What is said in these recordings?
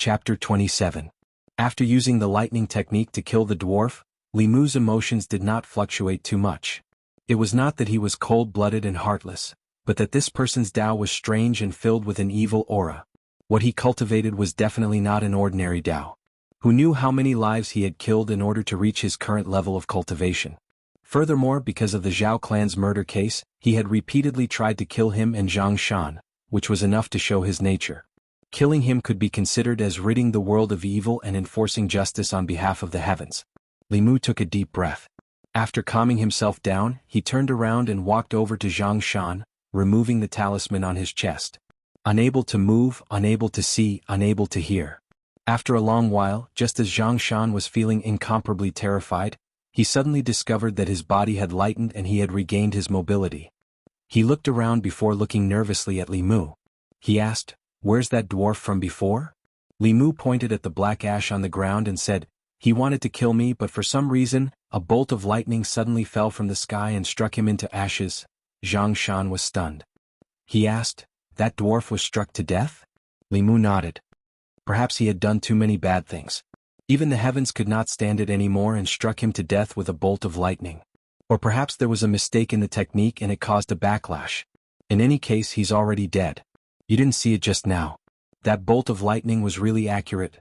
Chapter 27. After using the lightning technique to kill the dwarf, Li Mu's emotions did not fluctuate too much. It was not that he was cold-blooded and heartless, but that this person's Tao was strange and filled with an evil aura. What he cultivated was definitely not an ordinary Tao. Who knew how many lives he had killed in order to reach his current level of cultivation? Furthermore, because of the Zhao clan's murder case, he had repeatedly tried to kill him and Zhang Shan, which was enough to show his nature. Killing him could be considered as ridding the world of evil and enforcing justice on behalf of the heavens. Li Mu took a deep breath. After calming himself down, he turned around and walked over to Zhang Shan, removing the talisman on his chest. Unable to move, unable to see, unable to hear. After a long while, just as Zhang Shan was feeling incomparably terrified, he suddenly discovered that his body had lightened and he had regained his mobility. He looked around before looking nervously at Li Mu. He asked, "Where's that dwarf from before?" Li Mu pointed at the black ash on the ground and said, "He wanted to kill me, but for some reason, a bolt of lightning suddenly fell from the sky and struck him into ashes." Zhang Shan was stunned. He asked, "That dwarf was struck to death?" Li Mu nodded. Perhaps he had done too many bad things. Even the heavens could not stand it anymore and struck him to death with a bolt of lightning. Or perhaps there was a mistake in the technique and it caused a backlash. In any case, he's already dead. You didn't see it just now. That bolt of lightning was really accurate.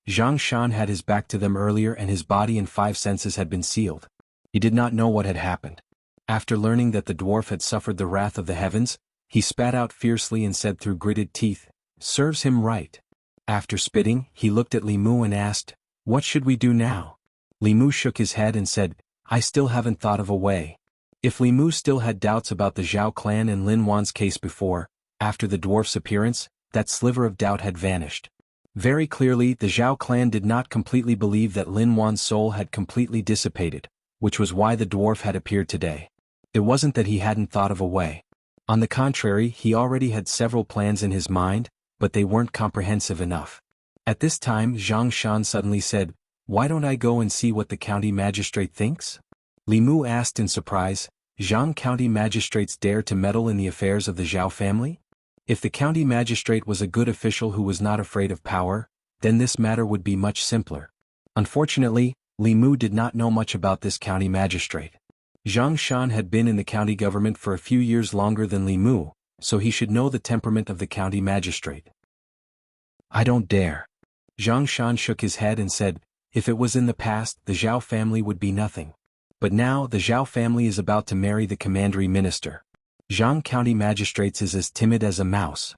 Zhang Shan had his back to them earlier and his body and 5 senses had been sealed. He did not know what had happened. After learning that the dwarf had suffered the wrath of the heavens, he spat out fiercely and said through gritted teeth, "Serves him right." After spitting, he looked at Li Mu and asked, "What should we do now?" Li Mu shook his head and said, "I still haven't thought of a way." If Li Mu still had doubts about the Zhao clan and Lin Wan's case before, after the dwarf's appearance, that sliver of doubt had vanished. Very clearly, the Zhao clan did not completely believe that Lin Wan's soul had completely dissipated, which was why the dwarf had appeared today. It wasn't that he hadn't thought of a way. On the contrary, he already had several plans in his mind, but they weren't comprehensive enough. At this time, Zhang Shan suddenly said, "Why don't I go and see what the county magistrate thinks?" Li Mu asked in surprise, "Zhang county magistrates dare to meddle in the affairs of the Zhao family?" If the county magistrate was a good official who was not afraid of power, then this matter would be much simpler. Unfortunately, Li Mu did not know much about this county magistrate. Zhang Shan had been in the county government for a few years longer than Li Mu, so he should know the temperament of the county magistrate. "I don't dare." Zhang Shan shook his head and said, "If it was in the past, the Zhao family would be nothing. But now, the Zhao family is about to marry the commandery minister. Zhang county magistrates is as timid as a mouse.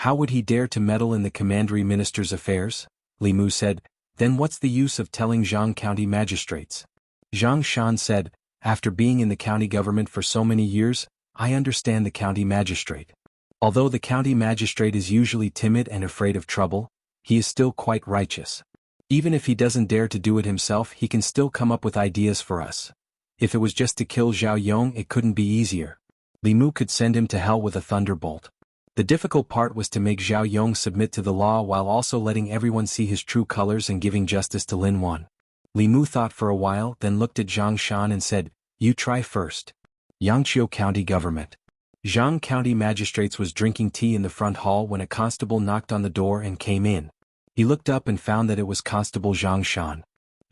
How would he dare to meddle in the commandery minister's affairs?" Li Mu said, "Then what's the use of telling Zhang county magistrates?" Zhang Shan said, "After being in the county government for so many years, I understand the county magistrate. Although the county magistrate is usually timid and afraid of trouble, he is still quite righteous. Even if he doesn't dare to do it himself, he can still come up with ideas for us. If it was just to kill Zhao Yong, it couldn't be easier. Li Mu could send him to hell with a thunderbolt. The difficult part was to make Zhao Yong submit to the law while also letting everyone see his true colors and giving justice to Lin Wan." Li Mu thought for a while, then looked at Zhang Shan and said, "You try first." Yangqiu County Government. Zhang County Magistrates was drinking tea in the front hall when a constable knocked on the door and came in. He looked up and found that it was Constable Zhang Shan.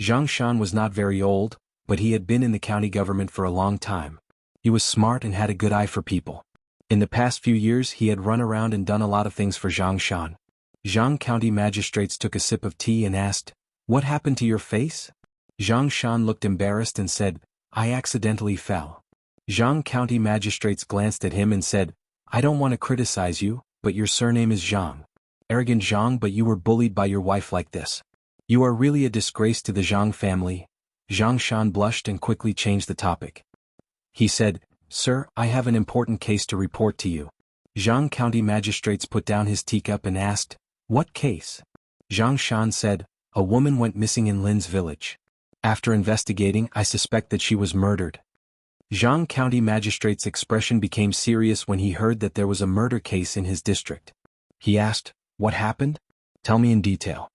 Zhang Shan was not very old, but he had been in the county government for a long time. He was smart and had a good eye for people. In the past few years he had run around and done a lot of things for Zhang Shan. Zhang County Magistrates took a sip of tea and asked, "What happened to your face?" Zhang Shan looked embarrassed and said, "I accidentally fell." Zhang County Magistrates glanced at him and said, "I don't want to criticize you, but your surname is Zhang. Arrogant Zhang, but you were bullied by your wife like this. You are really a disgrace to the Zhang family." Zhang Shan blushed and quickly changed the topic. He said, "Sir, I have an important case to report to you." Zhang County Magistrates put down his teacup and asked, "What case?" Zhang Shan said, "A woman went missing in Lin's village. After investigating, I suspect that she was murdered." Zhang County Magistrate's expression became serious when he heard that there was a murder case in his district. He asked, "What happened? Tell me in detail."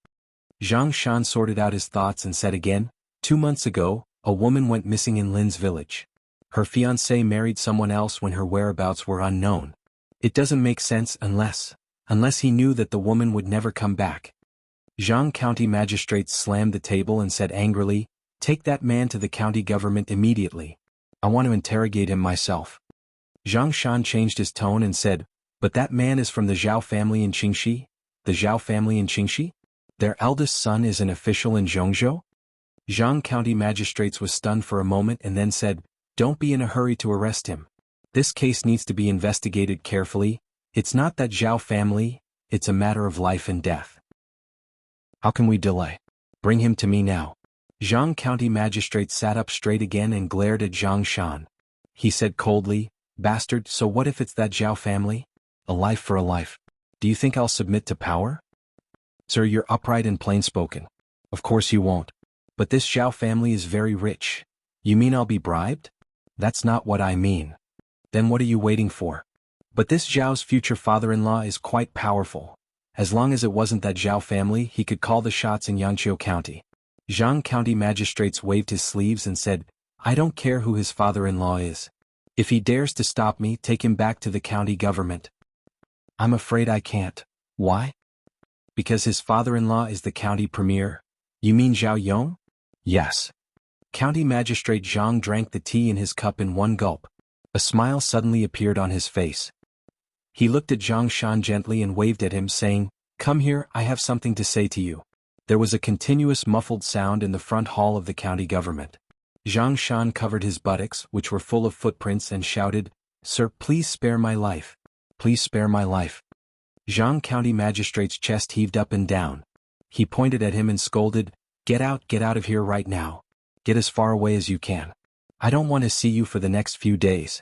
Zhang Shan sorted out his thoughts and said again, 2 months ago, a woman went missing in Lin's village. Her fiancé married someone else when her whereabouts were unknown. It doesn't make sense unless he knew that the woman would never come back. Zhang County magistrates slammed the table and said angrily, "Take that man to the county government immediately. I want to interrogate him myself." Zhang Shan changed his tone and said, "But that man is from the Zhao family in Qingxi? The Zhao family in Qingxi? Their eldest son is an official in Zhongzhou?" Zhang County magistrates was stunned for a moment and then said, "Don't be in a hurry to arrest him. This case needs to be investigated carefully. It's not that Zhao family, it's a matter of life and death. How can we delay? Bring him to me now." Zhang County magistrate sat up straight again and glared at Zhang Shan. He said coldly, "Bastard, so what if it's that Zhao family? A life for a life. Do you think I'll submit to power?" "Sir, you're upright and plain-spoken. Of course you won't. But this Zhao family is very rich. You mean I'll be bribed?" "That's not what I mean." "Then what are you waiting for?" "But this Zhao's future father-in-law is quite powerful. As long as it wasn't that Zhao family, he could call the shots in Yangqiu County." Zhang County magistrates waved his sleeves and said, "I don't care who his father-in-law is. If he dares to stop me, take him back to the county government." "I'm afraid I can't." "Why?" "Because his father-in-law is the county premier." "You mean Zhao Yong?" "Yes." County magistrate Zhang drank the tea in his cup in one gulp. A smile suddenly appeared on his face. He looked at Zhang Shan gently and waved at him, saying, "Come here, I have something to say to you." There was a continuous muffled sound in the front hall of the county government. Zhang Shan covered his buttocks, which were full of footprints, and shouted, "Sir, please spare my life. Please spare my life." Zhang County magistrate's chest heaved up and down. He pointed at him and scolded, get out of here right now. Get as far away as you can. I don't want to see you for the next few days."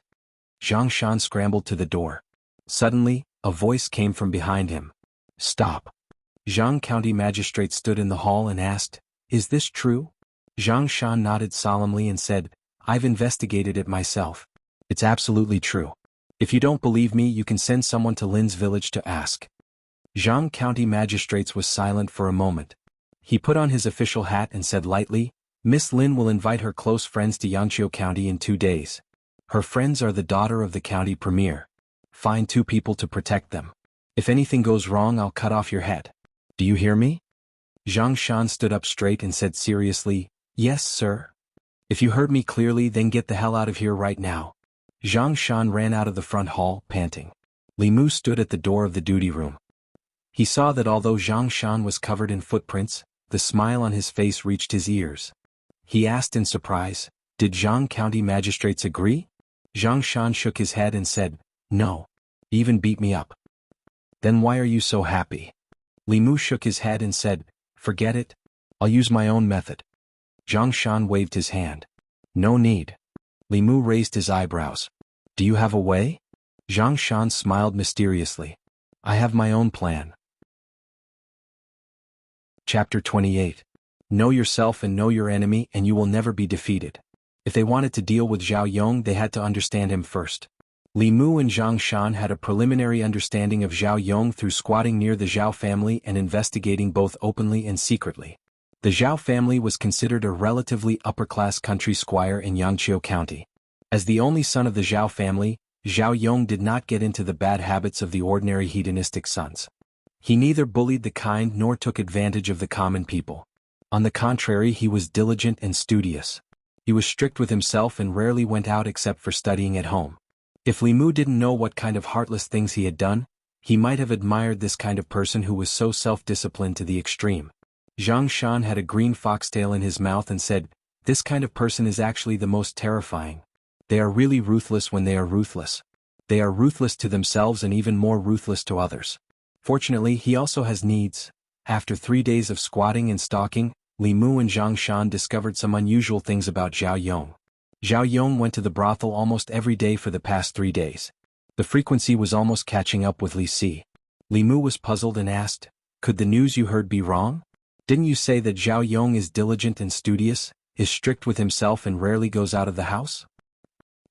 Zhang Shan scrambled to the door. Suddenly, a voice came from behind him. "Stop." Zhang County magistrate stood in the hall and asked, "Is this true?" Zhang Shan nodded solemnly and said, "I've investigated it myself. It's absolutely true. If you don't believe me, you can send someone to Lin's village to ask." Zhang County magistrates was silent for a moment. He put on his official hat and said lightly, "Miss Lin will invite her close friends to Yangqiu County in 2 days. Her friends are the daughter of the county premier. Find 2 people to protect them. If anything goes wrong, I'll cut off your head. Do you hear me?" Zhang Shan stood up straight and said seriously, "Yes, sir." "If you heard me clearly, then get the hell out of here right now." Zhang Shan ran out of the front hall, panting. Li Mu stood at the door of the duty room. He saw that although Zhang Shan was covered in footprints, the smile on his face reached his ears. He asked in surprise, "Did Zhang County magistrates agree?" Zhang Shan shook his head and said, "No. Even beat me up." "Then why are you so happy?" Li Mu shook his head and said, "Forget it. I'll use my own method." Zhang Shan waved his hand. "No need." Li Mu raised his eyebrows. "Do you have a way?" Zhang Shan smiled mysteriously. "I have my own plan." Chapter 28. Know yourself and know your enemy, and you will never be defeated. If they wanted to deal with Zhao Yong, they had to understand him first. Li Mu and Zhang Shan had a preliminary understanding of Zhao Yong through squatting near the Zhao family and investigating both openly and secretly. The Zhao family was considered a relatively upper-class country squire in Yangqiu County. As the only son of the Zhao family, Zhao Yong did not get into the bad habits of the ordinary hedonistic sons. He neither bullied the kind nor took advantage of the common people. On the contrary, he was diligent and studious. He was strict with himself and rarely went out except for studying at home. If Li Mu didn't know what kind of heartless things he had done, he might have admired this kind of person who was so self-disciplined to the extreme. Zhang Shan had a green foxtail in his mouth and said, "This kind of person is actually the most terrifying. They are really ruthless when they are ruthless. They are ruthless to themselves and even more ruthless to others." Fortunately, he also has needs. After 3 days of squatting and stalking, Li Mu and Zhang Shan discovered some unusual things about Zhao Yong. Zhao Yong went to the brothel almost every day for the past 3 days. The frequency was almost catching up with Li Si. Li Mu was puzzled and asked, "Could the news you heard be wrong? Didn't you say that Zhao Yong is diligent and studious, is strict with himself and rarely goes out of the house?"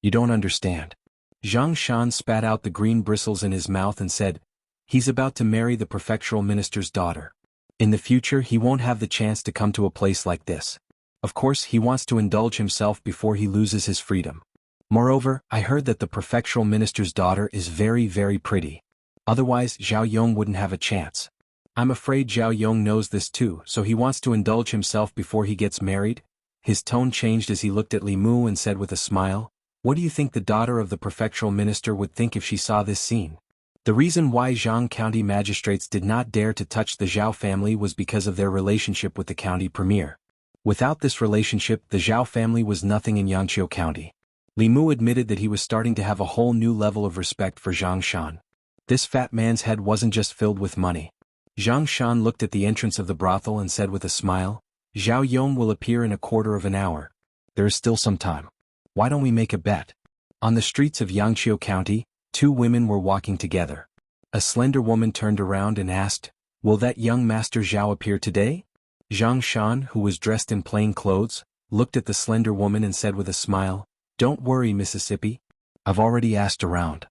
"You don't understand." Zhang Shan spat out the green bristles in his mouth and said, "He's about to marry the prefectural minister's daughter. In the future, he won't have the chance to come to a place like this. Of course, he wants to indulge himself before he loses his freedom. Moreover, I heard that the prefectural minister's daughter is very, very pretty. Otherwise, Zhao Yong wouldn't have a chance. I'm afraid Zhao Yong knows this too, so he wants to indulge himself before he gets married? His tone changed as he looked at Li Mu and said with a smile, what do you think the daughter of the prefectural minister would think if she saw this scene? The reason why Zhang County magistrates did not dare to touch the Zhao family was because of their relationship with the county premier. Without this relationship, the Zhao family was nothing in Yangqiu County. Li Mu admitted that he was starting to have a whole new level of respect for Zhang Shan. This fat man's head wasn't just filled with money. Zhang Shan looked at the entrance of the brothel and said with a smile, Zhao Yong will appear in a quarter of an hour. There is still some time. Why don't we make a bet? On the streets of Yangqiu County, two women were walking together. A slender woman turned around and asked, will that young Master Zhao appear today? Zhang Shan, who was dressed in plain clothes, looked at the slender woman and said with a smile, don't worry, Mississippi. I've already asked around.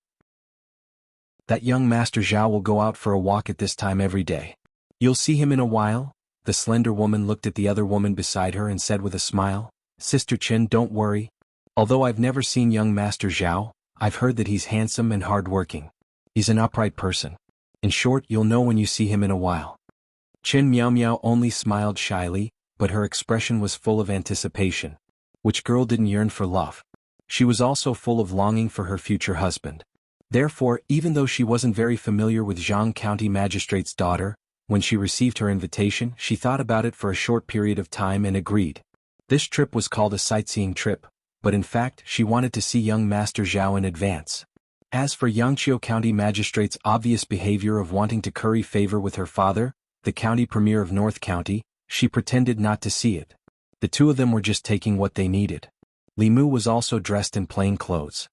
That young Master Zhao will go out for a walk at this time every day. You'll see him in a while. The slender woman looked at the other woman beside her and said with a smile, Sister Chen, don't worry. Although I've never seen young Master Zhao, I've heard that he's handsome and hard-working. He's an upright person. In short, you'll know when you see him in a while. Chen Miao Miao only smiled shyly, but her expression was full of anticipation. Which girl didn't yearn for love? She was also full of longing for her future husband. Therefore, even though she wasn't very familiar with Zhang County Magistrate's daughter, when she received her invitation, she thought about it for a short period of time and agreed. This trip was called a sightseeing trip, but in fact she wanted to see young Master Zhao in advance. As for Yangqiu County Magistrate's obvious behavior of wanting to curry favor with her father, the county premier of North County, she pretended not to see it. The two of them were just taking what they needed. Li Mu was also dressed in plain clothes.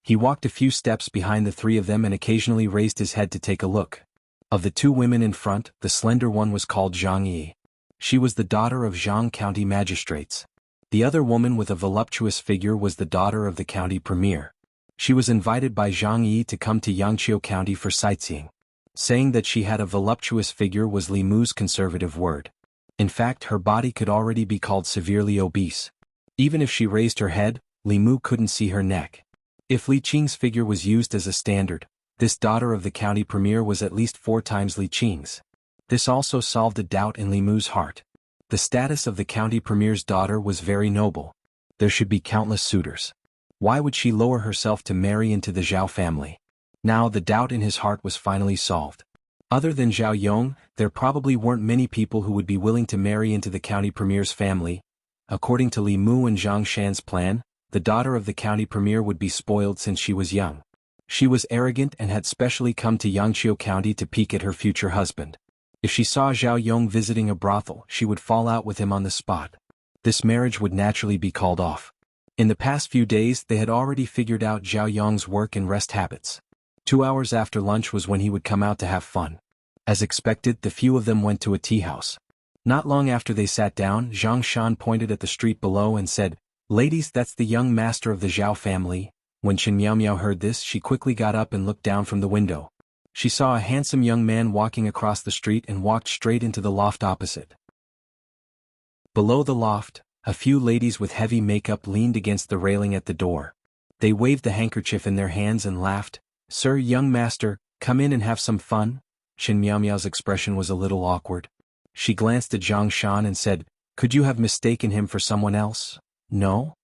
He walked a few steps behind the three of them and occasionally raised his head to take a look. Of the two women in front, the slender one was called Zhang Yi. She was the daughter of Zhang County magistrates. The other woman with a voluptuous figure was the daughter of the county premier. She was invited by Zhang Yi to come to Yangqiu County for sightseeing. Saying that she had a voluptuous figure was Li Mu's conservative word. In fact, her body could already be called severely obese. Even if she raised her head, Li Mu couldn't see her neck. If Li Qing's figure was used as a standard, this daughter of the county premier was at least 4 times Li Qing's. This also solved a doubt in Li Mu's heart. The status of the county premier's daughter was very noble. There should be countless suitors. Why would she lower herself to marry into the Zhao family? Now the doubt in his heart was finally solved. Other than Zhao Yong, there probably weren't many people who would be willing to marry into the county premier's family. According to Li Mu and Zhang Shan's plan, the daughter of the county premier would be spoiled since she was young. She was arrogant and had specially come to Yangqiu County to peek at her future husband. If she saw Zhao Yong visiting a brothel, she would fall out with him on the spot. This marriage would naturally be called off. In the past few days, they had already figured out Zhao Yong's work and rest habits. 2 hours after lunch was when he would come out to have fun. As expected, the few of them went to a tea house. Not long after they sat down, Zhang Shan pointed at the street below and said, "Ladies, that's the young master of the Zhao family." When Chen Miao Miao heard this, she quickly got up and looked down from the window. She saw a handsome young man walking across the street and walked straight into the loft opposite. Below the loft, a few ladies with heavy makeup leaned against the railing at the door. They waved the handkerchief in their hands and laughed. "Sir, young master, come in and have some fun." Chen Miao Miao's expression was a little awkward. She glanced at Zhang Shan and said, "Could you have mistaken him for someone else?" "No?"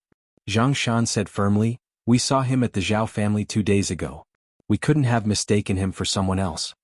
Zhang Shan said firmly, "We saw him at the Zhao family 2 days ago. We couldn't have mistaken him for someone else."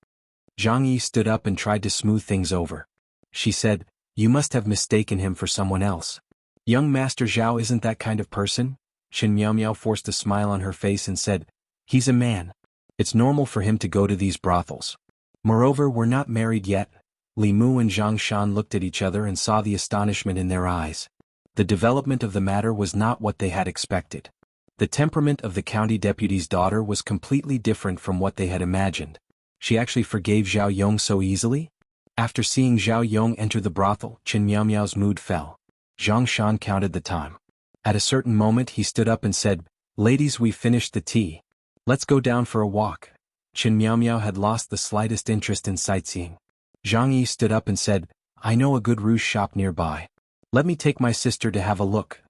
Zhang Yi stood up and tried to smooth things over. She said, "You must have mistaken him for someone else. Young Master Zhao isn't that kind of person." Chen Miao Miao forced a smile on her face and said, "He's a man. It's normal for him to go to these brothels. Moreover, we're not married yet." Li Mu and Zhang Shan looked at each other and saw the astonishment in their eyes. The development of the matter was not what they had expected. The temperament of the county deputy's daughter was completely different from what they had imagined. She actually forgave Zhao Yong so easily? After seeing Zhao Yong enter the brothel, Chen Miao Miao's mood fell. Zhang Shan counted the time. At a certain moment he stood up and said, "Ladies, we've finished the tea. Let's go down for a walk." Chen Miao Miao had lost the slightest interest in sightseeing. Zhang Yi stood up and said, "I know a good rouge shop nearby. Let me take my sister to have a look."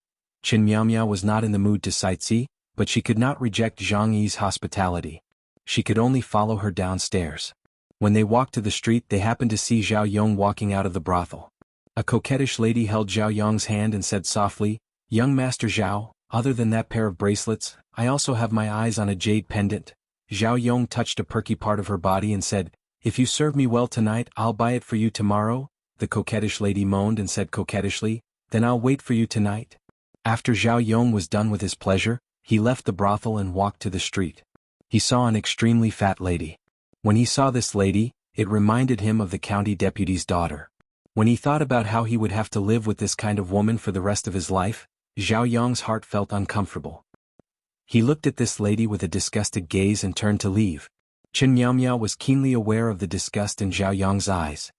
Chen Miao Miao was not in the mood to sightsee, but she could not reject Zhang Yi's hospitality. She could only follow her downstairs. When they walked to the street, they happened to see Zhao Yong walking out of the brothel. A coquettish lady held Zhao Yong's hand and said softly, "Young Master Zhao, other than that pair of bracelets, I also have my eyes on a jade pendant." Zhao Yong touched a perky part of her body and said, "If you serve me well tonight, I'll buy it for you tomorrow." The coquettish lady moaned and said coquettishly, "Then I'll wait for you tonight." After Zhao Yong was done with his pleasure, he left the brothel and walked to the street. He saw an extremely fat lady. When he saw this lady, it reminded him of the county deputy's daughter. When he thought about how he would have to live with this kind of woman for the rest of his life, Zhao Yong's heart felt uncomfortable. He looked at this lady with a disgusted gaze and turned to leave. Chen Miaomiao was keenly aware of the disgust in Zhao Yong's eyes.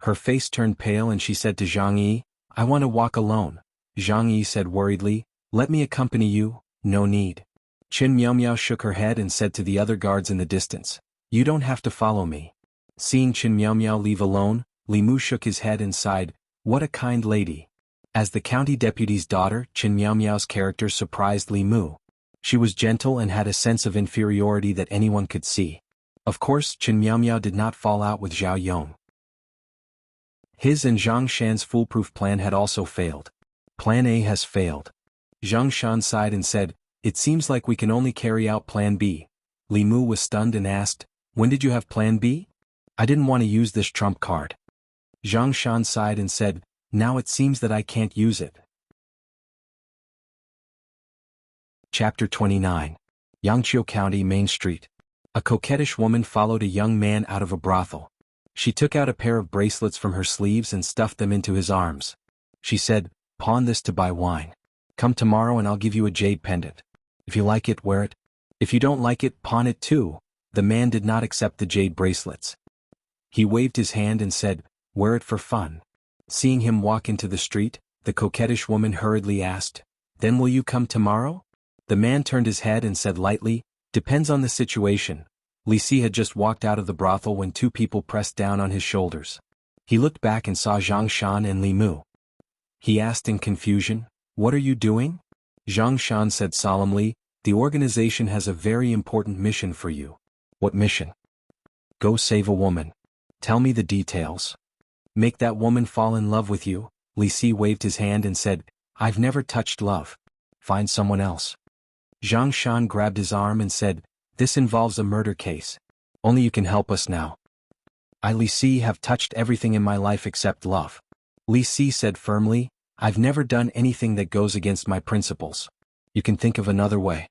Her face turned pale and she said to Zhang Yi, "I want to walk alone." Zhang Yi said worriedly, "Let me accompany you." "No need." Chen Miaomiao shook her head and said to the other guards in the distance, "You don't have to follow me." Seeing Chen Miaomiao leave alone, Li Mu shook his head and sighed, "What a kind lady." As the county deputy's daughter, Chen Miaomiao's character surprised Li Mu. She was gentle and had a sense of inferiority that anyone could see. Of course, Chen Miaomiao did not fall out with Zhao Yong. His and Zhang Shan's foolproof plan had also failed. Plan A has failed. Zhang Shan sighed and said, "It seems like we can only carry out Plan B." Li Mu was stunned and asked, "When did you have Plan B?" "I didn't want to use this trump card." Zhang Shan sighed and said, "Now it seems that I can't use it." Chapter 29. Yangqiu County Main Street. A coquettish woman followed a young man out of a brothel. She took out a pair of bracelets from her sleeves and stuffed them into his arms. She said, "Pawn this to buy wine. Come tomorrow and I'll give you a jade pendant. If you like it, wear it. If you don't like it, pawn it too." The man did not accept the jade bracelets. He waved his hand and said, "Wear it for fun." Seeing him walk into the street, the coquettish woman hurriedly asked, "Then will you come tomorrow?" The man turned his head and said lightly, "Depends on the situation." Li Si had just walked out of the brothel when two people pressed down on his shoulders. He looked back and saw Zhang Shan and Li Mu. He asked in confusion, "What are you doing?" Zhang Shan said solemnly, "The organization has a very important mission for you." "What mission?" "Go save a woman." "Tell me the details." "Make that woman fall in love with you." Li Si waved his hand and said, "I've never touched love. Find someone else." Zhang Shan grabbed his arm and said, "This involves a murder case. Only you can help us now. I, Li Si, have touched everything in my life except love." Li Si said firmly, "I've never done anything that goes against my principles. You can think of another way."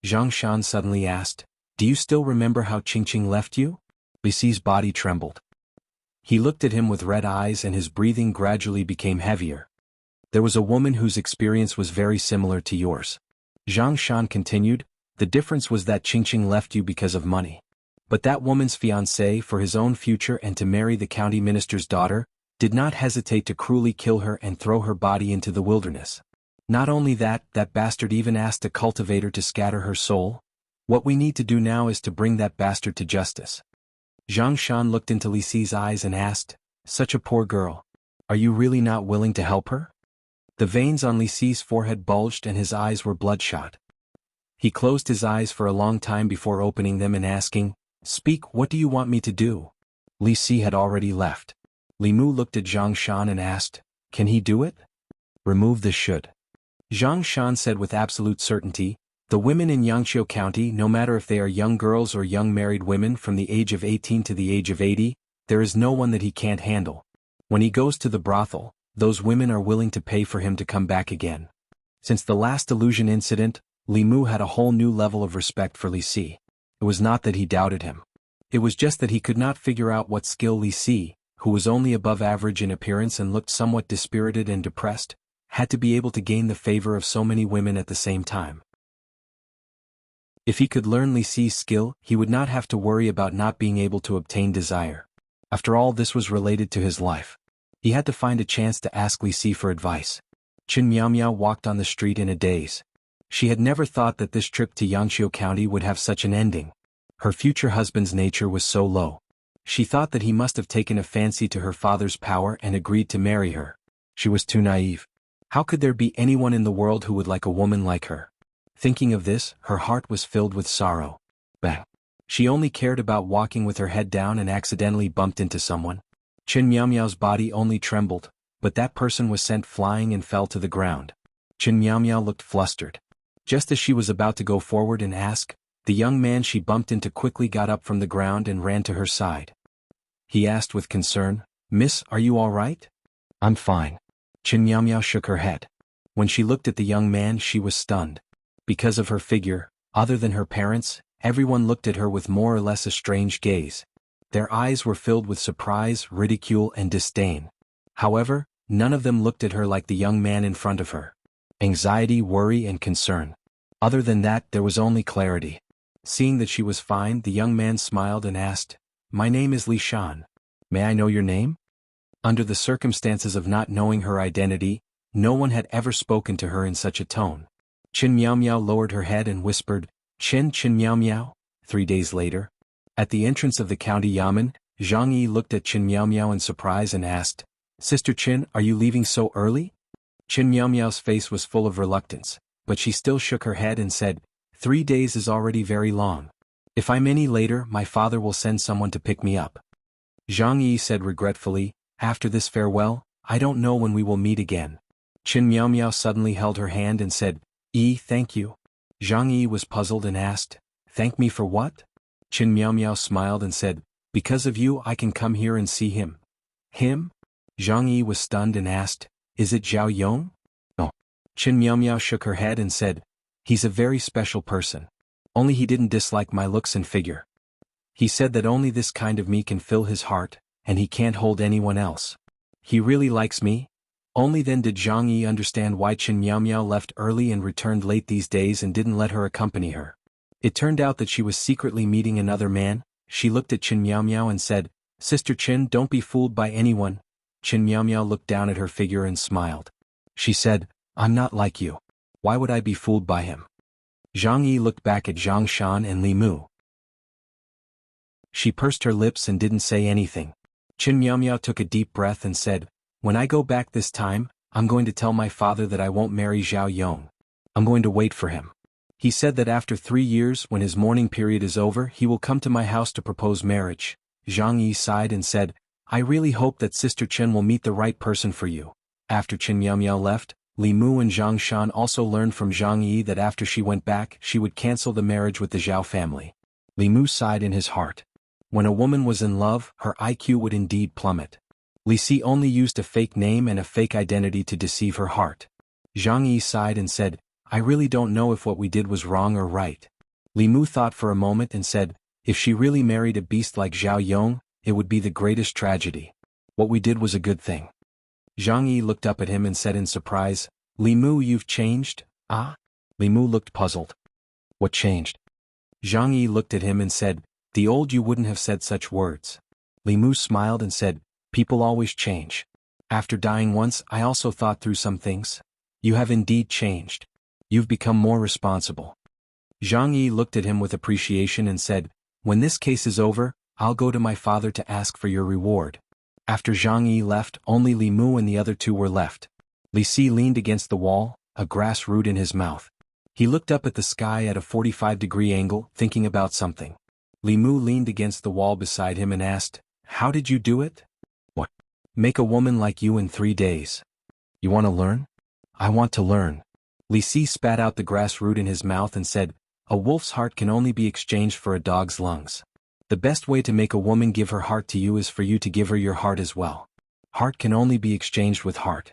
Zhang Shan suddenly asked, "Do you still remember how Qingqing left you?" Li Si's body trembled. He looked at him with red eyes and his breathing gradually became heavier. "There was a woman whose experience was very similar to yours." Zhang Shan continued, "The difference was that Qingqing left you because of money. But that woman's fiancé, for his own future and to marry the county minister's daughter, did not hesitate to cruelly kill her and throw her body into the wilderness. Not only that, that bastard even asked a cultivator to scatter her soul. What we need to do now is to bring that bastard to justice." Zhang Shan looked into Li Si's eyes and asked, "Such a poor girl. Are you really not willing to help her?" The veins on Li Si's forehead bulged and his eyes were bloodshot. He closed his eyes for a long time before opening them and asking, "Speak, what do you want me to do?" Li Si had already left. Li Mu looked at Zhang Shan and asked, "Can he do it?" "Remove the should." Zhang Shan said with absolute certainty, "The women in Yangqiu County, no matter if they are young girls or young married women from the age of 18 to the age of 80, there is no one that he can't handle. When he goes to the brothel, those women are willing to pay for him to come back again." Since the last illusion incident, Li Mu had a whole new level of respect for Li Si. It was not that he doubted him. It was just that he could not figure out what skill Li Si, who was only above average in appearance and looked somewhat dispirited and depressed, had to be able to gain the favor of so many women at the same time. If he could learn Li Si's skill, he would not have to worry about not being able to obtain desire. After all, this was related to his life. He had to find a chance to ask Li Si for advice. Chen Miaomiao walked on the street in a daze. She had never thought that this trip to Yangqiu County would have such an ending. Her future husband's nature was so low. She thought that he must have taken a fancy to her father's power and agreed to marry her. She was too naive. How could there be anyone in the world who would like a woman like her? Thinking of this, her heart was filled with sorrow. Bang! She only cared about walking with her head down and accidentally bumped into someone. Chen Miaomiao's body only trembled, but that person was sent flying and fell to the ground. Chen Miaomiao looked flustered. Just as she was about to go forward and ask, the young man she bumped into quickly got up from the ground and ran to her side. He asked with concern, "Miss, are you all right?" "I'm fine." Chen Miaomiao shook her head. When she looked at the young man, she was stunned. Because of her figure, other than her parents, everyone looked at her with more or less a strange gaze. Their eyes were filled with surprise, ridicule, and disdain. However, none of them looked at her like the young man in front of her. Anxiety, worry, and concern. Other than that, there was only clarity. Seeing that she was fine, the young man smiled and asked, "My name is Li Shan. May I know your name?" Under the circumstances of not knowing her identity, no one had ever spoken to her in such a tone. Chen Miaomiao lowered her head and whispered, Chen Miaomiao." 3 days later, at the entrance of the county yamen, Zhang Yi looked at Chen Miaomiao in surprise and asked, "Sister Chen, are you leaving so early?" Chen Miaomiao's face was full of reluctance, but she still shook her head and said, 3 days is already very long. If I'm any later, my father will send someone to pick me up. Zhang Yi said regretfully, "After this farewell, I don't know when we will meet again." Chen Miaomiao suddenly held her hand and said, Thank you." Zhang Yi was puzzled and asked, "Thank me for what?" Chen Miaomiao smiled and said, "Because of you I can come here and see him." "Him?" Zhang Yi was stunned and asked, "Is it Zhao Yong?" "No." Chen Miaomiao shook her head and said, "He's a very special person. Only he didn't dislike my looks and figure. He said that only this kind of me can fill his heart, and he can't hold anyone else. He really likes me." Only then did Zhang Yi understand why Chen Miaomiao left early and returned late these days and didn't let her accompany her. It turned out that she was secretly meeting another man. She looked at Chen Miaomiao and said, "Sister Chen, don't be fooled by anyone." Chen Miaomiao looked down at her figure and smiled. She said, "I'm not like you. Why would I be fooled by him?" Zhang Yi looked back at Zhang Shan and Li Mu. She pursed her lips and didn't say anything. Chen Miaomiao took a deep breath and said, "When I go back this time, I'm going to tell my father that I won't marry Zhao Yong. I'm going to wait for him. He said that after 3 years, when his mourning period is over, he will come to my house to propose marriage." Zhang Yi sighed and said, "I really hope that Sister Chen will meet the right person for you." After Chen Miaomiao left, Li Mu and Zhang Shan also learned from Zhang Yi that after she went back, she would cancel the marriage with the Zhao family. Li Mu sighed in his heart. When a woman was in love, her IQ would indeed plummet. Li Si only used a fake name and a fake identity to deceive her heart. Zhang Yi sighed and said, "I really don't know if what we did was wrong or right." Li Mu thought for a moment and said, "If she really married a beast like Zhao Yong, it would be the greatest tragedy. What we did was a good thing." Zhang Yi looked up at him and said in surprise, "Li Mu, you've changed, ah?" Li Mu looked puzzled. "What changed?" Zhang Yi looked at him and said, "The old you wouldn't have said such words." Li Mu smiled and said, "People always change. After dying once, I also thought through some things. You have indeed changed. You've become more responsible." Zhang Yi looked at him with appreciation and said, "When this case is over, I'll go to my father to ask for your reward." After Zhang Yi left, only Li Mu and the other two were left. Li Si leaned against the wall, a grass root in his mouth. He looked up at the sky at a 45-degree angle, thinking about something. Li Mu leaned against the wall beside him and asked, "How did you do it?" "What? Make a woman like you in 3 days. You want to learn?" "I want to learn." Li Si spat out the grass root in his mouth and said, "A wolf's heart can only be exchanged for a dog's lungs. The best way to make a woman give her heart to you is for you to give her your heart as well. Heart can only be exchanged with heart."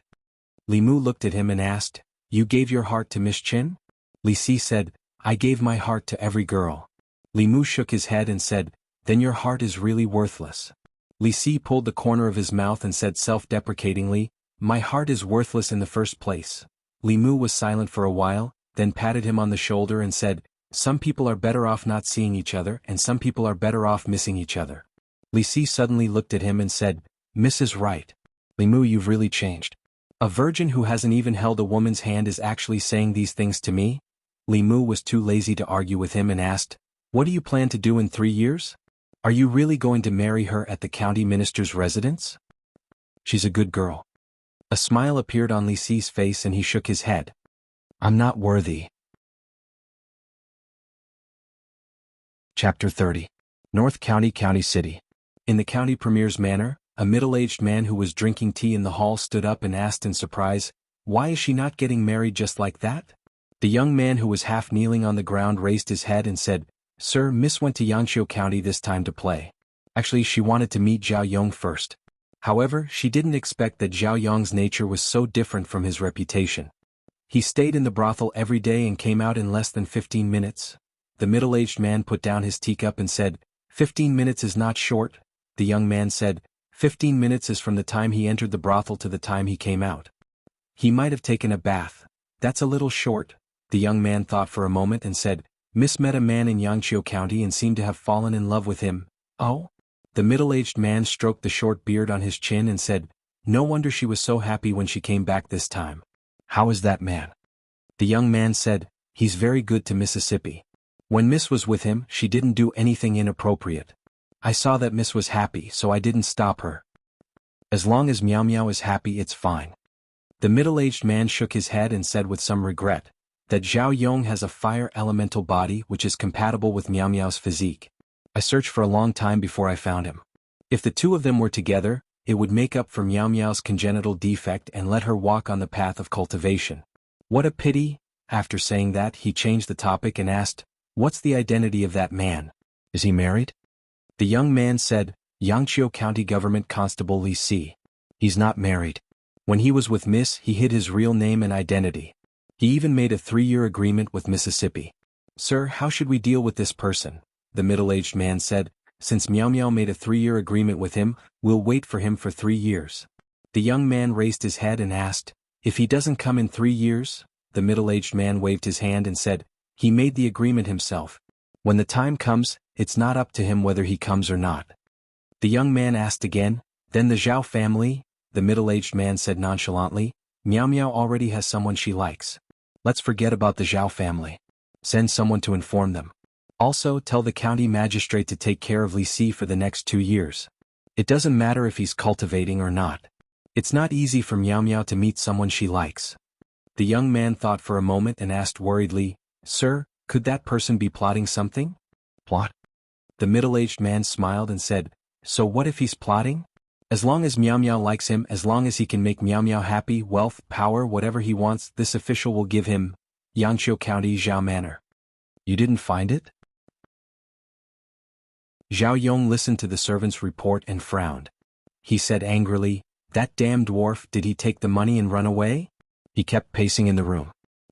Li Mu looked at him and asked, "You gave your heart to Miss Chin?" Li Si said, "I gave my heart to every girl." Li Mu shook his head and said, "Then your heart is really worthless." Li Si pulled the corner of his mouth and said self-deprecatingly, "My heart is worthless in the first place." Li Mu was silent for a while, then patted him on the shoulder and said, "Some people are better off not seeing each other and some people are better off missing each other." Li Si suddenly looked at him and said, "Miss is right. Li Mu, you've really changed. A virgin who hasn't even held a woman's hand is actually saying these things to me?" Li Mu was too lazy to argue with him and asked, "What do you plan to do in 3 years? Are you really going to marry her at the county minister's residence?" "She's a good girl." A smile appeared on Li Si's face and he shook his head. "I'm not worthy." Chapter 30. North County, County City. In the county premier's manor, a middle-aged man who was drinking tea in the hall stood up and asked in surprise, "Why is she not getting married just like that?" The young man who was half kneeling on the ground raised his head and said, "Sir, Miss went to Yangqiu County this time to play. Actually, she wanted to meet Zhao Yong first. However, she didn't expect that Zhao Yong's nature was so different from his reputation. He stayed in the brothel every day and came out in less than 15 minutes. The middle-aged man put down his teacup and said, 15 minutes is not short." The young man said, 15 minutes is from the time he entered the brothel to the time he came out. He might have taken a bath. That's a little short. The young man thought for a moment and said, "Miss met a man in Yangqiu County and seemed to have fallen in love with him." "Oh?" The middle-aged man stroked the short beard on his chin and said, "No wonder she was so happy when she came back this time." "How is that man?" The young man said, "He's very good to Mississippi. When Miss was with him, she didn't do anything inappropriate. I saw that Miss was happy, so I didn't stop her. As long as Miao Miao is happy, it's fine." The middle-aged man shook his head and said with some regret, that Zhao Yong has a fire elemental body which is compatible with Miao Miao's physique. I searched for a long time before I found him. If the two of them were together, it would make up for Miao Miao's congenital defect and let her walk on the path of cultivation. What a pity. After saying that, he changed the topic and asked, "What's the identity of that man? Is he married?" The young man said, "Yangqiu County Government Constable Li Si. He's not married. When he was with Miss, he hid his real name and identity. He even made a 3-year agreement with Mississippi." "Sir, how should we deal with this person?" The middle-aged man said, "Since Miao Miao made a 3-year agreement with him, we'll wait for him for 3 years. The young man raised his head and asked, "If he doesn't come in 3 years? The middle-aged man waved his hand and said, "He made the agreement himself. When the time comes, it's not up to him whether he comes or not." The young man asked again, "Then the Zhao family?" The middle-aged man said nonchalantly, "Miao Miao already has someone she likes. Let's forget about the Zhao family. Send someone to inform them. Also, tell the county magistrate to take care of Li Si for the next 2 years. It doesn't matter if he's cultivating or not. It's not easy for Miao Miao to meet someone she likes." The young man thought for a moment and asked worriedly, "Sir, could that person be plotting something?" "Plot?" The middle-aged man smiled and said, "So what if he's plotting? As long as Miao Miao likes him, as long as he can make Miao Miao happy, wealth, power, whatever he wants, this official will give him. Yangqiu County, Zhao Manor. You didn't find it?" Zhao Yong listened to the servant's report and frowned. He said angrily, "That damn dwarf, did he take the money and run away?" He kept pacing in the room.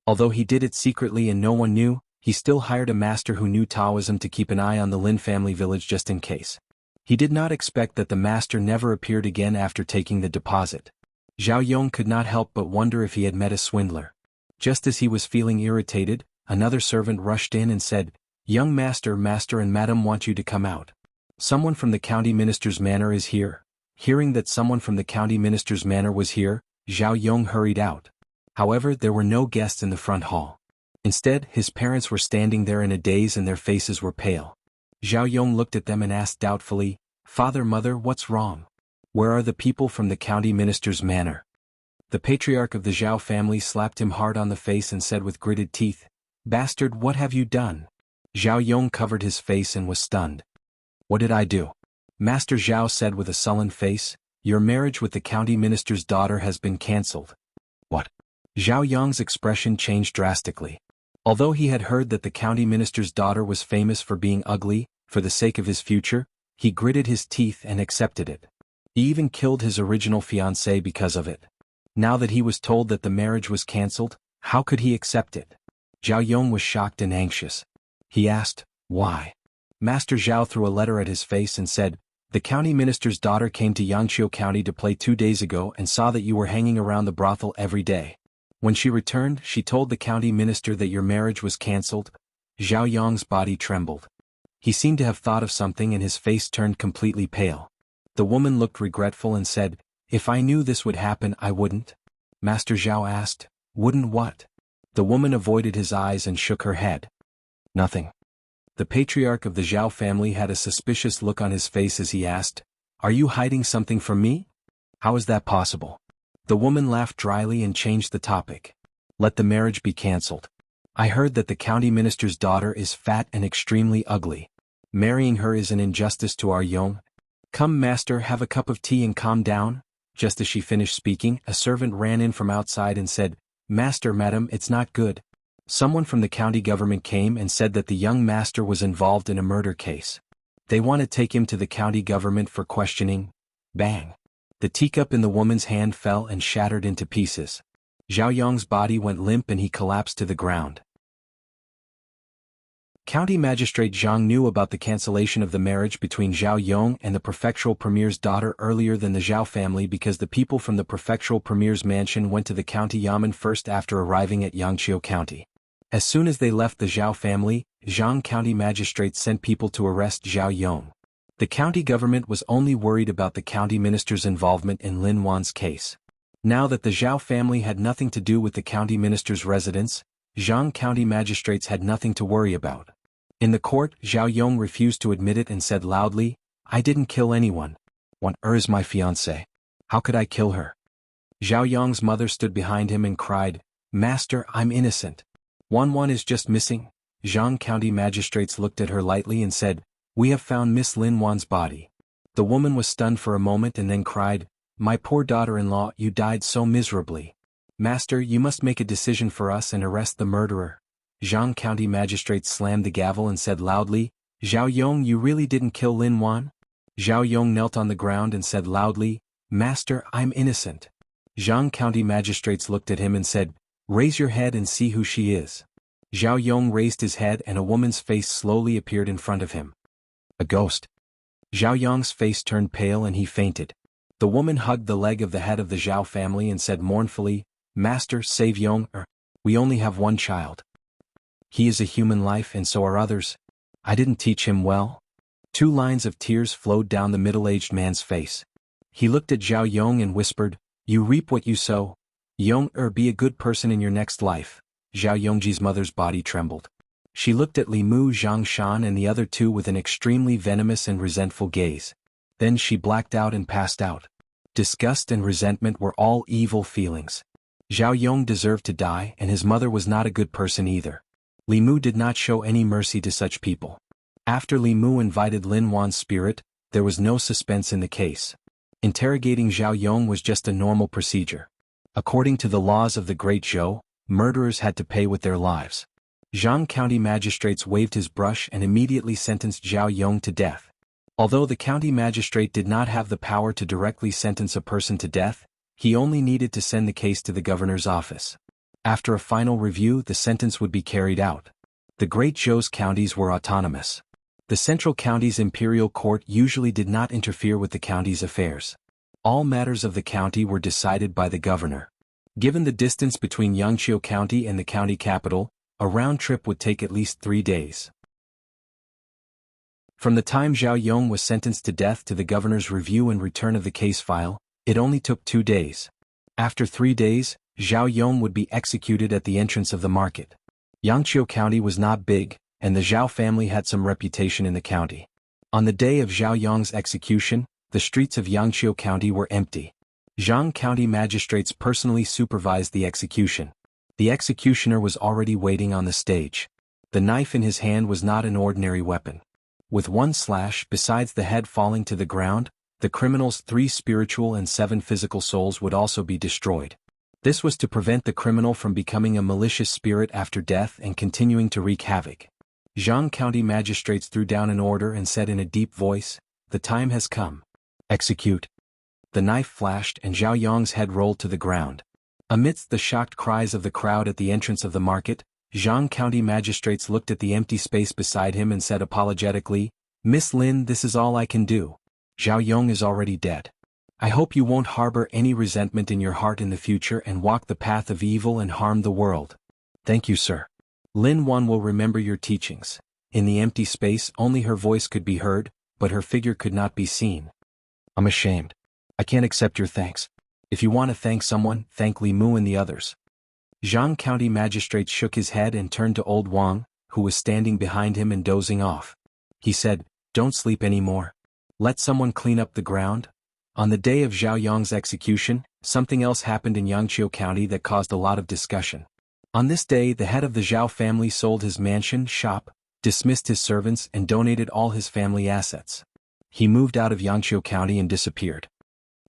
Although he did it secretly and no one knew, he still hired a master who knew Taoism to keep an eye on the Lin family village just in case. He did not expect that the master never appeared again after taking the deposit. Zhao Yong could not help but wonder if he had met a swindler. Just as he was feeling irritated, another servant rushed in and said, "Young master and madam want you to come out. Someone from the county minister's manor is here." Hearing that someone from the county minister's manor was here, Zhao Yong hurried out. However, there were no guests in the front hall. Instead, his parents were standing there in a daze and their faces were pale. Zhao Yong looked at them and asked doubtfully, "Father, mother, what's wrong? Where are the people from the county minister's manor?" The patriarch of the Zhao family slapped him hard on the face and said with gritted teeth, "Bastard, what have you done?" Zhao Yong covered his face and was stunned. "What did I do?" Master Zhao said with a sullen face, "Your marriage with the county minister's daughter has been cancelled." "What?" Zhao Yong's expression changed drastically. Although he had heard that the county minister's daughter was famous for being ugly, for the sake of his future, he gritted his teeth and accepted it. He even killed his original fiancée because of it. Now that he was told that the marriage was cancelled, how could he accept it? Zhao Yong was shocked and anxious. He asked, "Why?" Master Zhao threw a letter at his face and said, "The county minister's daughter came to Yangqiu County to play 2 days ago and saw that you were hanging around the brothel every day. When she returned, she told the county minister that your marriage was cancelled." Zhao Yong's body trembled. He seemed to have thought of something and his face turned completely pale. The woman looked regretful and said, "If I knew this would happen, I wouldn't." Master Zhao asked, "Wouldn't what?" The woman avoided his eyes and shook her head. "Nothing." The patriarch of the Zhao family had a suspicious look on his face as he asked, "Are you hiding something from me? How is that possible?" The woman laughed dryly and changed the topic. "Let the marriage be cancelled. I heard that the county minister's daughter is fat and extremely ugly. Marrying her is an injustice to our Yong. Come master, have a cup of tea and calm down. Just as she finished speaking, a servant ran in from outside and said, Master, madam, it's not good. Someone from the county government came and said that the young master was involved in a murder case. They want to take him to the county government for questioning. Bang! The teacup in the woman's hand fell and shattered into pieces. Zhao Yong's body went limp and he collapsed to the ground. County Magistrate Zhang knew about the cancellation of the marriage between Zhao Yong and the prefectural premier's daughter earlier than the Zhao family because the people from the prefectural premier's mansion went to the county yamen first after arriving at Yangqiu County. As soon as they left the Zhao family, Zhang County Magistrate sent people to arrest Zhao Yong. The county government was only worried about the county minister's involvement in Lin Wan's case. Now that the Zhao family had nothing to do with the county minister's residence, Zhang County Magistrates had nothing to worry about. In the court, Zhao Yong refused to admit it and said loudly, I didn't kill anyone. Wan is my fiancée. How could I kill her? Zhao Yong's mother stood behind him and cried, Master, I'm innocent. Wan is just missing. Zhang County Magistrates looked at her lightly and said, We have found Miss Lin Wan's body. The woman was stunned for a moment and then cried, My poor daughter-in-law, you died so miserably. Master, you must make a decision for us and arrest the murderer. Zhang County Magistrate slammed the gavel and said loudly, Zhao Yong, you really didn't kill Lin Wan? Zhao Yong knelt on the ground and said loudly, Master, I'm innocent. Zhang County Magistrates looked at him and said, Raise your head and see who she is. Zhao Yong raised his head and a woman's face slowly appeared in front of him. A ghost. Zhao Yong's face turned pale and he fainted. The woman hugged the leg of the head of the Zhao family and said mournfully, Master, save Yong, we only have one child. He is a human life and so are others. I didn't teach him well. 2 lines of tears flowed down the middle-aged man's face. He looked at Zhao Yong and whispered, You reap what you sow. Yong, be a good person in your next life. Zhao Yongji's mother's body trembled. She looked at Li Mu, Zhang Shan and the other 2 with an extremely venomous and resentful gaze. Then she blacked out and passed out. Disgust and resentment were all evil feelings. Zhao Yong deserved to die and his mother was not a good person either. Li Mu did not show any mercy to such people. After Li Mu invited Lin Wan's spirit, there was no suspense in the case. Interrogating Zhao Yong was just a normal procedure. According to the laws of the Great Zhou, murderers had to pay with their lives. Zhang County Magistrates waved his brush and immediately sentenced Zhao Yong to death. Although the county magistrate did not have the power to directly sentence a person to death, he only needed to send the case to the governor's office. After a final review, the sentence would be carried out. The Great Zhou's counties were autonomous. The central county's imperial court usually did not interfere with the county's affairs. All matters of the county were decided by the governor. Given the distance between Yangqiu County and the county capital, a round trip would take at least 3 days. From the time Zhao Yong was sentenced to death to the governor's review and return of the case file, it only took 2 days. After 3 days, Zhao Yong would be executed at the entrance of the market. Yangqiu County was not big, and the Zhao family had some reputation in the county. On the day of Zhao Yong's execution, the streets of Yangqiu County were empty. Zhang County Magistrates personally supervised the execution. The executioner was already waiting on the stage. The knife in his hand was not an ordinary weapon. With 1 slash, besides the head falling to the ground, the criminal's 3 spiritual and 7 physical souls would also be destroyed. This was to prevent the criminal from becoming a malicious spirit after death and continuing to wreak havoc. Zhang County Magistrates threw down an order and said in a deep voice, The time has come. Execute. The knife flashed and Zhao Yong's head rolled to the ground. Amidst the shocked cries of the crowd at the entrance of the market, Zhang County Magistrates looked at the empty space beside him and said apologetically, Miss Lin, this is all I can do. Zhao Yong is already dead. I hope you won't harbor any resentment in your heart in the future and walk the path of evil and harm the world. Thank you, sir. Lin Wan will remember your teachings. In the empty space, only her voice could be heard, but her figure could not be seen. I'm ashamed. I can't accept your thanks. If you want to thank someone, thank Li Mu and the others. Zhang County Magistrate shook his head and turned to old Wang, who was standing behind him and dozing off. He said, Don't sleep anymore. Let someone clean up the ground. On the day of Zhao Yong's execution, something else happened in Yangqiu County that caused a lot of discussion. On this day, the head of the Zhao family sold his mansion, shop, dismissed his servants and donated all his family assets. He moved out of Yangqiu County and disappeared.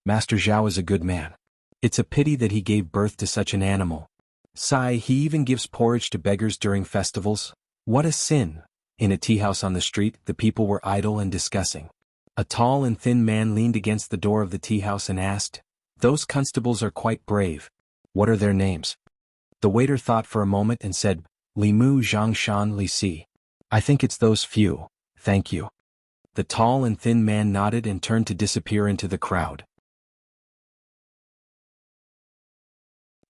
Master Zhao is a good man. It's a pity that he gave birth to such an animal. Sigh, he even gives porridge to beggars during festivals. What a sin! In a teahouse on the street, the people were idle and discussing. A tall and thin man leaned against the door of the teahouse and asked, "Those constables are quite brave. What are their names?" The waiter thought for a moment and said, "Li Mu, Zhang Shan, Li Si. I think it's those few, thank you." The tall and thin man nodded and turned to disappear into the crowd.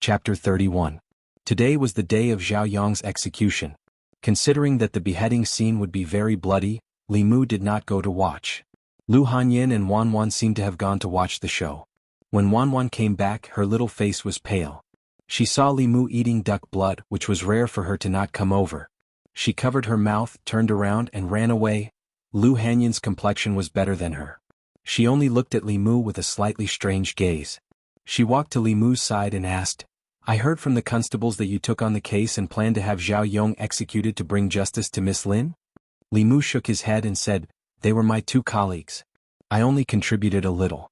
Chapter 31. Today was the day of Zhao Yong's execution. Considering that the beheading scene would be very bloody, Li Mu did not go to watch. Lu Hanyin and Wan Wan seemed to have gone to watch the show. When Wan Wan came back, her little face was pale. She saw Li Mu eating duck blood, which was rare for her to not come over. She covered her mouth, turned around and ran away. Lu Hanyin's complexion was better than her. She only looked at Li Mu with a slightly strange gaze. She walked to Li Mu's side and asked, "I heard from the constables that you took on the case and planned to have Zhao Yong executed to bring justice to Miss Lin?" Li Mu shook his head and said, "They were my two colleagues. I only contributed a little."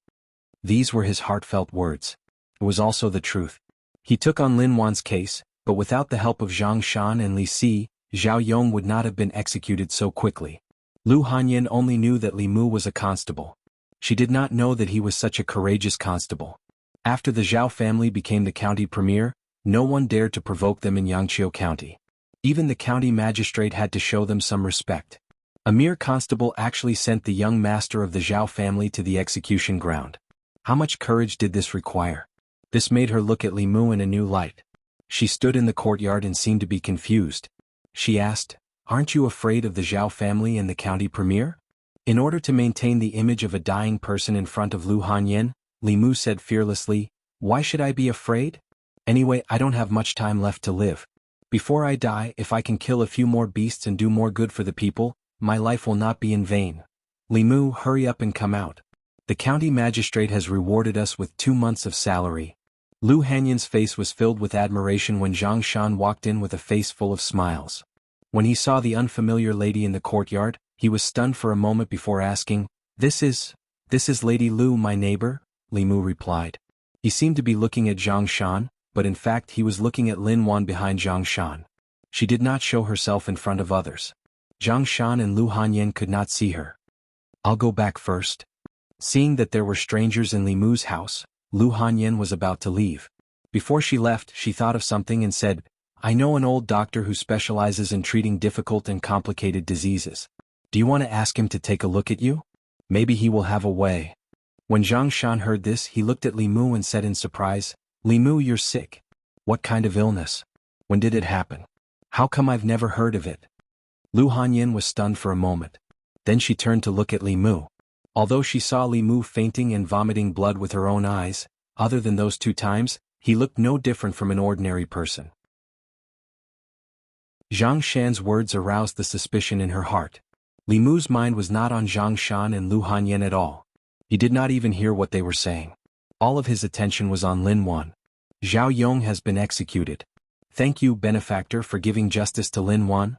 These were his heartfelt words. It was also the truth. He took on Lin Wan's case, but without the help of Zhang Shan and Li Si, Zhao Yong would not have been executed so quickly. Lu Hanyin only knew that Li Mu was a constable. She did not know that he was such a courageous constable. After the Zhao family became the county premier, no one dared to provoke them in Yangqiu County. Even the county magistrate had to show them some respect. A mere constable actually sent the young master of the Zhao family to the execution ground. How much courage did this require? This made her look at Li Mu in a new light. She stood in the courtyard and seemed to be confused. She asked, "Aren't you afraid of the Zhao family and the county premier?" In order to maintain the image of a dying person in front of Lu Hanyin, Li Mu said fearlessly, "Why should I be afraid? Anyway, I don't have much time left to live. Before I die, if I can kill a few more beasts and do more good for the people, my life will not be in vain. Li Mu, hurry up and come out. The county magistrate has rewarded us with 2 months of salary." Lu Hanyin's face was filled with admiration when Zhang Shan walked in with a face full of smiles. When he saw the unfamiliar lady in the courtyard, he was stunned for a moment before asking, This is Lady Lu, my neighbor?" Li Mu replied. He seemed to be looking at Zhang Shan, but in fact he was looking at Lin Wan behind Zhang Shan. She did not show herself in front of others. Zhang Shan and Lu Hanyin could not see her. "I'll go back first." Seeing that there were strangers in Li Mu's house, Lu Hanyin was about to leave. Before she left, she thought of something and said, "I know an old doctor who specializes in treating difficult and complicated diseases. Do you want to ask him to take a look at you? Maybe he will have a way." When Zhang Shan heard this, he looked at Li Mu and said in surprise, "Li Mu, you're sick. What kind of illness? When did it happen? How come I've never heard of it?" Lu Hanyin was stunned for a moment. Then she turned to look at Li Mu. Although she saw Li Mu fainting and vomiting blood with her own eyes, other than those 2 times, he looked no different from an ordinary person. Zhang Shan's words aroused the suspicion in her heart. Li Mu's mind was not on Zhang Shan and Lu Hanyin at all. He did not even hear what they were saying. All of his attention was on Lin Wan. "Zhao Yong has been executed. Thank you, benefactor, for giving justice to Lin Wan."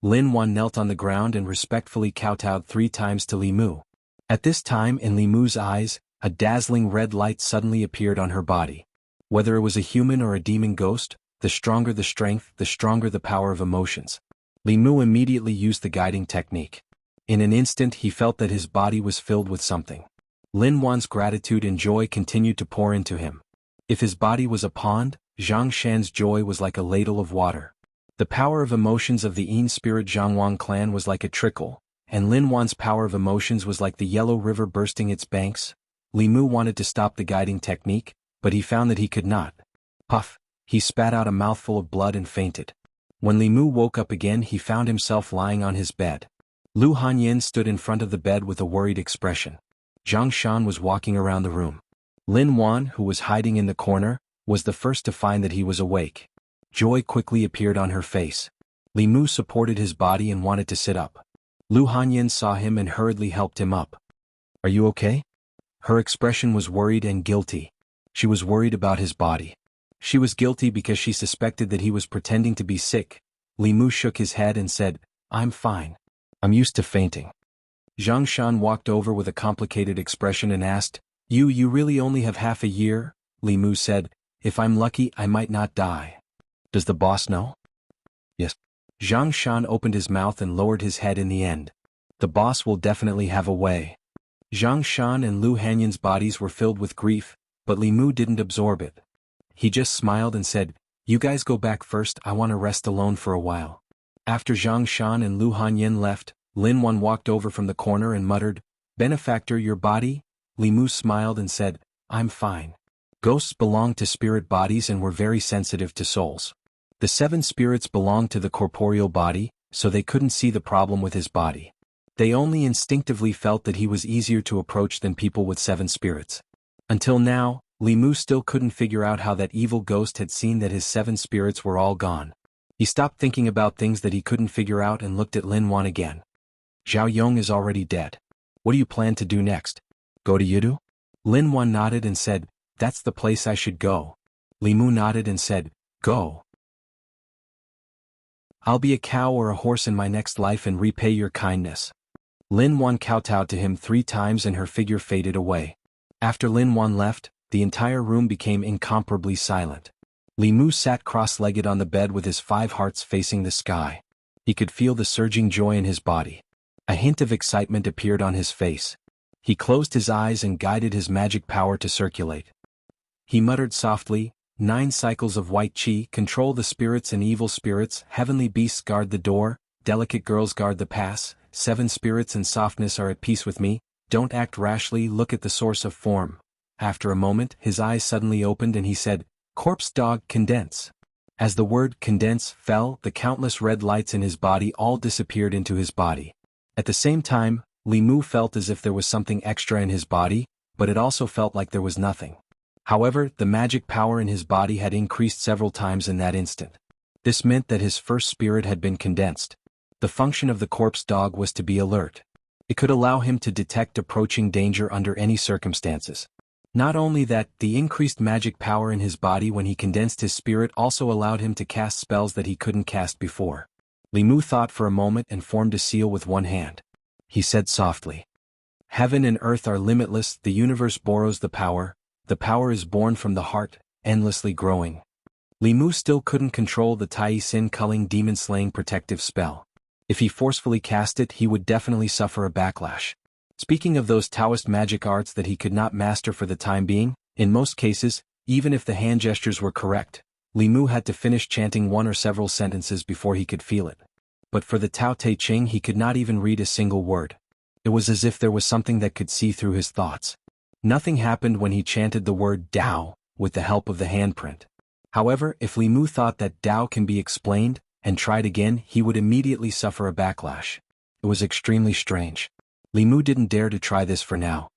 Lin Wan knelt on the ground and respectfully kowtowed 3 times to Li Mu. At this time, in Li Mu's eyes, a dazzling red light suddenly appeared on her body. Whether it was a human or a demon ghost, the stronger the strength, the stronger the power of emotions. Li Mu immediately used the guiding technique. In an instant he felt that his body was filled with something. Lin Wan's gratitude and joy continued to pour into him. If his body was a pond, Zhang Shan's joy was like a ladle of water. The power of emotions of the Yin spirit Zhangwang clan was like a trickle, and Lin Wan's power of emotions was like the yellow river bursting its banks. Li Mu wanted to stop the guiding technique, but he found that he could not. Puff! He spat out a mouthful of blood and fainted. When Li Mu woke up again, he found himself lying on his bed. Lu Hanyin stood in front of the bed with a worried expression. Zhang Shan was walking around the room. Lin Wan, who was hiding in the corner, was the first to find that he was awake. Joy quickly appeared on her face. Li Mu supported his body and wanted to sit up. Lu Hanyin saw him and hurriedly helped him up. "Are you okay?" Her expression was worried and guilty. She was worried about his body. She was guilty because she suspected that he was pretending to be sick. Li Mu shook his head and said, I'm fine. I'm used to fainting. Zhang Shan walked over with a complicated expression and asked, You really only have half a year? Li Mu said, If I'm lucky I might not die. Does the boss know? Yes. Zhang Shan opened his mouth and lowered his head in the end. The boss will definitely have a way. Zhang Shan and Lu Hanyan's bodies were filled with grief, but Li Mu didn't absorb it. He just smiled and said, You guys go back first, I want to rest alone for a while. After Zhang Shan and Lu Hanyan left, Lin Wan walked over from the corner and muttered, Benefactor, your body? Li Mu smiled and said, I'm fine. Ghosts belong to spirit bodies and were very sensitive to souls. The 7 spirits belonged to the corporeal body, so they couldn't see the problem with his body. They only instinctively felt that he was easier to approach than people with 7 spirits. Until now, Li Mu still couldn't figure out how that evil ghost had seen that his 7 spirits were all gone. He stopped thinking about things that he couldn't figure out and looked at Lin Wan again. Zhao Yong is already dead. What do you plan to do next? Go to Yidu? Lin Wan nodded and said, That's the place I should go. Li Mu nodded and said, Go. I'll be a cow or a horse in my next life and repay your kindness. Lin Wan kowtowed to him 3 times and her figure faded away. After Lin Wan left, the entire room became incomparably silent. Li Mu sat cross-legged on the bed with his 5 hearts facing the sky. He could feel the surging joy in his body. A hint of excitement appeared on his face. He closed his eyes and guided his magic power to circulate. He muttered softly, 9 cycles of white qi control the spirits and evil spirits, heavenly beasts guard the door, delicate girls guard the pass, 7 spirits and softness are at peace with me, don't act rashly, look at the source of form. After a moment, his eyes suddenly opened and he said, Corpse dog, condense. As the word condense fell, the countless red lights in his body all disappeared into his body. At the same time, Li Mu felt as if there was something extra in his body, but it also felt like there was nothing. However, the magic power in his body had increased several times in that instant. This meant that his first spirit had been condensed. The function of the corpse dog was to be alert. It could allow him to detect approaching danger under any circumstances. Not only that, the increased magic power in his body when he condensed his spirit also allowed him to cast spells that he couldn't cast before. Li Mu thought for a moment and formed a seal with one hand. He said softly, Heaven and earth are limitless, the universe borrows the power is born from the heart, endlessly growing. Li Mu still couldn't control the Tai Sin culling demon-slaying protective spell. If he forcefully cast it, he would definitely suffer a backlash. Speaking of those Taoist magic arts that he could not master for the time being, in most cases, even if the hand gestures were correct, Li Mu had to finish chanting 1 or several sentences before he could feel it. But for the Tao Te Ching he could not even read a single word. It was as if there was something that could see through his thoughts. Nothing happened when he chanted the word Dao, with the help of the handprint. However, if Li Mu thought that Dao can be explained, and tried again, he would immediately suffer a backlash. It was extremely strange. Li Mu didn't dare to try this for now.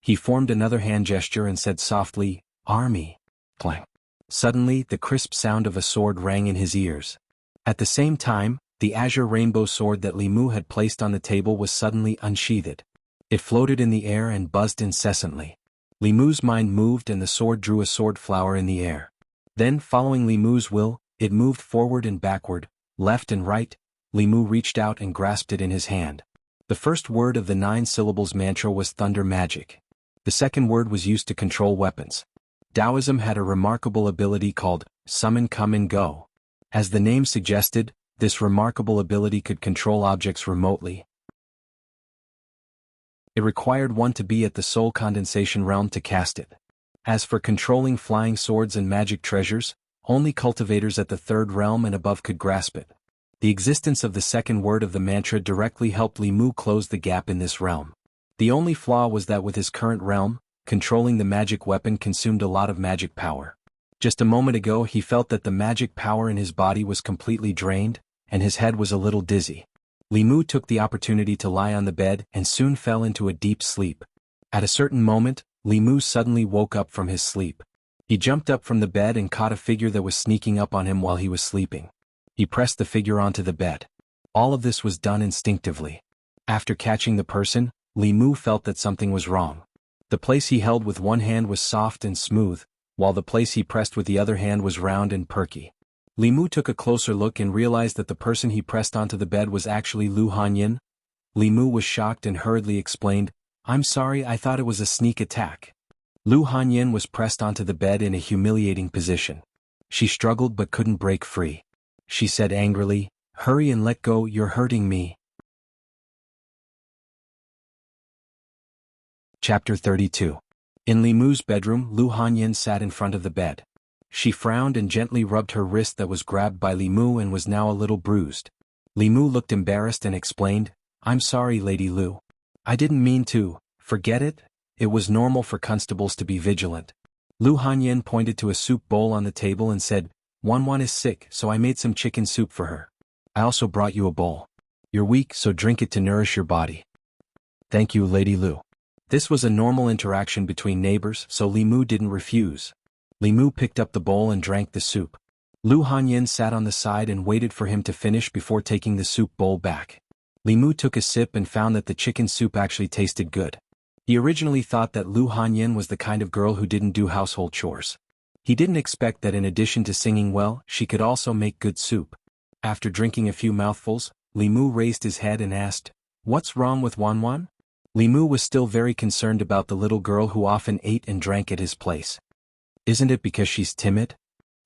He formed another hand gesture and said softly, Army. Clang. Suddenly, the crisp sound of a sword rang in his ears. At the same time, the azure rainbow sword that Li Mu had placed on the table was suddenly unsheathed. It floated in the air and buzzed incessantly. Li Mu's mind moved and the sword drew a sword flower in the air. Then, following Li Mu's will, it moved forward and backward, left and right. Li Mu reached out and grasped it in his hand. The first word of the 9 syllables mantra was thunder magic. The second word was used to control weapons. Taoism had a remarkable ability called summon come and go. As the name suggested, this remarkable ability could control objects remotely. It required one to be at the soul condensation realm to cast it. As for controlling flying swords and magic treasures, only cultivators at the 3rd realm and above could grasp it. The existence of the second word of the mantra directly helped Li Mu close the gap in this realm. The only flaw was that with his current realm, controlling the magic weapon consumed a lot of magic power. Just a moment ago he felt that the magic power in his body was completely drained, and his head was a little dizzy. Li Mu took the opportunity to lie on the bed and soon fell into a deep sleep. At a certain moment, Li Mu suddenly woke up from his sleep. He jumped up from the bed and caught a figure that was sneaking up on him while he was sleeping. He pressed the figure onto the bed. All of this was done instinctively. After catching the person, Li Mu felt that something was wrong. The place he held with one hand was soft and smooth, while the place he pressed with the other hand was round and perky. Li Mu took a closer look and realized that the person he pressed onto the bed was actually Lu Hanyin. Li Mu was shocked and hurriedly explained, "I'm sorry, I thought it was a sneak attack." Lu Hanyin was pressed onto the bed in a humiliating position. She struggled but couldn't break free. She said angrily, "Hurry and let go, you're hurting me." Chapter 32. In Li Mu's bedroom, Lu Hanyin sat in front of the bed. She frowned and gently rubbed her wrist that was grabbed by Li Mu and was now a little bruised. Li Mu looked embarrassed and explained, "I'm sorry, Lady Lu. I didn't mean to, forget it, it was normal for constables to be vigilant." Lu Hanyin pointed to a soup bowl on the table and said, "Wanwan is sick, so I made some chicken soup for her. I also brought you a bowl. You're weak, so drink it to nourish your body." "Thank you, Lady Lu." This was a normal interaction between neighbors, so Li Mu didn't refuse. Li Mu picked up the bowl and drank the soup. Lu Hanyin sat on the side and waited for him to finish before taking the soup bowl back. Li Mu took a sip and found that the chicken soup actually tasted good. He originally thought that Lu Hanyin was the kind of girl who didn't do household chores. He didn't expect that in addition to singing well, she could also make good soup. After drinking a few mouthfuls, Li Mu raised his head and asked, "What's wrong with Wanwan?" Li Mu was still very concerned about the little girl who often ate and drank at his place. "Isn't it because she's timid?"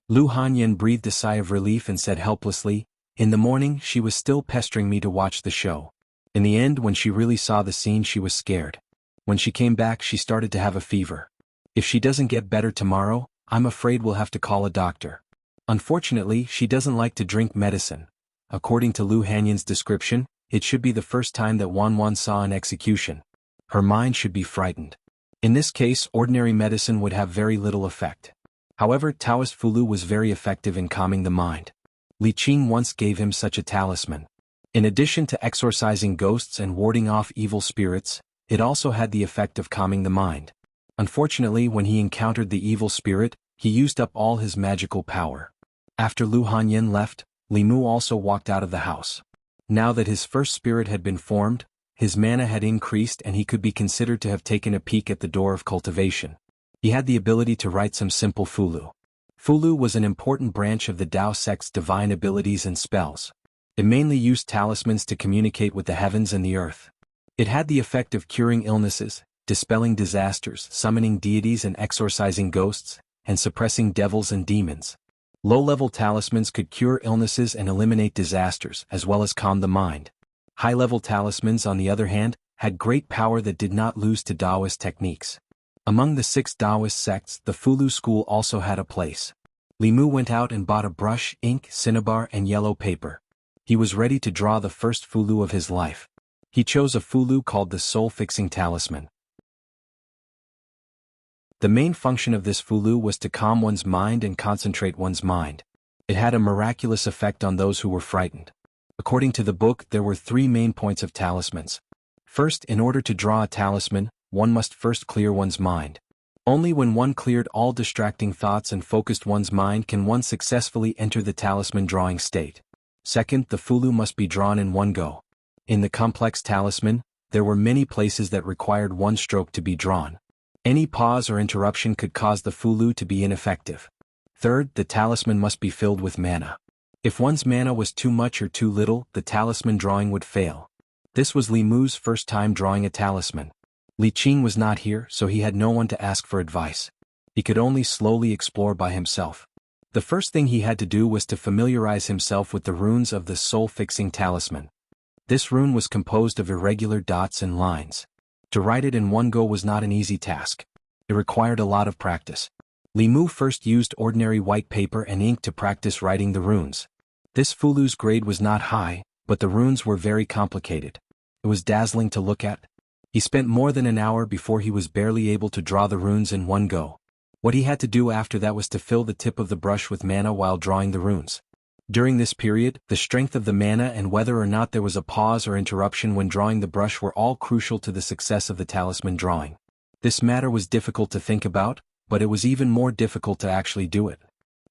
Lu Hanyin breathed a sigh of relief and said helplessly, "In the morning she was still pestering me to watch the show. In the end, when she really saw the scene, she was scared. When she came back, she started to have a fever. If she doesn't get better tomorrow, I'm afraid we'll have to call a doctor. Unfortunately, she doesn't like to drink medicine." According to Lu Hanyin's description, it should be the first time that Wanwan saw an execution. Her mind should be frightened. In this case, ordinary medicine would have very little effect. However, Taoist Fulu was very effective in calming the mind. Li Qing once gave him such a talisman. In addition to exorcising ghosts and warding off evil spirits, it also had the effect of calming the mind. Unfortunately, when he encountered the evil spirit, he used up all his magical power. After Lu Hanyin left, Li Mu also walked out of the house. Now that his first spirit had been formed, his mana had increased and he could be considered to have taken a peek at the door of cultivation. He had the ability to write some simple Fulu. Fulu was an important branch of the Tao sect's divine abilities and spells. It mainly used talismans to communicate with the heavens and the earth. It had the effect of curing illnesses, dispelling disasters, summoning deities and exorcising ghosts, and suppressing devils and demons. Low-level talismans could cure illnesses and eliminate disasters, as well as calm the mind. High-level talismans, on the other hand, had great power that did not lose to Taoist techniques. Among the 6 Taoist sects, the Fulu school also had a place. Li Mu went out and bought a brush, ink, cinnabar, and yellow paper. He was ready to draw the first Fulu of his life. He chose a Fulu called the Soul-Fixing Talisman. The main function of this Fulu was to calm one's mind and concentrate one's mind. It had a miraculous effect on those who were frightened. According to the book, there were 3 main points of talismans. First, in order to draw a talisman, one must first clear one's mind. Only when one cleared all distracting thoughts and focused one's mind can one successfully enter the talisman drawing state. Second, the Fulu must be drawn in one go. In the complex talisman, there were many places that required one stroke to be drawn. Any pause or interruption could cause the Fulu to be ineffective. Third, the talisman must be filled with mana. If one's mana was too much or too little, the talisman drawing would fail. This was Li Mu's first time drawing a talisman. Li Qing was not here, so he had no one to ask for advice. He could only slowly explore by himself. The first thing he had to do was to familiarize himself with the runes of the soul-fixing talisman. This rune was composed of irregular dots and lines. To write it in one go was not an easy task. It required a lot of practice. Li Mu first used ordinary white paper and ink to practice writing the runes. This Fulu's grade was not high, but the runes were very complicated. It was dazzling to look at. He spent more than an hour before he was barely able to draw the runes in one go. What he had to do after that was to fill the tip of the brush with mana while drawing the runes. During this period, the strength of the mana and whether or not there was a pause or interruption when drawing the brush were all crucial to the success of the talisman drawing. This matter was difficult to think about, but it was even more difficult to actually do it.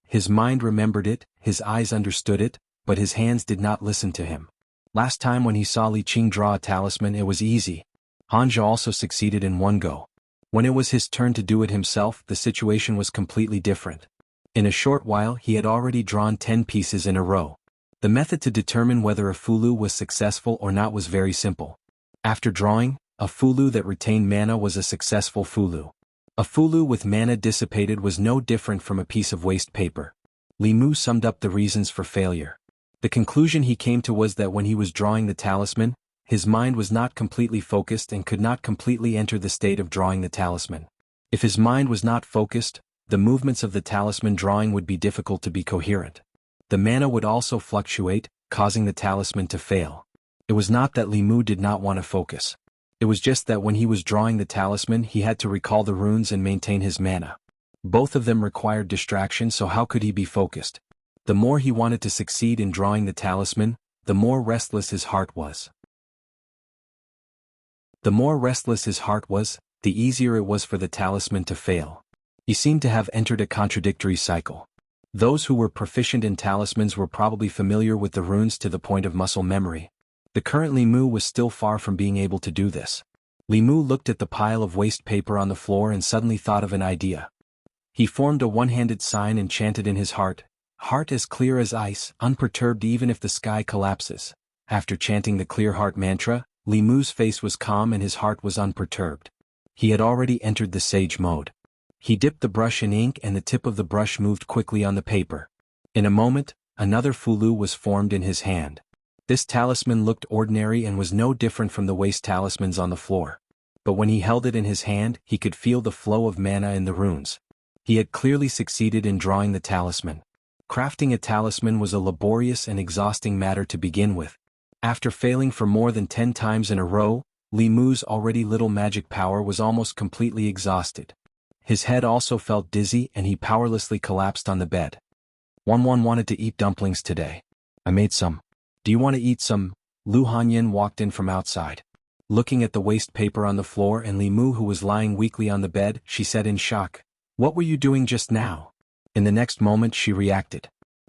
His mind remembered it, his eyes understood it, but his hands did not listen to him. Last time when he saw Li Qing draw a talisman, it was easy. Hanja also succeeded in one go. When it was his turn to do it himself, the situation was completely different. In a short while he had already drawn 10 pieces in a row. The method to determine whether a fulu was successful or not was very simple. After drawing, a fulu that retained mana was a successful fulu. A fulu with mana dissipated was no different from a piece of waste paper. Li Mu summed up the reasons for failure. The conclusion he came to was that when he was drawing the talisman, his mind was not completely focused and could not completely enter the state of drawing the talisman. If his mind was not focused, the movements of the talisman drawing would be difficult to be coherent. The mana would also fluctuate, causing the talisman to fail. It was not that Li Mu did not want to focus. It was just that when he was drawing the talisman he had to recall the runes and maintain his mana. Both of them required distraction, so how could he be focused? The more he wanted to succeed in drawing the talisman, the more restless his heart was. The more restless his heart was, the easier it was for the talisman to fail. He seemed to have entered a contradictory cycle. Those who were proficient in talismans were probably familiar with the runes to the point of muscle memory. The current Li Mu was still far from being able to do this. Li Mu looked at the pile of waste paper on the floor and suddenly thought of an idea. He formed a one-handed sign and chanted in his heart as clear as ice, unperturbed even if the sky collapses. After chanting the clear heart mantra, Li Mu's face was calm and his heart was unperturbed. He had already entered the sage mode. He dipped the brush in ink and the tip of the brush moved quickly on the paper. In a moment, another fulu was formed in his hand. This talisman looked ordinary and was no different from the waste talismans on the floor. But when he held it in his hand, he could feel the flow of mana in the runes. He had clearly succeeded in drawing the talisman. Crafting a talisman was a laborious and exhausting matter to begin with. After failing for more than 10 times in a row, Li Mu's already little magic power was almost completely exhausted. His head also felt dizzy and he powerlessly collapsed on the bed. Wanwan wanted to eat dumplings today. I made some. Do you want to eat some? Lu Hanyin walked in from outside. Looking at the waste paper on the floor and Li Mu who was lying weakly on the bed, she said in shock, "What were you doing just now?" In the next moment she reacted.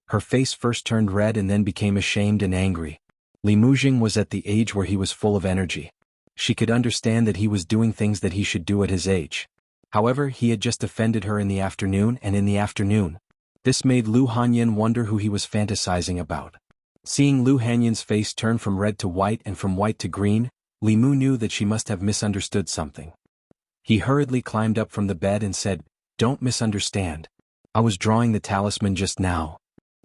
Her face first turned red and then became ashamed and angry. Li Mujing was at the age where he was full of energy. She could understand that he was doing things that he should do at his age. However, he had just offended her in the afternoon, and in the afternoon. This made Lu Hanyin wonder who he was fantasizing about. Seeing Lu Hanyin's face turn from red to white and from white to green, Li Mu knew that she must have misunderstood something. He hurriedly climbed up from the bed and said, "Don't misunderstand. I was drawing the talisman just now."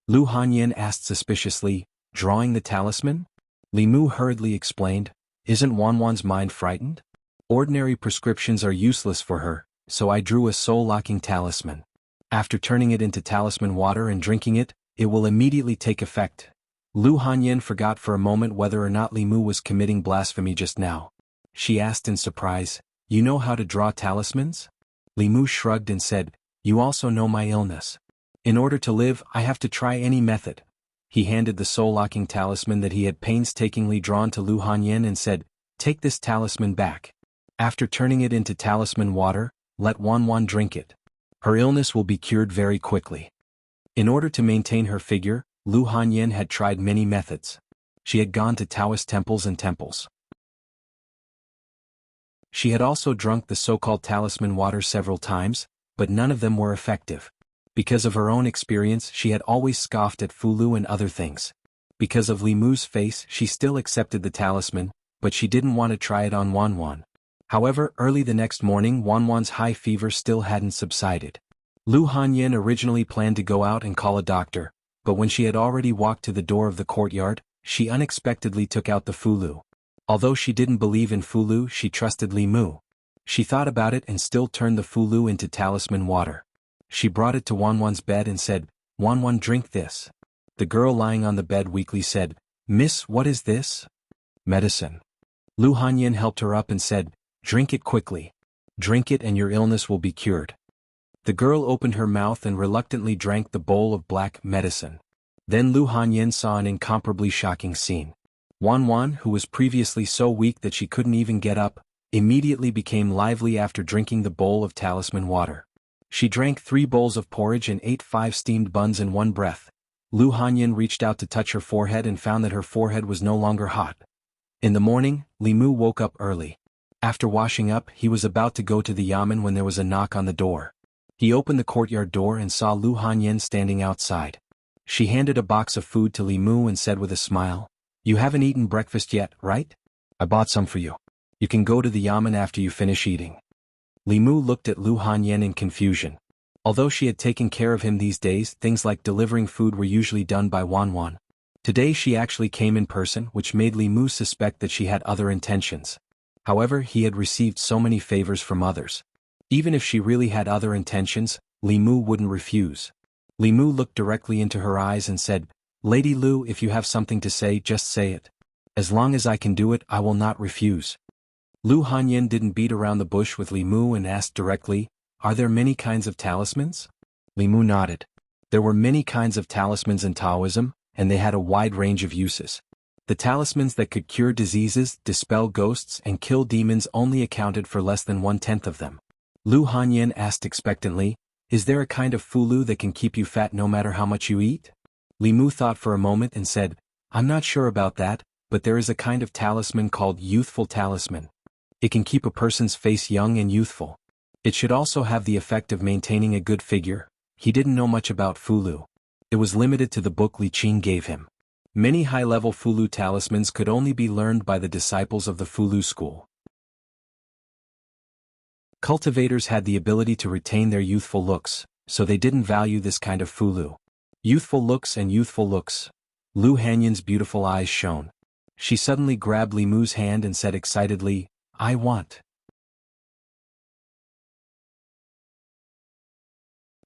Lu Hanyin asked suspiciously, "Drawing the talisman?" Li Mu hurriedly explained, "Isn't Wanwan's mind frightened? Ordinary prescriptions are useless for her, so I drew a soul-locking talisman. After turning it into talisman water and drinking it, it will immediately take effect." Lu Hanyin forgot for a moment whether or not Li Mu was committing blasphemy just now. She asked in surprise, "You know how to draw talismans?" Li Mu shrugged and said, "You also know my illness. In order to live, I have to try any method." He handed the soul-locking talisman that he had painstakingly drawn to Lu Hanyin and said, "Take this talisman back. After turning it into talisman water, let Wanwan drink it. Her illness will be cured very quickly." In order to maintain her figure, Lu Hanyin had tried many methods. She had gone to Taoist temples and temples. She had also drunk the so-called talisman water several times, but none of them were effective. Because of her own experience, she had always scoffed at Fulu and other things. Because of Li Mu's face, she still accepted the talisman, but she didn't want to try it on Wanwan. However, early the next morning Wanwan's high fever still hadn't subsided. Lu Hanyin originally planned to go out and call a doctor, but when she had already walked to the door of the courtyard, she unexpectedly took out the Fulu. Although she didn't believe in Fulu, she trusted Li Mu. She thought about it and still turned the Fulu into talisman water. She brought it to Wanwan's bed and said, "Wanwan, drink this." The girl lying on the bed weakly said, "Miss, what is this?" "Medicine." Lu Hanyin helped her up and said, "Drink it quickly. Drink it and your illness will be cured." The girl opened her mouth and reluctantly drank the bowl of black medicine. Then Lu Hanyin saw an incomparably shocking scene. Wanwan, who was previously so weak that she couldn't even get up, immediately became lively after drinking the bowl of talisman water. She drank 3 bowls of porridge and ate 5 steamed buns in one breath. Lu Hanyin reached out to touch her forehead and found that her forehead was no longer hot. In the morning, Li Mu woke up early. After washing up, he was about to go to the yamen when there was a knock on the door. He opened the courtyard door and saw Lu Hanyan standing outside. She handed a box of food to Li Mu and said with a smile, "You haven't eaten breakfast yet, right? I bought some for you. You can go to the yamen after you finish eating." Li Mu looked at Lu Hanyan in confusion. Although she had taken care of him these days, things like delivering food were usually done by Wan Wan. Today she actually came in person, which made Li Mu suspect that she had other intentions. However, he had received so many favors from others. Even if she really had other intentions, Li Mu wouldn't refuse. Li Mu looked directly into her eyes and said, "Lady Lu, if you have something to say, just say it. As long as I can do it, I will not refuse." Lu Hanyan didn't beat around the bush with Li Mu and asked directly, "Are there many kinds of talismans?" Li Mu nodded. There were many kinds of talismans in Taoism, and they had a wide range of uses. The talismans that could cure diseases, dispel ghosts, and kill demons only accounted for less than 1/10 of them. Lu Hanyan asked expectantly, "Is there a kind of fulu that can keep you fat no matter how much you eat?" Li Mu thought for a moment and said, "I'm not sure about that, but there is a kind of talisman called youthful talisman. It can keep a person's face young and youthful. It should also have the effect of maintaining a good figure." He didn't know much about fulu. It was limited to the book Li Qing gave him. Many high-level fulu talismans could only be learned by the disciples of the fulu school. Cultivators had the ability to retain their youthful looks, so they didn't value this kind of fulu. Youthful looks and youthful looks. Lu Hanyan's beautiful eyes shone. She suddenly grabbed Li Mu's hand and said excitedly, "I want."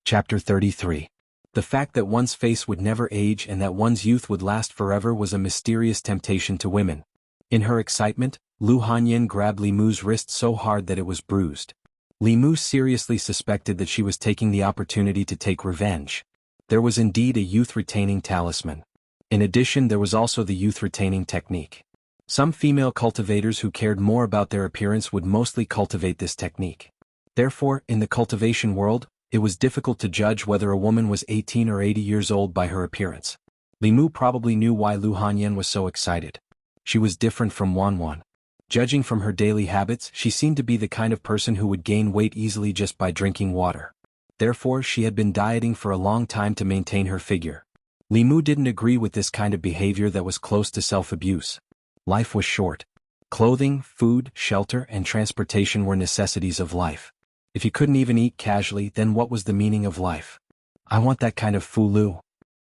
Chapter 33. The fact that one's face would never age and that one's youth would last forever was a mysterious temptation to women. In her excitement, Lu Hanyan grabbed Li Mu's wrist so hard that it was bruised. Li Mu seriously suspected that she was taking the opportunity to take revenge. There was indeed a youth-retaining talisman. In addition, there was also the youth-retaining technique. Some female cultivators who cared more about their appearance would mostly cultivate this technique. Therefore, in the cultivation world, it was difficult to judge whether a woman was 18 or 80 years old by her appearance. Li Mu probably knew why Lu Hanyan was so excited. She was different from Wan Wan. Judging from her daily habits, she seemed to be the kind of person who would gain weight easily just by drinking water. Therefore, she had been dieting for a long time to maintain her figure. Li Mu didn't agree with this kind of behavior that was close to self-abuse. Life was short. Clothing, food, shelter, and transportation were necessities of life. If you couldn't even eat casually, then what was the meaning of life? "I want that kind of fulu."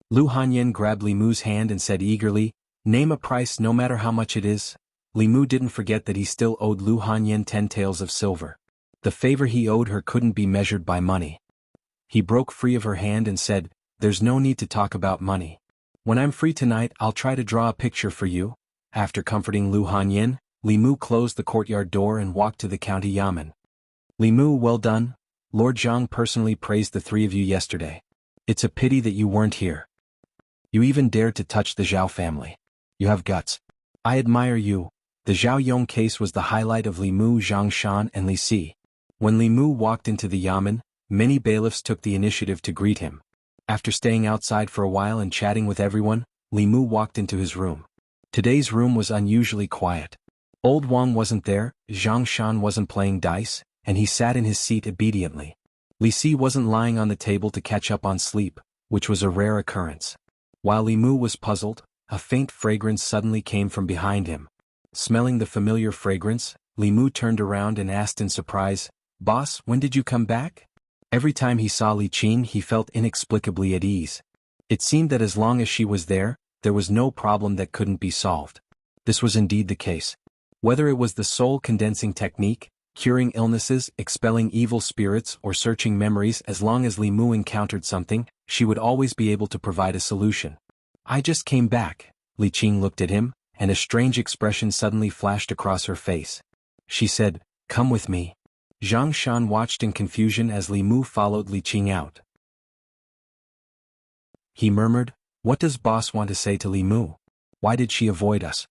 Lu Hanyan grabbed Li Mu's hand and said eagerly, "Name a price no matter how much it is." Li Mu didn't forget that he still owed Lu Hanyan 10 taels of silver. The favor he owed her couldn't be measured by money. He broke free of her hand and said, "There's no need to talk about money. When I'm free tonight, I'll try to draw a picture for you." After comforting Lu Hanyan, Li Mu closed the courtyard door and walked to the county yamen. "Li Mu, well done. Lord Zhang personally praised the three of you yesterday. It's a pity that you weren't here. You even dared to touch the Zhao family. You have guts. I admire you." The Zhao Yong case was the highlight of Li Mu, Zhang Shan, and Li Si. When Li Mu walked into the yamen, many bailiffs took the initiative to greet him. After staying outside for a while and chatting with everyone, Li Mu walked into his room. Today's room was unusually quiet. Old Wang wasn't there, Zhang Shan wasn't playing dice, and he sat in his seat obediently. Li Si wasn't lying on the table to catch up on sleep, which was a rare occurrence. While Li Mu was puzzled, a faint fragrance suddenly came from behind him. Smelling the familiar fragrance, Li Mu turned around and asked in surprise, "Boss, when did you come back?" Every time he saw Li Qing he felt inexplicably at ease. It seemed that as long as she was there was no problem that couldn't be solved. This was indeed the case. Whether it was the soul condensing technique, curing illnesses, expelling evil spirits, or searching memories, as long as Li Mu encountered something, she would always be able to provide a solution. "I just came back." Li Qing looked at him, and a strange expression suddenly flashed across her face. She said, "Come with me." Zhang Shan watched in confusion as Li Mu followed Li Qing out. He murmured, "What does boss want to say to Li Mu? Why did she avoid us?"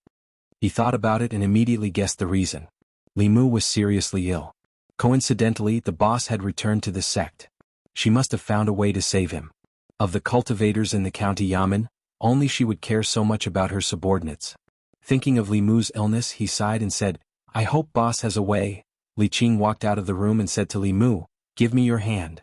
He thought about it and immediately guessed the reason. Li Mu was seriously ill. Coincidentally, the boss had returned to the sect. She must have found a way to save him. Of the cultivators in the county yamen, only she would care so much about her subordinates. Thinking of Li Mu's illness, he sighed and said, "I hope boss has a way." Li Qing walked out of the room and said to Li Mu, "Give me your hand."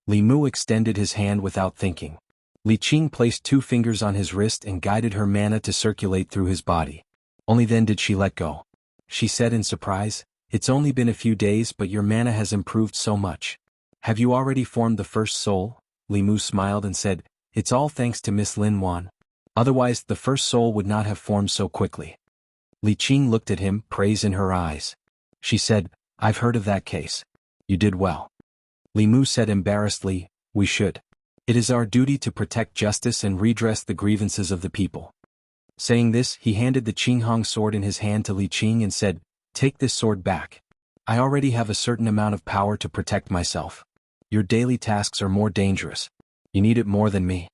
Li Mu extended his hand without thinking. Li Qing placed 2 fingers on his wrist and guided her mana to circulate through his body. Only then did she let go. She said in surprise, "It's only been a few days but your mana has improved so much. Have you already formed the first soul?" Li Mu smiled and said, "It's all thanks to Miss Lin Wan. Otherwise the first soul would not have formed so quickly." Li Qing looked at him, praise in her eyes. She said, "I've heard of that case. You did well." Li Mu said embarrassedly, "We should. It is our duty to protect justice and redress the grievances of the people." Saying this, he handed the Qinghong sword in his hand to Li Qing and said, "Take this sword back. I already have a certain amount of power to protect myself. Your daily tasks are more dangerous. You need it more than me."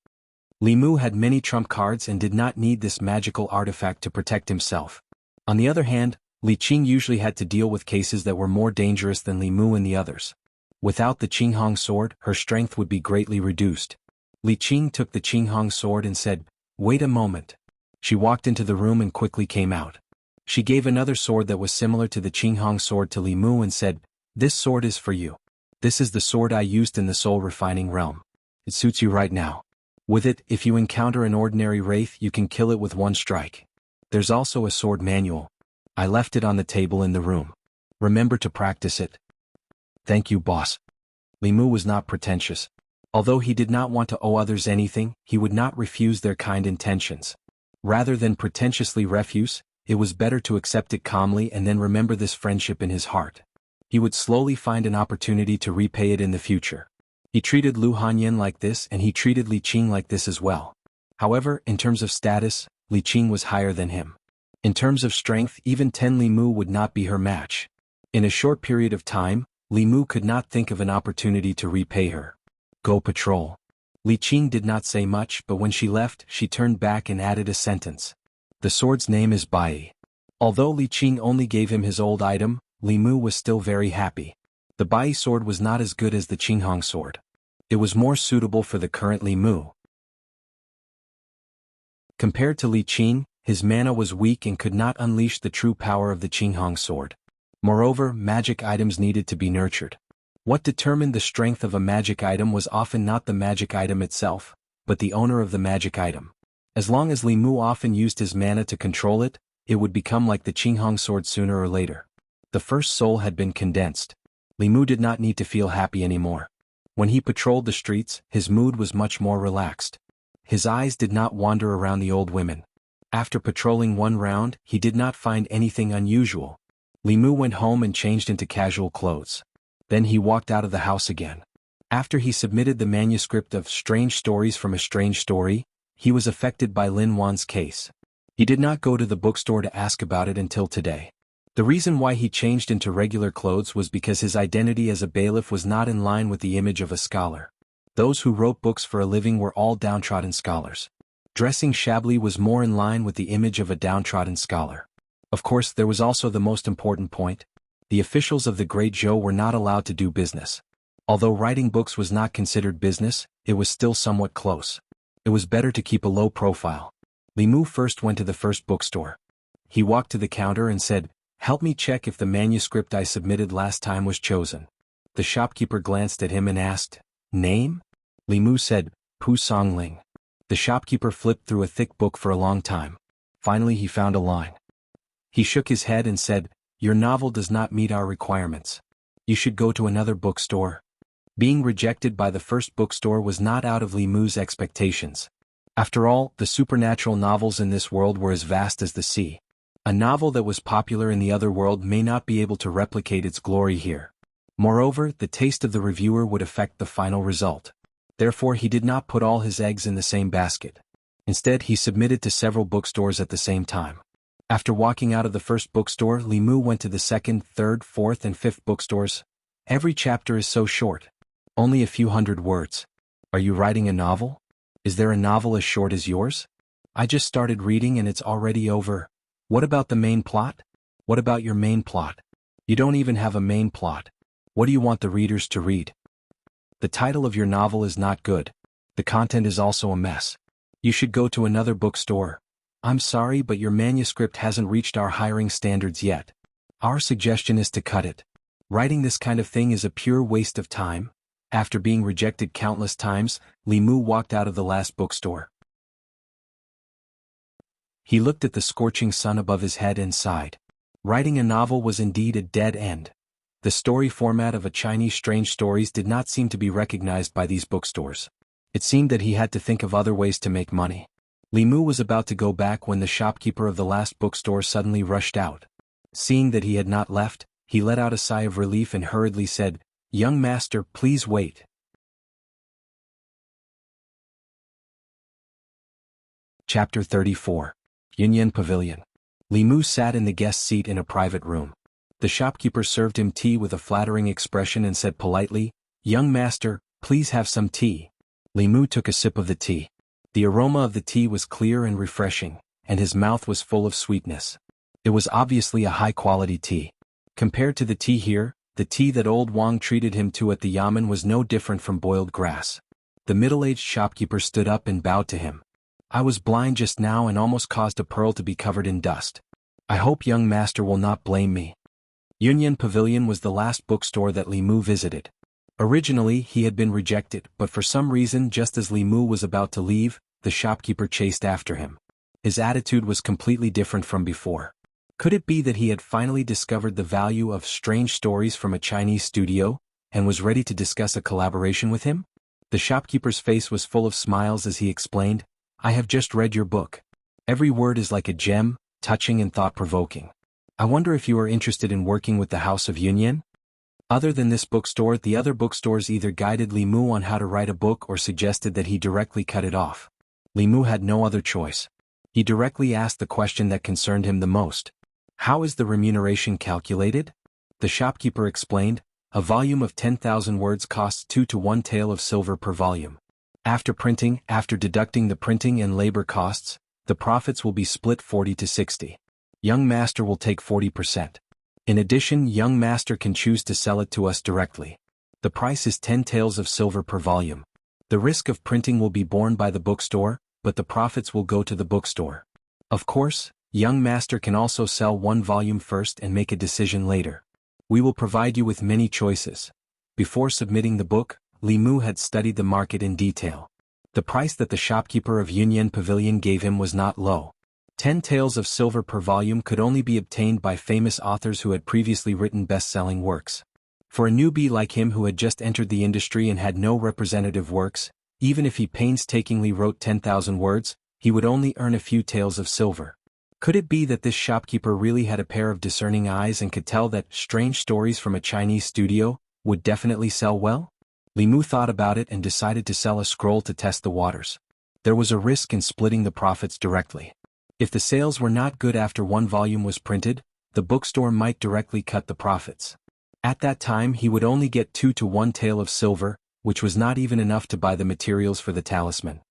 Li Mu had many trump cards and did not need this magical artifact to protect himself. On the other hand, Li Qing usually had to deal with cases that were more dangerous than Li Mu and the others. Without the Qinghong sword, her strength would be greatly reduced. Li Qing took the Qinghong sword and said, "Wait a moment." She walked into the room and quickly came out. She gave another sword that was similar to the Qinghong sword to Li Mu and said, "This sword is for you. This is the sword I used in the soul refining realm. It suits you right now. With it, if you encounter an ordinary wraith you can kill it with 1 strike. There's also a sword manual. I left it on the table in the room. Remember to practice it." "Thank you, boss." Li Mu was not pretentious. Although he did not want to owe others anything, he would not refuse their kind intentions. Rather than pretentiously refuse, it was better to accept it calmly and then remember this friendship in his heart. He would slowly find an opportunity to repay it in the future. He treated Lu Hanyan like this and he treated Li Qing like this as well. However, in terms of status, Li Qing was higher than him. In terms of strength, even 10 Li Mu would not be her match. In a short period of time, Li Mu could not think of an opportunity to repay her. "Go patrol." Li Qing did not say much, but when she left, she turned back and added a sentence. "The sword's name is Bai." Although Li Qing only gave him his old item, Li Mu was still very happy. The Bai sword was not as good as the Qinghong sword. It was more suitable for the current Li Mu. Compared to Li Qing, his mana was weak and could not unleash the true power of the Qinghong sword. Moreover, magic items needed to be nurtured. What determined the strength of a magic item was often not the magic item itself, but the owner of the magic item. As long as Li Mu often used his mana to control it, it would become like the Qinghong sword sooner or later. The first soul had been condensed. Li Mu did not need to feel happy anymore. When he patrolled the streets, his mood was much more relaxed. His eyes did not wander around the old women. After patrolling 1 round, he did not find anything unusual. Li Mu went home and changed into casual clothes. Then he walked out of the house again. After he submitted the manuscript of Strange Stories from a Strange Story, he was affected by Lin Wan's case. He did not go to the bookstore to ask about it until today. The reason why he changed into regular clothes was because his identity as a bailiff was not in line with the image of a scholar. Those who wrote books for a living were all downtrodden scholars. Dressing shabbily was more in line with the image of a downtrodden scholar. Of course, there was also the most important point. The officials of the Great Zhou were not allowed to do business. Although writing books was not considered business, it was still somewhat close. It was better to keep a low profile. Li Mu first went to the first bookstore. He walked to the counter and said, "Help me check if the manuscript I submitted last time was chosen." The shopkeeper glanced at him and asked, "Name?" Li Mu said, "Pu Songling." The shopkeeper flipped through a thick book for a long time. Finally he found a line. He shook his head and said, "Your novel does not meet our requirements. You should go to another bookstore." Being rejected by the first bookstore was not out of Li Mu's expectations. After all, the supernatural novels in this world were as vast as the sea. A novel that was popular in the other world may not be able to replicate its glory here. Moreover, the taste of the reviewer would affect the final result. Therefore he did not put all his eggs in the same basket. Instead he submitted to several bookstores at the same time. After walking out of the first bookstore, Li Mu went to the second, third, fourth and fifth bookstores. Every chapter is so short. Only a few hundred words. Are you writing a novel? Is there a novel as short as yours? I just started reading and it's already over. What about the main plot? What about your main plot? You don't even have a main plot. What do you want the readers to read? The title of your novel is not good. The content is also a mess. You should go to another bookstore. I'm sorry, but your manuscript hasn't reached our hiring standards yet. Our suggestion is to cut it. Writing this kind of thing is a pure waste of time. After being rejected countless times, Li Mu walked out of the last bookstore. He looked at the scorching sun above his head and sighed. Writing a novel was indeed a dead end. The story format of a Chinese strange stories did not seem to be recognized by these bookstores. It seemed that he had to think of other ways to make money. Li Mu was about to go back when the shopkeeper of the last bookstore suddenly rushed out. Seeing that he had not left, he let out a sigh of relief and hurriedly said, "Young master, please wait." Chapter 34. Yunyan Pavilion. Li Mu sat in the guest seat in a private room. The shopkeeper served him tea with a flattering expression and said politely, "Young master, please have some tea." Li Mu took a sip of the tea. The aroma of the tea was clear and refreshing, and his mouth was full of sweetness. It was obviously a high-quality tea. Compared to the tea here, the tea that old Wang treated him to at the yamen was no different from boiled grass. The middle-aged shopkeeper stood up and bowed to him. "I was blind just now and almost caused a pearl to be covered in dust. I hope young master will not blame me." Yunyan Pavilion was the last bookstore that Li Mu visited. Originally he had been rejected, but for some reason just as Li Mu was about to leave, the shopkeeper chased after him. His attitude was completely different from before. Could it be that he had finally discovered the value of strange stories from a Chinese studio, and was ready to discuss a collaboration with him? The shopkeeper's face was full of smiles as he explained, "I have just read your book. Every word is like a gem, touching and thought-provoking. I wonder if you are interested in working with the House of Yunyan?" Other than this bookstore, the other bookstores either guided Li Mu on how to write a book or suggested that he directly cut it off. Li Mu had no other choice. He directly asked the question that concerned him the most. "How is the remuneration calculated?" The shopkeeper explained, "A volume of 10,000 words costs 2 to 1 tael of silver per volume. After printing, after deducting the printing and labor costs, the profits will be split 40 to 60. Young master will take 40%. In addition, young master can choose to sell it to us directly. The price is 10 taels of silver per volume. The risk of printing will be borne by the bookstore, but the profits will go to the bookstore. Of course, young master can also sell one volume first and make a decision later. We will provide you with many choices." Before submitting the book, Li Mu had studied the market in detail. The price that the shopkeeper of Yunyan Pavilion gave him was not low. 10 taels of silver per volume could only be obtained by famous authors who had previously written best-selling works. For a newbie like him who had just entered the industry and had no representative works, even if he painstakingly wrote 10,000 words, he would only earn a few taels of silver. Could it be that this shopkeeper really had a pair of discerning eyes and could tell that strange stories from a Chinese studio would definitely sell well? Li Mu thought about it and decided to sell a scroll to test the waters. There was a risk in splitting the profits directly. If the sales were not good after one volume was printed, the bookstore might directly cut the profits. At that time he would only get 2 to 1 tael of silver, which was not even enough to buy the materials for the talisman.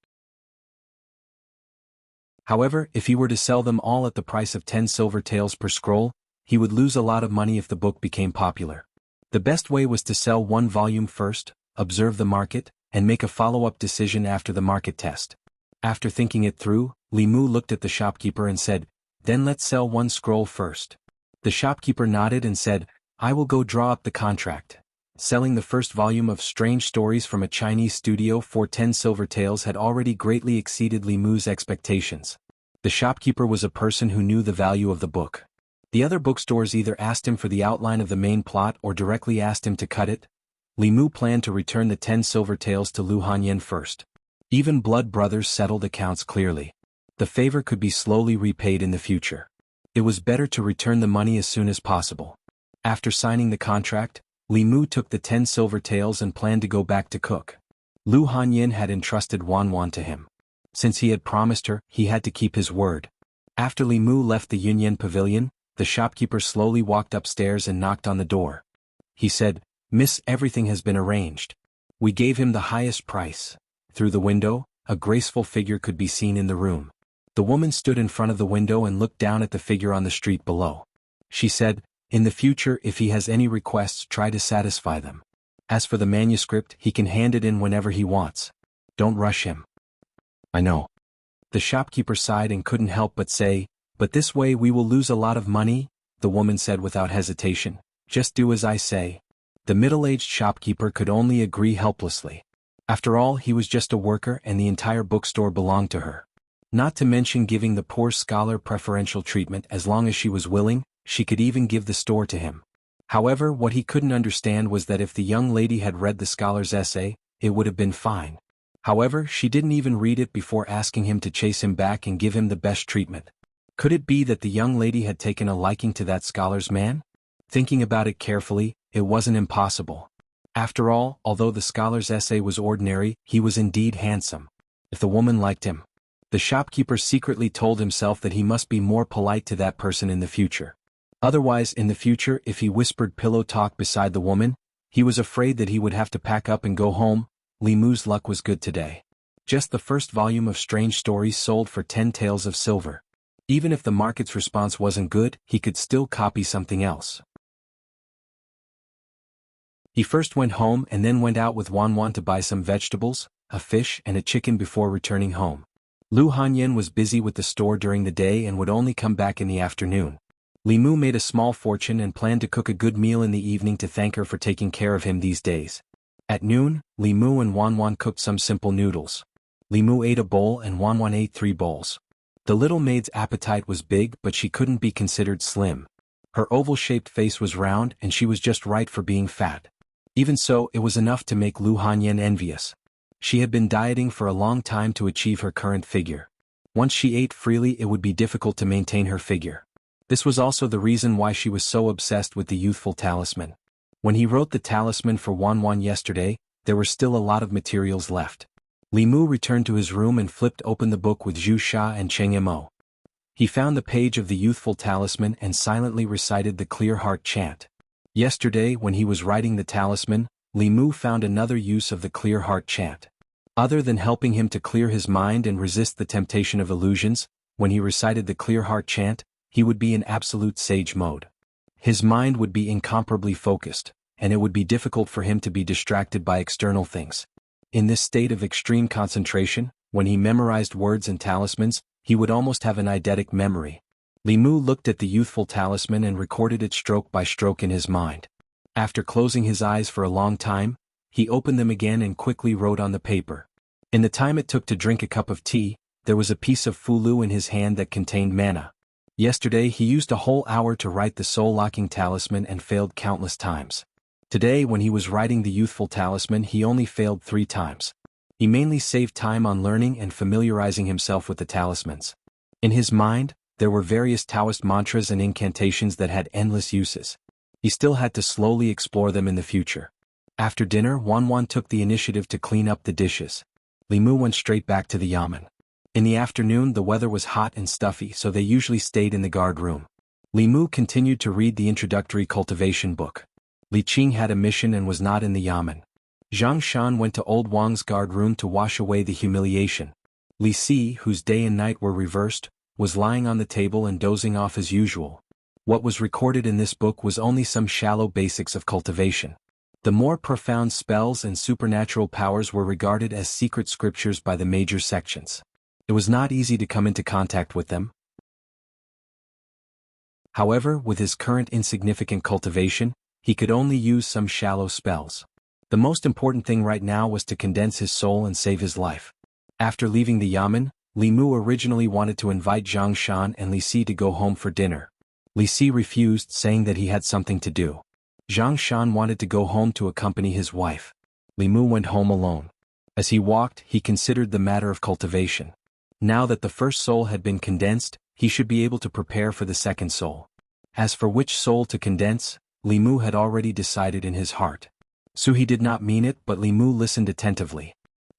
However, if he were to sell them all at the price of 10 silver taels per scroll, he would lose a lot of money if the book became popular. The best way was to sell one volume first, observe the market, and make a follow-up decision after the market test. After thinking it through, Li Mu looked at the shopkeeper and said, "Then let's sell one scroll first." The shopkeeper nodded and said, "I will go draw up the contract." Selling the first volume of Strange Stories from a Chinese studio for 10 silver taels had already greatly exceeded Li Mu's expectations. The shopkeeper was a person who knew the value of the book. The other bookstores either asked him for the outline of the main plot or directly asked him to cut it. Li Mu planned to return the 10 silver taels to Lu Hanyan first. Even blood brothers settled accounts clearly. The favor could be slowly repaid in the future. It was better to return the money as soon as possible. After signing the contract, Li Mu took the 10 silver taels and planned to go back to cook. Lu Hanyan had entrusted Wan Wan to him. Since he had promised her, he had to keep his word. After Li Mu left the Yunyan Pavilion, the shopkeeper slowly walked upstairs and knocked on the door. He said, "Miss, everything has been arranged. We gave him the highest price." Through the window, a graceful figure could be seen in the room. The woman stood in front of the window and looked down at the figure on the street below. She said, "In the future, if he has any requests, try to satisfy them. As for the manuscript, he can hand it in whenever he wants. Don't rush him." "I know." The shopkeeper sighed and couldn't help but say, "But this way we will lose a lot of money," the woman said without hesitation. "Just do as I say." The middle-aged shopkeeper could only agree helplessly. After all, he was just a worker and the entire bookstore belonged to her. Not to mention giving the poor scholar preferential treatment as long as she was willing, she could even give the store to him. However, what he couldn't understand was that if the young lady had read the scholar's essay, it would have been fine. However, she didn't even read it before asking him to chase him back and give him the best treatment. Could it be that the young lady had taken a liking to that scholar's man? Thinking about it carefully, it wasn't impossible. After all, although the scholar's essay was ordinary, he was indeed handsome. If the woman liked him, the shopkeeper secretly told himself that he must be more polite to that person in the future. Otherwise, in the future, if he whispered pillow talk beside the woman, he was afraid that he would have to pack up and go home. Li Mu's luck was good today. Just the first volume of Strange Stories sold for 10 taels of silver. Even if the market's response wasn't good, he could still copy something else. He first went home and then went out with Wanwan to buy some vegetables, a fish and a chicken before returning home. Lu Hanyan was busy with the store during the day and would only come back in the afternoon. Li Mu made a small fortune and planned to cook a good meal in the evening to thank her for taking care of him these days. At noon, Li Mu and Wanwan cooked some simple noodles. Li Mu ate a bowl and Wanwan ate 3 bowls. The little maid's appetite was big, but she couldn't be considered slim. Her oval-shaped face was round and she was just right for being fat. Even so, it was enough to make Lu Hanyan envious. She had been dieting for a long time to achieve her current figure. Once she ate freely, it would be difficult to maintain her figure. This was also the reason why she was so obsessed with the youthful talisman. When he wrote the talisman for Wanwan yesterday, there were still a lot of materials left. Li Mu returned to his room and flipped open the book with Zhu Sha and Cheng Mo. He found the page of the youthful talisman and silently recited the clear heart chant. Yesterday, when he was writing the talisman, Li Mu found another use of the clear heart chant. Other than helping him to clear his mind and resist the temptation of illusions, when he recited the clear heart chant, he would be in absolute sage mode. His mind would be incomparably focused, and it would be difficult for him to be distracted by external things. In this state of extreme concentration, when he memorized words and talismans, he would almost have an eidetic memory. Li Mu looked at the youthful talisman and recorded it stroke by stroke in his mind. After closing his eyes for a long time, he opened them again and quickly wrote on the paper. In the time it took to drink a cup of tea, there was a piece of fulu in his hand that contained mana. Yesterday he used a whole hour to write the soul-locking talisman and failed countless times. Today, when he was writing the youthful talisman, he only failed 3 times. He mainly saved time on learning and familiarizing himself with the talismans. In his mind, there were various Taoist mantras and incantations that had endless uses. He still had to slowly explore them in the future. After dinner, Wanwan took the initiative to clean up the dishes. Li Mu went straight back to the yamen. In the afternoon, the weather was hot and stuffy, so they usually stayed in the guard room. Li Mu continued to read the introductory cultivation book. Li Qing had a mission and was not in the yamen. Zhang Shan went to Old Wang's guard room to wash away the humiliation. Li Si, whose day and night were reversed, was lying on the table and dozing off as usual. What was recorded in this book was only some shallow basics of cultivation. The more profound spells and supernatural powers were regarded as secret scriptures by the major sections. It was not easy to come into contact with them. However, with his current insignificant cultivation, he could only use some shallow spells. The most important thing right now was to condense his soul and save his life. After leaving the yamen, Li Mu originally wanted to invite Zhang Shan and Li Si to go home for dinner. Li Si refused, saying that he had something to do. Zhang Shan wanted to go home to accompany his wife. Li Mu went home alone. As he walked, he considered the matter of cultivation. Now that the first soul had been condensed, he should be able to prepare for the second soul. As for which soul to condense, Li Mu had already decided in his heart. So he did not mean it, but Li Mu listened attentively.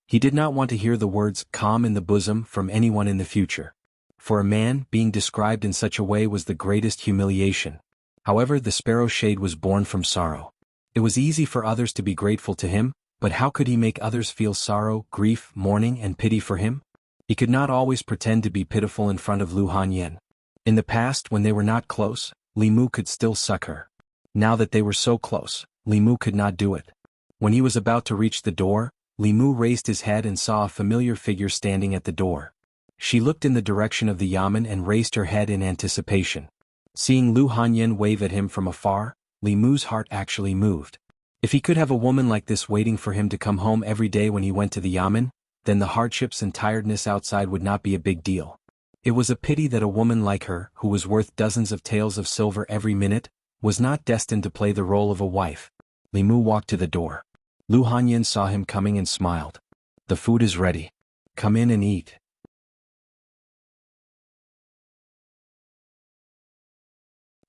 He did not want to hear the words "calm in the bosom" from anyone in the future. For a man, being described in such a way was the greatest humiliation. However, the sparrow shade was born from sorrow. It was easy for others to be grateful to him, but how could he make others feel sorrow, grief, mourning, and pity for him? He could not always pretend to be pitiful in front of Lu Hanyan. In the past, when they were not close, Li Mu could still suck her. Now that they were so close, Li Mu could not do it. When he was about to reach the door, Li Mu raised his head and saw a familiar figure standing at the door. She looked in the direction of the yamen and raised her head in anticipation. Seeing Lu Hanyan wave at him from afar, Li Mu's heart actually moved. If he could have a woman like this waiting for him to come home every day when he went to the yamen, then the hardships and tiredness outside would not be a big deal. It was a pity that a woman like her, who was worth dozens of taels of silver every minute, was not destined to play the role of a wife. Li Mu walked to the door. Lu Hanyin saw him coming and smiled. "The food is ready. Come in and eat."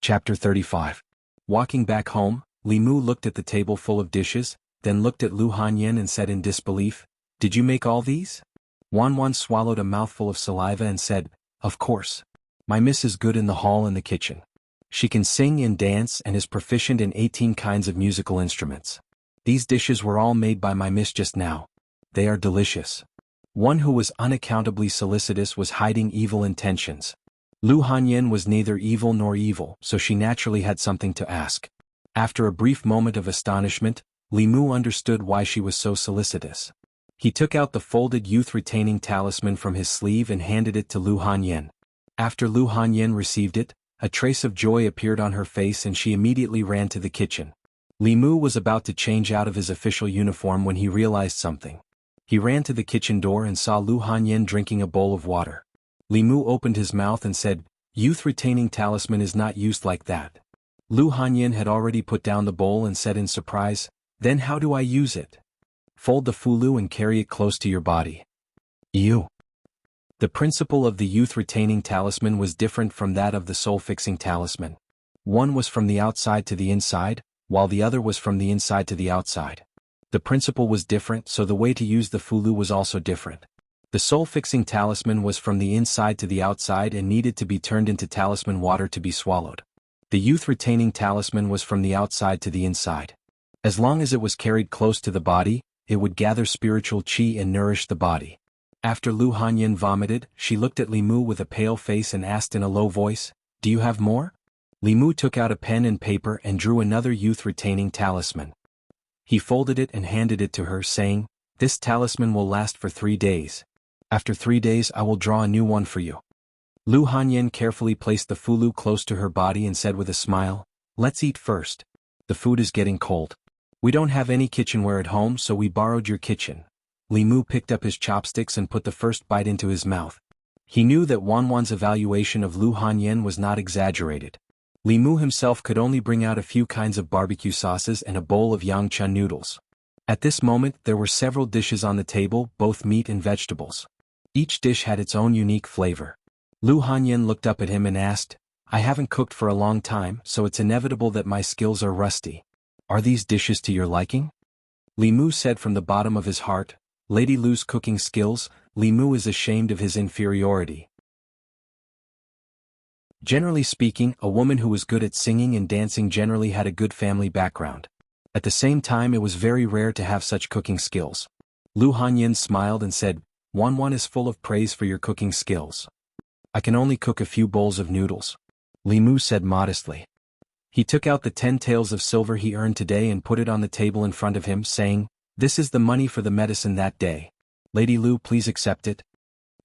Chapter 35. Walking back home, Li Mu looked at the table full of dishes, then looked at Lu Hanyin and said in disbelief, "Did you make all these?" Wan swallowed a mouthful of saliva and said, "Of course. My miss is good in the hall and the kitchen. She can sing and dance and is proficient in 18 kinds of musical instruments. These dishes were all made by my miss just now. They are delicious." One who was unaccountably solicitous was hiding evil intentions. Lu Hanyin was neither evil nor evil, so she naturally had something to ask. After a brief moment of astonishment, Li Mu understood why she was so solicitous. He took out the folded youth-retaining talisman from his sleeve and handed it to Lu Hanyin. After Lu Hanyin received it, a trace of joy appeared on her face and she immediately ran to the kitchen. Li Mu was about to change out of his official uniform when he realized something. He ran to the kitchen door and saw Lu Hanyin drinking a bowl of water. Li Mu opened his mouth and said, "Youth-retaining talisman is not used like that." Lu Hanyin had already put down the bowl and said in surprise, "Then how do I use it?" "Fold the fulu and carry it close to your body." Ew. The principle of the youth-retaining talisman was different from that of the soul-fixing talisman. One was from the outside to the inside, while the other was from the inside to the outside. The principle was different, so the way to use the fulu was also different. The soul-fixing talisman was from the inside to the outside and needed to be turned into talisman water to be swallowed. The youth-retaining talisman was from the outside to the inside. As long as it was carried close to the body, it would gather spiritual qi and nourish the body. After Lu Hanyin vomited, she looked at Li Mu with a pale face and asked in a low voice, "Do you have more?" Li Mu took out a pen and paper and drew another youth-retaining talisman. He folded it and handed it to her, saying, "This talisman will last for 3 days. After 3 days I will draw a new one for you." Lu Hanyin carefully placed the fulu close to her body and said with a smile, "Let's eat first. The food is getting cold. We don't have any kitchenware at home, so we borrowed your kitchen." Li Mu picked up his chopsticks and put the first bite into his mouth. He knew that Wan's evaluation of Lu Hanyin was not exaggerated. Li Mu himself could only bring out a few kinds of barbecue sauces and a bowl of yangcha noodles. At this moment there were several dishes on the table, both meat and vegetables. Each dish had its own unique flavor. Lu Hanyin looked up at him and asked, "I haven't cooked for a long time, so it's inevitable that my skills are rusty. Are these dishes to your liking?" Li Mu said from the bottom of his heart, "Lady Lu's cooking skills, Li Mu is ashamed of his inferiority." Generally speaking, a woman who was good at singing and dancing generally had a good family background. At the same time, it was very rare to have such cooking skills. Lu Hanyin smiled and said, Wan is full of praise for your cooking skills. I can only cook a few bowls of noodles." Li Mu said modestly. He took out the 10 taels of silver he earned today and put it on the table in front of him, saying, "This is the money for the medicine that day. Lady Lu, please accept it."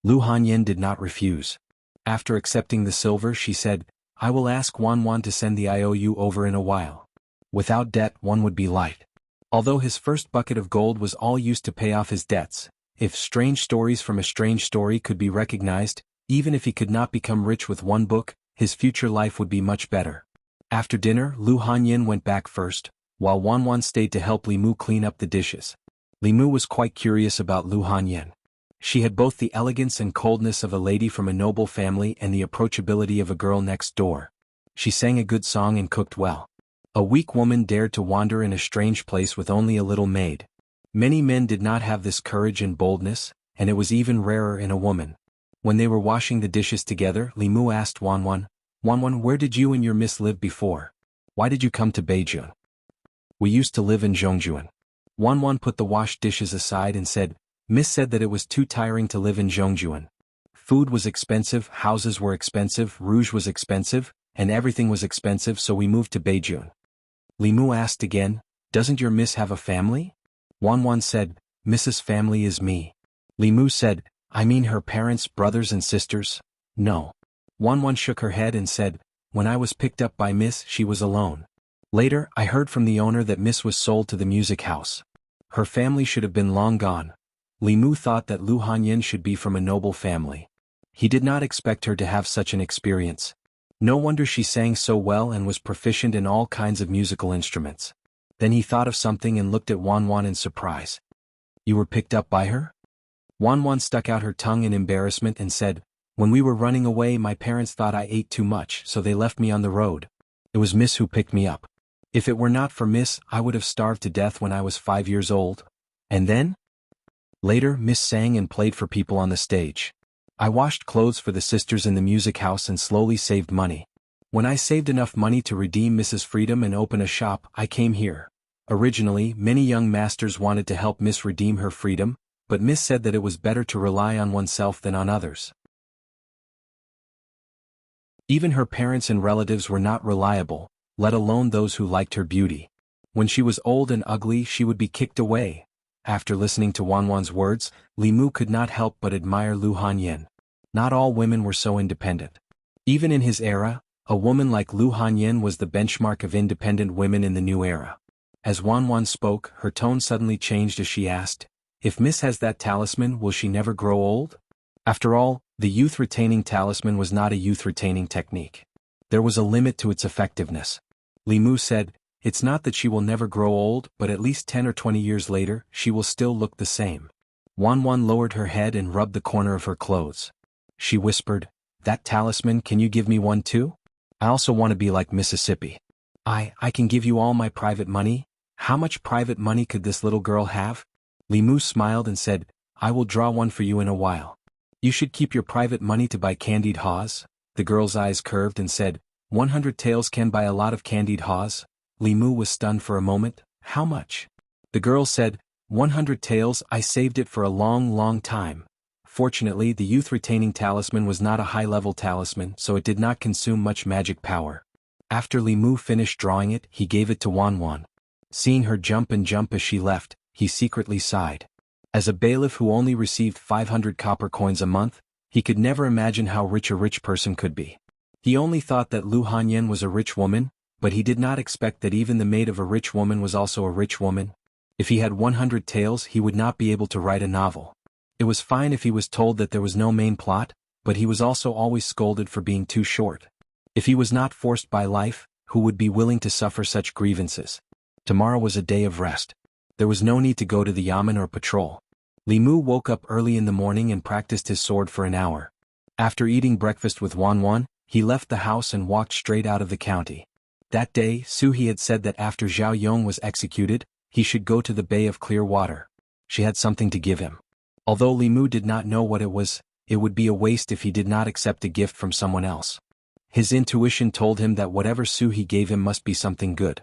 Lu Hanyin did not refuse. After accepting the silver, she said, "I will ask Wan to send the IOU over in a while. Without debt, one would be light." Although his first bucket of gold was all used to pay off his debts, if strange stories from a strange story could be recognized, even if he could not become rich with one book, his future life would be much better. After dinner, Lu Hanyin went back first, while Wan stayed to help Li Mu clean up the dishes. Li Mu was quite curious about Lu Hanyin. She had both the elegance and coldness of a lady from a noble family and the approachability of a girl next door. She sang a good song and cooked well. A weak woman dared to wander in a strange place with only a little maid. Many men did not have this courage and boldness, and it was even rarer in a woman. When they were washing the dishes together, Li Mu asked Wan, "Where did you and your miss live before? Why did you come to Beijing?" "We used to live in Zhongjuan." Wan put the washed dishes aside and said, "Miss said that it was too tiring to live in Zhongjuan. Food was expensive, houses were expensive, rouge was expensive, and everything was expensive, so we moved to Beijing." Li Mu asked again, "Doesn't your miss have a family?" Wan said, "Mrs. family is me." Li Mu said, "I mean her parents, brothers and sisters?" "No." Wan shook her head and said, "When I was picked up by Miss, she was alone. Later, I heard from the owner that Miss was sold to the music house. Her family should have been long gone. Li Mu thought that Lu Hanyin should be from a noble family. He did not expect her to have such an experience. No wonder she sang so well and was proficient in all kinds of musical instruments. Then he thought of something and looked at Wan Wan in surprise. You were picked up by her? Wan Wan stuck out her tongue in embarrassment and said, when we were running away my parents thought I ate too much so they left me on the road. It was Miss who picked me up. If it were not for Miss, I would have starved to death when I was 5 years old. And then? Later, Miss sang and played for people on the stage. I washed clothes for the sisters in the music house and slowly saved money. When I saved enough money to redeem Mrs. Freedom and open a shop, I came here. Originally, many young masters wanted to help Miss redeem her freedom, but Miss said that it was better to rely on oneself than on others. Even her parents and relatives were not reliable, let alone those who liked her beauty. When she was old and ugly she would be kicked away. After listening to Wan Wan's words, Li Mu could not help but admire Lu Hanyin. Not all women were so independent. Even in his era, a woman like Lu Hanyin was the benchmark of independent women in the new era. As Wan Wan spoke, her tone suddenly changed as she asked, if Miss has that talisman, will she never grow old? After all, the youth-retaining talisman was not a youth-retaining technique. There was a limit to its effectiveness. Li Mu said, it's not that she will never grow old, but at least 10 or 20 years later, she will still look the same. Wan Wan lowered her head and rubbed the corner of her clothes. She whispered, that talisman, can you give me one too? I also want to be like Mississippi. I can give you all my private money. How much private money could this little girl have? Li Mu smiled and said, I will draw one for you in a while. You should keep your private money to buy candied haws. The girl's eyes curved and said, 100 taels can buy a lot of candied haws. Li Mu was stunned for a moment. How much? The girl said, 100 taels. I saved it for a long time. Fortunately, the youth-retaining talisman was not a high-level talisman, so it did not consume much magic power. After Li Mu finished drawing it, he gave it to Wan Wan. Seeing her jump as she left, he secretly sighed. As a bailiff who only received 500 copper coins a month, he could never imagine how rich a rich person could be. He only thought that Lu Hanyin was a rich woman, but he did not expect that even the maid of a rich woman was also a rich woman. If he had 100 taels, he would not be able to write a novel. It was fine if he was told that there was no main plot, but he was also always scolded for being too short. If he was not forced by life, who would be willing to suffer such grievances? Tomorrow was a day of rest. There was no need to go to the yamen or patrol. Li Mu woke up early in the morning and practiced his sword for an hour. After eating breakfast with Wan Wan, he left the house and walked straight out of the county. That day, Su He had said that after Zhao Yong was executed, he should go to the Bay of Clear Water. She had something to give him. Although Li Mu did not know what it was, it would be a waste if he did not accept a gift from someone else. His intuition told him that whatever Su He gave him must be something good.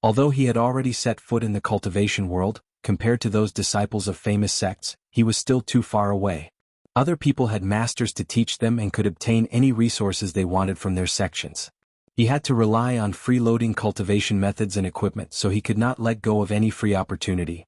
Although he had already set foot in the cultivation world, compared to those disciples of famous sects, he was still too far away. Other people had masters to teach them and could obtain any resources they wanted from their sections. He had to rely on freeloading cultivation methods and equipment, so he could not let go of any free opportunity.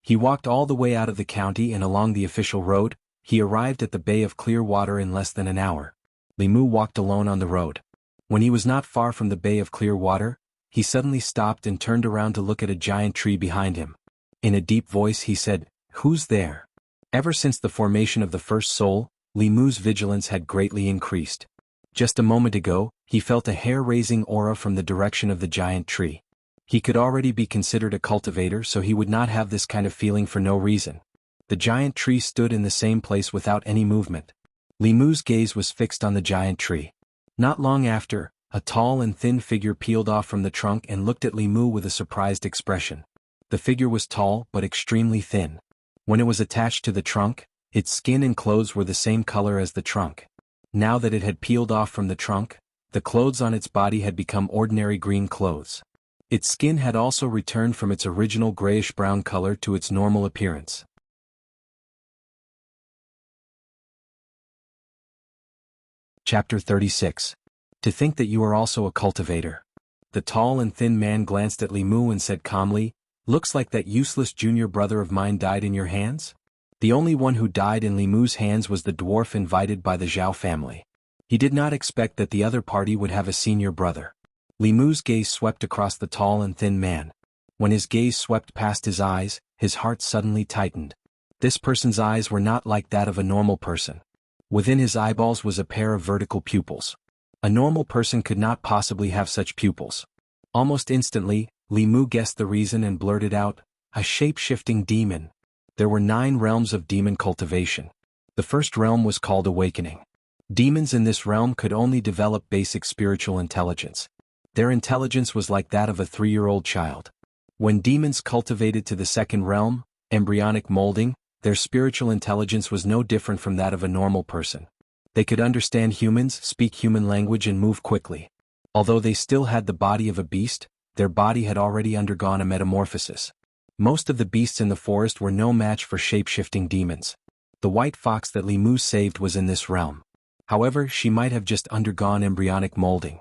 He walked all the way out of the county and along the official road. He arrived at the Bay of Clear Water in less than an hour. Li Mu walked alone on the road. When he was not far from the Bay of Clear Water, he suddenly stopped and turned around to look at a giant tree behind him. In a deep voice he said, "Who's there?" Ever since the formation of the first soul, Li Mu's vigilance had greatly increased. Just a moment ago, he felt a hair-raising aura from the direction of the giant tree. He could already be considered a cultivator, so he would not have this kind of feeling for no reason. The giant tree stood in the same place without any movement. Li Mu's gaze was fixed on the giant tree. Not long after, a tall and thin figure peeled off from the trunk and looked at Li Mu with a surprised expression. The figure was tall but extremely thin. When it was attached to the trunk, its skin and clothes were the same color as the trunk. Now that it had peeled off from the trunk, the clothes on its body had become ordinary green clothes. Its skin had also returned from its original grayish-brown color to its normal appearance. Chapter 36. To think that you are also a cultivator. The tall and thin man glanced at Li Mu and said calmly, "Looks like that useless junior brother of mine died in your hands?" The only one who died in Li Mu's hands was the dwarf invited by the Zhao family. He did not expect that the other party would have a senior brother. Li Mu's gaze swept across the tall and thin man. When his gaze swept past his eyes, his heart suddenly tightened. This person's eyes were not like that of a normal person. Within his eyeballs was a pair of vertical pupils. A normal person could not possibly have such pupils. Almost instantly, Li Mu guessed the reason and blurted out, "A shape-shifting demon." There were 9 realms of demon cultivation. The first realm was called awakening. Demons in this realm could only develop basic spiritual intelligence. Their intelligence was like that of a 3-year-old child. When demons cultivated to the second realm, embryonic molding, their spiritual intelligence was no different from that of a normal person. They could understand humans, speak human language and move quickly. Although they still had the body of a beast, their body had already undergone a metamorphosis. Most of the beasts in the forest were no match for shape-shifting demons. The white fox that Li Mu saved was in this realm. However, she might have just undergone embryonic molding.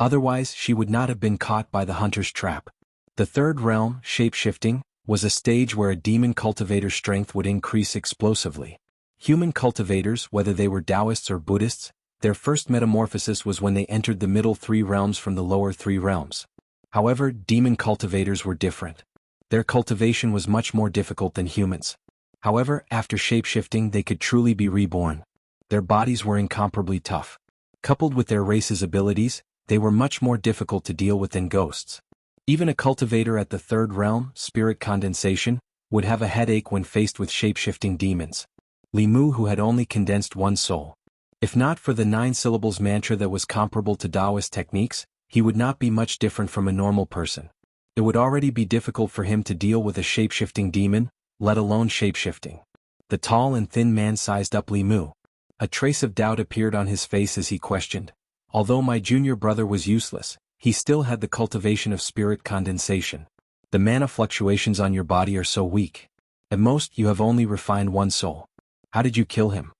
Otherwise, she would not have been caught by the hunter's trap. The third realm, shape-shifting, was a stage where a demon cultivator's strength would increase explosively. Human cultivators, whether they were Taoists or Buddhists, their first metamorphosis was when they entered the middle 3 realms from the lower 3 realms. However, demon cultivators were different. Their cultivation was much more difficult than humans. However, after shape-shifting they could truly be reborn. Their bodies were incomparably tough. Coupled with their race's abilities, they were much more difficult to deal with than ghosts. Even a cultivator at the third realm, spirit condensation, would have a headache when faced with shape-shifting demons. Li Mu, who had only condensed 1 soul. If not for the 9 syllables mantra that was comparable to Taoist techniques, he would not be much different from a normal person. It would already be difficult for him to deal with a shape-shifting demon, let alone shape-shifting. The tall and thin man sized up Li Mu. A trace of doubt appeared on his face as he questioned. Although my junior brother was useless, he still had the cultivation of spirit condensation. The mana fluctuations on your body are so weak. At most, you have only refined 1 soul. How did you kill him?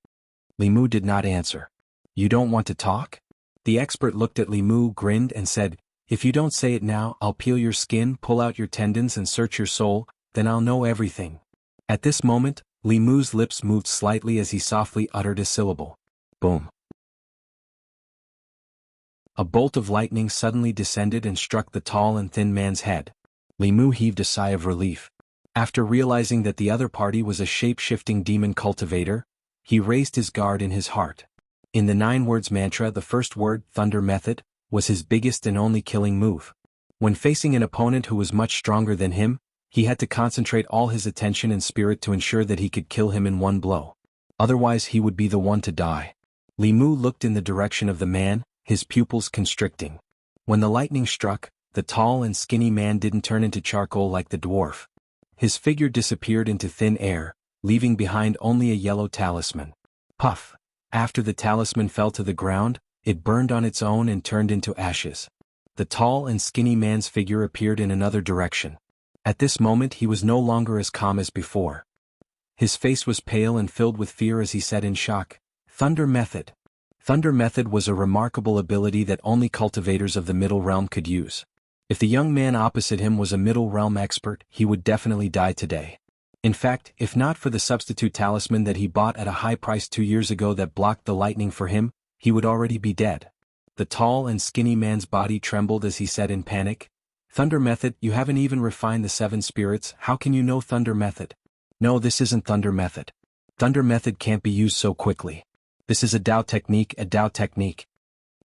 Li Mu did not answer. You don't want to talk? The expert looked at Li Mu, grinned and said, if you don't say it now, I'll peel your skin, pull out your tendons and search your soul, then I'll know everything. At this moment, Li Mu's lips moved slightly as he softly uttered a syllable. Boom. A bolt of lightning suddenly descended and struck the tall and thin man's head. Li Mu heaved a sigh of relief. After realizing that the other party was a shape-shifting demon cultivator, he raised his guard in his heart. In the 9 words mantra, the first word, thunder method, was his biggest and only killing move. When facing an opponent who was much stronger than him, he had to concentrate all his attention and spirit to ensure that he could kill him in 1 blow. Otherwise he would be the one to die. Li Mu looked in the direction of the man, his pupils constricting. When the lightning struck, the tall and skinny man didn't turn into charcoal like the dwarf. His figure disappeared into thin air, leaving behind only a yellow talisman. Puff! After the talisman fell to the ground, it burned on its own and turned into ashes. The tall and skinny man's figure appeared in another direction. At this moment he was no longer as calm as before. His face was pale and filled with fear as he said in shock, Thunder Method. Thunder Method was a remarkable ability that only cultivators of the Middle Realm could use. If the young man opposite him was a Middle Realm expert, he would definitely die today. In fact, if not for the substitute talisman that he bought at a high price 2 years ago that blocked the lightning for him, he would already be dead. The tall and skinny man's body trembled as he said in panic, Thunder Method, you haven't even refined the 7 spirits, how can you know Thunder Method? No, this isn't Thunder Method. Thunder Method can't be used so quickly. This is a Tao technique, a Tao technique.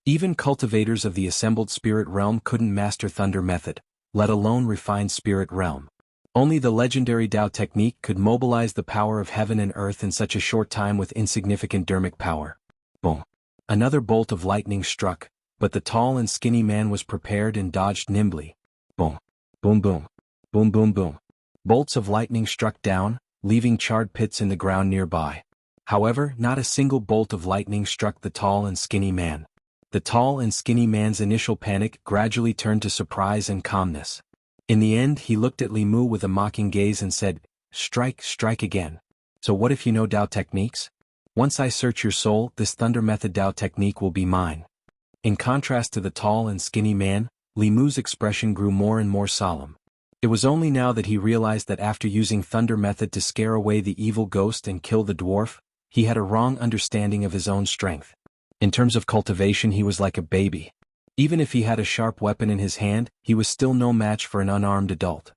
Even cultivators of the assembled spirit realm couldn't master Thunder Method, let alone refined spirit realm. Only the legendary Tao technique could mobilize the power of heaven and earth in such a short time with insignificant dermic power. Boom. Another bolt of lightning struck, but the tall and skinny man was prepared and dodged nimbly. Boom. Boom boom. Boom boom boom. Bolts of lightning struck down, leaving charred pits in the ground nearby. However, not a single bolt of lightning struck the tall and skinny man. The tall and skinny man's initial panic gradually turned to surprise and calmness. In the end, he looked at Li Mu with a mocking gaze and said, Strike, strike again. So what if you know Tao techniques? Once I search your soul, this Thunder Method Tao technique will be mine. In contrast to the tall and skinny man, Li Mu's expression grew more and more solemn. It was only now that he realized that after using Thunder Method to scare away the evil ghost and kill the dwarf, he had a wrong understanding of his own strength. In terms of cultivation, he was like a baby. Even if he had a sharp weapon in his hand, he was still no match for an unarmed adult.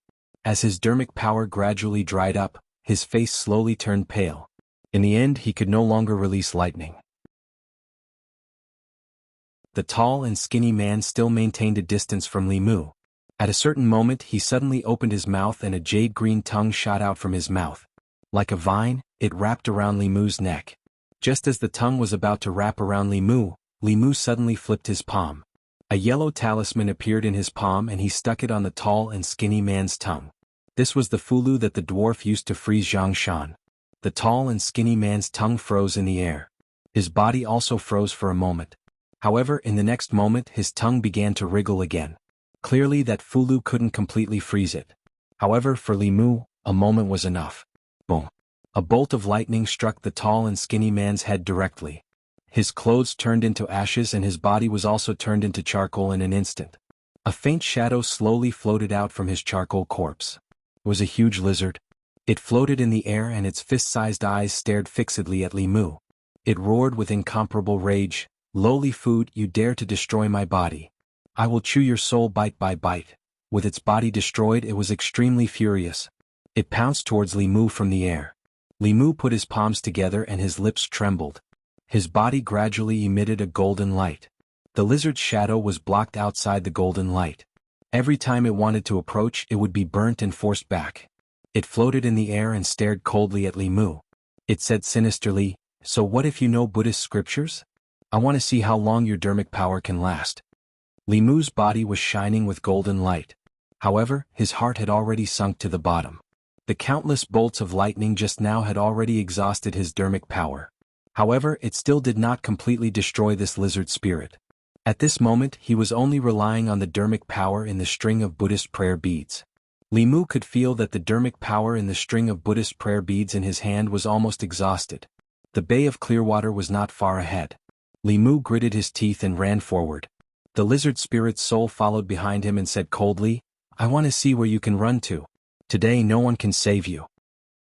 As his dermic power gradually dried up, his face slowly turned pale. In the end, he could no longer release lightning. The tall and skinny man still maintained a distance from Li Mu. At a certain moment he suddenly opened his mouth and a jade-green tongue shot out from his mouth. Like a vine, it wrapped around Li Mu's neck. Just as the tongue was about to wrap around Li Mu suddenly flipped his palm. A yellow talisman appeared in his palm and he stuck it on the tall and skinny man's tongue. This was the fulu that the dwarf used to freeze Zhang Shan. The tall and skinny man's tongue froze in the air. His body also froze for a moment. However, in the next moment his tongue began to wriggle again. Clearly that fulu couldn't completely freeze it. However, for Li Mu, a moment was enough. Boom. A bolt of lightning struck the tall and skinny man's head directly. His clothes turned into ashes and his body was also turned into charcoal in an instant. A faint shadow slowly floated out from his charcoal corpse. It was a huge lizard. It floated in the air and its fist-sized eyes stared fixedly at Li Mu. It roared with incomparable rage, "Lowly food, you dare to destroy my body. I will chew your soul bite by bite." With its body destroyed, it was extremely furious. It pounced towards Li Mu from the air. Li Mu put his palms together and his lips trembled. His body gradually emitted a golden light. The lizard's shadow was blocked outside the golden light. Every time it wanted to approach, it would be burnt and forced back. It floated in the air and stared coldly at Li Mu. It said sinisterly, "So what if you know Buddhist scriptures? I want to see how long your dermic power can last." Li Mu's body was shining with golden light. However, his heart had already sunk to the bottom. The countless bolts of lightning just now had already exhausted his dermic power. However, it still did not completely destroy this lizard spirit. At this moment he was only relying on the dermic power in the string of Buddhist prayer beads. Li Mu could feel that the dermic power in the string of Buddhist prayer beads in his hand was almost exhausted. The Bay of Clearwater was not far ahead. Li Mu gritted his teeth and ran forward. The lizard spirit's soul followed behind him and said coldly, "I want to see where you can run to. Today no one can save you."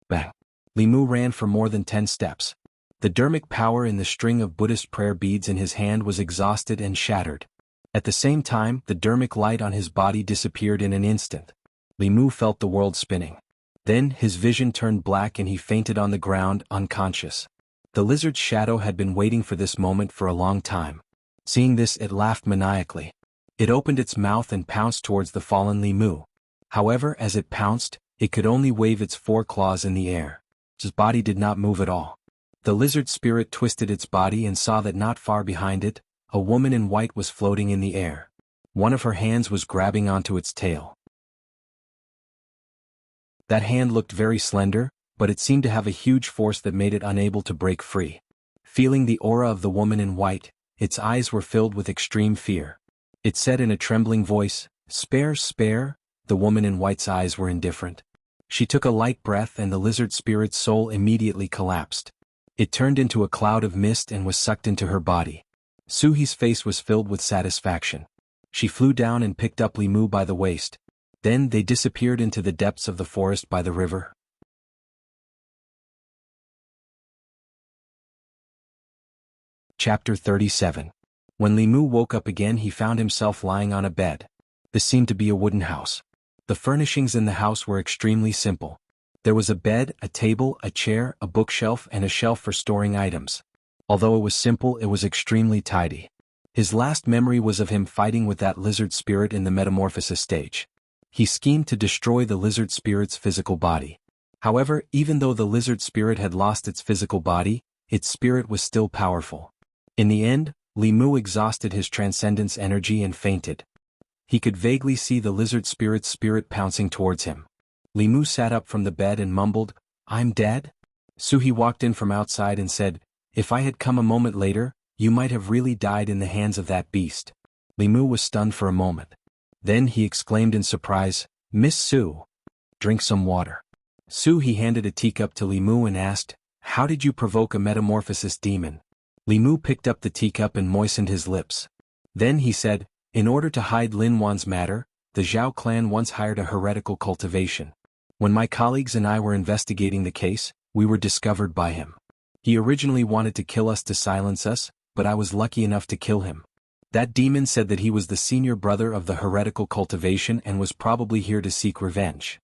Bang! Li Mu ran for more than 10 steps. The dermic power in the string of Buddhist prayer beads in his hand was exhausted and shattered. At the same time, the dermic light on his body disappeared in an instant. Li Mu felt the world spinning. Then his vision turned black and he fainted on the ground, unconscious. The lizard's shadow had been waiting for this moment for a long time. Seeing this, it laughed maniacally. It opened its mouth and pounced towards the fallen Li Mu. However, as it pounced, it could only wave its 4 claws in the air. Its body did not move at all. The lizard spirit twisted its body and saw that not far behind it, a woman in white was floating in the air. One of her hands was grabbing onto its tail. That hand looked very slender, but it seemed to have a huge force that made it unable to break free. Feeling the aura of the woman in white, its eyes were filled with extreme fear. It said in a trembling voice, "Spare, spare." The woman in white's eyes were indifferent. She took a light breath and the lizard spirit's soul immediately collapsed. It turned into a cloud of mist and was sucked into her body. Suhi's face was filled with satisfaction. She flew down and picked up Li Mu by the waist. Then they disappeared into the depths of the forest by the river. Chapter 37. When Li Mu woke up again, he found himself lying on a bed. This seemed to be a wooden house. The furnishings in the house were extremely simple. There was a bed, a table, a chair, a bookshelf, and a shelf for storing items. Although it was simple, it was extremely tidy. His last memory was of him fighting with that lizard spirit in the metamorphosis stage. He schemed to destroy the lizard spirit's physical body. However, even though the lizard spirit had lost its physical body, its spirit was still powerful. In the end, Li Mu exhausted his transcendence energy and fainted. He could vaguely see the lizard spirit's spirit pouncing towards him. Li Mu sat up from the bed and mumbled, "I'm dead?" Suhi walked in from outside and said, "If I had come a moment later, you might have really died in the hands of that beast." Li Mu was stunned for a moment. Then he exclaimed in surprise, "Miss Su, drink some water." Suhi handed a teacup to Li Mu and asked, "How did you provoke a metamorphosis demon?" Li Mu picked up the teacup and moistened his lips. Then he said, "In order to hide Lin Wan's matter, the Zhao clan once hired a heretical cultivation. When my colleagues and I were investigating the case, we were discovered by him. He originally wanted to kill us to silence us, but I was lucky enough to kill him. That demon said that he was the senior brother of the heretical cultivation and was probably here to seek revenge.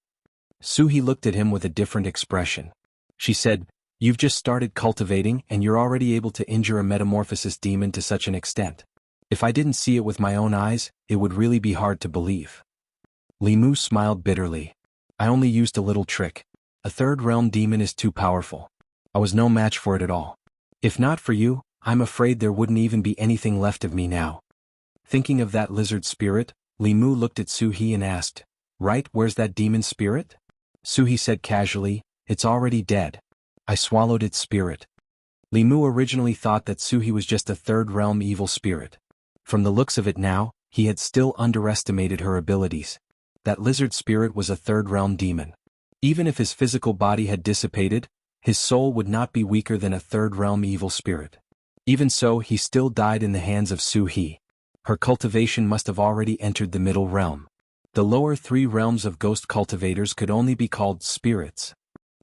Suhi looked at him with a different expression. She said, "You've just started cultivating and you're already able to injure a metamorphosis demon to such an extent. If I didn't see it with my own eyes, it would really be hard to believe." Li Mu smiled bitterly. "I only used a little trick. A third realm demon is too powerful. I was no match for it at all. If not for you, I'm afraid there wouldn't even be anything left of me now." Thinking of that lizard spirit, Li Mu looked at Suhi and asked, "Right, where's that demon spirit?" Suhi said casually, "It's already dead. I swallowed its spirit." Li Mu originally thought that Suhi was just a third realm evil spirit. From the looks of it now, he had still underestimated her abilities. That lizard spirit was a third realm demon. Even if his physical body had dissipated, his soul would not be weaker than a third realm evil spirit. Even so, he still died in the hands of Suhi. Her cultivation must have already entered the middle realm. The lower three realms of ghost cultivators could only be called spirits.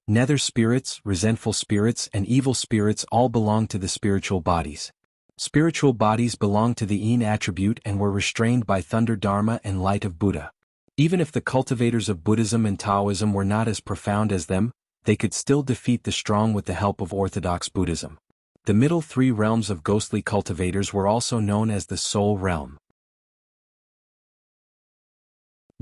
Nether spirits, resentful spirits, and evil spirits all belong to the spiritual bodies. Spiritual bodies belong to the Yin attribute and were restrained by Thunder Dharma and Light of Buddha. Even if the cultivators of Buddhism and Taoism were not as profound as them, they could still defeat the strong with the help of Orthodox Buddhism. The middle three realms of ghostly cultivators were also known as the Soul Realm.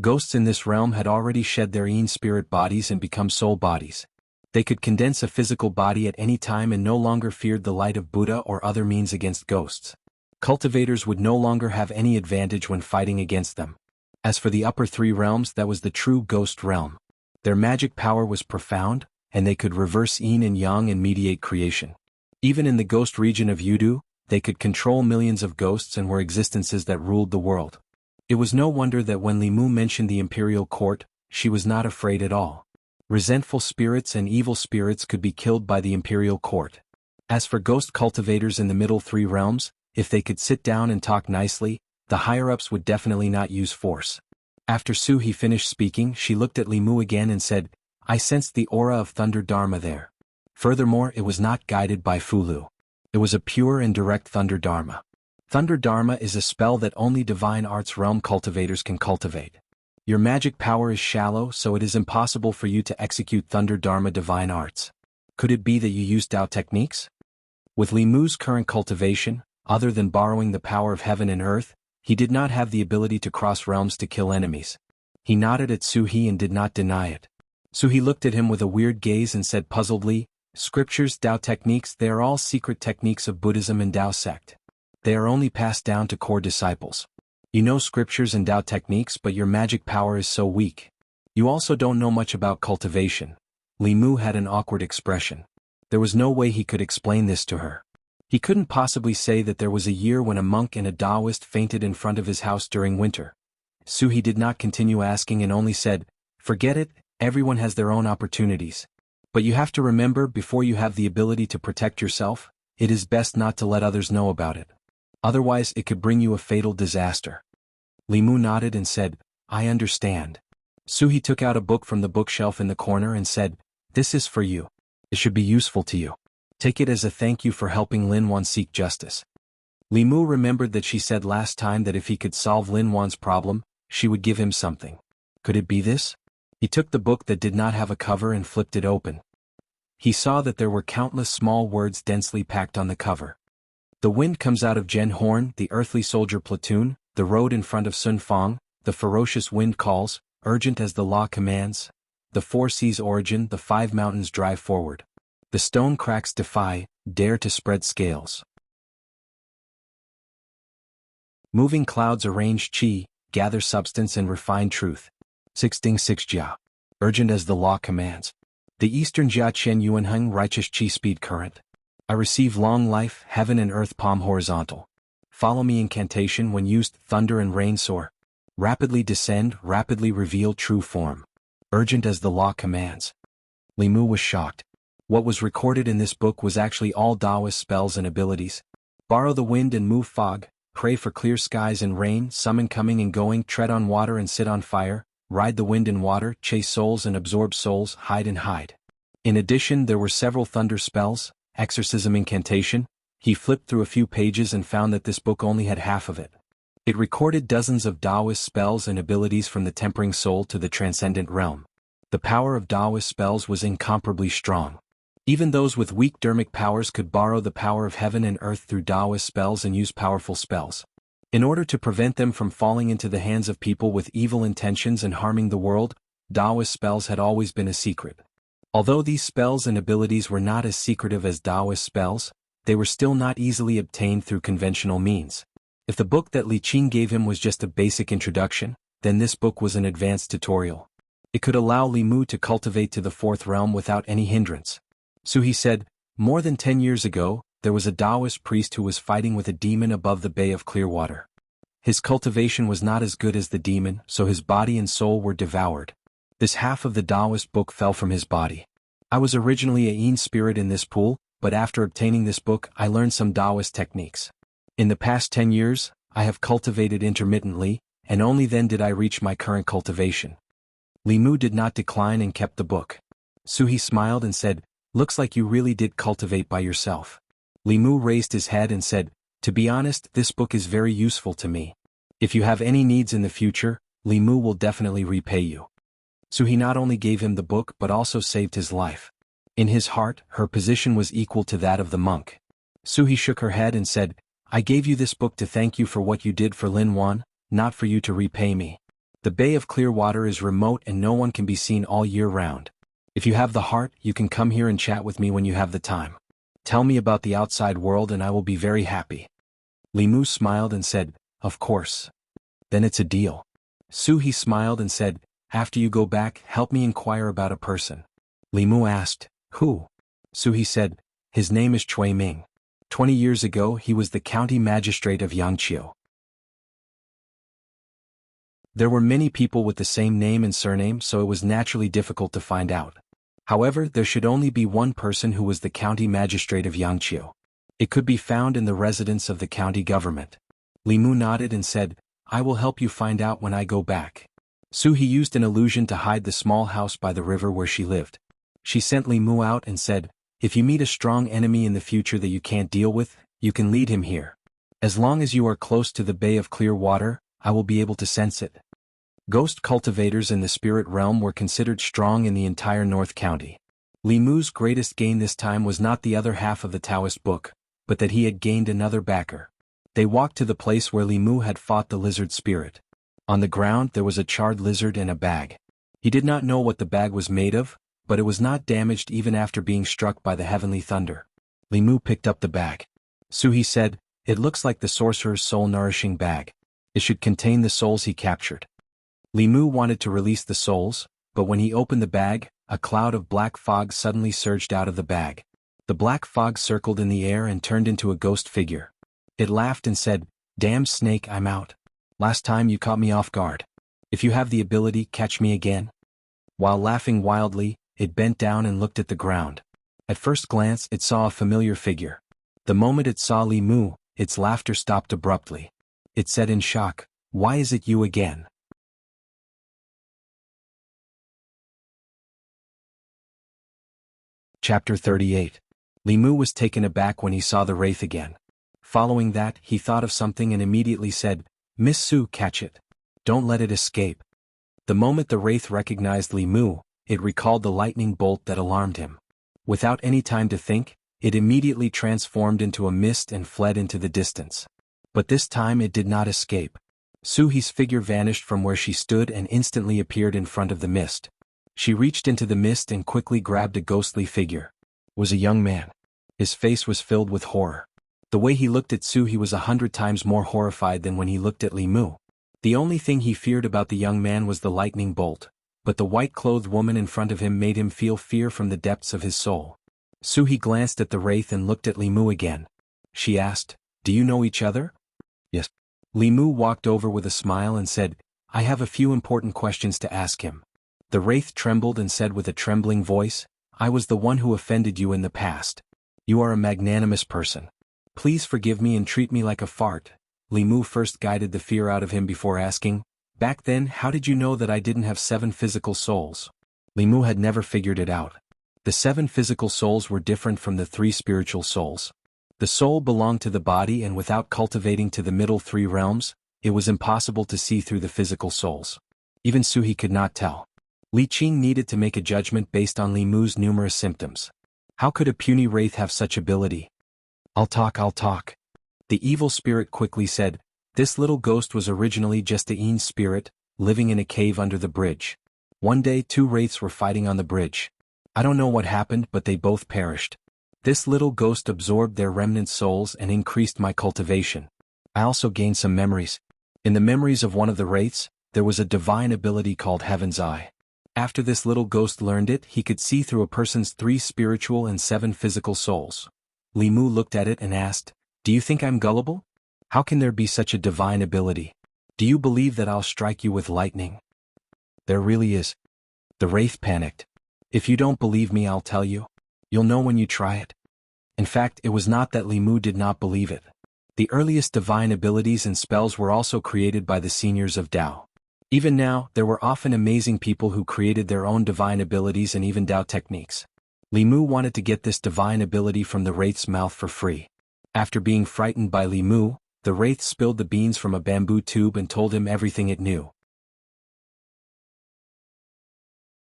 Ghosts in this realm had already shed their Yin spirit bodies and become soul bodies. They could condense a physical body at any time and no longer feared the light of Buddha or other means against ghosts. Cultivators would no longer have any advantage when fighting against them. As for the upper three realms, that was the true ghost realm. Their magic power was profound, and they could reverse Yin and Yang and mediate creation. Even in the ghost region of Yudu, they could control millions of ghosts and were existences that ruled the world. It was no wonder that when Li Mu mentioned the imperial court, she was not afraid at all. Resentful spirits and evil spirits could be killed by the imperial court. As for ghost cultivators in the middle three realms, if they could sit down and talk nicely, the higher-ups would definitely not use force. After Suhi finished speaking, she looked at Li Mu again and said, "I sensed the aura of Thunder Dharma there. Furthermore, it was not guided by Fulu. It was a pure and direct Thunder Dharma. Thunder Dharma is a spell that only divine arts realm cultivators can cultivate. Your magic power is shallow, so it is impossible for you to execute Thunder Dharma divine arts. Could it be that you used Dao techniques?" With Li Mu's current cultivation, other than borrowing the power of heaven and earth, he did not have the ability to cross realms to kill enemies. He nodded at Suhi and did not deny it. Suhi looked at him with a weird gaze and said puzzledly, "Scriptures, Dao techniques, they are all secret techniques of Buddhism and Dao sect. They are only passed down to core disciples. You know scriptures and Dao techniques, but your magic power is so weak. You also don't know much about cultivation." Li Mu had an awkward expression. There was no way he could explain this to her. He couldn't possibly say that there was a year when a monk and a Taoist fainted in front of his house during winter. Suhi did not continue asking and only said, "Forget it, everyone has their own opportunities. But you have to remember, before you have the ability to protect yourself, it is best not to let others know about it. Otherwise it could bring you a fatal disaster." Li Mu nodded and said, "I understand." Suhi took out a book from the bookshelf in the corner and said, "This is for you. It should be useful to you. Take it as a thank you for helping Lin Wan seek justice." Li Mu remembered that she said last time that if he could solve Lin Wan's problem, she would give him something. Could it be this? He took the book that did not have a cover and flipped it open. He saw that there were countless small words densely packed on the cover. "The wind comes out of Jen Horn, the earthly soldier platoon, the road in front of Sun Fong, the ferocious wind calls, urgent as the law commands. The four seas origin, the five mountains drive forward. The stone cracks defy, dare to spread scales. Moving clouds arrange chi, gather substance and refine truth. 6 Jia. Urgent as the law commands. The eastern Jia Chen Yuanheng righteous chi speed current. I receive long life, heaven and earth palm horizontal. Follow me incantation when used, thunder and rain soar. Rapidly descend, rapidly reveal true form. Urgent as the law commands." Li Mu was shocked. What was recorded in this book was actually all Taoist spells and abilities. Borrow the wind and move fog, pray for clear skies and rain, summon coming and going, tread on water and sit on fire, ride the wind and water, chase souls and absorb souls, hide and hide. In addition, there were several thunder spells, exorcism incantation. He flipped through a few pages and found that this book only had half of it. It recorded dozens of Taoist spells and abilities from the tempering soul to the transcendent realm. The power of Taoist spells was incomparably strong. Even those with weak dermic powers could borrow the power of heaven and earth through Taoist spells and use powerful spells. In order to prevent them from falling into the hands of people with evil intentions and harming the world, Taoist spells had always been a secret. Although these spells and abilities were not as secretive as Taoist spells, they were still not easily obtained through conventional means. If the book that Li Qing gave him was just a basic introduction, then this book was an advanced tutorial. It could allow Li Mu to cultivate to the fourth realm without any hindrance. So he said, more than 10 years ago, there was a Taoist priest who was fighting with a demon above the Bay of Clearwater. His cultivation was not as good as the demon, so his body and soul were devoured. This half of the Taoist book fell from his body. I was originally a yin spirit in this pool, but after obtaining this book I learned some Taoist techniques. In the past 10 years, I have cultivated intermittently, and only then did I reach my current cultivation. Li Mu did not decline and kept the book. Suhi smiled and said, "Looks like you really did cultivate by yourself." Li Mu raised his head and said, "To be honest, this book is very useful to me. If you have any needs in the future, Li Mu will definitely repay you." Suhi not only gave him the book but also saved his life. In his heart, her position was equal to that of the monk. Suhi shook her head and said, "I gave you this book to thank you for what you did for Lin Wan, not for you to repay me. The Bay of Clearwater is remote and no one can be seen all year round. If you have the heart, you can come here and chat with me when you have the time. Tell me about the outside world and I will be very happy." Li Mu smiled and said, "Of course. Then it's a deal." Suhi smiled and said, "After you go back, help me inquire about a person." Li Mu asked, "Who?" Suhi said, "His name is Chui Ming. 20 years ago he was the county magistrate of Yangqiu." There were many people with the same name and surname, so it was naturally difficult to find out. However, there should only be one person who was the county magistrate of Yangqiu. It could be found in the residence of the county government. Li Mu nodded and said, "I will help you find out when I go back." Suhi used an illusion to hide the small house by the river where she lived. She sent Li Mu out and said, "If you meet a strong enemy in the future that you can't deal with, you can lead him here. As long as you are close to the Bay of Clearwater, I will be able to sense it." Ghost cultivators in the spirit realm were considered strong in the entire North County. Li Mu's greatest gain this time was not the other half of the Taoist book, but that he had gained another backer. They walked to the place where Li Mu had fought the lizard spirit. On the ground there was a charred lizard and a bag. He did not know what the bag was made of, but it was not damaged even after being struck by the heavenly thunder. Li Mu picked up the bag. Suhi said, "It looks like the sorcerer's soul-nourishing bag. It should contain the souls he captured." Li Mu wanted to release the souls, but when he opened the bag, a cloud of black fog suddenly surged out of the bag. The black fog circled in the air and turned into a ghost figure. It laughed and said, "Damn snake, I'm out. Last time you caught me off guard. If you have the ability, catch me again." While laughing wildly, it bent down and looked at the ground. At first glance, it saw a familiar figure. The moment it saw Li Mu, its laughter stopped abruptly. It said in shock, "Why is it you again?" Chapter 38. Li Mu was taken aback when he saw the wraith again. Following that, he thought of something and immediately said, "Miss Su, catch it. Don't let it escape." The moment the wraith recognized Li Mu, it recalled the lightning bolt that alarmed him. Without any time to think, it immediately transformed into a mist and fled into the distance. But this time it did not escape. Suhi's figure vanished from where she stood and instantly appeared in front of the mist. She reached into the mist and quickly grabbed a ghostly figure. It was a young man. His face was filled with horror. The way he looked at Suhi was 100 times more horrified than when he looked at Li Mu. The only thing he feared about the young man was the lightning bolt, but the white-clothed woman in front of him made him feel fear from the depths of his soul. Suhi glanced at the wraith and looked at Li Mu again. She asked, "Do you know each other?" "Yes." Li Mu walked over with a smile and said, "I have a few important questions to ask him." The wraith trembled and said with a trembling voice, "I was the one who offended you in the past. You are a magnanimous person. Please forgive me and treat me like a fart." Li Mu first guided the fear out of him before asking, "Back then, how did you know that I didn't have 7 physical souls?" Li Mu had never figured it out. The 7 physical souls were different from the 3 spiritual souls. The soul belonged to the body, and without cultivating to the middle 3 realms, it was impossible to see through the physical souls. Even Suhi could not tell. Li Qing needed to make a judgment based on Li Mu's numerous symptoms. How could a puny wraith have such ability? I'll talk. The evil spirit quickly said, this little ghost was originally just a Yin spirit, living in a cave under the bridge. One day 2 wraiths were fighting on the bridge. I don't know what happened, but they both perished. This little ghost absorbed their remnant souls and increased my cultivation. I also gained some memories. In the memories of one of the wraiths, there was a divine ability called Heaven's Eye. After this little ghost learned it, he could see through a person's 3 spiritual and 7 physical souls. Li Mu looked at it and asked, do you think I'm gullible? How can there be such a divine ability? Do you believe that I'll strike you with lightning? There really is. The wraith panicked. If you don't believe me, I'll tell you. You'll know when you try it. In fact, it was not that Li Mu did not believe it. The earliest divine abilities and spells were also created by the seniors of Tao. Even now, there were often amazing people who created their own divine abilities and even Tao techniques. Li Mu wanted to get this divine ability from the wraith's mouth for free. After being frightened by Li Mu, the wraith spilled the beans from a bamboo tube and told him everything it knew.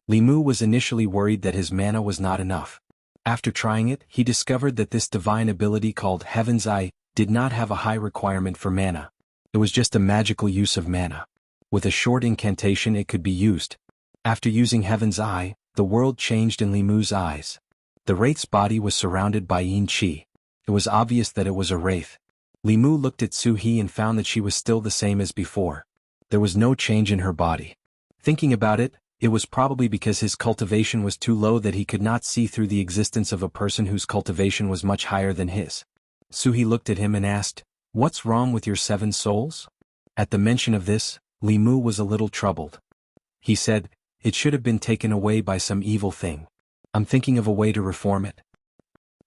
Li Mu was initially worried that his mana was not enough. After trying it, he discovered that this divine ability called Heaven's Eye did not have a high requirement for mana. It was just a magical use of mana. With a short incantation it could be used. After using Heaven's Eye, the world changed in Li Mu's eyes. The wraith's body was surrounded by yin qi. It was obvious that it was a wraith. Li Mu looked at Suhi and found that she was still the same as before. There was no change in her body. Thinking about it, it was probably because his cultivation was too low that he could not see through the existence of a person whose cultivation was much higher than his. Suhi looked at him and asked, what's wrong with your 7 souls? At the mention of this, Li Mu was a little troubled. He said, it should have been taken away by some evil thing. I'm thinking of a way to reform it.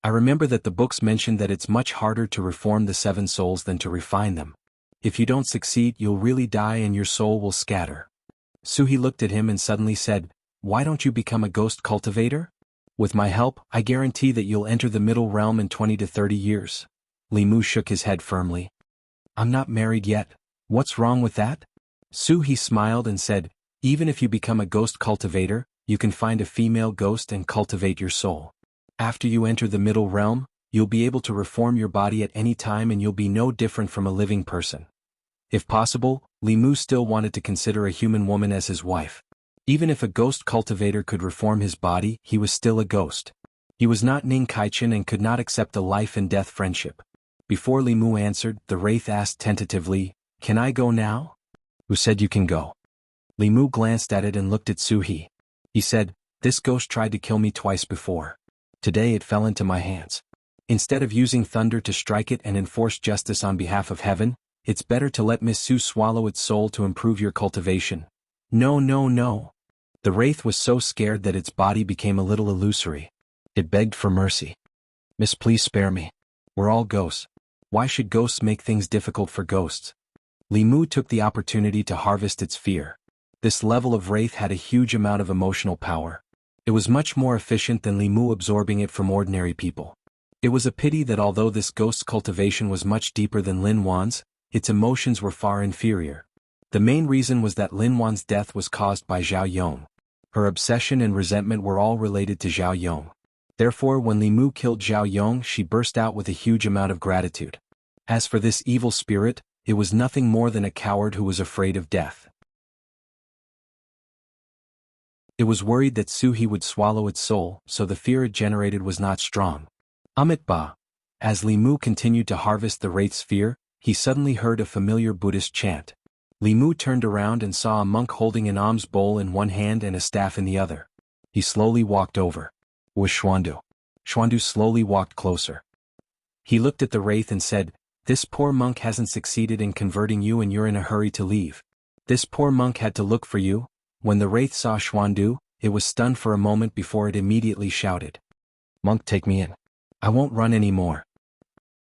I remember that the books mentioned that it's much harder to reform the 7 souls than to refine them. If you don't succeed, you'll really die and your soul will scatter. Suhi looked at him and suddenly said, why don't you become a ghost cultivator? With my help, I guarantee that you'll enter the middle realm in 20 to 30 years. Li Mu shook his head firmly. I'm not married yet. What's wrong with that? Suhi smiled and said, even if you become a ghost cultivator, you can find a female ghost and cultivate your soul. After you enter the middle realm, you'll be able to reform your body at any time and you'll be no different from a living person. If possible, Li Mu still wanted to consider a human woman as his wife. Even if a ghost cultivator could reform his body, he was still a ghost. He was not Ning Kaichen and could not accept a life and death friendship. Before Li Mu answered, the wraith asked tentatively, can I go now? Who said you can go? Li Mu glanced at it and looked at Suhi. He said, this ghost tried to kill me twice before. Today it fell into my hands. Instead of using thunder to strike it and enforce justice on behalf of heaven, it's better to let Miss Su swallow its soul to improve your cultivation. No. The wraith was so scared that its body became a little illusory. It begged for mercy. Miss, please spare me. We're all ghosts. Why should ghosts make things difficult for ghosts? Li Mu took the opportunity to harvest its fear. This level of wraith had a huge amount of emotional power. It was much more efficient than Li Mu absorbing it from ordinary people. It was a pity that although this ghost's cultivation was much deeper than Lin Wan's, its emotions were far inferior. The main reason was that Lin Wan's death was caused by Zhao Yong. Her obsession and resentment were all related to Zhao Yong. Therefore, when Li Mu killed Zhao Yong, she burst out with a huge amount of gratitude. As for this evil spirit, it was nothing more than a coward who was afraid of death. It was worried that Suhi would swallow its soul, so the fear it generated was not strong. Amit Ba. As Li Mu continued to harvest the wraith's fear, he suddenly heard a familiar Buddhist chant. Li Mu turned around and saw a monk holding an alms bowl in one hand and a staff in the other. He slowly walked over. It was Xuandu. Xuandu slowly walked closer. He looked at the wraith and said, this poor monk hasn't succeeded in converting you and you're in a hurry to leave. This poor monk had to look for you. When the wraith saw Xuandu, it was stunned for a moment before it immediately shouted. Monk, take me in. I won't run anymore.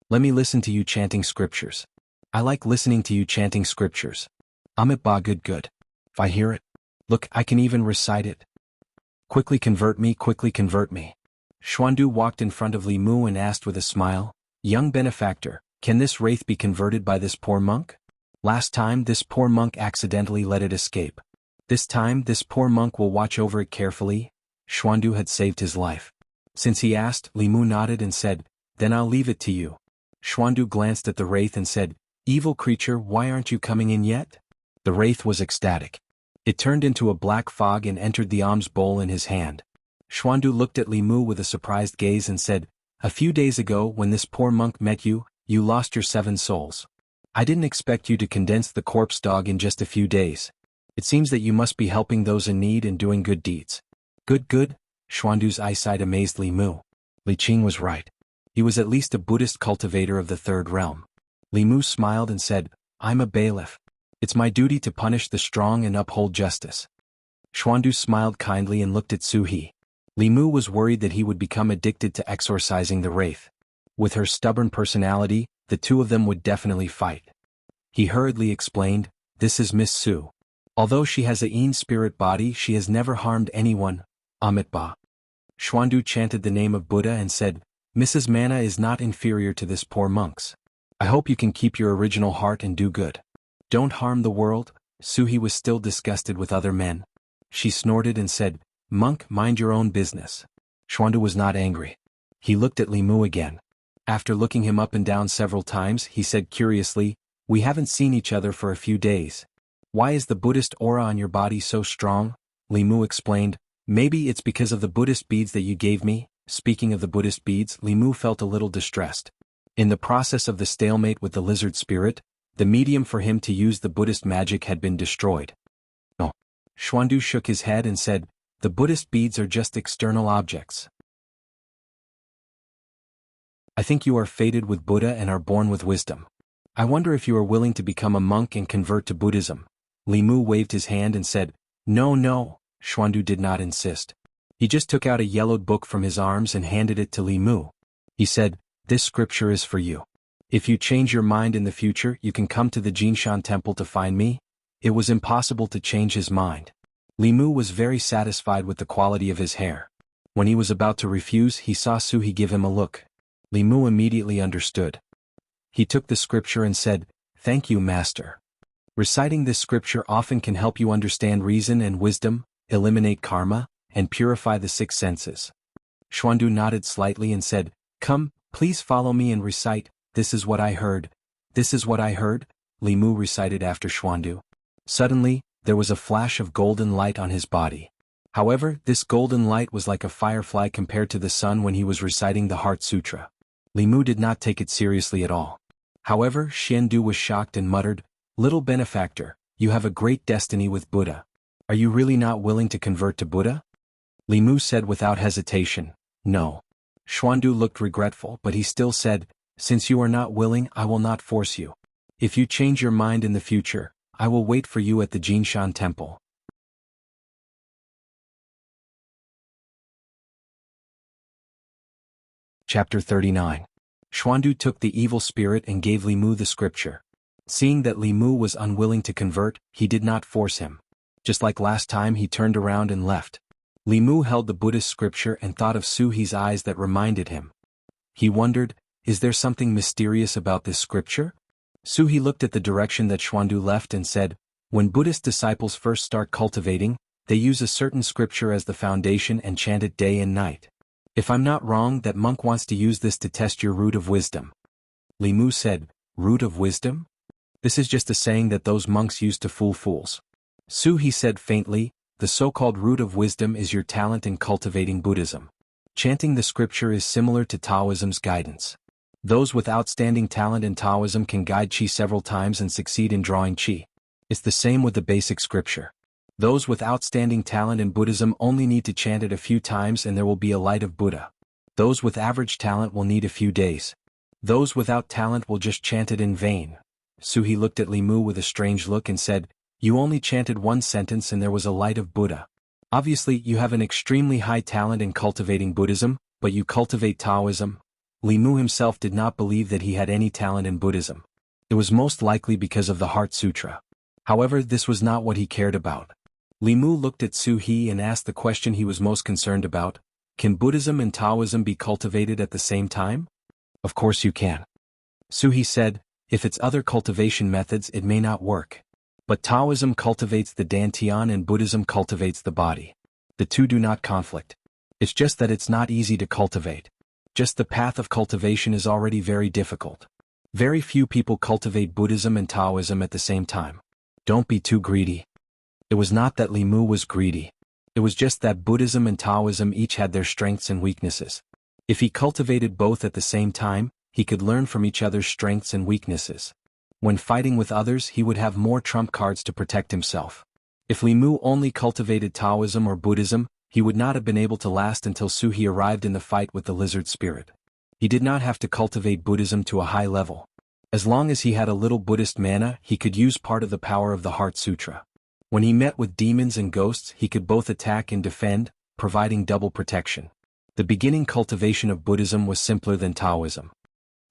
Let me listen to you chanting scriptures. I like listening to you chanting scriptures. Amit Ba, good. If I hear it, look, I can even recite it. Quickly convert me. Xuandu walked in front of Li Mu and asked with a smile, young benefactor, can this wraith be converted by this poor monk? Last time this poor monk accidentally let it escape. This time this poor monk will watch over it carefully. Xuandu had saved his life. Since he asked, Li Mu nodded and said, then I'll leave it to you. Xuandu glanced at the wraith and said, evil creature, why aren't you coming in yet? The wraith was ecstatic. It turned into a black fog and entered the alms bowl in his hand. Xuandu looked at Li Mu with a surprised gaze and said, a few days ago when this poor monk met you, you lost your 7 souls. I didn't expect you to condense the corpse dog in just a few days. It seems that you must be helping those in need and doing good deeds. Good. Xuandu's eyesight amazed Li Mu. Li Qing was right. He was at least a Buddhist cultivator of the 3rd realm. Li Mu smiled and said, I'm a bailiff. It's my duty to punish the strong and uphold justice. Xuandu smiled kindly and looked at Su He. Li Mu was worried that he would become addicted to exorcising the wraith. With her stubborn personality, the two of them would definitely fight. He hurriedly explained, this is Miss Su. Although she has a Yin spirit body, she has never harmed anyone. Amitabha. Xuandu chanted the name of Buddha and said, Mrs. Mana is not inferior to this poor monk's. I hope you can keep your original heart and do good. Don't harm the world. Su He was still disgusted with other men. She snorted and said, monk, mind your own business. Xuandu was not angry. He looked at Li Mu again. After looking him up and down several times, he said curiously, we haven't seen each other for a few days. Why is the Buddhist aura on your body so strong? Li Mu explained, maybe it's because of the Buddhist beads that you gave me. Speaking of the Buddhist beads, Li Mu felt a little distressed. In the process of the stalemate with the lizard spirit, the medium for him to use the Buddhist magic had been destroyed. Oh. Xuandu shook his head and said, the Buddhist beads are just external objects. I think you are fated with Buddha and are born with wisdom. I wonder if you are willing to become a monk and convert to Buddhism. Li Mu waved his hand and said, no. Xuandu did not insist. He just took out a yellowed book from his arms and handed it to Li Mu. He said, this scripture is for you. If you change your mind in the future, you can come to the Jinshan temple to find me. It was impossible to change his mind. Li Mu was very satisfied with the quality of his hair. When he was about to refuse, he saw Su He give him a look. Li Mu immediately understood. He took the scripture and said, thank you, master. Reciting this scripture often can help you understand reason and wisdom, eliminate karma, and purify the 6 senses. Xuandu nodded slightly and said, come, please follow me and recite, this is what I heard. This is what I heard, Li Mu recited after Xuandu. Suddenly, there was a flash of golden light on his body. However, this golden light was like a firefly compared to the sun when he was reciting the Heart Sutra. Li Mu did not take it seriously at all. However, Xiandu was shocked and muttered, little benefactor, you have a great destiny with Buddha. Are you really not willing to convert to Buddha? Li Mu said without hesitation, no. Xuandu looked regretful, but he still said, since you are not willing, I will not force you. If you change your mind in the future, I will wait for you at the Jinshan temple. Chapter 39. Xuandu took the evil spirit and gave Li Mu the scripture. Seeing that Li Mu was unwilling to convert, he did not force him. Just like last time, he turned around and left. Li Mu held the Buddhist scripture and thought of Su He's eyes that reminded him. He wondered, is there something mysterious about this scripture? Su He looked at the direction that Xuandu left and said, when Buddhist disciples first start cultivating, they use a certain scripture as the foundation and chant it day and night. If I'm not wrong, that monk wants to use this to test your root of wisdom. Li Mu said, root of wisdom? This is just a saying that those monks used to fool fools. Su He said faintly, the so-called root of wisdom is your talent in cultivating Buddhism. Chanting the scripture is similar to Taoism's guidance. Those with outstanding talent in Taoism can guide qi several times and succeed in drawing qi. It's the same with the basic scripture. Those with outstanding talent in Buddhism only need to chant it a few times and there will be a light of Buddha. Those with average talent will need a few days. Those without talent will just chant it in vain. Su He looked at Li Mu with a strange look and said, you only chanted one sentence and there was a light of Buddha. Obviously, you have an extremely high talent in cultivating Buddhism, but you cultivate Taoism. Li Mu himself did not believe that he had any talent in Buddhism. It was most likely because of the Heart Sutra. However, this was not what he cared about. Li Mu looked at Su He and asked the question he was most concerned about, can Buddhism and Taoism be cultivated at the same time? Of course you can. Su He said, If it's other cultivation methods, it may not work. But Taoism cultivates the dantian and Buddhism cultivates the body. The two do not conflict. It's just that it's not easy to cultivate. Just the path of cultivation is already very difficult. Very few people cultivate Buddhism and Taoism at the same time. Don't be too greedy. It was not that Li Mu was greedy. It was just that Buddhism and Taoism each had their strengths and weaknesses. If he cultivated both at the same time, he could learn from each other's strengths and weaknesses. When fighting with others, he would have more trump cards to protect himself. If Li Mu only cultivated Taoism or Buddhism, he would not have been able to last until Suhi arrived in the fight with the lizard spirit. He did not have to cultivate Buddhism to a high level. As long as he had a little Buddhist mana, he could use part of the power of the Heart Sutra. When he met with demons and ghosts, he could both attack and defend, providing double protection. The beginning cultivation of Buddhism was simpler than Taoism.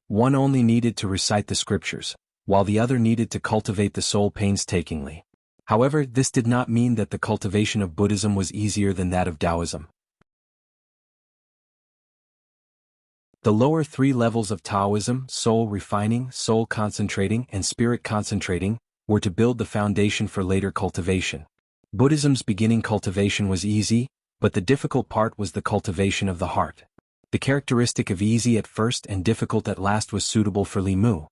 One only needed to recite the scriptures, while the other needed to cultivate the soul painstakingly. However, this did not mean that the cultivation of Buddhism was easier than that of Taoism. The lower three levels of Taoism, soul refining, soul concentrating, and spirit concentrating, were to build the foundation for later cultivation. Buddhism's beginning cultivation was easy, but the difficult part was the cultivation of the heart. The characteristic of easy at first and difficult at last was suitable for Li Mu.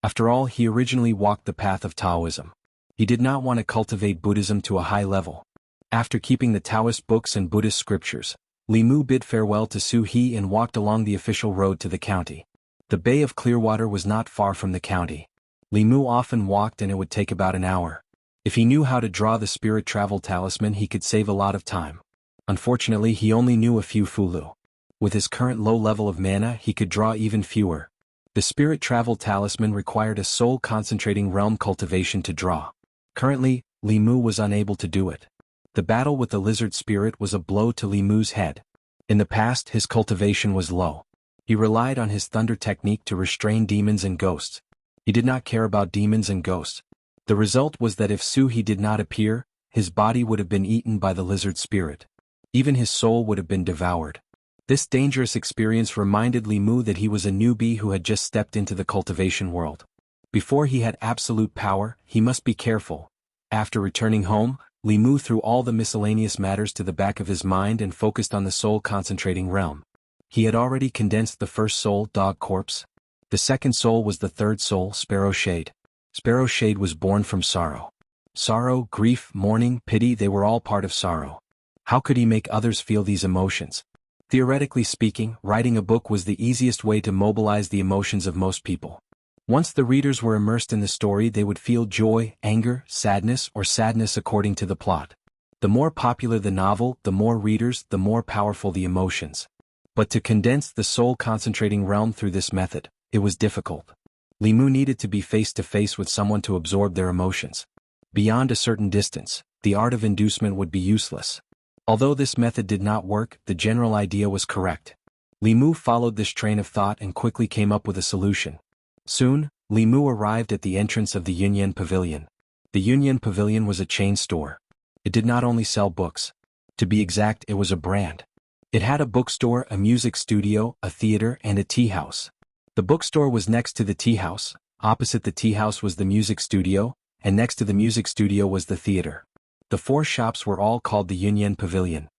After all, he originally walked the path of Taoism. He did not want to cultivate Buddhism to a high level. After keeping the Taoist books and Buddhist scriptures, Li Mu bid farewell to Su He and walked along the official road to the county. The Bay of Clearwater was not far from the county. Li Mu often walked and it would take about an hour. If he knew how to draw the spirit travel talisman, he could save a lot of time. Unfortunately, he only knew a few fulu. With his current low level of mana, he could draw even fewer. The spirit travel talisman required a soul concentrating realm cultivation to draw. Currently, Li Mu was unable to do it. The battle with the lizard spirit was a blow to Li Mu's head. In the past, his cultivation was low. He relied on his thunder technique to restrain demons and ghosts. He did not care about demons and ghosts. The result was that if Su He did not appear, his body would have been eaten by the lizard spirit. Even his soul would have been devoured. This dangerous experience reminded Li Mu that he was a newbie who had just stepped into the cultivation world. Before he had absolute power, he must be careful. After returning home, Li Mu threw all the miscellaneous matters to the back of his mind and focused on the soul concentrating realm. He had already condensed the first soul, Dog Corpse. The second soul was the third soul, Sparrow Shade. Sparrow Shade was born from sorrow. Sorrow, grief, mourning, pity, they were all part of sorrow. How could he make others feel these emotions? Theoretically speaking, writing a book was the easiest way to mobilize the emotions of most people. Once the readers were immersed in the story, they would feel joy, anger, sadness, or sadness according to the plot. The more popular the novel, the more readers, the more powerful the emotions. But to condense the soul-concentrating realm through this method, it was difficult. Li Mu needed to be face-to-face with someone to absorb their emotions. Beyond a certain distance, the art of inducement would be useless. Although this method did not work, the general idea was correct. Li Mu followed this train of thought and quickly came up with a solution. Soon, Li Mu arrived at the entrance of the Yunyan Pavilion. The Yunyan Pavilion was a chain store. It did not only sell books. To be exact, it was a brand. It had a bookstore, a music studio, a theater, and a tea house. The bookstore was next to the tea house, opposite the tea house was the music studio, and next to the music studio was the theater. The four shops were all called the Yunyan Pavilion.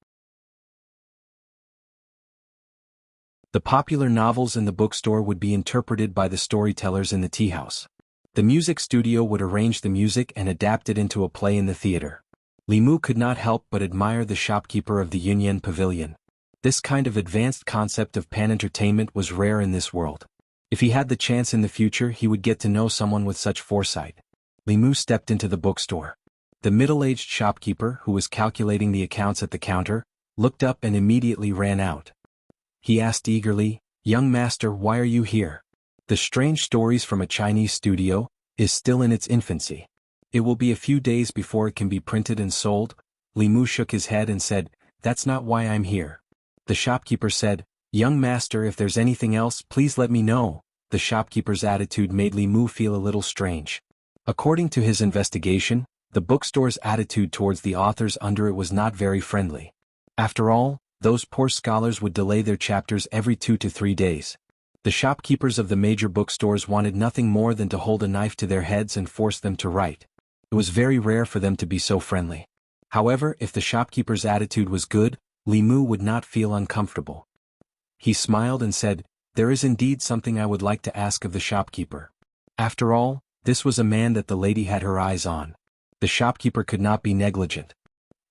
The popular novels in the bookstore would be interpreted by the storytellers in the tea house. The music studio would arrange the music and adapt it into a play in the theater. Li Mu could not help but admire the shopkeeper of the Yunyan Pavilion. This kind of advanced concept of pan-entertainment was rare in this world. If he had the chance in the future, he would get to know someone with such foresight. Li Mu stepped into the bookstore. The middle-aged shopkeeper, who was calculating the accounts at the counter, looked up and immediately ran out. He asked eagerly, "Young master, why are you here? The Strange Stories from a Chinese Studio is still in its infancy. It will be a few days before it can be printed and sold." Li Mu shook his head and said, "That's not why I'm here." The shopkeeper said, "Young master, if there's anything else, please let me know." The shopkeeper's attitude made Li Mu feel a little strange. According to his investigation, the bookstore's attitude towards the authors under it was not very friendly. After all, those poor scholars would delay their chapters every 2 to 3 days. The shopkeepers of the major bookstores wanted nothing more than to hold a knife to their heads and force them to write. It was very rare for them to be so friendly. However, if the shopkeeper's attitude was good, Li Mu would not feel uncomfortable. He smiled and said, "There is indeed something I would like to ask of the shopkeeper." After all, this was a man that the lady had her eyes on. The shopkeeper could not be negligent.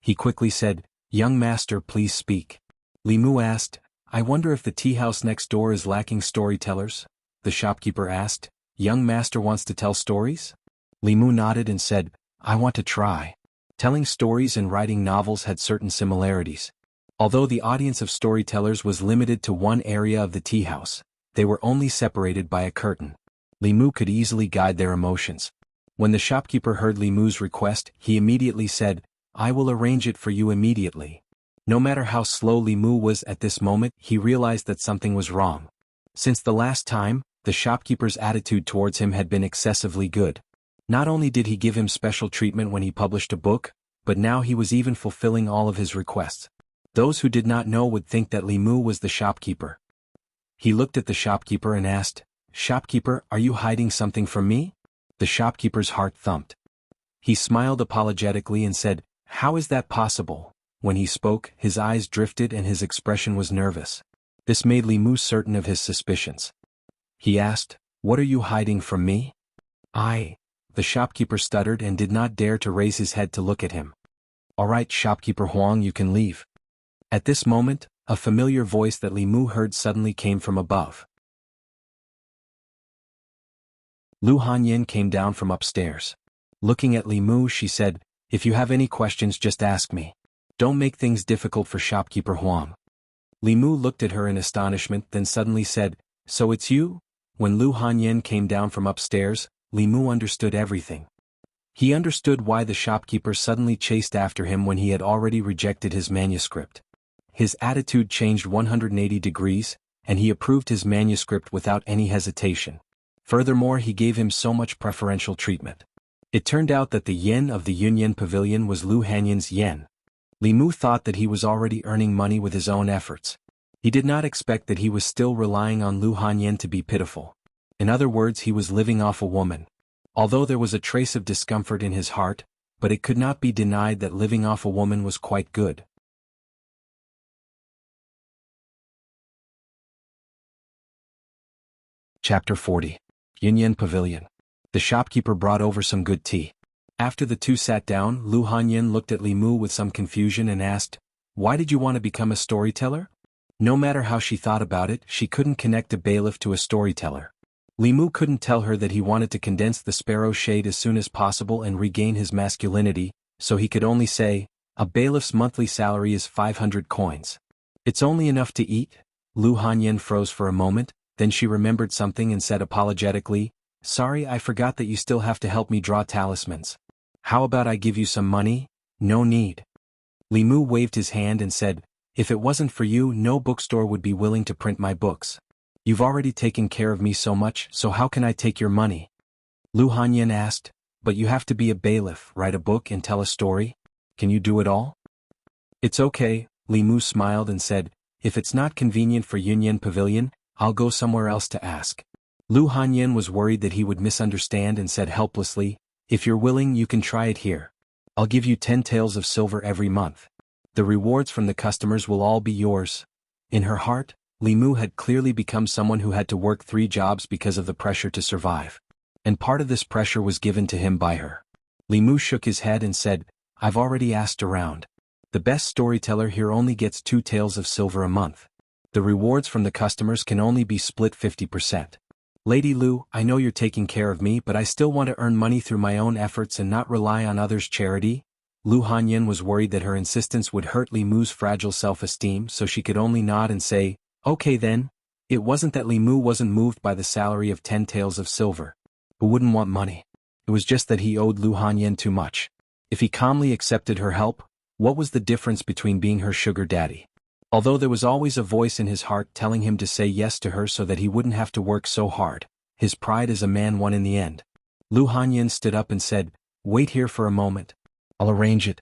He quickly said, "Young master, please speak." Li Mu asked, "I wonder if the tea house next door is lacking storytellers?" The shopkeeper asked, "Young master wants to tell stories?" Li Mu nodded and said, "I want to try." Telling stories and writing novels had certain similarities. Although the audience of storytellers was limited to one area of the tea house, they were only separated by a curtain. Li Mu could easily guide their emotions. When the shopkeeper heard Li Mu's request, he immediately said, "I will arrange it for you immediately." No matter how slow Li Mu was at this moment, he realized that something was wrong. Since the last time, the shopkeeper's attitude towards him had been excessively good. Not only did he give him special treatment when he published a book, but now he was even fulfilling all of his requests. Those who did not know would think that Li Mu was the shopkeeper. He looked at the shopkeeper and asked, "Shopkeeper, are you hiding something from me?" The shopkeeper's heart thumped. He smiled apologetically and said, "How is that possible?" When he spoke, his eyes drifted and his expression was nervous. This made Li Mu certain of his suspicions. He asked, "What are you hiding from me?" The shopkeeper stuttered and did not dare to raise his head to look at him. "All right, shopkeeper Huang, you can leave." At this moment, a familiar voice that Li Mu heard suddenly came from above. Lu Hanyin came down from upstairs. Looking at Li Mu, she said, "If you have any questions, just ask me. Don't make things difficult for shopkeeper Huang." Li Mu looked at her in astonishment, then suddenly said, "So it's you?" When Lu Hanyin came down from upstairs, Li Mu understood everything. He understood why the shopkeeper suddenly chased after him when he had already rejected his manuscript. His attitude changed 180 degrees, and he approved his manuscript without any hesitation. Furthermore, he gave him so much preferential treatment. It turned out that the yen of the Yunyan Pavilion was Lu Hanyin's yen. Li Mu thought that he was already earning money with his own efforts. He did not expect that he was still relying on Lu Hanyin to be pitiful. In other words, he was living off a woman. Although there was a trace of discomfort in his heart, but it could not be denied that living off a woman was quite good. Chapter 40. Yunyan Pavilion. The shopkeeper brought over some good tea. After the two sat down, Lu Hanyin looked at Li Mu with some confusion and asked, "Why did you want to become a storyteller?" No matter how she thought about it, she couldn't connect a bailiff to a storyteller. Li Mu couldn't tell her that he wanted to condense the sparrow shade as soon as possible and regain his masculinity, so he could only say, "A bailiff's monthly salary is 500 coins. It's only enough to eat." Lu Hanyin froze for a moment, then she remembered something and said apologetically, "Sorry, I forgot that you still have to help me draw talismans. How about I give you some money?" "No need." Li Mu waved his hand and said, "If it wasn't for you, no bookstore would be willing to print my books. You've already taken care of me so much, so how can I take your money?" Lu Hanyin asked, "But you have to be a bailiff, write a book and tell a story? Can you do it all?" "It's okay," Li Mu smiled and said, "If it's not convenient for Yunyan Pavilion, I'll go somewhere else to ask." Lu Hanyin was worried that he would misunderstand and said helplessly, "If you're willing, you can try it here. I'll give you 10 taels of silver every month. The rewards from the customers will all be yours." In her heart, Li Mu had clearly become someone who had to work 3 jobs because of the pressure to survive. And part of this pressure was given to him by her. Li Mu shook his head and said, "I've already asked around. The best storyteller here only gets 2 taels of silver a month. The rewards from the customers can only be split 50%. Lady Lu, I know you're taking care of me, but I still want to earn money through my own efforts and not rely on others' charity." Lu Hanyin was worried that her insistence would hurt Li Mu's fragile self-esteem, so she could only nod and say, "Okay then." It wasn't that Li Mu wasn't moved by the salary of 10 taels of silver. Who wouldn't want money? It was just that he owed Lu Hanyin too much. If he calmly accepted her help, what was the difference between being her sugar daddy? Although there was always a voice in his heart telling him to say yes to her so that he wouldn't have to work so hard, his pride as a man won in the end. Lu Hanyin stood up and said, "Wait here for a moment. I'll arrange it."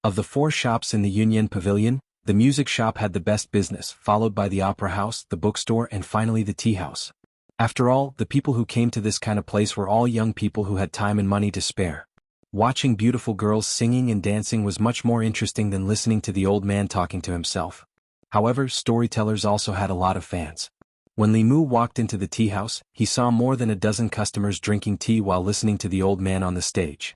Of the 4 shops in the Yunyan Pavilion, The music shop had the best business, followed by the opera house, the bookstore, and finally the tea house. After all, the people who came to this kind of place were all young people who had time and money to spare. Watching beautiful girls singing and dancing was much more interesting than listening to the old man talking to himself. However, storytellers also had a lot of fans. When Li Mu walked into the tea house, he saw more than a dozen customers drinking tea while listening to the old man on the stage.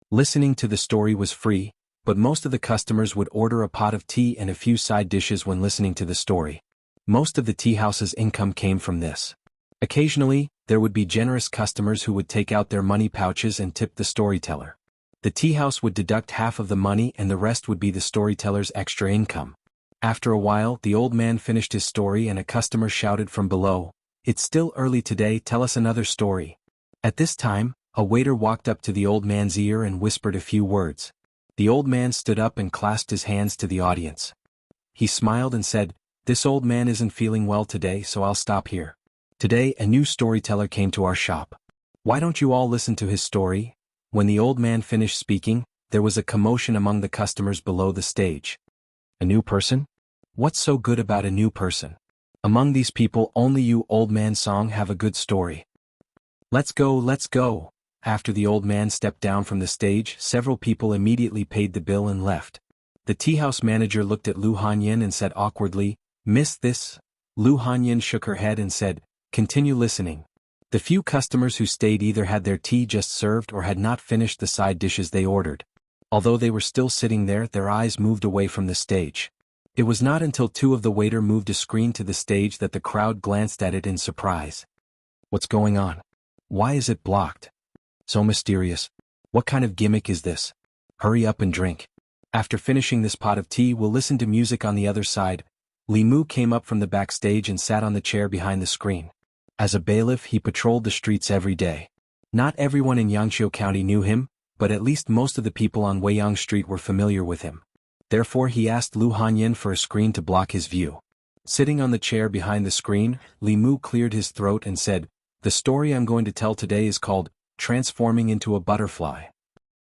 Listening to the story was free, but most of the customers would order a pot of tea and a few side dishes when listening to the story. Most of the tea house's income came from this. Occasionally, there would be generous customers who would take out their money pouches and tip the storyteller. The tea house would deduct half of the money and the rest would be the storyteller's extra income. After a while, the old man finished his story and a customer shouted from below, "It's still early today, tell us another story." At this time, a waiter walked up to the old man's ear and whispered a few words. The old man stood up and clasped his hands to the audience. He smiled and said, "This old man isn't feeling well today, so I'll stop here. Today a new storyteller came to our shop. Why don't you all listen to his story?" When the old man finished speaking, there was a commotion among the customers below the stage. A new person? What's so good about a new person? Among these people only you, old man Song, have a good story. Let's go, let's go. After the old man stepped down from the stage, several people immediately paid the bill and left. The tea house manager looked at Lu Hanyin and said awkwardly, "Miss this?" Lu Hanyin shook her head and said, "Continue listening." The few customers who stayed either had their tea just served or had not finished the side dishes they ordered. Although they were still sitting there, their eyes moved away from the stage. It was not until two of the waiter moved a screen to the stage that the crowd glanced at it in surprise. What's going on? Why is it blocked? So mysterious. What kind of gimmick is this? Hurry up and drink. After finishing this pot of tea, we'll listen to music on the other side. Li Mu came up from the backstage and sat on the chair behind the screen. As a bailiff, he patrolled the streets every day. Not everyone in Yangqiu County knew him, but at least most of the people on Weiyang Street were familiar with him. Therefore he asked Lu Hanyin for a screen to block his view. Sitting on the chair behind the screen, Li Mu cleared his throat and said, "The story I'm going to tell today is called Transforming into a Butterfly."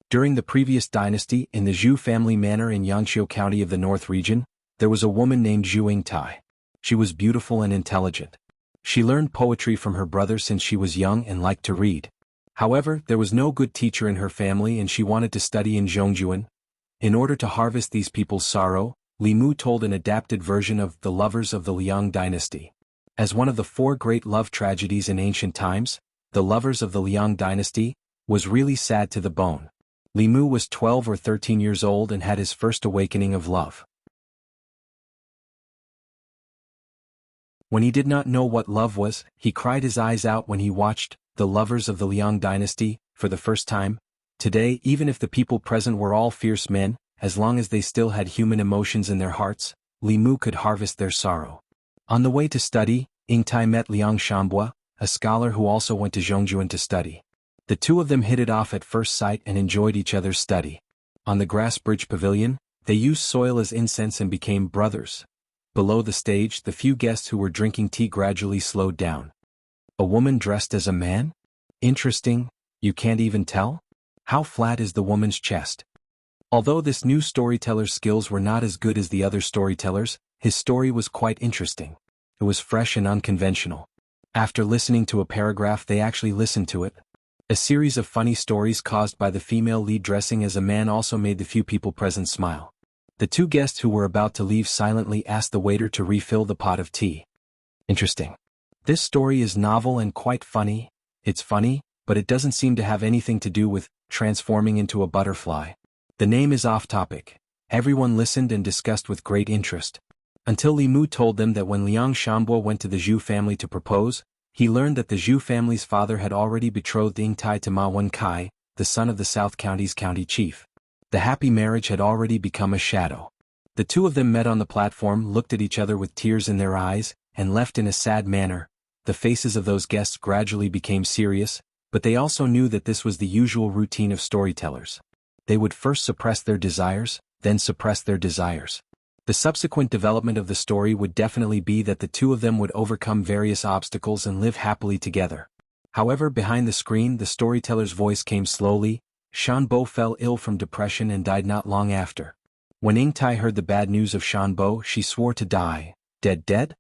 During the previous dynasty, in the Zhu family manor in Yangqiu County of the North region, there was a woman named Zhu Yingtai. She was beautiful and intelligent. She learned poetry from her brother since she was young and liked to read. However, there was no good teacher in her family and she wanted to study in Zhongjuan. In order to harvest these people's sorrow, Li Mu told an adapted version of The Lovers of the Liang Dynasty. As one of the four great love tragedies in ancient times, The Lovers of the Liang Dynasty was really sad to the bone. Li Mu was 12 or 13 years old and had his first awakening of love. When he did not know what love was, he cried his eyes out when he watched The Lovers of the Liang Dynasty for the first time. Today, even if the people present were all fierce men, as long as they still had human emotions in their hearts, Li Mu could harvest their sorrow. On the way to study, Yingtai met Liang Shambua, a scholar who also went to Zhongjuan to study. The two of them hit it off at first sight and enjoyed each other's study. On the grass bridge pavilion, they used soil as incense and became brothers. Below the stage, the few guests who were drinking tea gradually slowed down. A woman dressed as a man? Interesting, you can't even tell? How flat is the woman's chest? Although this new storyteller's skills were not as good as the other storytellers, his story was quite interesting. It was fresh and unconventional. After listening to a paragraph, they actually listened to it. A series of funny stories caused by the female lead dressing as a man also made the few people present smile. The two guests who were about to leave silently asked the waiter to refill the pot of tea. Interesting. This story is novel and quite funny. It's funny, but it doesn't seem to have anything to do with transforming into a butterfly. The name is off topic. Everyone listened and discussed with great interest. Until Li Mu told them that when Liang Shambua went to the Zhu family to propose, he learned that the Zhu family's father had already betrothed Yingtai to Ma Wenkai, the son of the South County's county chief. The happy marriage had already become a shadow. The two of them met on the platform, looked at each other with tears in their eyes, and left in a sad manner. The faces of those guests gradually became serious, but they also knew that this was the usual routine of storytellers. They would first suppress their desires, then suppress their desires. The subsequent development of the story would definitely be that the two of them would overcome various obstacles and live happily together. However, behind the screen, the storyteller's voice came slowly, Shanbo fell ill from depression and died not long after. When Yingtai heard the bad news of Shanbo, she swore to die. Dead?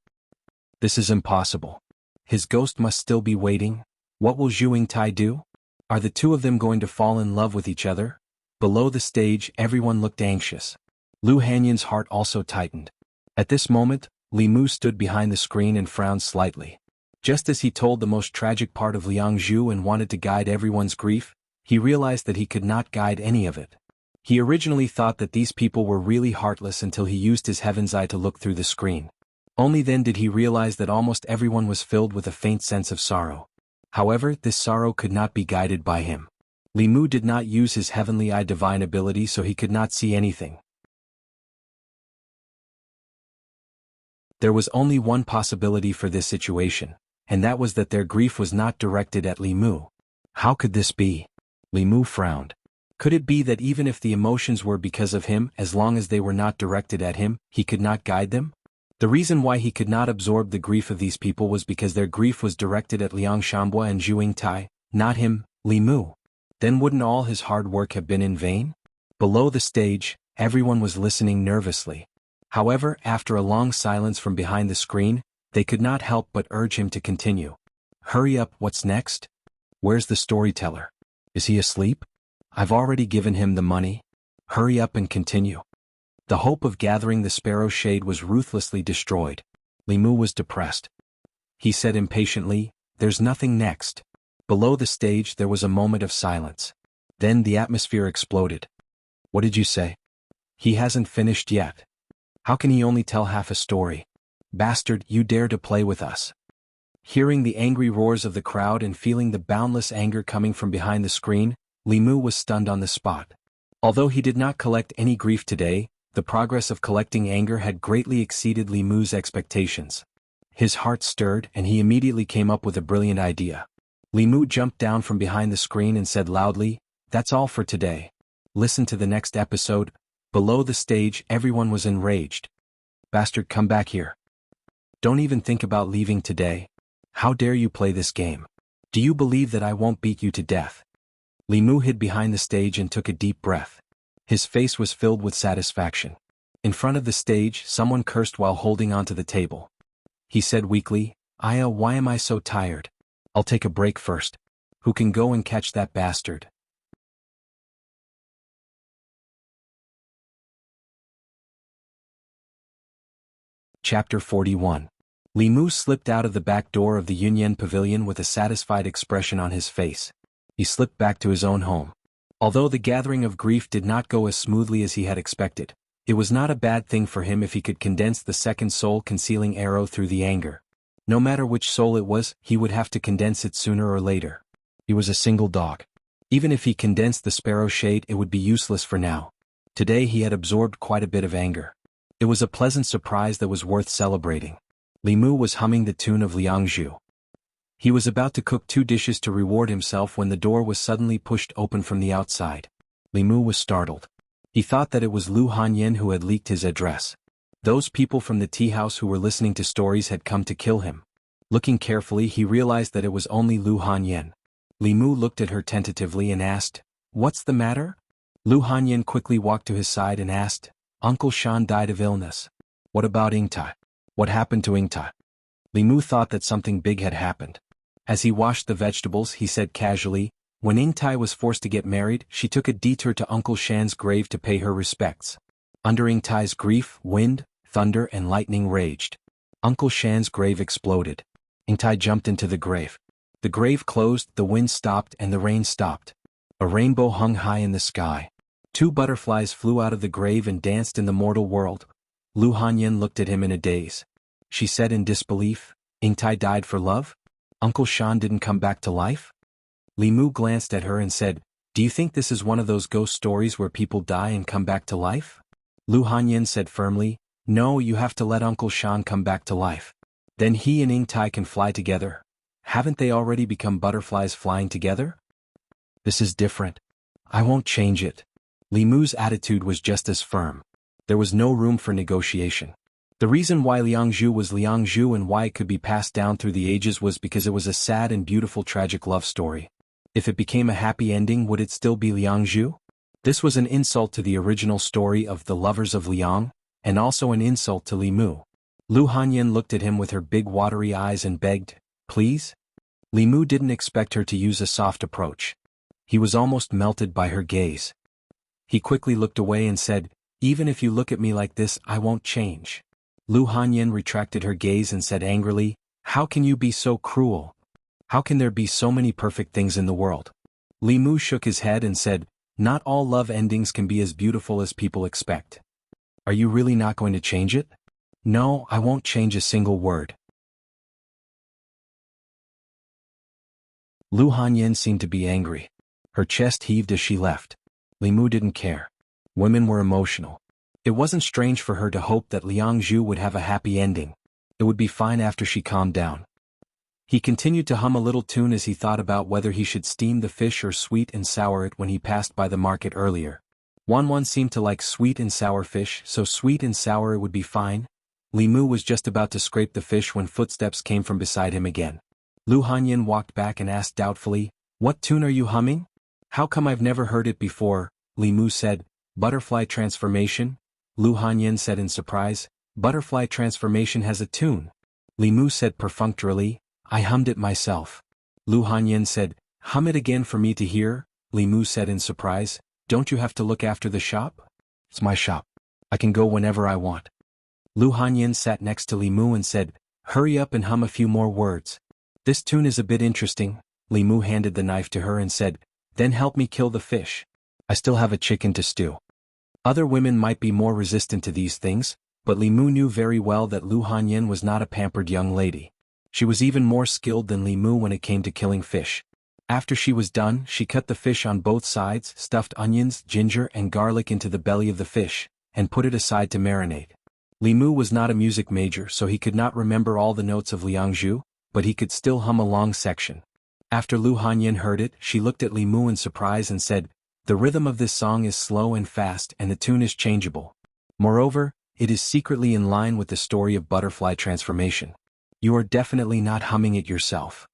This is impossible. His ghost must still be waiting. What will Zhu Yingtai do? Are the two of them going to fall in love with each other? Below the stage, everyone looked anxious. Lu Hanyan's heart also tightened. At this moment, Li Mu stood behind the screen and frowned slightly. Just as he told the most tragic part of Liang Zhu and wanted to guide everyone's grief, he realized that he could not guide any of it. He originally thought that these people were really heartless until he used his heaven's eye to look through the screen. Only then did he realize that almost everyone was filled with a faint sense of sorrow. However, this sorrow could not be guided by him. Li Mu did not use his heavenly eye divine ability, so he could not see anything. There was only one possibility for this situation, and that was that their grief was not directed at Li Mu. How could this be? Li Mu frowned. Could it be that even if the emotions were because of him, as long as they were not directed at him, he could not guide them? The reason why he could not absorb the grief of these people was because their grief was directed at Liang Shanbo and Zhu Yingtai, not him, Li Mu. Then wouldn't all his hard work have been in vain? Below the stage, everyone was listening nervously. However, after a long silence from behind the screen, they could not help but urge him to continue. Hurry up, what's next? Where's the storyteller? Is he asleep? I've already given him the money. Hurry up and continue. The hope of gathering the sparrow shade was ruthlessly destroyed. Li Mu was depressed. He said impatiently, "There's nothing next." Below the stage there was a moment of silence. Then the atmosphere exploded. What did you say? He hasn't finished yet. How can he only tell half a story? Bastard, you dare to play with us. Hearing the angry roars of the crowd and feeling the boundless anger coming from behind the screen, Li Mu was stunned on the spot. Although he did not collect any grief today, the progress of collecting anger had greatly exceeded Li Mu's expectations. His heart stirred and he immediately came up with a brilliant idea. Li Mu jumped down from behind the screen and said loudly, "That's all for today. Listen to the next episode." Below the stage, everyone was enraged. Bastard, come back here. Don't even think about leaving today. How dare you play this game? Do you believe that I won't beat you to death? Li Mu hid behind the stage and took a deep breath. His face was filled with satisfaction. In front of the stage, someone cursed while holding onto the table. He said weakly, "Aya, why am I so tired? I'll take a break first. Who can go and catch that bastard?" Chapter 41. Li Mu slipped out of the back door of the Yunyan Pavilion with a satisfied expression on his face. He slipped back to his own home. Although the gathering of grief did not go as smoothly as he had expected, it was not a bad thing for him if he could condense the second soul-concealing arrow through the anger. No matter which soul it was, he would have to condense it sooner or later. He was a single dog. Even if he condensed the sparrow shade, it would be useless for now. Today he had absorbed quite a bit of anger. It was a pleasant surprise that was worth celebrating. Li Mu was humming the tune of Liang Zhu. He was about to cook 2 dishes to reward himself when the door was suddenly pushed open from the outside. Li Mu was startled. He thought that it was Lu Hanyan who had leaked his address. Those people from the tea house who were listening to stories had come to kill him. Looking carefully, he realized that it was only Lu Hanyan. Li Mu looked at her tentatively and asked, "What's the matter?" Lu Hanyan quickly walked to his side and asked, "Uncle Shan died of illness. What about Yingtai? What happened to Yingtai?" Li Mu thought that something big had happened. As he washed the vegetables, he said casually, "When Yingtai was forced to get married, she took a detour to Uncle Shan's grave to pay her respects. Under Yingtai's grief, wind, thunder and lightning raged. Uncle Shan's grave exploded. Yingtai jumped into the grave. The grave closed, the wind stopped and the rain stopped. A rainbow hung high in the sky. 2 butterflies flew out of the grave and danced in the mortal world." Lu Hanyan looked at him in a daze. She said in disbelief, "Yingtai died for love? Uncle Shan didn't come back to life?" Li Mu glanced at her and said, "Do you think this is one of those ghost stories where people die and come back to life?" Lu Hanyan said firmly, "No, you have to let Uncle Shan come back to life. Then he and Yingtai can fly together. Haven't they already become butterflies flying together? This is different. I won't change it." Li Mu's attitude was just as firm. There was no room for negotiation. The reason why Liang Zhu was Liang Zhu and why it could be passed down through the ages was because it was a sad and beautiful tragic love story. If it became a happy ending, would it still be Liang Zhu? This was an insult to the original story of The Lovers of Liang, and also an insult to Li Mu. Lu Hanyan looked at him with her big watery eyes and begged, "Please?" Li Mu didn't expect her to use a soft approach. He was almost melted by her gaze. He quickly looked away and said, "Even if you look at me like this, I won't change." Lu Hanyan retracted her gaze and said angrily, "How can you be so cruel? How can there be so many perfect things in the world?" Li Mu shook his head and said, "Not all love endings can be as beautiful as people expect. Are you really not going to change it?" "No, I won't change a single word." Lu Hanyan seemed to be angry. Her chest heaved as she left. Li Mu didn't care. Women were emotional. It wasn't strange for her to hope that Liang Zhu would have a happy ending. It would be fine after she calmed down. He continued to hum a little tune as he thought about whether he should steam the fish or sweet and sour it when he passed by the market earlier. Wan seemed to like sweet and sour fish, so sweet and sour it would be fine. Li Mu was just about to scrape the fish when footsteps came from beside him again. Lu Hanyan walked back and asked doubtfully, "What tune are you humming?" "How come I've never heard it before?" Li Mu said. "Butterfly transformation?" Lu Hanyan said in surprise. "Butterfly transformation has a tune." Li Mu said perfunctorily, "I hummed it myself." Lu Hanyan said, "Hum it again for me to hear." Li Mu said in surprise, "Don't you have to look after the shop?" "It's my shop. I can go whenever I want." Lu Hanyan sat next to Li Mu and said, "Hurry up and hum a few more words. This tune is a bit interesting." Li Mu handed the knife to her and said, "Then help me kill the fish. I still have a chicken to stew." Other women might be more resistant to these things, but Li Mu knew very well that Lu Hanyan was not a pampered young lady. She was even more skilled than Li Mu when it came to killing fish. After she was done, she cut the fish on both sides, stuffed onions, ginger and garlic into the belly of the fish, and put it aside to marinate. Li Mu was not a music major, so he could not remember all the notes of Liang Zhu, but he could still hum a long section. After Lu Hanyan heard it, she looked at Li Mu in surprise and said, "The rhythm of this song is slow and fast and the tune is changeable. Moreover, it is secretly in line with the story of butterfly transformation. You are definitely not humming it yourself."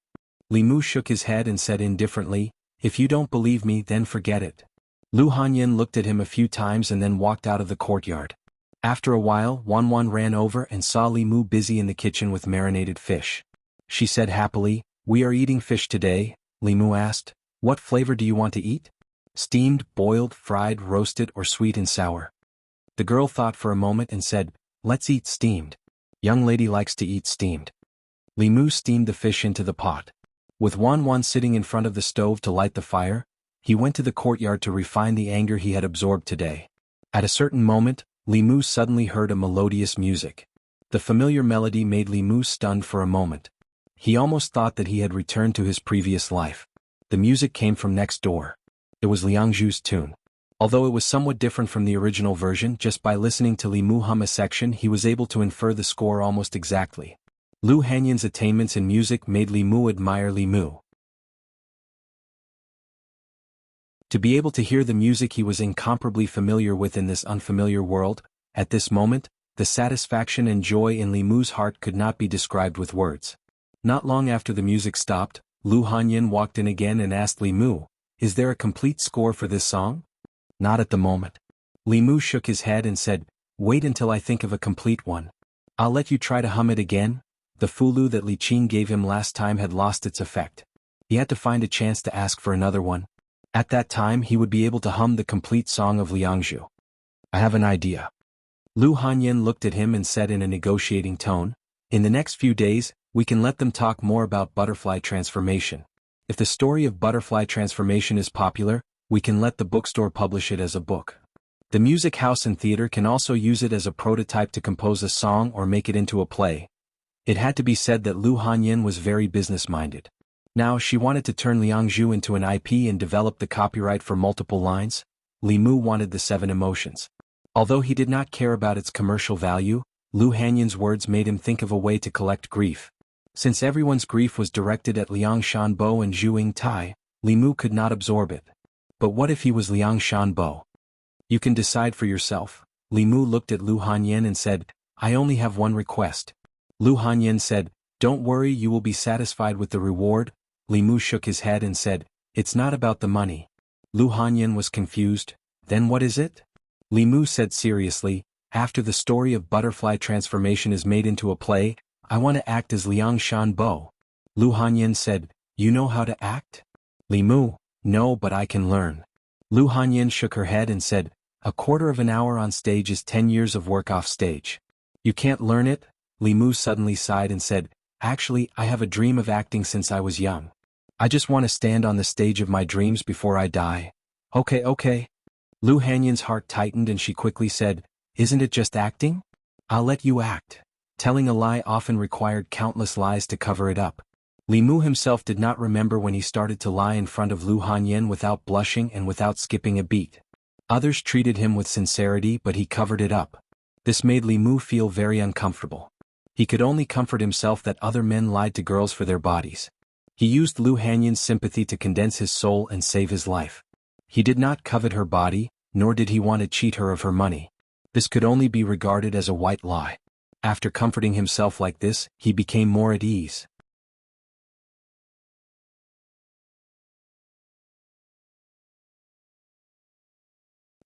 Li Mu shook his head and said indifferently, "If you don't believe me, then forget it." Lu Hanyan looked at him a few times and then walked out of the courtyard. After a while, Wan ran over and saw Li Mu busy in the kitchen with marinated fish. She said happily, "We are eating fish today." Li Mu asked, "What flavor do you want to eat? Steamed, boiled, fried, roasted, or sweet and sour?" The girl thought for a moment and said, "Let's eat steamed. Young lady likes to eat steamed." Li Mu steamed the fish into the pot. With Wan sitting in front of the stove to light the fire, he went to the courtyard to refine the anger he had absorbed today. At a certain moment, Li Mu suddenly heard a melodious music. The familiar melody made Li Mu stunned for a moment. He almost thought that he had returned to his previous life. The music came from next door. It was Liang Zhu's tune. Although it was somewhat different from the original version, just by listening to Li Mu hum a section he was able to infer the score almost exactly. Lu Hanyan's attainments in music made Li Mu admire Li Mu. To be able to hear the music he was incomparably familiar with in this unfamiliar world, at this moment, the satisfaction and joy in Li Mu's heart could not be described with words. Not long after the music stopped, Lu Hanyan walked in again and asked Li Mu, "Is there a complete score for this song?" "Not at the moment." Li Mu shook his head and said, "Wait until I think of a complete one. I'll let you try to hum it again." The fulu that Li Qin gave him last time had lost its effect. He had to find a chance to ask for another one. At that time he would be able to hum the complete song of Liang Zhu. "I have an idea." Lu Hanyan looked at him and said in a negotiating tone, "In the next few days, we can let them talk more about butterfly transformation. If the story of butterfly transformation is popular, we can let the bookstore publish it as a book. The music house and theater can also use it as a prototype to compose a song or make it into a play." It had to be said that Lu Hanyan was very business-minded. Now she wanted to turn Liang Zhu into an IP and develop the copyright for multiple lines. Li Mu wanted the 7 emotions. Although he did not care about its commercial value, Lu Hanyan's words made him think of a way to collect grief. Since everyone's grief was directed at Liang Shanbo and Zhu Yingtai, Li Mu could not absorb it. But what if he was Liang Shanbo? "You can decide for yourself." Li Mu looked at Lu Hanyan and said, "I only have one request." Lu Hanyan said, "Don't worry, you will be satisfied with the reward." Li Mu shook his head and said, It's not about the money. Lu Hanyan was confused. Then what is it? Li Mu said seriously, after the story of butterfly transformation is made into a play, I want to act as Liang Shan Bo. Lu Hanyan said, you know how to act? Li Mu, no, but I can learn. Lu Hanyan shook her head and said, a quarter of an hour on stage is 10 years of work off stage. You can't learn it? Li Mu suddenly sighed and said, actually, I have a dream of acting since I was young. I just want to stand on the stage of my dreams before I die. Okay. Lu Hanyan's heart tightened and she quickly said, isn't it just acting? I'll let you act. Telling a lie often required countless lies to cover it up. Li Mu himself did not remember when he started to lie in front of Lu Hanyan without blushing and without skipping a beat. Others treated him with sincerity, but he covered it up. This made Li Mu feel very uncomfortable. He could only comfort himself that other men lied to girls for their bodies. He used Lu Hanyan's sympathy to condense his soul and save his life. He did not covet her body, nor did he want to cheat her of her money. This could only be regarded as a white lie. After comforting himself like this, he became more at ease.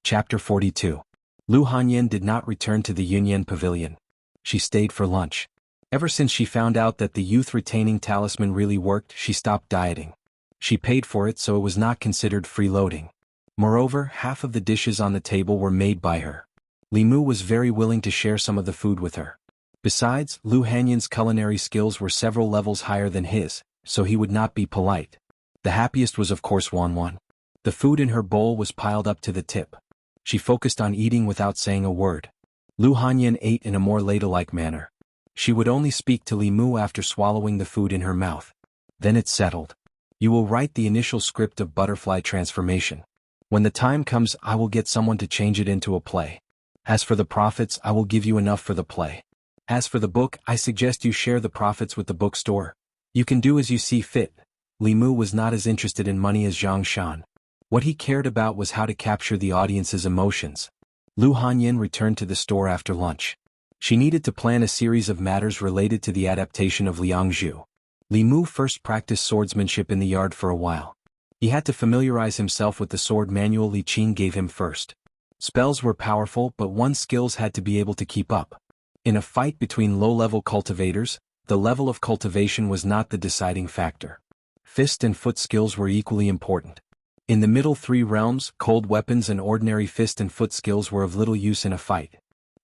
Chapter 42. Lu Hanyan did not return to the Yunyan Pavilion. She stayed for lunch. Ever since she found out that the youth-retaining talisman really worked, she stopped dieting. She paid for it, so it was not considered freeloading. Moreover, half of the dishes on the table were made by her. Li Mu was very willing to share some of the food with her. Besides, Lu Hanyan's culinary skills were several levels higher than his, so he would not be polite. The happiest was of course Wan. The food in her bowl was piled up to the tip. She focused on eating without saying a word. Lu Hanyan ate in a more ladle-like manner. She would only speak to Li Mu after swallowing the food in her mouth. Then it settled. You will write the initial script of butterfly transformation. When the time comes, I will get someone to change it into a play. As for the profits, I will give you enough for the play. As for the book, I suggest you share the profits with the bookstore. You can do as you see fit. Li Mu was not as interested in money as Zhang Shan. What he cared about was how to capture the audience's emotions. Lu Hanyan returned to the store after lunch. She needed to plan a series of matters related to the adaptation of Liangzhu. Li Mu first practiced swordsmanship in the yard for a while. He had to familiarize himself with the sword manual Li Qing gave him first. Spells were powerful, but one's skills had to be able to keep up. In a fight between low-level cultivators, the level of cultivation was not the deciding factor. Fist and foot skills were equally important. In the middle three realms, cold weapons and ordinary fist and foot skills were of little use in a fight.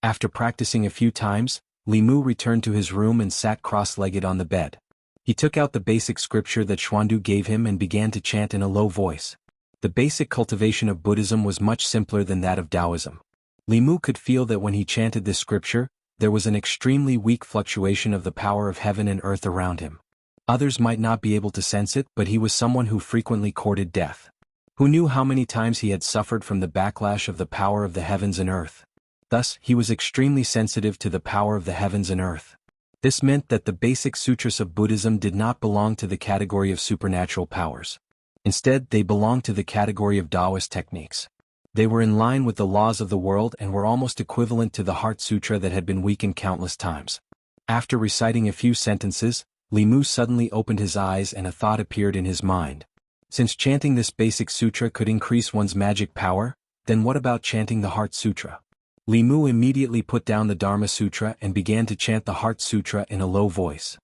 After practicing a few times, Li Mu returned to his room and sat cross-legged on the bed. He took out the basic scripture that Xuandu gave him and began to chant in a low voice. The basic cultivation of Buddhism was much simpler than that of Taoism. Li Mu could feel that when he chanted this scripture, there was an extremely weak fluctuation of the power of heaven and earth around him. Others might not be able to sense it, but he was someone who frequently courted death. Who knew how many times he had suffered from the backlash of the power of the heavens and earth? Thus, he was extremely sensitive to the power of the heavens and earth. This meant that the basic sutras of Buddhism did not belong to the category of supernatural powers. Instead, they belonged to the category of Taoist techniques. They were in line with the laws of the world and were almost equivalent to the Heart Sutra that had been weakened countless times. After reciting a few sentences, Li Mu suddenly opened his eyes and a thought appeared in his mind. Since chanting this basic sutra could increase one's magic power, then what about chanting the Heart Sutra? Li Mu immediately put down the Dharma Sutra and began to chant the Heart Sutra in a low voice.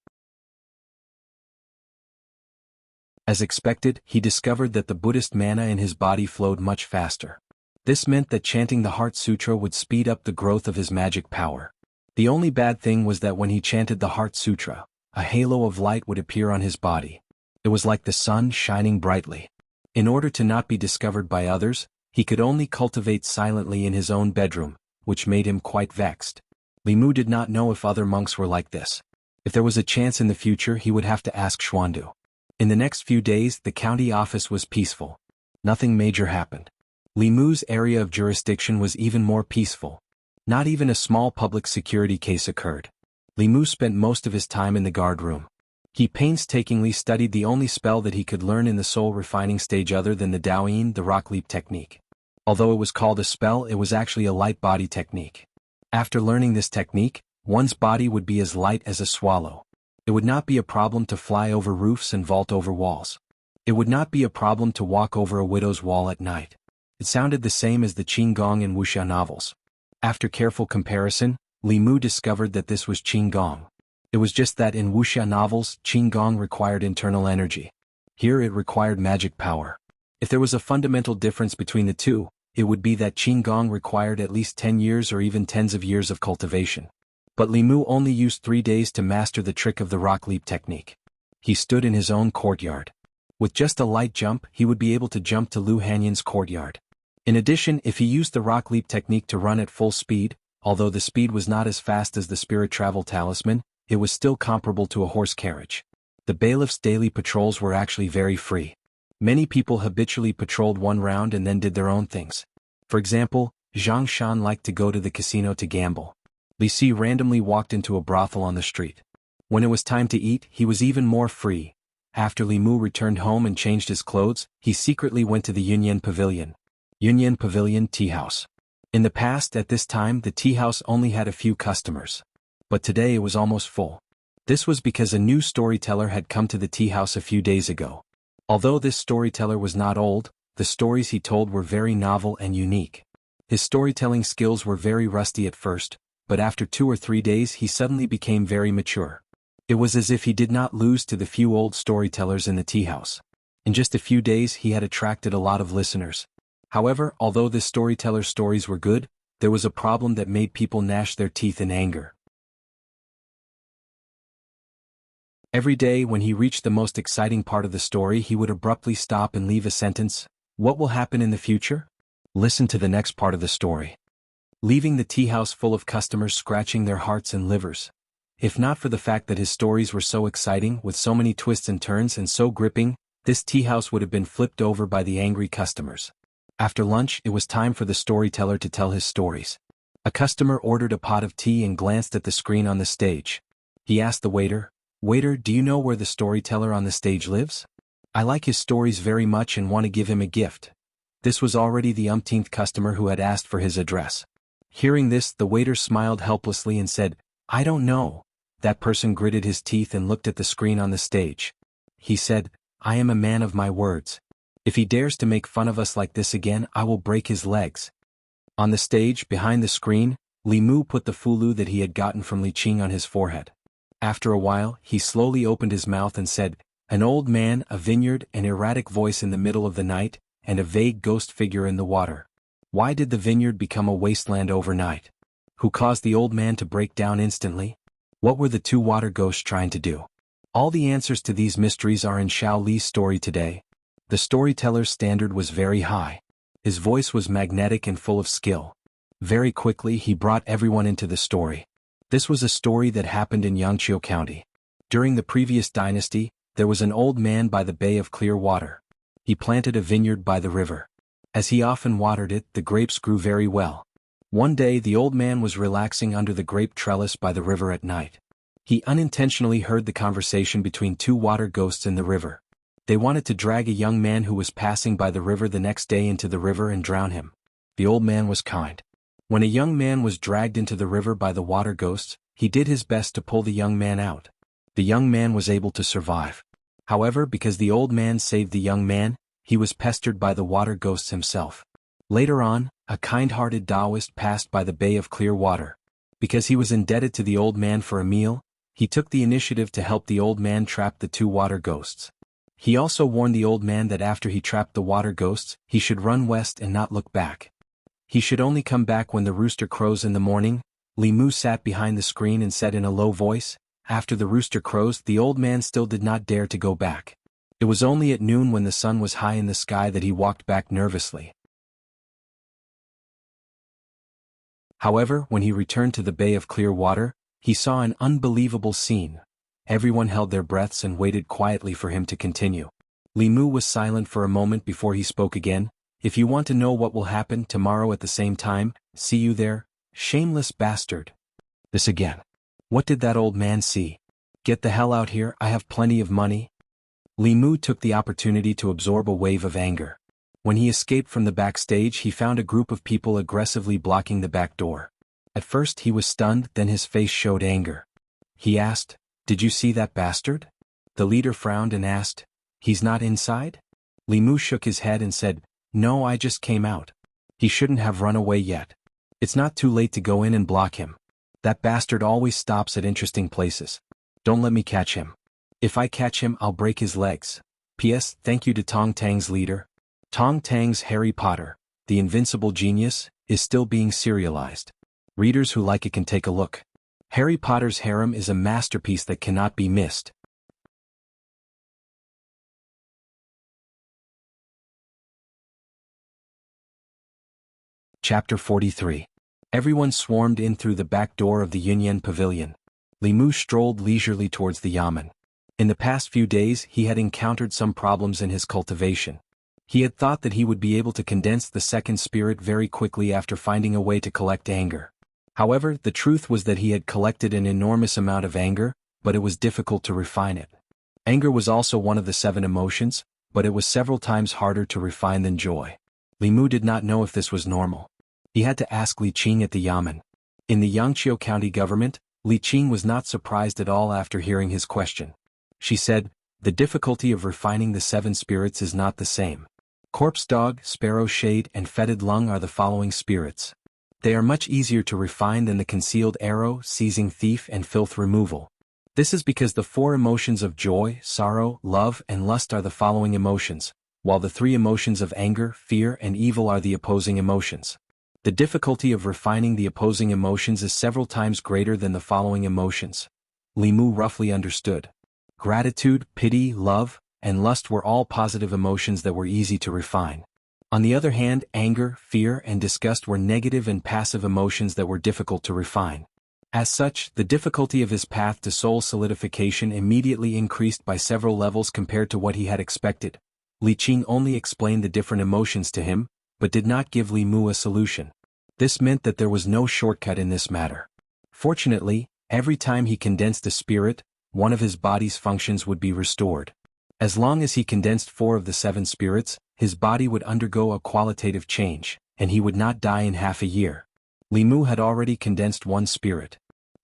As expected, he discovered that the Buddhist mana in his body flowed much faster. This meant that chanting the Heart Sutra would speed up the growth of his magic power. The only bad thing was that when he chanted the Heart Sutra, a halo of light would appear on his body. It was like the sun shining brightly. In order to not be discovered by others, he could only cultivate silently in his own bedroom, which made him quite vexed. Li Mu did not know if other monks were like this. If there was a chance in the future, he would have to ask Xuandu. In the next few days, the county office was peaceful. Nothing major happened. Li Mu's area of jurisdiction was even more peaceful. Not even a small public security case occurred. Li Mu spent most of his time in the guard room. He painstakingly studied the only spell that he could learn in the soul refining stage other than the Daoyin, the rock leap technique. Although it was called a spell, it was actually a light body technique. After learning this technique, one's body would be as light as a swallow. It would not be a problem to fly over roofs and vault over walls. It would not be a problem to walk over a widow's wall at night. It sounded the same as the Qinggong in Wuxia novels. After careful comparison, Li Mu discovered that this was Qinggong. It was just that in Wuxia novels, Qinggong required internal energy. Here it required magic power. If there was a fundamental difference between the two, it would be that Qinggong required at least 10 years or even tens of years of cultivation. But Li Mu only used 3 days to master the trick of the rock leap technique. He stood in his own courtyard. With just a light jump, he would be able to jump to Lu Hanyan's courtyard. In addition, if he used the rock leap technique to run at full speed, although the speed was not as fast as the spirit travel talisman, it was still comparable to a horse carriage. The bailiff's daily patrols were actually very free. Many people habitually patrolled one round and then did their own things. For example, Zhang Shan liked to go to the casino to gamble. Li Si randomly walked into a brothel on the street. When it was time to eat, he was even more free. After Li Mu returned home and changed his clothes, he secretly went to the Yunyan Pavilion. Yunyan Pavilion Tea House. In the past, at this time, the tea house only had a few customers. But today it was almost full. This was because a new storyteller had come to the tea house a few days ago. Although this storyteller was not old, the stories he told were very novel and unique. His storytelling skills were very rusty at first, but after 2 or 3 days he suddenly became very mature. It was as if he did not lose to the few old storytellers in the tea house. In just a few days he had attracted a lot of listeners. However, although this storyteller's stories were good, there was a problem that made people gnash their teeth in anger. Every day when he reached the most exciting part of the story, he would abruptly stop and leave a sentence. What will happen in the future? Listen to the next part of the story. Leaving the tea house full of customers scratching their hearts and livers. If not for the fact that his stories were so exciting, with so many twists and turns and so gripping, this tea house would have been flipped over by the angry customers. After lunch, it was time for the storyteller to tell his stories. A customer ordered a pot of tea and glanced at the screen on the stage. He asked the waiter, "Waiter, do you know where the storyteller on the stage lives? I like his stories very much and want to give him a gift." This was already the umpteenth customer who had asked for his address. Hearing this, the waiter smiled helplessly and said, "I don't know." That person gritted his teeth and looked at the screen on the stage. He said, "I am a man of my words. If he dares to make fun of us like this again, I will break his legs." On the stage, behind the screen, Li Mu put the fulu that he had gotten from Li Qing on his forehead. After a while, he slowly opened his mouth and said, "An old man, a vineyard, an erratic voice in the middle of the night, and a vague ghost figure in the water." Why did the vineyard become a wasteland overnight? Who caused the old man to break down instantly? What were the 2 water ghosts trying to do? All the answers to these mysteries are in Xiao Li's story today. The storyteller's standard was very high. His voice was magnetic and full of skill. Very quickly he brought everyone into the story. This was a story that happened in Yangqiu County. During the previous dynasty, there was an old man by the Bay of Clear Water. He planted a vineyard by the river. As he often watered it, the grapes grew very well. One day the old man was relaxing under the grape trellis by the river at night. He unintentionally heard the conversation between 2 water ghosts in the river. They wanted to drag a young man who was passing by the river the next day into the river and drown him. The old man was kind. When a young man was dragged into the river by the water ghosts, he did his best to pull the young man out. The young man was able to survive. However, because the old man saved the young man, he was pestered by the water ghosts himself. Later on, a kind-hearted Taoist passed by the Bay of Clear Water. Because he was indebted to the old man for a meal, he took the initiative to help the old man trap the 2 water ghosts. He also warned the old man that after he trapped the water ghosts, he should run west and not look back. He should only come back when the rooster crows in the morning. Li Mu sat behind the screen and said in a low voice, "After the rooster crows, the old man still did not dare to go back." It was only at noon when the sun was high in the sky that he walked back nervously. However, when he returned to the Bay of Clear Water, he saw an unbelievable scene. Everyone held their breaths and waited quietly for him to continue. Li Mu was silent for a moment before he spoke again. "If you want to know what will happen tomorrow at the same time, see you there, shameless bastard." This again. What did that old man see? "Get the hell out here, I have plenty of money." Li Mu took the opportunity to absorb a wave of anger. When he escaped from the backstage, he found a group of people aggressively blocking the back door. At first he was stunned, then his face showed anger. He asked, "Did you see that bastard?" The leader frowned and asked, He's not inside? Li Mu shook his head and said, "No, I just came out. He shouldn't have run away yet. It's not too late to go in and block him. That bastard always stops at interesting places. Don't let me catch him. If I catch him, I'll break his legs. P.S. Thank you to Tong Tang's leader. Tong Tang's Harry Potter, the Invincible Genius, is still being serialized. Readers who like it can take a look. Harry Potter's harem is a masterpiece that cannot be missed." Chapter 43. Everyone swarmed in through the back door of the Yunyan Pavilion. Li Mu strolled leisurely towards the yamen. In the past few days he had encountered some problems in his cultivation. He had thought that he would be able to condense the second spirit very quickly after finding a way to collect anger. However, the truth was that he had collected an enormous amount of anger, but it was difficult to refine it. Anger was also one of the 7 emotions, but it was several times harder to refine than joy. Li Mu did not know if this was normal. He had to ask Li Qing at the yamen. In the Yangqiu County government, Li Qing was not surprised at all after hearing his question. She said, "The difficulty of refining the 7 spirits is not the same. Corpse dog, sparrow shade, and fetid lung are the following spirits. They are much easier to refine than the concealed arrow, seizing thief, and filth removal. This is because the 4 emotions of joy, sorrow, love, and lust are the following emotions, while the 3 emotions of anger, fear, and evil are the opposing emotions. The difficulty of refining the opposing emotions is several times greater than the following emotions." Li Mu roughly understood. Gratitude, pity, love, and lust were all positive emotions that were easy to refine. On the other hand, anger, fear, and disgust were negative and passive emotions that were difficult to refine. As such, the difficulty of his path to soul solidification immediately increased by several levels compared to what he had expected. Li Qing only explained the different emotions to him, but did not give Li Mu a solution. This meant that there was no shortcut in this matter. Fortunately, every time he condensed a spirit, one of his body's functions would be restored. As long as he condensed 4 of the 7 spirits, his body would undergo a qualitative change, and he would not die in half a year. Li Mu had already condensed 1 spirit.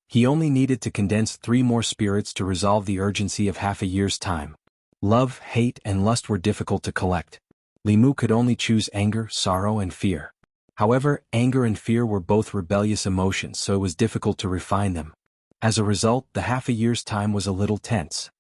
He only needed to condense 3 more spirits to resolve the urgency of half a year's time. Love, hate, and lust were difficult to collect. Li Mu could only choose anger, sorrow, and fear. However, anger and fear were both rebellious emotions, so it was difficult to refine them. As a result, the half a year's time was a little tense.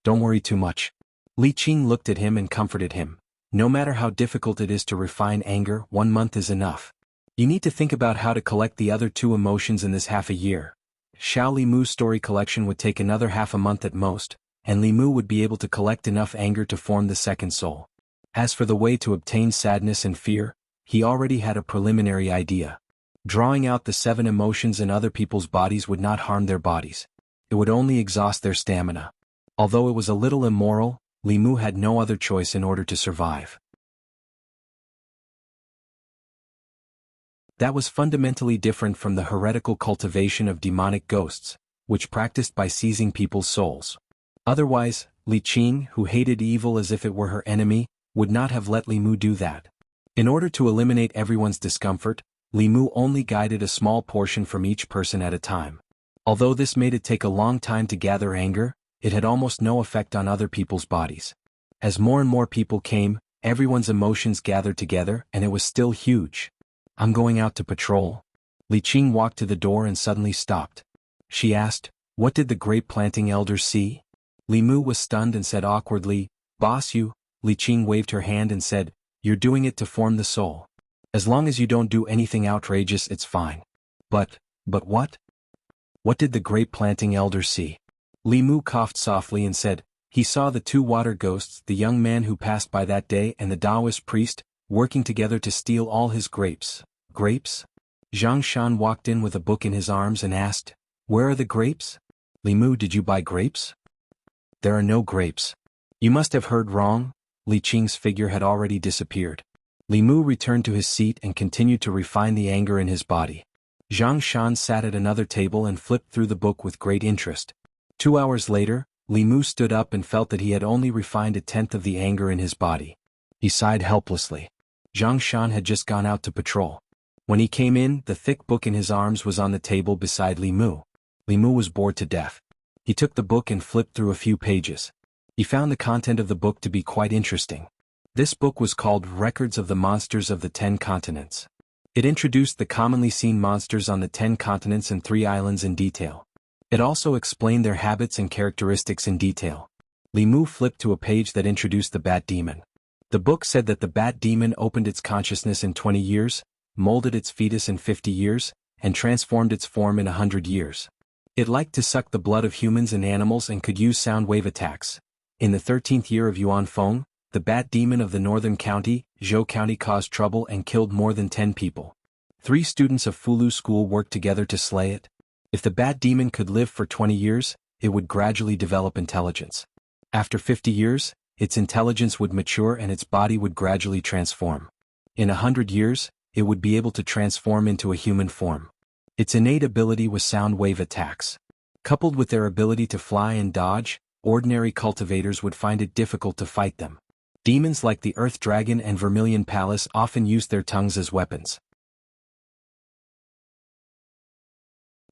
"Don't worry too much." Li Qing looked at him and comforted him. "No matter how difficult it is to refine anger, 1 month is enough. You need to think about how to collect the other 2 emotions in this half a year. Xiao Li Mu's story collection would take another half a month at most, and Li Mu would be able to collect enough anger to form the second soul. As for the way to obtain sadness and fear, he already had a preliminary idea. Drawing out the 7 emotions in other people's bodies would not harm their bodies. It would only exhaust their stamina. Although it was a little immoral, Li Mu had no other choice in order to survive. That was fundamentally different from the heretical cultivation of demonic ghosts, which practiced by seizing people's souls. Otherwise, Li Qing, who hated evil as if it were her enemy, would not have let Li Mu do that. In order to eliminate everyone's discomfort, Li Mu only guided a small portion from each person at a time. Although this made it take a long time to gather anger, it had almost no effect on other people's bodies. As more and more people came, everyone's emotions gathered together, and it was still huge. "I'm going out to patrol." Li Qing walked to the door and suddenly stopped. She asked, "What did the grape planting elders see?" Li Mu was stunned and said awkwardly, "Boss, you." Li Qing waved her hand and said, "You're doing it to form the soul. As long as you don't do anything outrageous, it's fine." But what? What did the grape planting elders see?" Li Mu coughed softly and said, "He saw the 2 water ghosts, the young man who passed by that day and the Taoist priest, working together to steal all his grapes." "Grapes?" Zhang Shan walked in with a book in his arms and asked, "Where are the grapes?" "Li Mu, did you buy grapes?" "There are no grapes." "You must have heard wrong." Li Qing's figure had already disappeared. Li Mu returned to his seat and continued to refine the anger in his body. Zhang Shan sat at another table and flipped through the book with great interest. 2 hours later, Li Mu stood up and felt that he had only refined 1/10 of the anger in his body. He sighed helplessly. Zhang Shan had just gone out to patrol. When he came in, the thick book in his arms was on the table beside Li Mu. Li Mu was bored to death. He took the book and flipped through a few pages. He found the content of the book to be quite interesting. This book was called Records of the Monsters of the 10 Continents. It introduced the commonly seen monsters on the 10 continents and 3 islands in detail. It also explained their habits and characteristics in detail. Li Mu flipped to a page that introduced the Bat Demon. The book said that the Bat Demon opened its consciousness in 20 years, molded its fetus in 50 years, and transformed its form in 100 years. It liked to suck the blood of humans and animals and could use sound wave attacks. In the 13th year of Yuan Feng, the Bat Demon of the northern county, Zhou County, caused trouble and killed more than 10 people. 3 students of Fulu School worked together to slay it. If the Bat Demon could live for 20 years, it would gradually develop intelligence. After 50 years, its intelligence would mature and its body would gradually transform. In 100 years, it would be able to transform into a human form. Its innate ability was sound wave attacks. Coupled with their ability to fly and dodge, ordinary cultivators would find it difficult to fight them. Demons like the Earth Dragon and Vermilion Palace often used their tongues as weapons.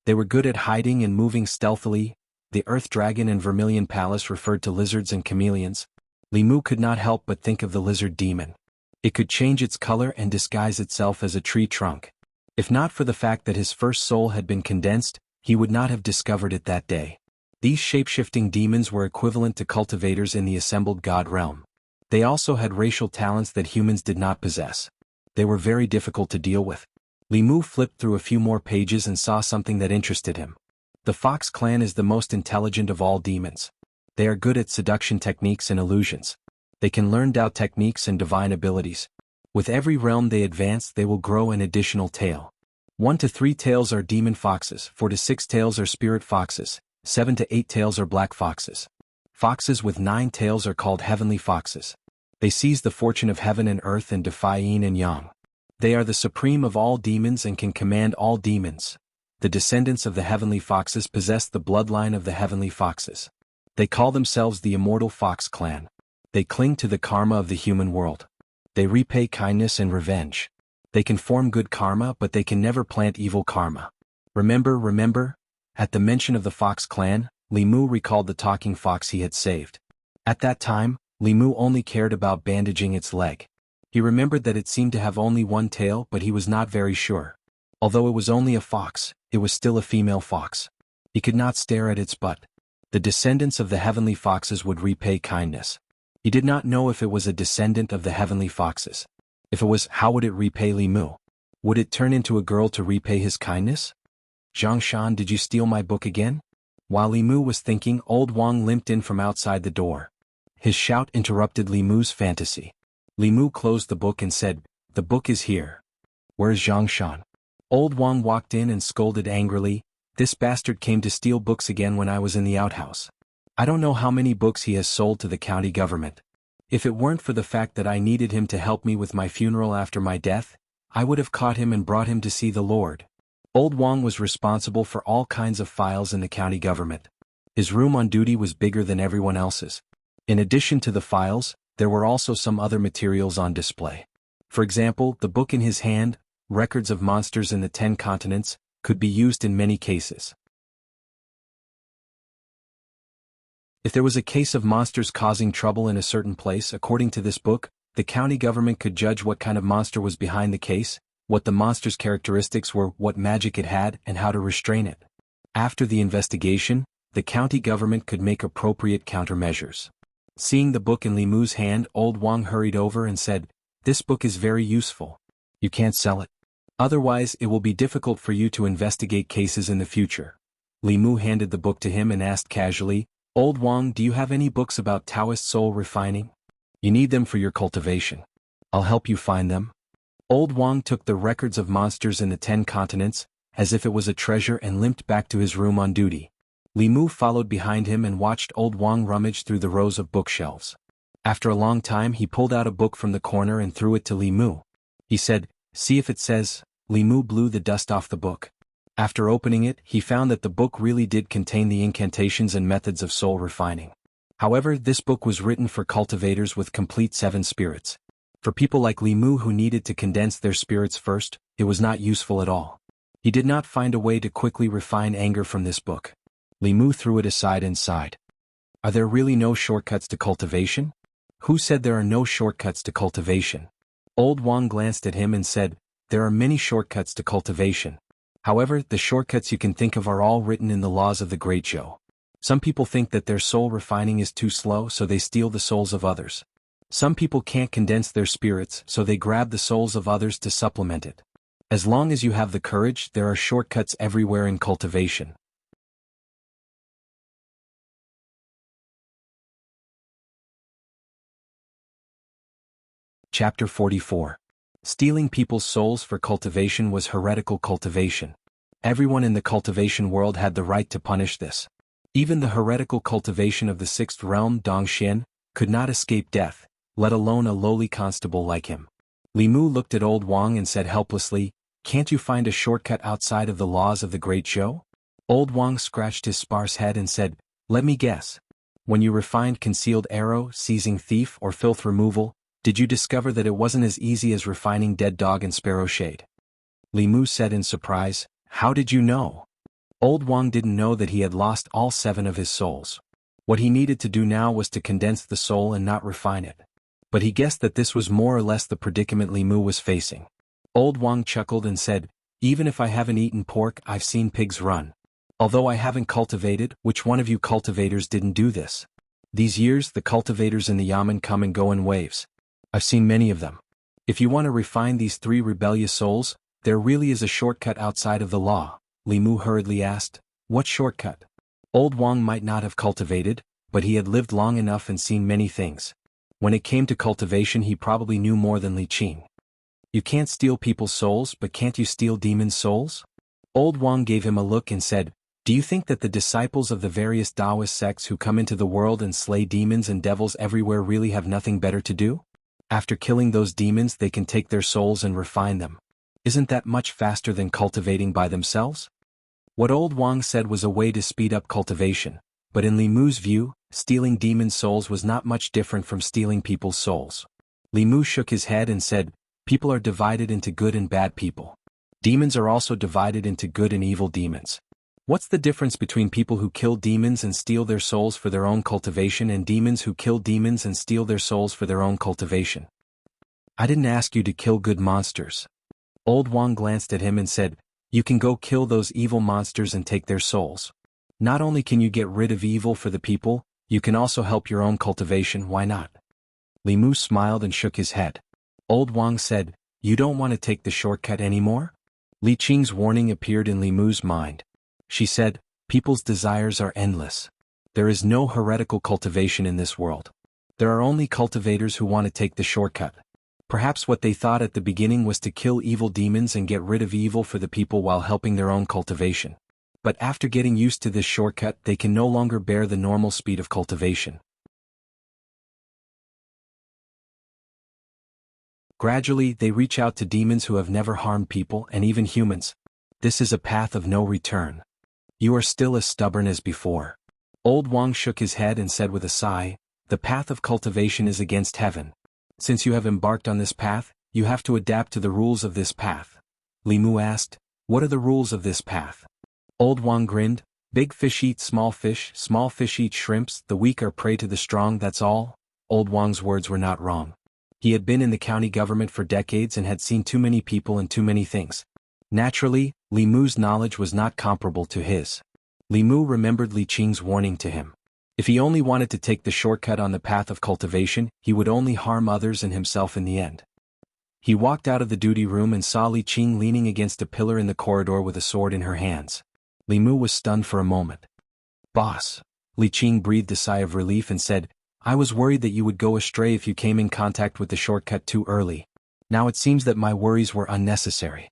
They were good at hiding and moving stealthily. The Earth Dragon and Vermilion Palace referred to lizards and chameleons. Li Mu could not help but think of the lizard demon. It could change its color and disguise itself as a tree trunk. If not for the fact that his first soul had been condensed, he would not have discovered it that day. These shape-shifting demons were equivalent to cultivators in the assembled god realm. They also had racial talents that humans did not possess. They were very difficult to deal with. Li Mu flipped through a few more pages and saw something that interested him. The Fox clan is the most intelligent of all demons. They are good at seduction techniques and illusions. They can learn Dao techniques and divine abilities. With every realm they advance, they will grow an additional tail. 1 to 3 tails are demon foxes, 4 to 6 tails are spirit foxes, 7 to 8 tails are black foxes. Foxes with 9 tails are called heavenly foxes. They seize the fortune of heaven and earth and defy yin and yang. They are the supreme of all demons and can command all demons. The descendants of the heavenly foxes possess the bloodline of the heavenly foxes. They call themselves the immortal Fox clan. They cling to the karma of the human world. They repay kindness and revenge. They can form good karma, but they can never plant evil karma. Remember, at the mention of the Fox clan, Li Mu recalled the talking fox he had saved. At that time, Li Mu only cared about bandaging its leg. He remembered that it seemed to have only 1 tail, but he was not very sure. Although it was only a fox, it was still a female fox. He could not stare at its butt. The descendants of the heavenly foxes would repay kindness. He did not know if it was a descendant of the heavenly foxes. If it was, how would it repay Li Mu? Would it turn into a girl to repay his kindness? Zhang Shan, did you steal my book again? While Li Mu was thinking, old Wang limped in from outside the door. His shout interrupted Li Mu's fantasy. Li Mu closed the book and said, "The book is here." "Where's Zhang Shan?" Old Wang walked in and scolded angrily, "This bastard came to steal books again when I was in the outhouse. I don't know how many books he has sold to the county government. If it weren't for the fact that I needed him to help me with my funeral after my death, I would have caught him and brought him to see the Lord." Old Wang was responsible for all kinds of files in the county government. His room on duty was bigger than everyone else's. In addition to the files, there were also some other materials on display. For example, the book in his hand, Records of Monsters in the 10 Continents, could be used in many cases. If there was a case of monsters causing trouble in a certain place, according to this book, the county government could judge what kind of monster was behind the case, what the monster's characteristics were, what magic it had, and how to restrain it. After the investigation, the county government could make appropriate countermeasures. Seeing the book in Li Mu's hand, old Wang hurried over and said, "This book is very useful. You can't sell it. Otherwise, it will be difficult for you to investigate cases in the future." Li Mu handed the book to him and asked casually, "Old Wang, do you have any books about Taoist soul refining? You need them for your cultivation. I'll help you find them." Old Wang took the Records of Monsters in the 10 Continents, as if it was a treasure, and limped back to his room on duty. Li Mu followed behind him and watched old Wang rummage through the rows of bookshelves. After a long time he pulled out a book from the corner and threw it to Li Mu. He said, "See if it says." Li Mu blew the dust off the book. After opening it, he found that the book really did contain the incantations and methods of soul refining. However, this book was written for cultivators with complete 7 spirits. For people like Li Mu who needed to condense their spirits first, it was not useful at all. He did not find a way to quickly refine anger from this book. Li Mu threw it aside and sighed. Are there really no shortcuts to cultivation? Who said there are no shortcuts to cultivation? Old Wang glanced at him and said, there are many shortcuts to cultivation. However, the shortcuts you can think of are all written in the laws of the Great Zhou. Some people think that their soul refining is too slow, so they steal the souls of others. Some people can't condense their spirits, so they grab the souls of others to supplement it. As long as you have the courage, there are shortcuts everywhere in cultivation. Chapter 44. Stealing people's souls for cultivation was heretical cultivation. Everyone in the cultivation world had the right to punish this. Even the heretical cultivation of the sixth realm, Dongxian, could not escape death, let alone a lowly constable like him. Li Mu looked at Old Wang and said helplessly, can't you find a shortcut outside of the laws of the Great Zhou? Old Wang scratched his sparse head and said, let me guess. When you refined concealed arrow, seizing thief, or filth removal, did you discover that it wasn't as easy as refining dead dog and sparrow shade? Li Mu said in surprise, how did you know? Old Wang didn't know that he had lost all 7 of his souls. What he needed to do now was to condense the soul and not refine it. But he guessed that this was more or less the predicament Li Mu was facing. Old Wang chuckled and said, even if I haven't eaten pork, I've seen pigs run. Although I haven't cultivated, which one of you cultivators didn't do this? These years, the cultivators in the Yamen come and go in waves. I've seen many of them. If you want to refine these 3 rebellious souls, there really is a shortcut outside of the law. Li Mu hurriedly asked, what shortcut? Old Wang might not have cultivated, but he had lived long enough and seen many things. When it came to cultivation, he probably knew more than Li Qing. You can't steal people's souls, but can't you steal demons' souls? Old Wang gave him a look and said, do you think that the disciples of the various Taoist sects who come into the world and slay demons and devils everywhere really have nothing better to do? After killing those demons, they can take their souls and refine them. Isn't that much faster than cultivating by themselves? What Old Wang said was a way to speed up cultivation, but in Li Mu's view, stealing demons' souls was not much different from stealing people's souls. Li Mu shook his head and said, people are divided into good and bad people. Demons are also divided into good and evil demons. What's the difference between people who kill demons and steal their souls for their own cultivation and demons who kill demons and steal their souls for their own cultivation? I didn't ask you to kill good monsters. Old Wang glanced at him and said, you can go kill those evil monsters and take their souls. Not only can you get rid of evil for the people, you can also help your own cultivation, why not? Li Mu smiled and shook his head. Old Wang said, you don't want to take the shortcut anymore? Li Qing's warning appeared in Li Mu's mind. She said, people's desires are endless. There is no heretical cultivation in this world. There are only cultivators who want to take the shortcut. Perhaps what they thought at the beginning was to kill evil demons and get rid of evil for the people while helping their own cultivation. But after getting used to this shortcut, they can no longer bear the normal speed of cultivation. Gradually, they reach out to demons who have never harmed people and even humans. This is a path of no return. You are still as stubborn as before. Old Wang shook his head and said with a sigh, the path of cultivation is against heaven. Since you have embarked on this path, you have to adapt to the rules of this path. Li Mu asked, what are the rules of this path? Old Wang grinned, big fish eat small fish eat shrimps, the weak are prey to the strong, that's all. Old Wang's words were not wrong. He had been in the county government for decades and had seen too many people and too many things. Naturally, Li Mu's knowledge was not comparable to his. Li Mu remembered Li Qing's warning to him. If he only wanted to take the shortcut on the path of cultivation, he would only harm others and himself in the end. He walked out of the duty room and saw Li Qing leaning against a pillar in the corridor with a sword in her hands. Li Mu was stunned for a moment. Boss. Li Qing breathed a sigh of relief and said, I was worried that you would go astray if you came in contact with the shortcut too early. Now it seems that my worries were unnecessary.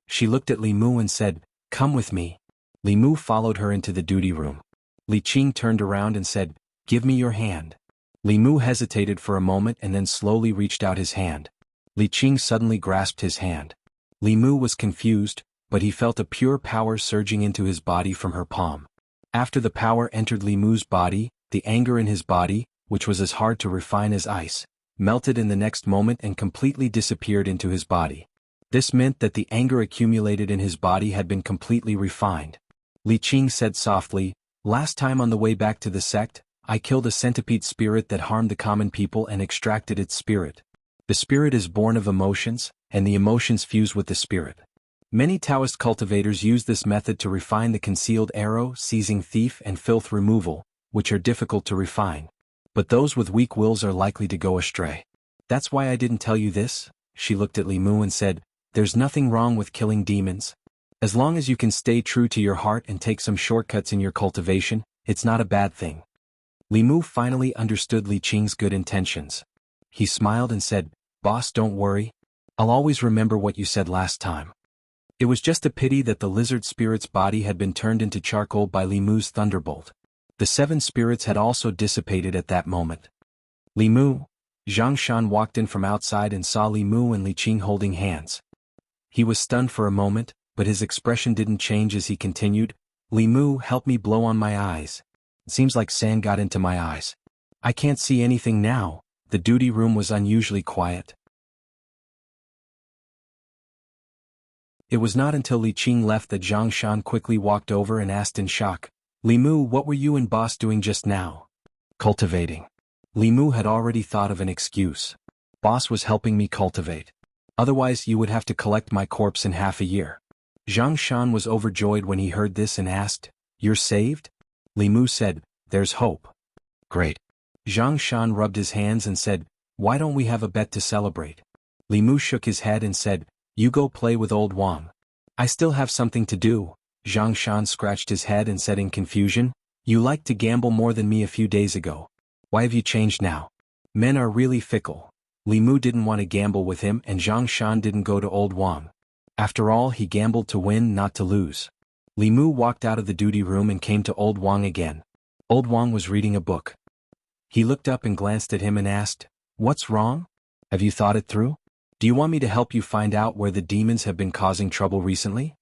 She looked at Li Mu and said, come with me. Li Mu followed her into the duty room. Li Qing turned around and said, give me your hand. Li Mu hesitated for a moment and then slowly reached out his hand. Li Qing suddenly grasped his hand. Li Mu was confused, but he felt a pure power surging into his body from her palm. After the power entered Li Mu's body, the anger in his body, which was as hard to refine as ice, melted in the next moment and completely disappeared into his body. This meant that the anger accumulated in his body had been completely refined. Li Qing said softly, last time on the way back to the sect, I killed a centipede spirit that harmed the common people and extracted its spirit. The spirit is born of emotions, and the emotions fuse with the spirit. Many Taoist cultivators use this method to refine the concealed arrow, seizing thief and filth removal, which are difficult to refine. But those with weak wills are likely to go astray. That's why I didn't tell you this, she looked at Li Mu and said, there's nothing wrong with killing demons. As long as you can stay true to your heart and take some shortcuts in your cultivation, it's not a bad thing. Li Mu finally understood Li Qing's good intentions. He smiled and said, Boss, don't worry. I'll always remember what you said last time. It was just a pity that the lizard spirit's body had been turned into charcoal by Li Mu's thunderbolt. The 7 spirits had also dissipated at that moment. Li Mu. Zhang Shan walked in from outside and saw Li Mu and Li Qing holding hands. He was stunned for a moment, but his expression didn't change as he continued, Li Mu, help me blow on my eyes. It seems like sand got into my eyes. I can't see anything now. The duty room was unusually quiet. It was not until Li Qing left that Zhang Shan quickly walked over and asked in shock, Li Mu, what were you and Boss doing just now? Cultivating. Li Mu had already thought of an excuse. Boss was helping me cultivate. Otherwise you would have to collect my corpse in half a year. Zhang Shan was overjoyed when he heard this and asked, you're saved? Li Mu said, there's hope. Great. Zhang Shan rubbed his hands and said, why don't we have a bet to celebrate? Li Mu shook his head and said, you go play with old Wang. I still have something to do. Zhang Shan scratched his head and said in confusion, you liked to gamble more than me a few days ago. Why have you changed now? Men are really fickle. Li Mu didn't want to gamble with him and Zhang Shan didn't go to old Wang. After all, he gambled to win, not to lose. Li Mu walked out of the duty room and came to old Wang again. Old Wang was reading a book. He looked up and glanced at him and asked, what's wrong? Have you thought it through? Do you want me to help you find out where the demons have been causing trouble recently?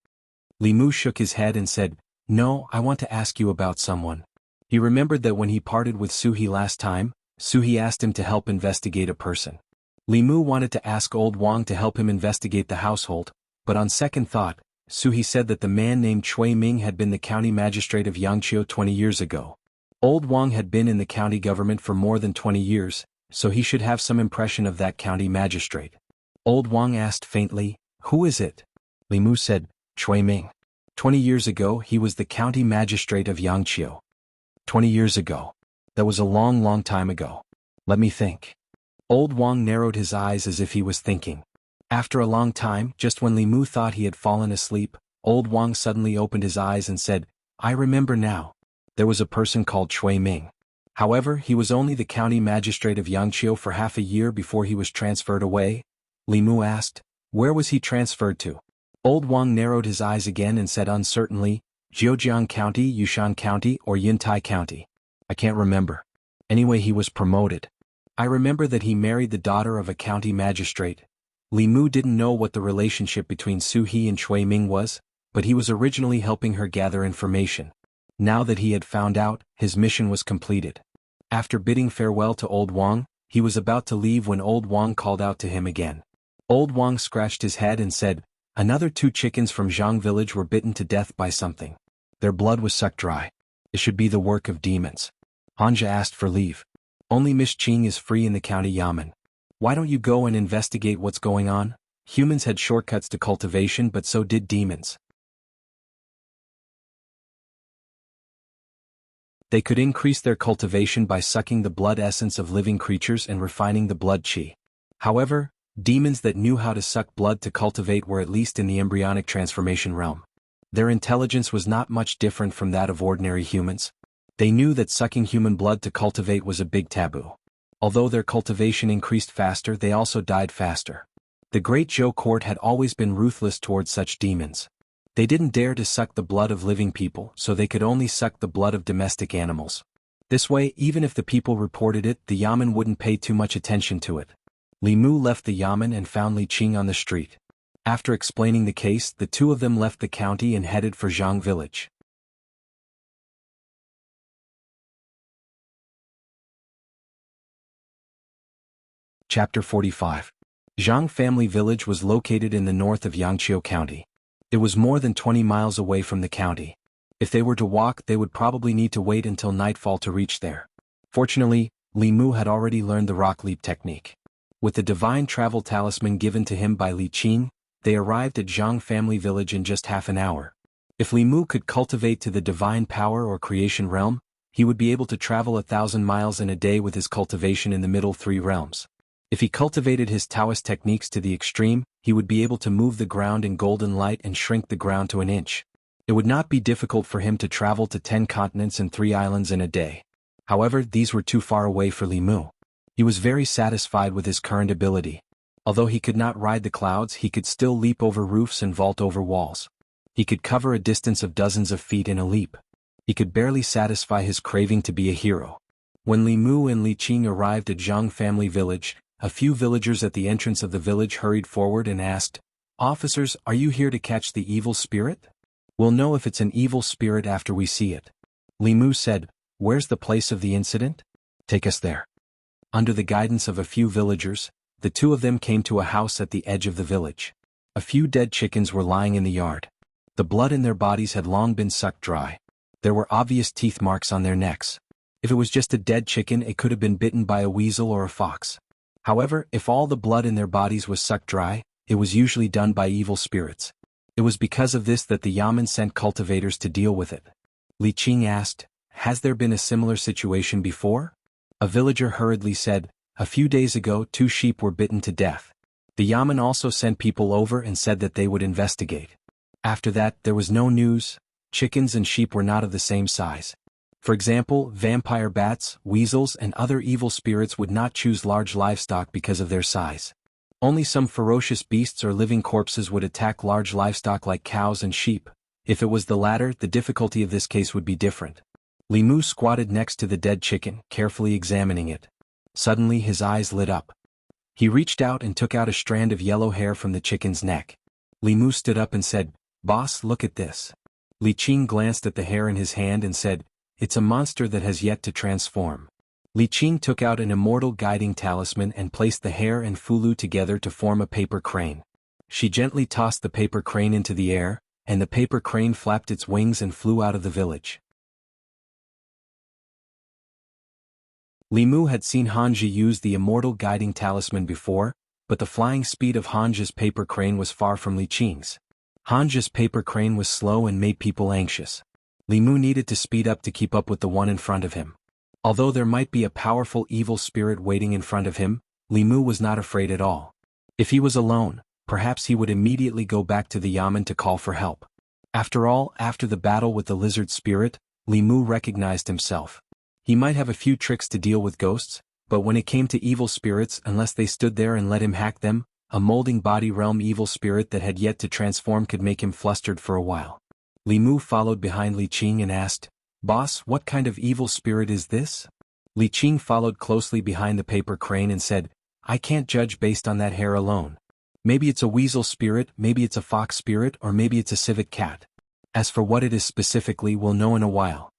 Li Mu shook his head and said, no, I want to ask you about someone. He remembered that when he parted with Suhi last time, Suhi asked him to help investigate a person. Li Mu wanted to ask old Wang to help him investigate the household, but on second thought, Suhi said that the man named Chui Ming had been the county magistrate of Yangqiu 20 years ago. Old Wang had been in the county government for more than 20 years, so he should have some impression of that county magistrate. Old Wang asked faintly, who is it? Li Mu said, Chui Ming. 20 years ago he was the county magistrate of Yangqiu. 20 years ago. That was a long time ago. Let me think. Old Wang narrowed his eyes as if he was thinking. After a long time, just when Li Mu thought he had fallen asleep, old Wang suddenly opened his eyes and said, I remember now. There was a person called Chui Ming. However, he was only the county magistrate of Yangqiu for half a year before he was transferred away. Li Mu asked, where was he transferred to? Old Wang narrowed his eyes again and said uncertainly, Zhejiang County, Yushan County, or Yintai County. I can't remember. Anyway, he was promoted. I remember that he married the daughter of a county magistrate. Li Mu didn't know what the relationship between Suhi and Chui Ming was, but he was originally helping her gather information. Now that he had found out, his mission was completed. After bidding farewell to old Wang, he was about to leave when old Wang called out to him again. Old Wang scratched his head and said, another 2 chickens from Zhang village were bitten to death by something. Their blood was sucked dry. It should be the work of demons. Hanja asked for leave. Only Miss Qing is free in the county yamen. Why don't you go and investigate what's going on? Humans had shortcuts to cultivation, but so did demons. They could increase their cultivation by sucking the blood essence of living creatures and refining the blood qi. However, demons that knew how to suck blood to cultivate were at least in the embryonic transformation realm. Their intelligence was not much different from that of ordinary humans. They knew that sucking human blood to cultivate was a big taboo. Although their cultivation increased faster, they also died faster. The Great Zhou court had always been ruthless towards such demons. They didn't dare to suck the blood of living people, so they could only suck the blood of domestic animals. This way, even if the people reported it, the yamen wouldn't pay too much attention to it. Li Mu left the yamen and found Li Qing on the street. After explaining the case, the two of them left the county and headed for Zhang village. Chapter 45. Zhang family village was located in the north of Yangqiu County. It was more than 20 miles away from the county. If they were to walk, they would probably need to wait until nightfall to reach there. Fortunately, Li Mu had already learned the rock leap technique. With the divine travel talisman given to him by Li Qing, they arrived at Zhang family village in just half an hour. If Li Mu could cultivate to the divine power or creation realm, he would be able to travel 1,000 miles in a day with his cultivation in the middle three realms. If he cultivated his Taoist techniques to the extreme, he would be able to move the ground in golden light and shrink the ground to an inch. It would not be difficult for him to travel to 10 continents and 3 islands in a day. However, these were too far away for Li Mu. He was very satisfied with his current ability. Although he could not ride the clouds, he could still leap over roofs and vault over walls. He could cover a distance of dozens of feet in a leap. He could barely satisfy his craving to be a hero. When Li Mu and Li Qing arrived at Zhang family village, a few villagers at the entrance of the village hurried forward and asked, "Officers, are you here to catch the evil spirit? We'll know if it's an evil spirit after we see it." Li Mu said, "Where's the place of the incident? Take us there." Under the guidance of a few villagers, the two of them came to a house at the edge of the village. A few dead chickens were lying in the yard. The blood in their bodies had long been sucked dry. There were obvious teeth marks on their necks. If it was just a dead chicken, it could have been bitten by a weasel or a fox. However, if all the blood in their bodies was sucked dry, it was usually done by evil spirits. It was because of this that the Yamen sent cultivators to deal with it. Li Qing asked, "Has there been a similar situation before?" A villager hurriedly said, "A few days ago 2 sheep were bitten to death. The Yamen also sent people over and said that they would investigate. After that, there was no news. Chickens and sheep were not of the same size. For example, vampire bats, weasels and other evil spirits would not choose large livestock because of their size. Only some ferocious beasts or living corpses would attack large livestock like cows and sheep. If it was the latter, the difficulty of this case would be different." Li Mu squatted next to the dead chicken, carefully examining it. Suddenly his eyes lit up. He reached out and took out a strand of yellow hair from the chicken's neck. Li Mu stood up and said, "Boss, look at this." Li Qing glanced at the hair in his hand and said, "It's a monster that has yet to transform." Li Qing took out an immortal guiding talisman and placed the hair and fulu together to form a paper crane. She gently tossed the paper crane into the air, and the paper crane flapped its wings and flew out of the village. Li Mu had seen Hanji use the immortal guiding talisman before, but the flying speed of Hanji's paper crane was far from Li Qing's. Hanji's paper crane was slow and made people anxious. Li Mu needed to speed up to keep up with the one in front of him. Although there might be a powerful evil spirit waiting in front of him, Li Mu was not afraid at all. If he was alone, perhaps he would immediately go back to the Yamen to call for help. After all, after the battle with the lizard spirit, Li Mu recognized himself. He might have a few tricks to deal with ghosts, but when it came to evil spirits, unless they stood there and let him hack them, a molding body realm evil spirit that had yet to transform could make him flustered for a while. Li Mu followed behind Li Qing and asked, "Boss, what kind of evil spirit is this?" Li Qing followed closely behind the paper crane and said, "I can't judge based on that hair alone. Maybe it's a weasel spirit, maybe it's a fox spirit, or maybe it's a civet cat. As for what it is specifically, we'll know in a while."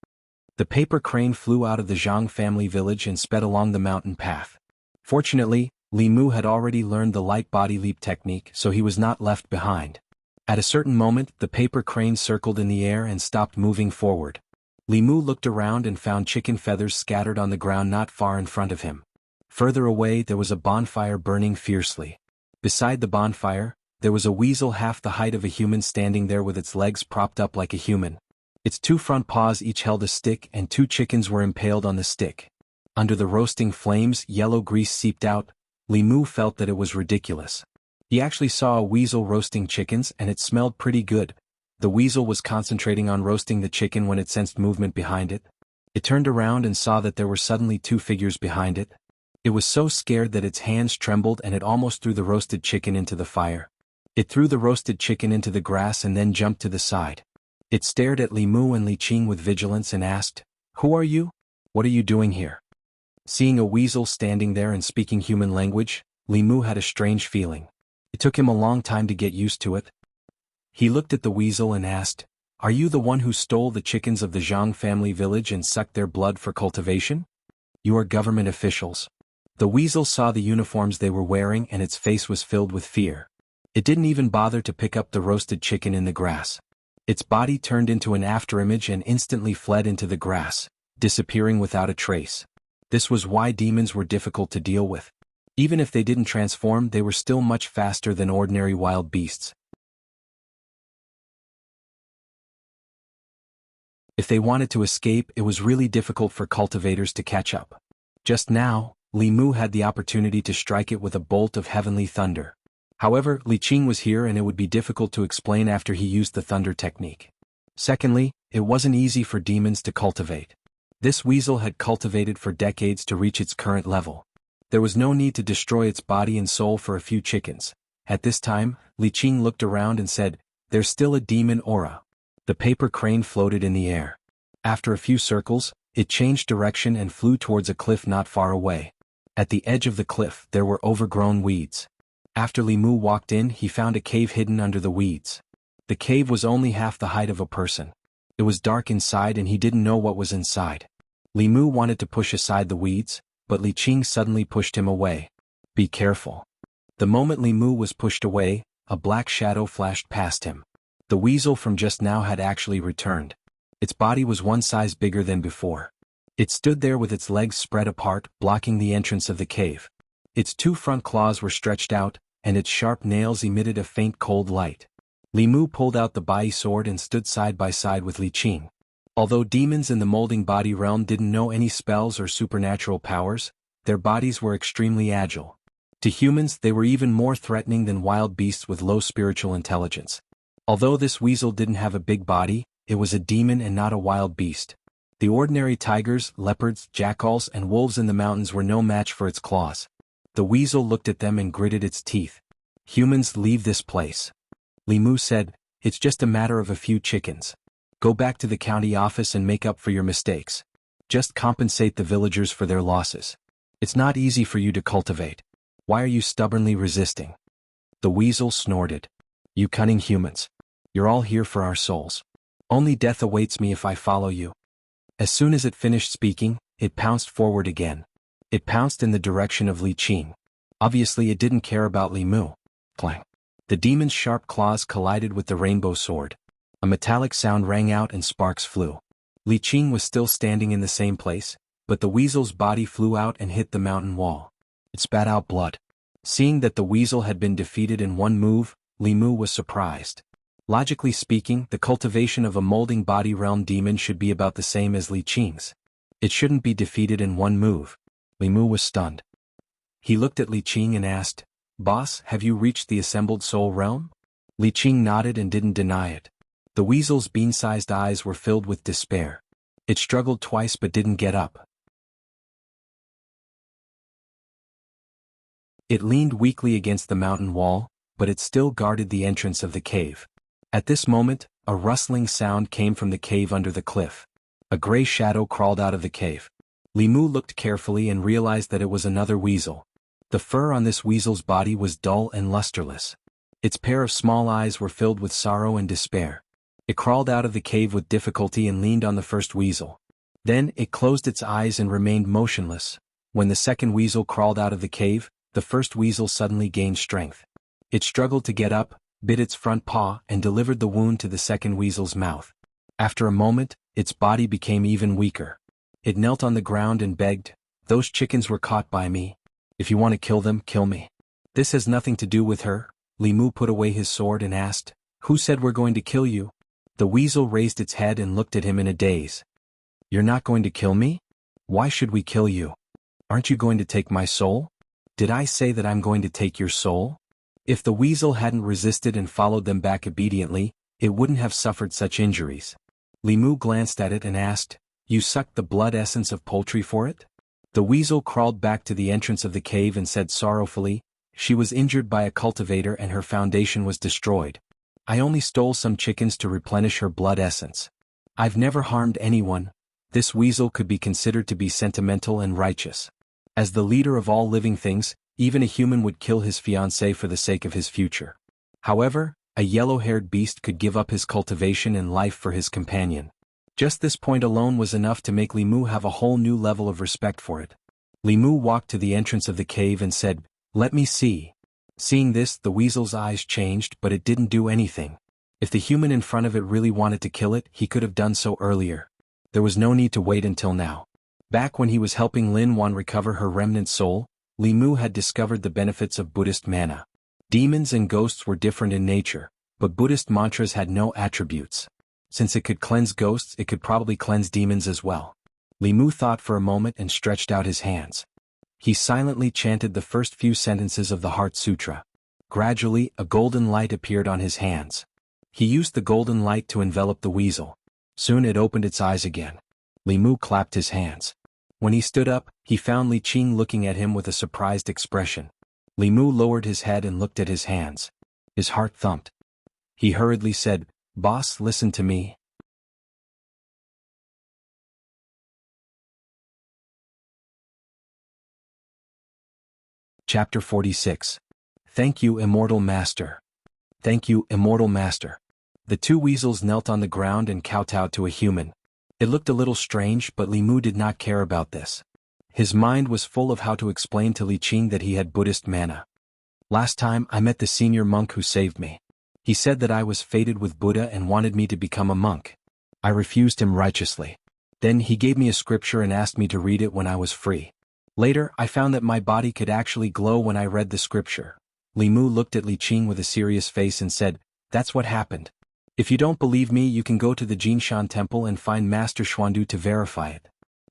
The paper crane flew out of the Zhang family village and sped along the mountain path. Fortunately, Li Mu had already learned the light body leap technique, so he was not left behind. At a certain moment, the paper crane circled in the air and stopped moving forward. Li Mu looked around and found chicken feathers scattered on the ground not far in front of him. Further away, there was a bonfire burning fiercely. Beside the bonfire, there was a weasel half the height of a human standing there with its legs propped up like a human. Its 2 front paws each held a stick and 2 chickens were impaled on the stick. Under the roasting flames, yellow grease seeped out. Li Mu felt that it was ridiculous. He actually saw a weasel roasting chickens and it smelled pretty good. The weasel was concentrating on roasting the chicken when it sensed movement behind it. It turned around and saw that there were suddenly 2 figures behind it. It was so scared that its hands trembled and it almost threw the roasted chicken into the fire. It threw the roasted chicken into the grass and then jumped to the side. It stared at Li Mu and Li Qing with vigilance and asked, "Who are you? What are you doing here?" Seeing a weasel standing there and speaking human language, Li Mu had a strange feeling. It took him a long time to get used to it. He looked at the weasel and asked, "Are you the one who stole the chickens of the Zhang family village and sucked their blood for cultivation? You are government officials." The weasel saw the uniforms they were wearing and its face was filled with fear. It didn't even bother to pick up the roasted chicken in the grass. Its body turned into an afterimage and instantly fled into the grass, disappearing without a trace. This was why demons were difficult to deal with. Even if they didn't transform, they were still much faster than ordinary wild beasts. If they wanted to escape, it was really difficult for cultivators to catch up. Just now, Li Mu had the opportunity to strike it with a bolt of heavenly thunder. However, Li Qing was here and it would be difficult to explain after he used the thunder technique. Secondly, it wasn't easy for demons to cultivate. This weasel had cultivated for decades to reach its current level. There was no need to destroy its body and soul for a few chickens. At this time, Li Qing looked around and said, "There's still a demon aura." The paper crane floated in the air. After a few circles, it changed direction and flew towards a cliff not far away. At the edge of the cliff, there were overgrown weeds. After Li Mu walked in, he found a cave hidden under the weeds. The cave was only half the height of a person. It was dark inside and he didn't know what was inside. Li Mu wanted to push aside the weeds, but Li Qing suddenly pushed him away. "Be careful." The moment Li Mu was pushed away, a black shadow flashed past him. The weasel from just now had actually returned. Its body was one size bigger than before. It stood there with its legs spread apart, blocking the entrance of the cave. Its two front claws were stretched out, and its sharp nails emitted a faint cold light. Li Mu pulled out the Bai sword and stood side by side with Li Qing. Although demons in the molding body realm didn't know any spells or supernatural powers, their bodies were extremely agile. To humans, they were even more threatening than wild beasts with low spiritual intelligence. Although this weasel didn't have a big body, it was a demon and not a wild beast. The ordinary tigers, leopards, jackals, and wolves in the mountains were no match for its claws. The weasel looked at them and gritted its teeth. "Humans, leave this place." Li Mu said, "It's just a matter of a few chickens. Go back to the county office and make up for your mistakes. Just compensate the villagers for their losses. It's not easy for you to cultivate. Why are you stubbornly resisting?" The weasel snorted. "You cunning humans. You're all here for our souls. Only death awaits me if I follow you." As soon as it finished speaking, it pounced forward again. It pounced in the direction of Li Qing. Obviously it didn't care about Li Mu. Clang. The demon's sharp claws collided with the rainbow sword. A metallic sound rang out and sparks flew. Li Qing was still standing in the same place, but the weasel's body flew out and hit the mountain wall. It spat out blood. Seeing that the weasel had been defeated in one move, Li Mu was surprised. Logically speaking, the cultivation of a molding body realm demon should be about the same as Li Qing's. It shouldn't be defeated in one move. Li Mu was stunned. He looked at Li Qing and asked, "Boss, have you reached the assembled soul realm?" Li Qing nodded and didn't deny it. The weasel's bean-sized eyes were filled with despair. It struggled twice but didn't get up. It leaned weakly against the mountain wall, but it still guarded the entrance of the cave. At this moment, a rustling sound came from the cave under the cliff. A gray shadow crawled out of the cave. Li Mu looked carefully and realized that it was another weasel. The fur on this weasel's body was dull and lusterless. Its pair of small eyes were filled with sorrow and despair. It crawled out of the cave with difficulty and leaned on the first weasel. Then it closed its eyes and remained motionless. When the second weasel crawled out of the cave, the first weasel suddenly gained strength. It struggled to get up, bit its front paw, and delivered the wound to the second weasel's mouth. After a moment, its body became even weaker. It knelt on the ground and begged, "Those chickens were caught by me. If you want to kill them, kill me." "This has nothing to do with her." Li Mu put away his sword and asked, "Who said we're going to kill you?" The weasel raised its head and looked at him in a daze. "You're not going to kill me? Why should we kill you? Aren't you going to take my soul? Did I say that I'm going to take your soul?" If the weasel hadn't resisted and followed them back obediently, it wouldn't have suffered such injuries. Li Mu glanced at it and asked, "You sucked the blood essence of poultry for it?" The weasel crawled back to the entrance of the cave and said sorrowfully, "She was injured by a cultivator and her foundation was destroyed. I only stole some chickens to replenish her blood essence. I've never harmed anyone." This weasel could be considered to be sentimental and righteous. As the leader of all living things, even a human would kill his fiancée for the sake of his future. However, a yellow-haired beast could give up his cultivation and life for his companion. Just this point alone was enough to make Li Mu have a whole new level of respect for it. Li Mu walked to the entrance of the cave and said, "Let me see." Seeing this, the weasel's eyes changed, but it didn't do anything. If the human in front of it really wanted to kill it, he could have done so earlier. There was no need to wait until now. Back when he was helping Lin Wan recover her remnant soul, Li Mu had discovered the benefits of Buddhist mana. Demons and ghosts were different in nature, but Buddhist mantras had no attributes. Since it could cleanse ghosts, it could probably cleanse demons as well. Li Mu thought for a moment and stretched out his hands. He silently chanted the first few sentences of the Heart Sutra. Gradually, a golden light appeared on his hands. He used the golden light to envelop the weasel. Soon it opened its eyes again. Li Mu clapped his hands. When he stood up, he found Li Qing looking at him with a surprised expression. Li Mu lowered his head and looked at his hands. His heart thumped. He hurriedly said, "Boss, listen to me." Chapter 46. Thank you, Immortal Master. Thank you, Immortal Master. The two weasels knelt on the ground and kowtowed to a human. It looked a little strange, but Li Mu did not care about this. His mind was full of how to explain to Li Qing that he had Buddhist mana. Last time I met the senior monk who saved me. He said that I was fated with Buddha and wanted me to become a monk. I refused him righteously. Then he gave me a scripture and asked me to read it when I was free. Later, I found that my body could actually glow when I read the scripture. Li Mu looked at Li Qing with a serious face and said, "That's what happened. If you don't believe me, you can go to the Jinshan temple and find Master Xuandu to verify it.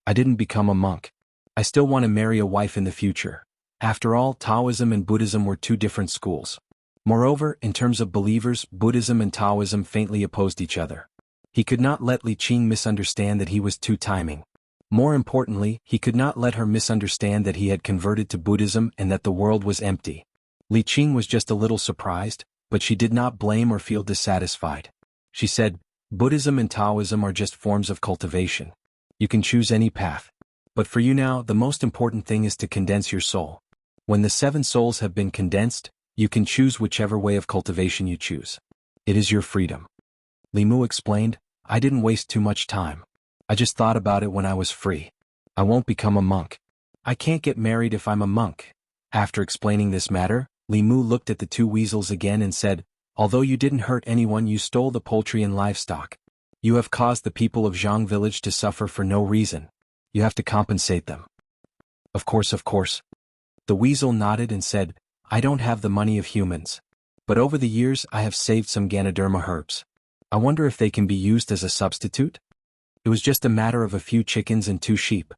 I didn't become a monk. I still want to marry a wife in the future. After all, Taoism and Buddhism were two different schools. Moreover, in terms of believers, Buddhism and Taoism faintly opposed each other." He could not let Li Qing misunderstand that he was two-timing. More importantly, he could not let her misunderstand that he had converted to Buddhism and that the world was empty. Li Qing was just a little surprised, but she did not blame or feel dissatisfied. She said, "Buddhism and Taoism are just forms of cultivation. You can choose any path. But for you now, the most important thing is to condense your soul. When the 7 souls have been condensed, you can choose whichever way of cultivation you choose. It is your freedom." Li Mu explained, "I didn't waste too much time. I just thought about it when I was free. I won't become a monk. I can't get married if I'm a monk." After explaining this matter, Li Mu looked at the two weasels again and said, "Although you didn't hurt anyone, you stole the poultry and livestock. You have caused the people of Zhang village to suffer for no reason. You have to compensate them." Of course. The weasel nodded and said, "I don't have the money of humans. But over the years I have saved some Ganoderma herbs. I wonder if they can be used as a substitute?" It was just a matter of a few chickens and 2 sheep.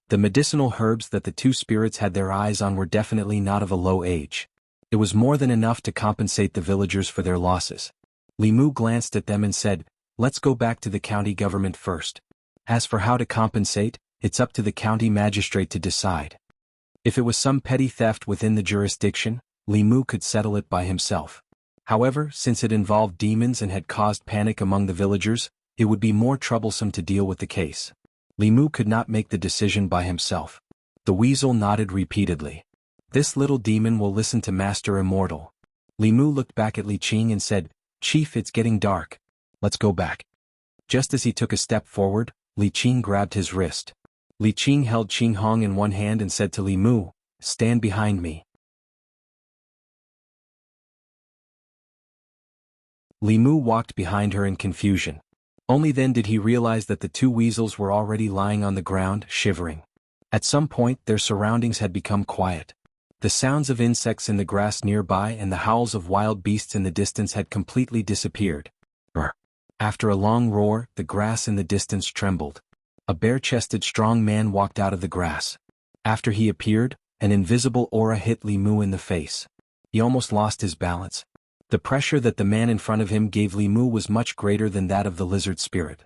The medicinal herbs that the two spirits had their eyes on were definitely not of a low age. It was more than enough to compensate the villagers for their losses. Li Mu glanced at them and said, "Let's go back to the county government first. As for how to compensate, it's up to the county magistrate to decide. If it was some petty theft within the jurisdiction, Li Mu could settle it by himself. However, since it involved demons and had caused panic among the villagers, it would be more troublesome to deal with the case. Li Mu could not make the decision by himself." The weasel nodded repeatedly. "This little demon will listen to Master Immortal." Li Mu looked back at Li Qing and said, "Chief, it's getting dark. Let's go back." Just as he took a step forward, Li Qing grabbed his wrist. Li Qing held Qing Hong in one hand and said to Li Mu, "Stand behind me." Li Mu walked behind her in confusion. Only then did he realize that the two weasels were already lying on the ground, shivering. At some point, their surroundings had become quiet. The sounds of insects in the grass nearby and the howls of wild beasts in the distance had completely disappeared. After a long roar, the grass in the distance trembled. A bare-chested strong man walked out of the grass. After he appeared, an invisible aura hit Li Mu in the face. He almost lost his balance. The pressure that the man in front of him gave Li Mu was much greater than that of the lizard spirit.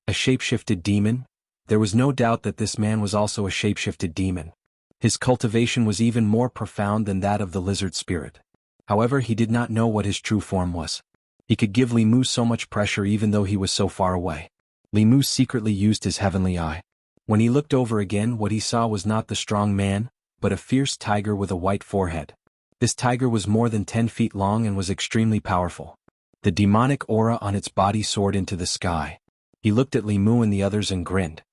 A shape-shifted demon? There was no doubt that this man was also a shape-shifted demon. His cultivation was even more profound than that of the lizard spirit. However, he did not know what his true form was. He could give Li Mu so much pressure even though he was so far away. Li Mu secretly used his heavenly eye. When he looked over again, what he saw was not the strong man, but a fierce tiger with a white forehead. This tiger was more than 10 feet long and was extremely powerful. The demonic aura on its body soared into the sky. He looked at Li Mu and the others and grinned.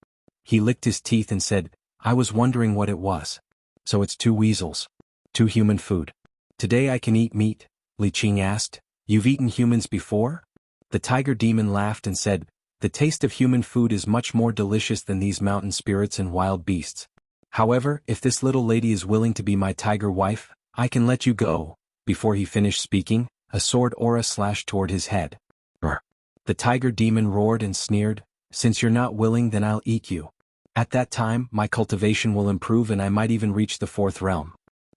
He licked his teeth and said, "I was wondering what it was. So it's 2 weasels. 2 human food. Today I can eat meat?" Li Qing asked. "You've eaten humans before?" The tiger demon laughed and said, The taste of human food is much more delicious than these mountain spirits and wild beasts. However, if this little lady is willing to be my tiger wife, I can let you go." Before he finished speaking, a sword aura slashed toward his head. "Brr." The tiger demon roared and sneered, "Since you're not willing, then I'll eat you. At that time, my cultivation will improve and I might even reach the 4th realm.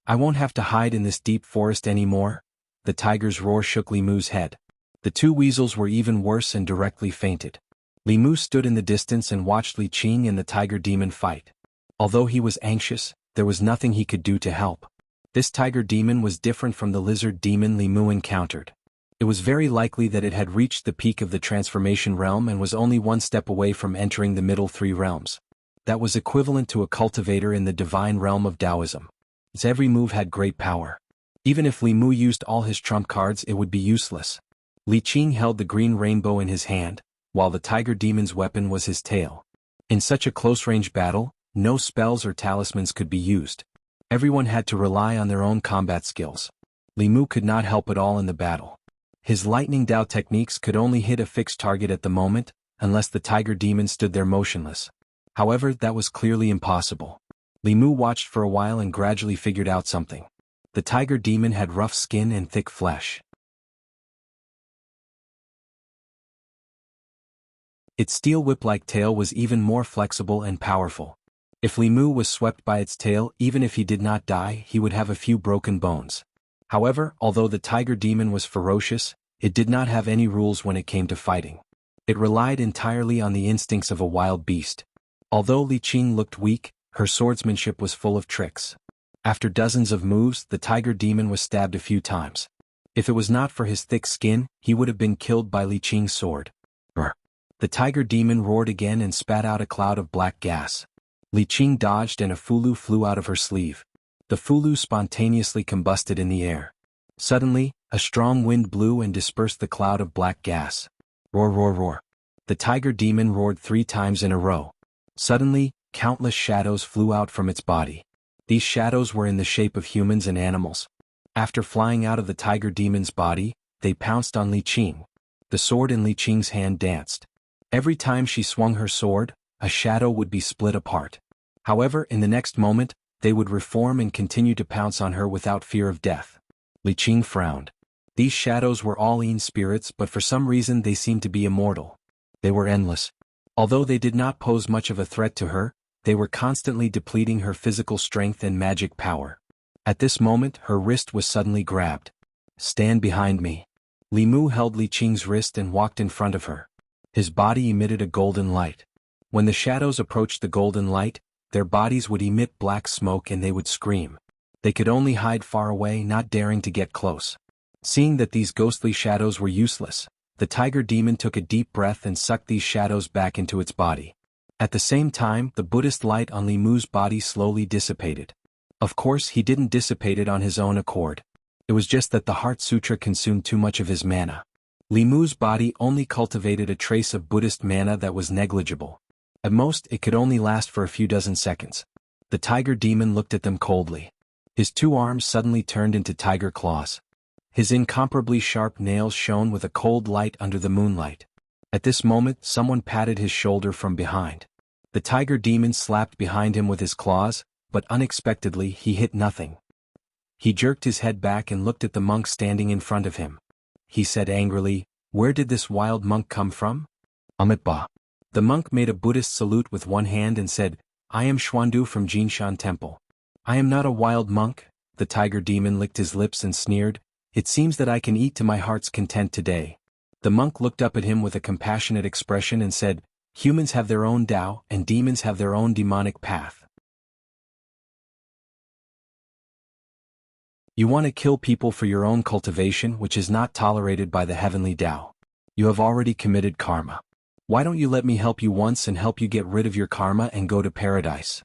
I won't have to hide in this deep forest anymore." The tiger's roar shook Li Mu's head. The two weasels were even worse and directly fainted. Li Mu stood in the distance and watched Li Qing and the tiger demon fight. Although he was anxious, there was nothing he could do to help. This tiger demon was different from the lizard demon Li Mu encountered. It was very likely that it had reached the peak of the transformation realm and was only one step away from entering the middle 3 realms. That was equivalent to a cultivator in the divine realm of Taoism. Its every move had great power. Even if Li Mu used all his trump cards, it would be useless. Li Qing held the green rainbow in his hand, while the tiger demon's weapon was his tail. In such a close-range battle, no spells or talismans could be used. Everyone had to rely on their own combat skills. Li Mu could not help at all in the battle. His lightning Dao techniques could only hit a fixed target at the moment, unless the tiger demon stood there motionless. However, that was clearly impossible. Li Mu watched for a while and gradually figured out something. The tiger demon had rough skin and thick flesh. Its steel whip-like tail was even more flexible and powerful. If Li Mu was swept by its tail, even if he did not die, he would have a few broken bones. However, although the tiger demon was ferocious, it did not have any rules when it came to fighting. It relied entirely on the instincts of a wild beast. Although Li Qing looked weak, her swordsmanship was full of tricks. After dozens of moves, the tiger demon was stabbed a few times. If it was not for his thick skin, he would have been killed by Li Qing's sword. Brr. The tiger demon roared again and spat out a cloud of black gas. Li Qing dodged and a fulu flew out of her sleeve. The fulu spontaneously combusted in the air. Suddenly, a strong wind blew and dispersed the cloud of black gas. Roar, roar, roar. The tiger demon roared 3 times in a row. Suddenly, countless shadows flew out from its body. These shadows were in the shape of humans and animals. After flying out of the tiger demon's body, they pounced on Li Qing. The sword in Li Qing's hand danced. Every time she swung her sword, a shadow would be split apart. However, in the next moment, they would reform and continue to pounce on her without fear of death. Li Qing frowned. These shadows were all Yin spirits, but for some reason they seemed to be immortal. They were endless. Although they did not pose much of a threat to her, they were constantly depleting her physical strength and magic power. At this moment, her wrist was suddenly grabbed. "Stand behind me." Li Mu held Li Qing's wrist and walked in front of her. His body emitted a golden light. When the shadows approached the golden light, their bodies would emit black smoke and they would scream. They could only hide far away, not daring to get close. Seeing that these ghostly shadows were useless, the tiger demon took a deep breath and sucked these shadows back into its body. At the same time, the Buddhist light on Li Mu's body slowly dissipated. Of course, he didn't dissipate it on his own accord. It was just that the Heart Sutra consumed too much of his mana. Li Mu's body only cultivated a trace of Buddhist mana that was negligible. At most, it could only last for a few dozen seconds. The tiger demon looked at them coldly. His 2 arms suddenly turned into tiger claws. His incomparably sharp nails shone with a cold light under the moonlight. At this moment, someone patted his shoulder from behind. The tiger demon slapped behind him with his claws, but unexpectedly he hit nothing. He jerked his head back and looked at the monk standing in front of him. He said angrily, "Where did this wild monk come from?" "Amitba." The monk made a Buddhist salute with one hand and said, "I am Xuandu from Jinshan Temple." "I am not a wild monk." The tiger demon licked his lips and sneered, "It seems that I can eat to my heart's content today." The monk looked up at him with a compassionate expression and said, "Humans have their own Tao, and demons have their own demonic path. You want to kill people for your own cultivation, which is not tolerated by the heavenly Tao. You have already committed karma. Why don't you let me help you once and help you get rid of your karma and go to paradise?"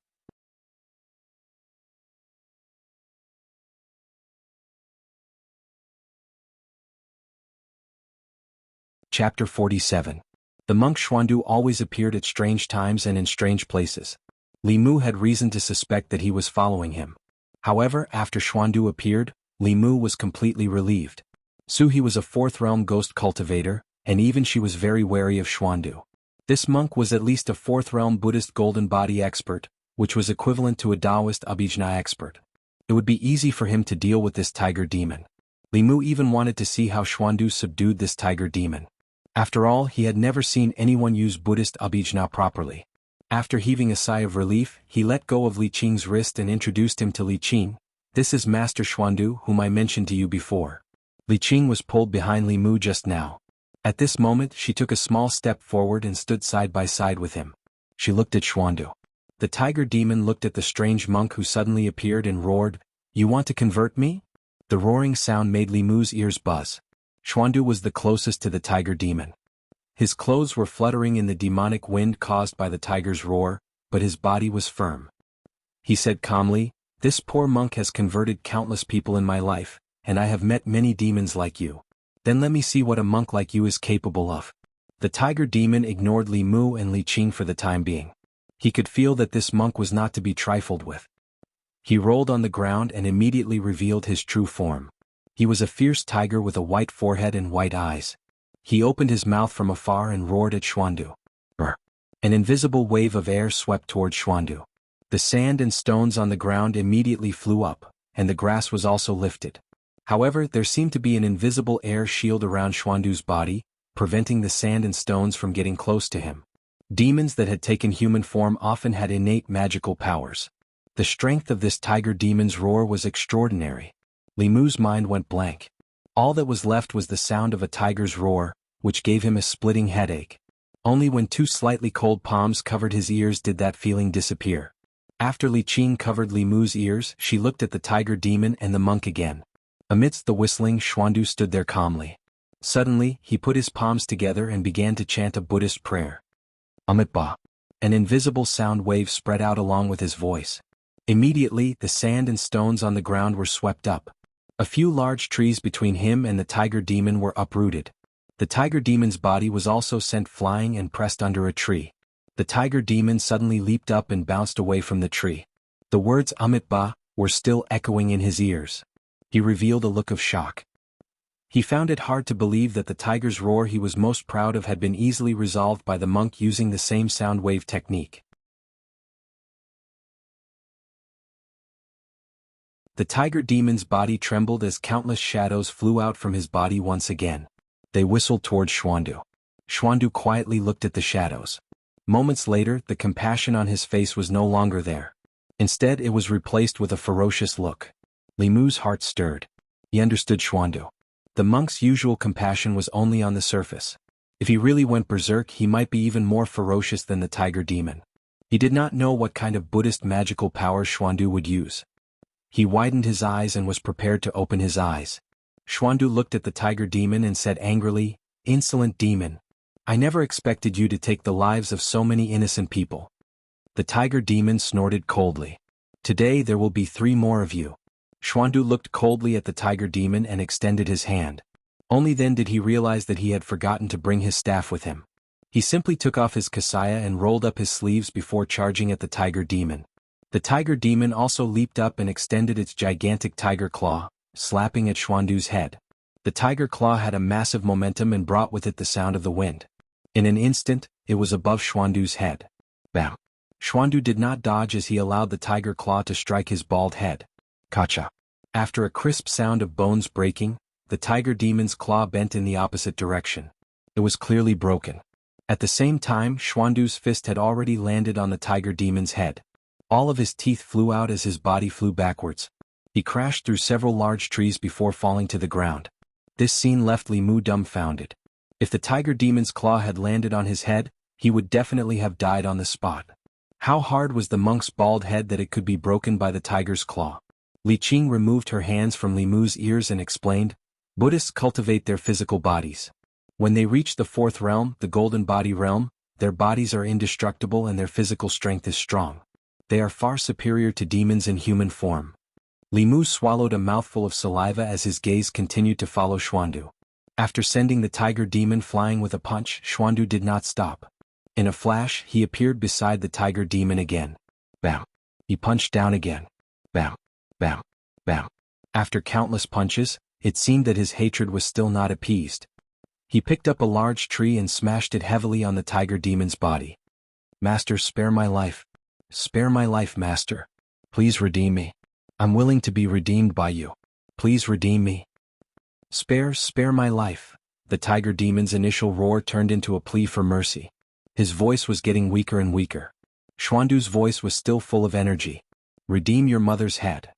Chapter 47. The monk Xuandu always appeared at strange times and in strange places. Li Mu had reason to suspect that he was following him. However, after Xuandu appeared, Li Mu was completely relieved. Suhi was a 4th realm ghost cultivator, and even she was very wary of Xuandu. This monk was at least a fourth-realm Buddhist golden body expert, which was equivalent to a Taoist Abhijna expert. It would be easy for him to deal with this tiger demon. Li Mu even wanted to see how Xuandu subdued this tiger demon. After all, he had never seen anyone use Buddhist Abhijna properly. After heaving a sigh of relief, he let go of Li Qing's wrist and introduced him to Li Qing. This is Master Xuandu, whom I mentioned to you before. Li Qing was pulled behind Li Mu just now. At this moment she took a small step forward and stood side by side with him. She looked at Xuandu. The tiger demon looked at the strange monk who suddenly appeared and roared, "You want to convert me?" The roaring sound made Li Mu's ears buzz. Xuandu was the closest to the tiger demon. His clothes were fluttering in the demonic wind caused by the tiger's roar, but his body was firm. He said calmly, "This poor monk has converted countless people in my life, and I have met many demons like you. Then let me see what a monk like you is capable of." The tiger demon ignored Li Mu and Li Qing for the time being. He could feel that this monk was not to be trifled with. He rolled on the ground and immediately revealed his true form. He was a fierce tiger with a white forehead and white eyes. He opened his mouth from afar and roared at Xuandu. Brr. An invisible wave of air swept toward Xuandu. The sand and stones on the ground immediately flew up, and the grass was also lifted. However, there seemed to be an invisible air shield around Xuandu's body, preventing the sand and stones from getting close to him. Demons that had taken human form often had innate magical powers. The strength of this tiger demon's roar was extraordinary. Li Mu's mind went blank. All that was left was the sound of a tiger's roar, which gave him a splitting headache. Only when two slightly cold palms covered his ears did that feeling disappear. After Li Qing covered Li Mu's ears, she looked at the tiger demon and the monk again. Amidst the whistling, Xuandu stood there calmly. Suddenly, he put his palms together and began to chant a Buddhist prayer. Amitabha. An invisible sound wave spread out along with his voice. Immediately, the sand and stones on the ground were swept up. A few large trees between him and the tiger demon were uprooted. The tiger demon's body was also sent flying and pressed under a tree. The tiger demon suddenly leaped up and bounced away from the tree. The words Amitabha were still echoing in his ears. He revealed a look of shock. He found it hard to believe that the tiger's roar he was most proud of had been easily resolved by the monk using the same sound wave technique. The tiger demon's body trembled as countless shadows flew out from his body once again. They whistled toward Xuandu. Xuandu quietly looked at the shadows. Moments later, the compassion on his face was no longer there. Instead, it was replaced with a ferocious look. Li Mu's heart stirred. He understood Xuandu. The monk's usual compassion was only on the surface. If he really went berserk, he might be even more ferocious than the tiger demon. He did not know what kind of Buddhist magical power Xuandu would use. He widened his eyes and was prepared to open his eyes. Xuandu looked at the tiger demon and said angrily, "Insolent demon. I never expected you to take the lives of so many innocent people." The tiger demon snorted coldly. "Today there will be 3 more of you." Xuandu looked coldly at the tiger demon and extended his hand. Only then did he realize that he had forgotten to bring his staff with him. He simply took off his kasaya and rolled up his sleeves before charging at the tiger demon. The tiger demon also leaped up and extended its gigantic tiger claw, slapping at Xuandu's head. The tiger claw had a massive momentum and brought with it the sound of the wind. In an instant, it was above Xuandu's head. Bam! Xuandu did not dodge as he allowed the tiger claw to strike his bald head. Kacha. After a crisp sound of bones breaking, the tiger demon's claw bent in the opposite direction. It was clearly broken. At the same time, Xuandu's fist had already landed on the tiger demon's head. All of his teeth flew out as his body flew backwards. He crashed through several large trees before falling to the ground. This scene left Li Mu dumbfounded. If the tiger demon's claw had landed on his head, he would definitely have died on the spot. How hard was the monk's bald head that it could be broken by the tiger's claw? Li Qing removed her hands from Li Mu's ears and explained, "Buddhists cultivate their physical bodies. When they reach the 4th realm, the golden body realm, their bodies are indestructible and their physical strength is strong. They are far superior to demons in human form." Li Mu swallowed a mouthful of saliva as his gaze continued to follow Xuandu. After sending the tiger demon flying with a punch, Xuandu did not stop. In a flash, he appeared beside the tiger demon again. Bam! He punched down again. Bam! Bam! Bam! After countless punches, it seemed that his hatred was still not appeased. He picked up a large tree and smashed it heavily on the tiger demon's body. Master, spare my life. Spare my life, Master. Please redeem me. I'm willing to be redeemed by you. Please redeem me. Spare my life. The tiger demon's initial roar turned into a plea for mercy. His voice was getting weaker and weaker. Xuandu's voice was still full of energy. Redeem your mother's head.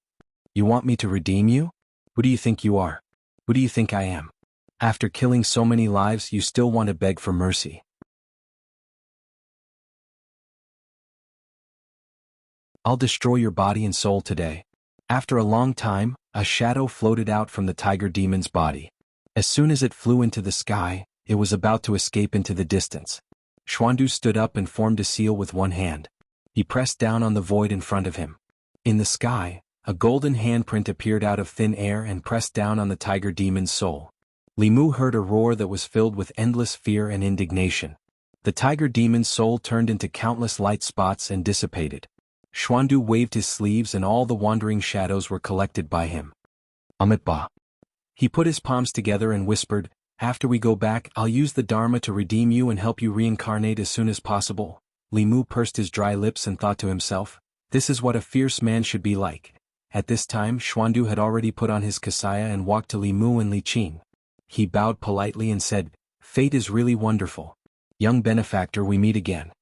You want me to redeem you? Who do you think you are? Who do you think I am? After killing so many lives, you still want to beg for mercy. I'll destroy your body and soul today. After a long time, a shadow floated out from the tiger demon's body. As soon as it flew into the sky, it was about to escape into the distance. Xuandu stood up and formed a seal with one hand. He pressed down on the void in front of him. In the sky, a golden handprint appeared out of thin air and pressed down on the tiger demon's soul. Li Mu heard a roar that was filled with endless fear and indignation. The tiger demon's soul turned into countless light spots and dissipated. Xuandu waved his sleeves and all the wandering shadows were collected by him. Amitabha. He put his palms together and whispered, after we go back, I'll use the Dharma to redeem you and help you reincarnate as soon as possible. Li Mu pursed his dry lips and thought to himself, this is what a fierce man should be like. At this time Xuandu had already put on his kasaya and walked to Li Mu and Li Qing. He bowed politely and said, fate is really wonderful. Young benefactor, we meet again.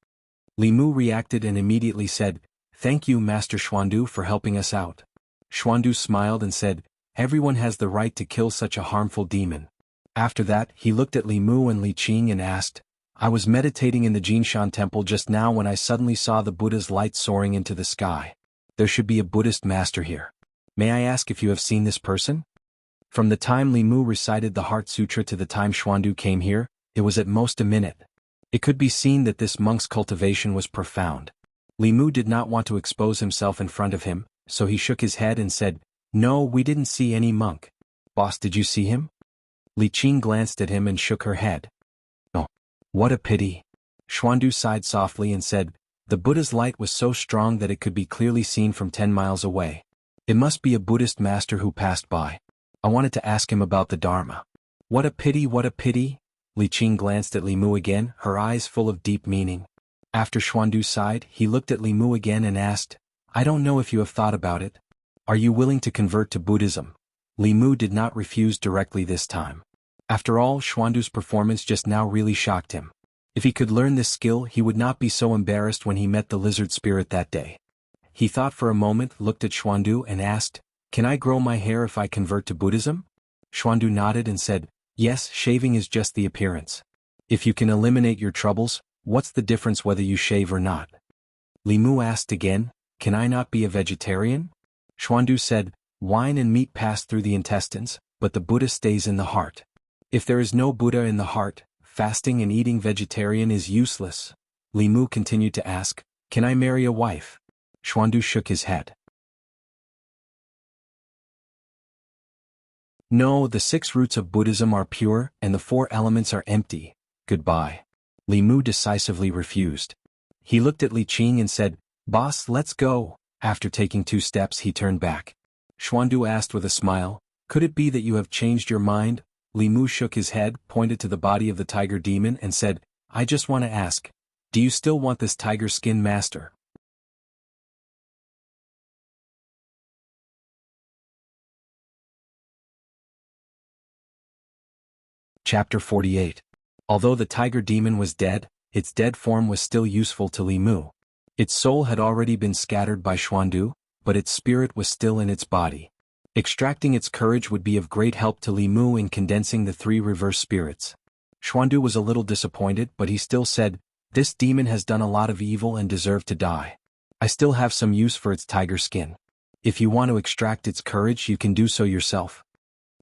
Li Mu reacted and immediately said, thank you, Master Xuandu, for helping us out. Xuandu smiled and said, everyone has the right to kill such a harmful demon. After that, he looked at Li Mu and Li Qing and asked, I was meditating in the Jinshan temple just now when I suddenly saw the Buddha's light soaring into the sky. There should be a Buddhist master here. May I ask if you have seen this person? From the time Li Mu recited the Heart Sutra to the time Xuandu came here, it was at most a minute. It could be seen that this monk's cultivation was profound. Li Mu did not want to expose himself in front of him, so he shook his head and said, no, we didn't see any monk. Boss, did you see him? Li Qing glanced at him and shook her head. Oh, what a pity. Xuandu sighed softly and said, the Buddha's light was so strong that it could be clearly seen from 10 miles away. It must be a Buddhist master who passed by. I wanted to ask him about the Dharma. What a pity, what a pity. Li Qing glanced at Li Mu again, her eyes full of deep meaning. After Xuandu sighed, he looked at Li Mu again and asked, I don't know if you have thought about it. Are you willing to convert to Buddhism? Li Mu did not refuse directly this time. After all, Xuandu's performance just now really shocked him. If he could learn this skill, he would not be so embarrassed when he met the lizard spirit that day. He thought for a moment, looked at Xuandu and asked, can I grow my hair if I convert to Buddhism? Xuandu nodded and said, yes, shaving is just the appearance. If you can eliminate your troubles, what's the difference whether you shave or not? Li Mu asked again, can I not be a vegetarian? Xuandu said, wine and meat pass through the intestines, but the Buddha stays in the heart. If there is no Buddha in the heart, fasting and eating vegetarian is useless. Li Mu continued to ask, can I marry a wife? Xuandu shook his head. No, the 6 roots of Buddhism are pure and the 4 elements are empty. Goodbye. Li Mu decisively refused. He looked at Li Qing and said, boss, let's go. After taking 2 steps he turned back. Xuandu asked with a smile, could it be that you have changed your mind? Li Mu shook his head, pointed to the body of the tiger demon and said, I just want to ask, do you still want this tiger skin, master? Chapter 48. Although the tiger demon was dead, its dead form was still useful to Li Mu. Its soul had already been scattered by Xuandu, but its spirit was still in its body. Extracting its courage would be of great help to Li Mu in condensing the 3 reverse spirits. Xuandu was a little disappointed, but he still said, this demon has done a lot of evil and deserved to die. I still have some use for its tiger skin. If you want to extract its courage, you can do so yourself.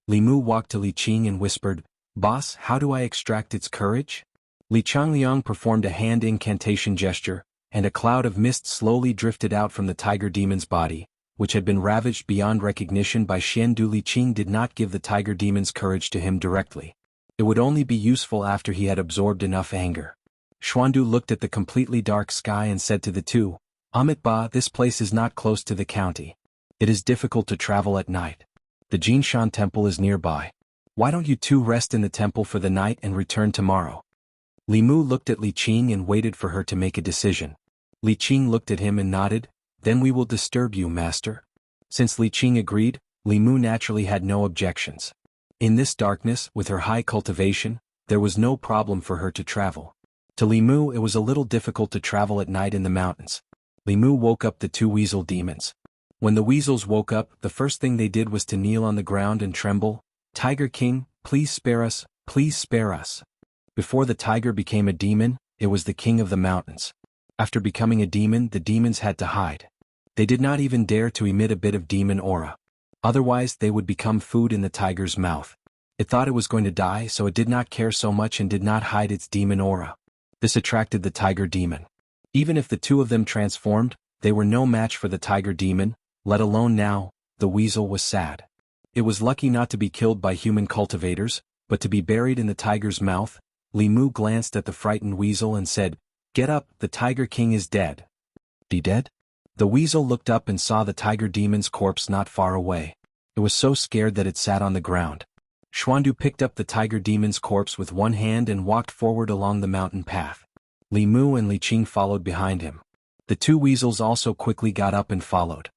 Li Mu walked to Li Qing and whispered, boss, how do I extract its courage? Li Changliang performed a hand incantation gesture, and a cloud of mist slowly drifted out from the tiger demon's body, which had been ravaged beyond recognition by Xiandu. Li Qing did not give the tiger demon's courage to him directly. It would only be useful after he had absorbed enough anger. Xuandu looked at the completely dark sky and said to the 2, Amitabha, this place is not close to the county. It is difficult to travel at night. The Jinshan temple is nearby. Why don't you two rest in the temple for the night and return tomorrow? Li Mu looked at Li Qing and waited for her to make a decision. Li Qing looked at him and nodded. Then we will disturb you, master. Since Li Qing agreed, Li Mu naturally had no objections. In this darkness, with her high cultivation, there was no problem for her to travel. To Li Mu it was a little difficult to travel at night in the mountains. Li Mu woke up the two weasel demons. When the weasels woke up, the first thing they did was to kneel on the ground and tremble. Tiger King, please spare us, please spare us. Before the tiger became a demon, it was the king of the mountains. After becoming a demon, the demons had to hide. They did not even dare to emit a bit of demon aura. Otherwise, they would become food in the tiger's mouth. It thought it was going to die, so it did not care so much and did not hide its demon aura. This attracted the tiger demon. Even if the two of them transformed, they were no match for the tiger demon, let alone now. The weasel was sad. It was lucky not to be killed by human cultivators, but to be buried in the tiger's mouth. Li Mu glanced at the frightened weasel and said, "Get up, the Tiger King is dead." "Be dead?" The weasel looked up and saw the tiger demon's corpse not far away. It was so scared that it sat on the ground. Xuandu picked up the tiger demon's corpse with one hand and walked forward along the mountain path. Li Mu and Li Qing followed behind him. The two weasels also quickly got up and followed.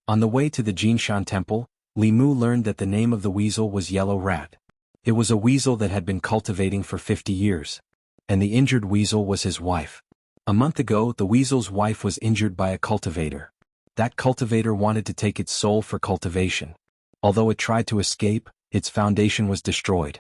On the way to the Jinshan temple, Li Mu learned that the name of the weasel was Yellow Rat. It was a weasel that had been cultivating for 50 years. And the injured weasel was his wife. A month ago, the weasel's wife was injured by a cultivator. That cultivator wanted to take its soul for cultivation. Although it tried to escape, its foundation was destroyed.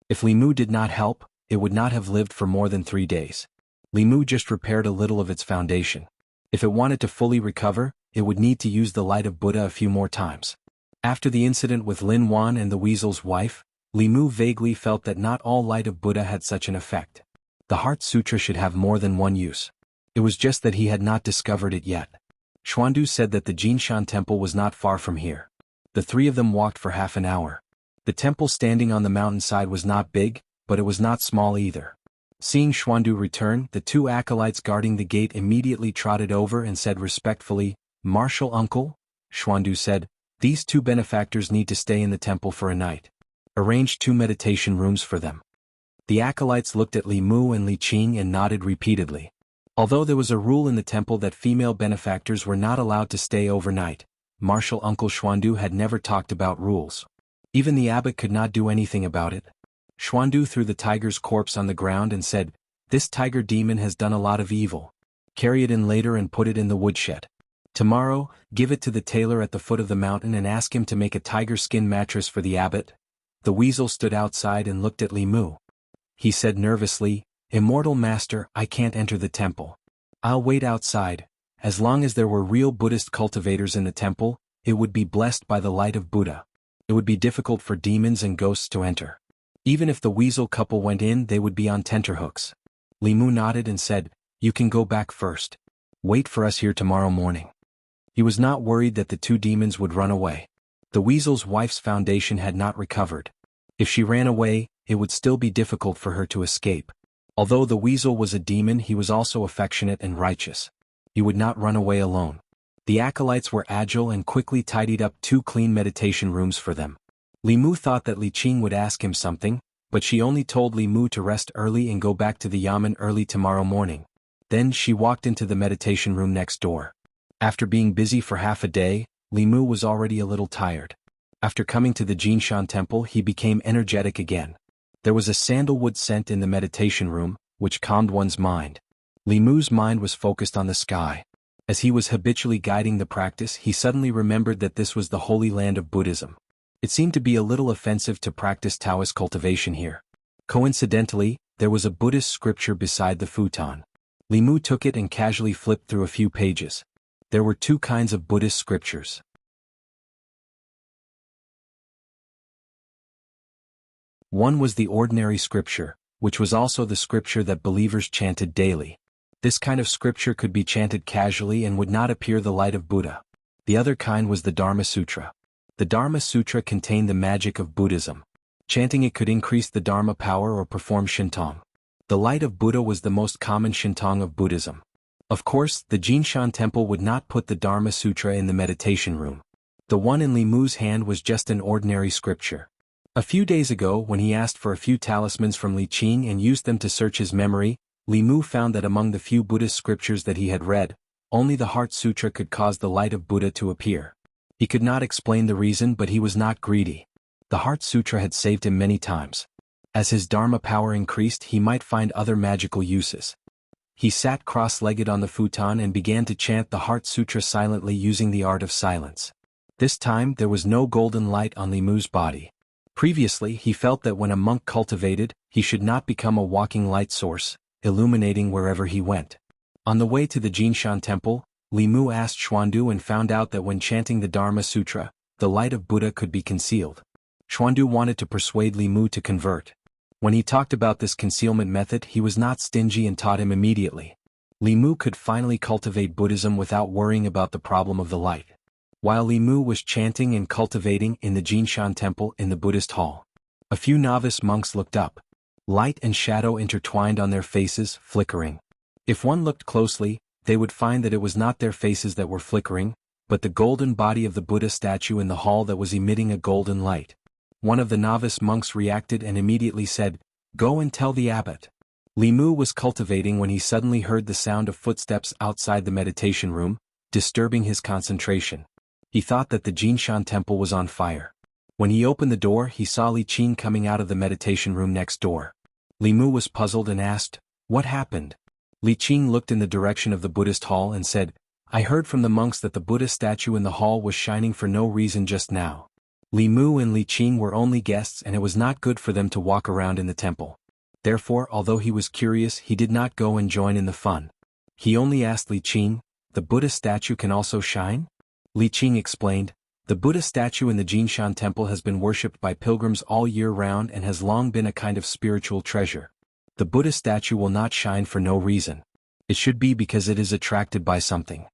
If Li Mu did not help, it would not have lived for more than 3 days. Li Mu just repaired a little of its foundation. If it wanted to fully recover, it would need to use the light of Buddha a few more times. After the incident with Lin Wan and the weasel's wife, Li Mu vaguely felt that not all light of Buddha had such an effect. The Heart Sutra should have more than one use. It was just that he had not discovered it yet. Xuandu said that the Jinshan temple was not far from here. The three of them walked for half an hour. The temple standing on the mountainside was not big, but it was not small either. Seeing Xuandu return, the two acolytes guarding the gate immediately trotted over and said respectfully, "Martial uncle?" Xuandu said, "These two benefactors need to stay in the temple for a night. Arrange 2 meditation rooms for them." The acolytes looked at Li Mu and Li Qing and nodded repeatedly. Although there was a rule in the temple that female benefactors were not allowed to stay overnight, Martial Uncle Xuandu had never talked about rules. Even the abbot could not do anything about it. Xuandu threw the tiger's corpse on the ground and said, "This tiger demon has done a lot of evil. Carry it in later and put it in the woodshed. Tomorrow, give it to the tailor at the foot of the mountain and ask him to make a tiger skin mattress for the abbot." The weasel stood outside and looked at Li Mu. He said nervously, "Immortal master, I can't enter the temple. I'll wait outside. As long as there were real Buddhist cultivators in the temple, it would be blessed by the light of Buddha. It would be difficult for demons and ghosts to enter. Even if the weasel couple went in, they would be on tenterhooks." Li Mu nodded and said, "You can go back first. Wait for us here tomorrow morning." He was not worried that the two demons would run away. The weasel's wife's foundation had not recovered. If she ran away, it would still be difficult for her to escape. Although the weasel was a demon, he was also affectionate and righteous. He would not run away alone. The acolytes were agile and quickly tidied up 2 clean meditation rooms for them. Li Mu thought that Li Qing would ask him something, but she only told Li Mu to rest early and go back to the yamen early tomorrow morning. Then she walked into the meditation room next door. After being busy for half a day, Li Mu was already a little tired. After coming to the Jinshan temple, he became energetic again. There was a sandalwood scent in the meditation room, which calmed one's mind. Li Mu's mind was focused on the sky. As he was habitually guiding the practice, he suddenly remembered that this was the holy land of Buddhism. It seemed to be a little offensive to practice Taoist cultivation here. Coincidentally, there was a Buddhist scripture beside the futon. Li Mu took it and casually flipped through a few pages. There were 2 kinds of Buddhist scriptures. One was the ordinary scripture, which was also the scripture that believers chanted daily. This kind of scripture could be chanted casually and would not appear the light of Buddha. The other kind was the Dharma Sutra. The Dharma Sutra contained the magic of Buddhism. Chanting it could increase the Dharma power or perform Shintong. The light of Buddha was the most common Shintong of Buddhism. Of course, the Jinshan temple would not put the Dharma Sutra in the meditation room. The one in Li Mu's hand was just an ordinary scripture. A few days ago, when he asked for a few talismans from Li Qing and used them to search his memory, Li Mu found that among the few Buddhist scriptures that he had read, only the Heart Sutra could cause the light of Buddha to appear. He could not explain the reason, but he was not greedy. The Heart Sutra had saved him many times. As his Dharma power increased, he might find other magical uses. He sat cross-legged on the futon and began to chant the Heart Sutra silently using the art of silence. This time there was no golden light on Li Mu's body. Previously he felt that when a monk cultivated, he should not become a walking light source, illuminating wherever he went. On the way to the Jinshan temple, Li Mu asked Xuandu and found out that when chanting the Dharma Sutra, the light of Buddha could be concealed. Xuandu wanted to persuade Li Mu to convert. When he talked about this concealment method, he was not stingy and taught him immediately. Li Mu could finally cultivate Buddhism without worrying about the problem of the light. While Li Mu was chanting and cultivating in the Jinshan temple in the Buddhist hall, a few novice monks looked up. Light and shadow intertwined on their faces, flickering. If one looked closely, they would find that it was not their faces that were flickering, but the golden body of the Buddha statue in the hall that was emitting a golden light. One of the novice monks reacted and immediately said, "Go and tell the abbot." Li Mu was cultivating when he suddenly heard the sound of footsteps outside the meditation room, disturbing his concentration. He thought that the Jinshan temple was on fire. When he opened the door, he saw Li Qing coming out of the meditation room next door. Li Mu was puzzled and asked, "What happened?" Li Qing looked in the direction of the Buddhist hall and said, "I heard from the monks that the Buddha statue in the hall was shining for no reason just now." Li Mu and Li Qing were only guests and it was not good for them to walk around in the temple. Therefore, although he was curious, he did not go and join in the fun. He only asked Li Qing, "The Buddha statue can also shine?" Li Qing explained, "The Buddha statue in the Jinshan temple has been worshipped by pilgrims all year round and has long been a kind of spiritual treasure. The Buddha statue will not shine for no reason. It should be because it is attracted by something."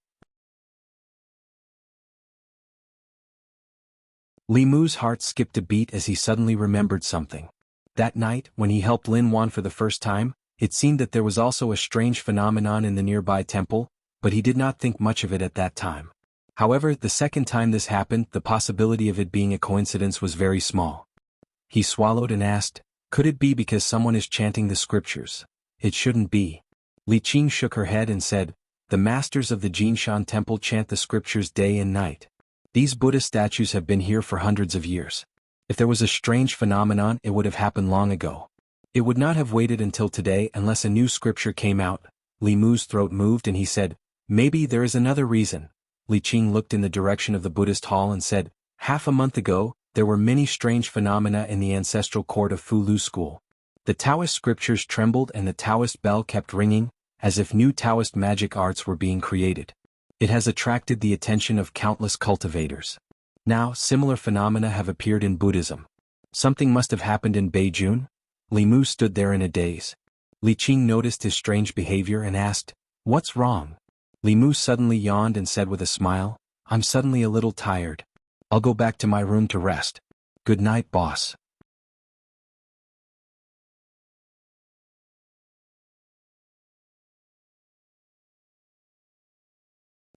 Li Mu's heart skipped a beat as he suddenly remembered something. That night, when he helped Lin Wan for the first time, it seemed that there was also a strange phenomenon in the nearby temple, but he did not think much of it at that time. However, the second time this happened, the possibility of it being a coincidence was very small. He swallowed and asked, "Could it be because someone is chanting the scriptures?" "It shouldn't be." Li Qing shook her head and said, "The masters of the Jinshan temple chant the scriptures day and night. These Buddha statues have been here for hundreds of years. If there was a strange phenomenon, it would have happened long ago. It would not have waited until today unless a new scripture came out." Li Mu's throat moved and he said, "Maybe there is another reason." Li Qing looked in the direction of the Buddhist hall and said, "Half a month ago, there were many strange phenomena in the ancestral court of Fu Lu school. The Taoist scriptures trembled and the Taoist bell kept ringing, as if new Taoist magic arts were being created. It has attracted the attention of countless cultivators. Now, similar phenomena have appeared in Buddhism. Something must have happened in Beijing." Li Mu stood there in a daze. Li Qing noticed his strange behavior and asked, "What's wrong?" Li Mu suddenly yawned and said with a smile, "I'm suddenly a little tired. I'll go back to my room to rest. Good night, boss."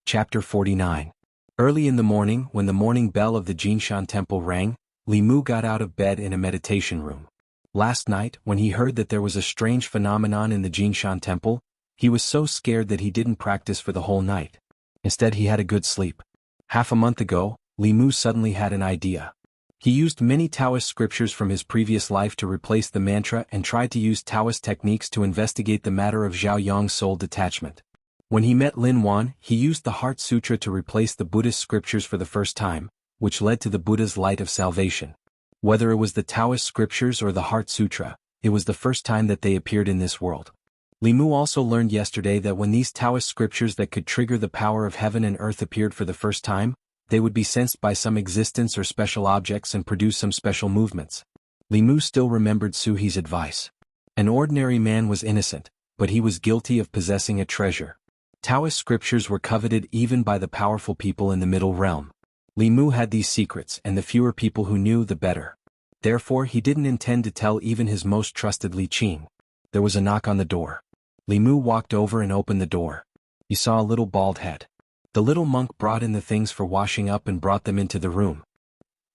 Chapter 49. Early in the morning, when the morning bell of the Jinshan temple rang, Li Mu got out of bed in a meditation room. Last night, when he heard that there was a strange phenomenon in the Jinshan temple, he was so scared that he didn't practice for the whole night. Instead, he had a good sleep. Half a month ago, Li Mu suddenly had an idea. He used many Taoist scriptures from his previous life to replace the mantra and tried to use Taoist techniques to investigate the matter of Zhao Yang's soul detachment. When he met Lin Wan, he used the Heart Sutra to replace the Buddhist scriptures for the first time, which led to the Buddha's light of salvation. Whether it was the Taoist scriptures or the Heart Sutra, it was the first time that they appeared in this world. Li Mu also learned yesterday that when these Taoist scriptures that could trigger the power of heaven and earth appeared for the first time, they would be sensed by some existence or special objects and produce some special movements. Li Mu still remembered Su He's advice. An ordinary man was innocent, but he was guilty of possessing a treasure. Taoist scriptures were coveted even by the powerful people in the middle realm. Li Mu had these secrets, and the fewer people who knew, the better. Therefore, he didn't intend to tell even his most trusted Li Qing. There was a knock on the door. Li Mu walked over and opened the door. He saw a little bald head. The little monk brought in the things for washing up and brought them into the room.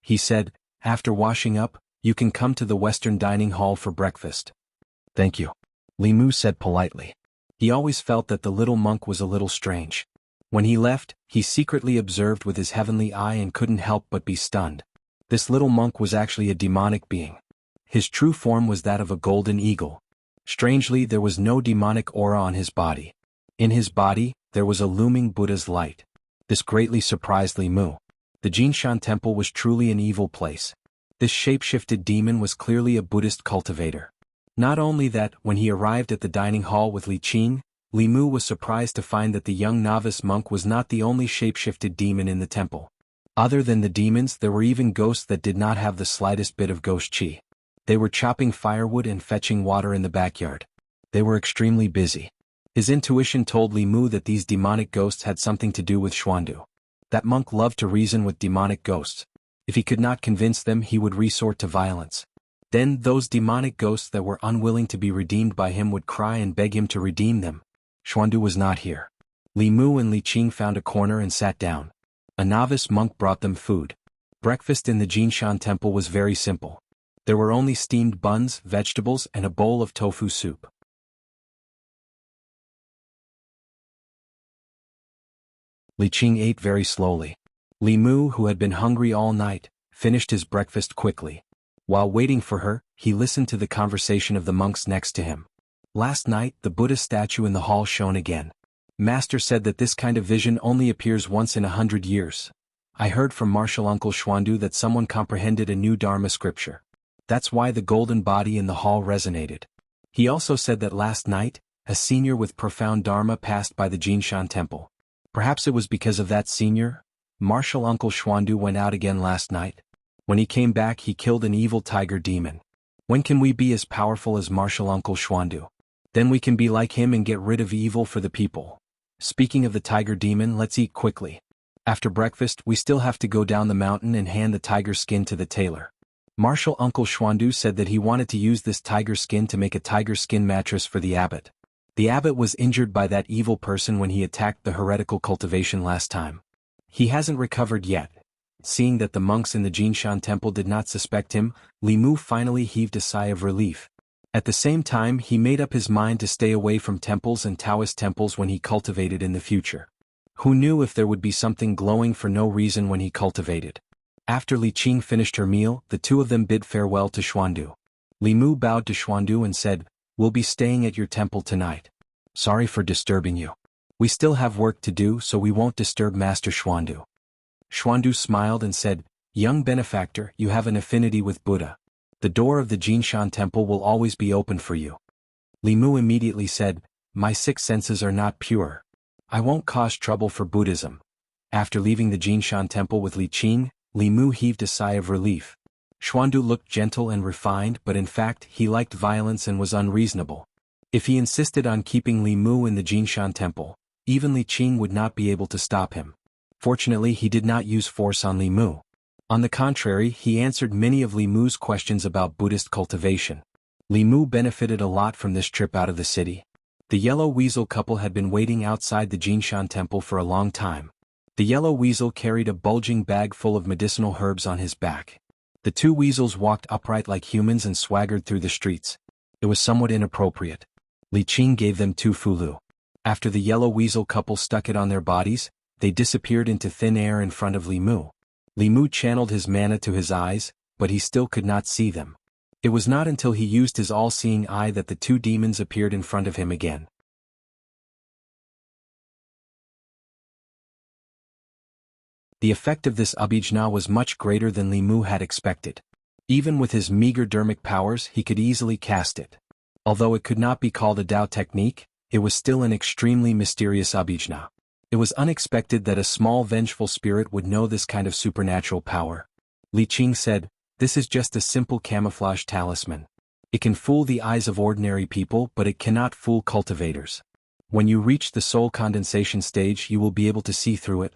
He said, "After washing up, you can come to the western dining hall for breakfast." "Thank you," Li Mu said politely. He always felt that the little monk was a little strange. When he left, he secretly observed with his heavenly eye and couldn't help but be stunned. This little monk was actually a demonic being. His true form was that of a golden eagle. Strangely, there was no demonic aura on his body. In his body, there was a looming Buddha's light. This greatly surprised Li Mu. The Jinshan temple was truly an evil place. This shape-shifted demon was clearly a Buddhist cultivator. Not only that, when he arrived at the dining hall with Li Qing, Li Mu was surprised to find that the young novice monk was not the only shape-shifted demon in the temple. Other than the demons, there were even ghosts that did not have the slightest bit of ghost chi. They were chopping firewood and fetching water in the backyard. They were extremely busy. His intuition told Li Mu that these demonic ghosts had something to do with Xuandu. That monk loved to reason with demonic ghosts. If he could not convince them, he would resort to violence. Then those demonic ghosts that were unwilling to be redeemed by him would cry and beg him to redeem them. Xuandu was not here. Li Mu and Li Qing found a corner and sat down. A novice monk brought them food. Breakfast in the Jinshan temple was very simple. There were only steamed buns, vegetables, and a bowl of tofu soup. Li Qing ate very slowly. Li Mu, who had been hungry all night, finished his breakfast quickly. While waiting for her, he listened to the conversation of the monks next to him. Last night, the Buddha statue in the hall shone again. Master said that this kind of vision only appears once in 100 years. I heard from Martial Uncle Xuandu that someone comprehended a new Dharma scripture. That's why the golden body in the hall resonated. He also said that last night, a senior with profound Dharma passed by the Jinshan temple. Perhaps it was because of that senior. Martial Uncle Xuandu went out again last night. When he came back, he killed an evil tiger demon. When can we be as powerful as Martial Uncle Xuandu? Then we can be like him and get rid of evil for the people. Speaking of the tiger demon, let's eat quickly. After breakfast, we still have to go down the mountain and hand the tiger skin to the tailor. Martial Uncle Xuandu said that he wanted to use this tiger skin to make a tiger skin mattress for the abbot. The abbot was injured by that evil person when he attacked the heretical cultivation last time. He hasn't recovered yet. Seeing that the monks in the Jinshan temple did not suspect him, Li Mu finally heaved a sigh of relief. At the same time, he made up his mind to stay away from temples and Taoist temples when he cultivated in the future. Who knew if there would be something glowing for no reason when he cultivated? After Li Qing finished her meal, the two of them bid farewell to Xuandu. Li Mu bowed to Xuandu and said, "We'll be staying at your temple tonight. Sorry for disturbing you. We still have work to do, so we won't disturb Master Xuandu." Xuandu smiled and said, "Young benefactor, you have an affinity with Buddha. The door of the Jinshan temple will always be open for you." Li Mu immediately said, "My 6 senses are not pure. I won't cause trouble for Buddhism." After leaving the Jinshan temple with Li Qing, Li Mu heaved a sigh of relief. Xuandu looked gentle and refined, but in fact he liked violence and was unreasonable. If he insisted on keeping Li Mu in the Jinshan temple, even Li Qing would not be able to stop him. Fortunately, he did not use force on Li Mu. On the contrary, he answered many of Li Mu's questions about Buddhist cultivation. Li Mu benefited a lot from this trip out of the city. The yellow weasel couple had been waiting outside the Jinshan temple for a long time. The yellow weasel carried a bulging bag full of medicinal herbs on his back. The two weasels walked upright like humans and swaggered through the streets. It was somewhat inappropriate. Li Qing gave them 2 fulu. After the yellow weasel couple stuck it on their bodies, they disappeared into thin air in front of Li Mu. Li Mu channeled his mana to his eyes, but he still could not see them. It was not until he used his all-seeing eye that the 2 demons appeared in front of him again. The effect of this abhijna was much greater than Li Mu had expected. Even with his meager dermic powers, he could easily cast it. Although it could not be called a Dao technique, it was still an extremely mysterious abhijna. It was unexpected that a small vengeful spirit would know this kind of supernatural power. Li Qing said, "This is just a simple camouflage talisman. It can fool the eyes of ordinary people, but it cannot fool cultivators. When you reach the soul condensation stage, you will be able to see through it."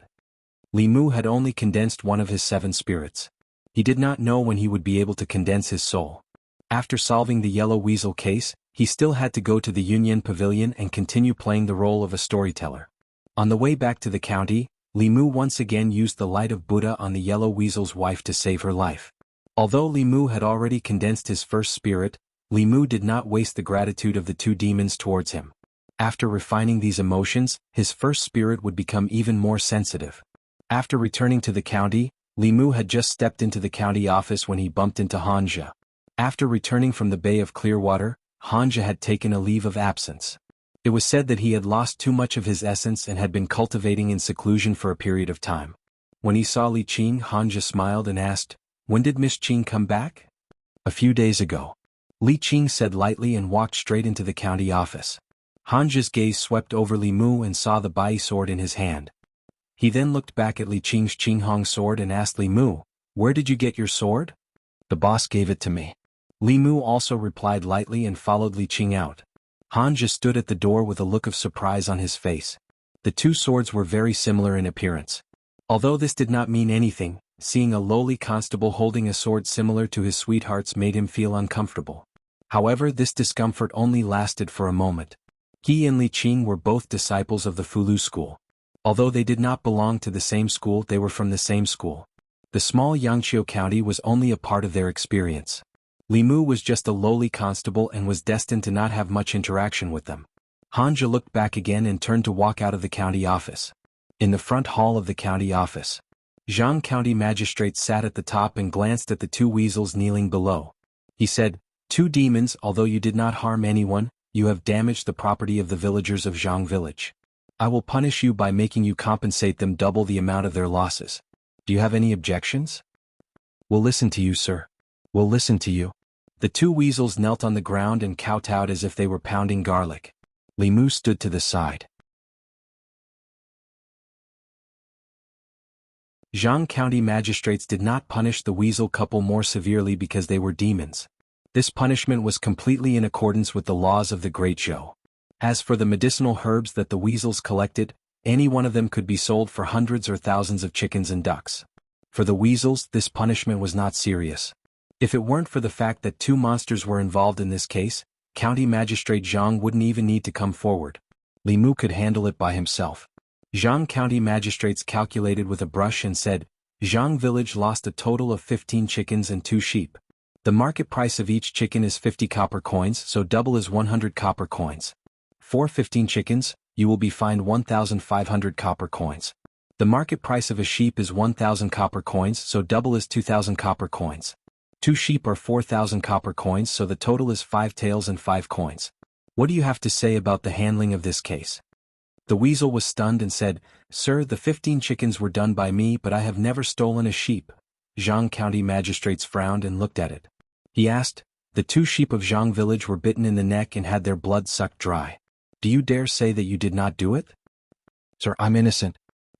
Li Mu had only condensed one of his 7 spirits. He did not know when he would be able to condense his soul. After solving the yellow weasel case, he still had to go to the Yunyan Pavilion and continue playing the role of a storyteller. On the way back to the county, Li Mu once again used the light of Buddha on the yellow weasel's wife to save her life. Although Li Mu had already condensed his first spirit, Li Mu did not waste the gratitude of the two demons towards him. After refining these emotions, his first spirit would become even more sensitive. After returning to the county, Li Mu had just stepped into the county office when he bumped into Hanja. After returning from the Bay of Clearwater, Hanja had taken a leave of absence. It was said that he had lost too much of his essence and had been cultivating in seclusion for a period of time. When he saw Li Qing, Hanja smiled and asked, "When did Miss Qing come back?" "A few days ago," Li Qing said lightly and walked straight into the county office. Hanja's gaze swept over Li Mu and saw the bai sword in his hand. He then looked back at Li Qing's Qinghong sword and asked Li Mu, "Where did you get your sword?" "The boss gave it to me." Li Mu also replied lightly and followed Li Qing out. Hanja stood at the door with a look of surprise on his face. The two swords were very similar in appearance. Although this did not mean anything, seeing a lowly constable holding a sword similar to his sweetheart's made him feel uncomfortable. However, this discomfort only lasted for a moment. He and Li Qing were both disciples of the Fulu school. Although they did not belong to the same school, they were from the same school. The small Yangqiu County was only a part of their experience. Li Mu was just a lowly constable and was destined to not have much interaction with them. Hanja looked back again and turned to walk out of the county office. In the front hall of the county office, Zhang County Magistrate sat at the top and glanced at the two weasels kneeling below. He said, "Two demons, although you did not harm anyone, you have damaged the property of the villagers of Zhang Village. I will punish you by making you compensate them double the amount of their losses. Do you have any objections?" "We'll listen to you, sir. We'll listen to you." The two weasels knelt on the ground and kowtowed as if they were pounding garlic. Li Mu stood to the side. Zhang County magistrates did not punish the weasel couple more severely because they were demons. This punishment was completely in accordance with the laws of the Great Zhou. As for the medicinal herbs that the weasels collected, any one of them could be sold for hundreds or thousands of chickens and ducks. For the weasels, this punishment was not serious. If it weren't for the fact that two monsters were involved in this case, County Magistrate Zhang wouldn't even need to come forward. Li Mu could handle it by himself. Zhang County Magistrates calculated with a brush and said, "Zhang Village lost a total of 15 chickens and 2 sheep. The market price of each chicken is 50 copper coins, so double is 100 copper coins. For 15 chickens, you will be fined 1,500 copper coins. The market price of a sheep is 1,000 copper coins, so double is 2,000 copper coins. 2 sheep are 4,000 copper coins, so the total is 5 taels and 5 coins. What do you have to say about the handling of this case?" The weasel was stunned and said, "Sir, the 15 chickens were done by me, but I have never stolen a sheep." Zhang County magistrates frowned and looked at it. He asked, "The 2 sheep of Zhang Village were bitten in the neck and had their blood sucked dry. Do you dare say that you did not do it?" "Sir, I'm innocent."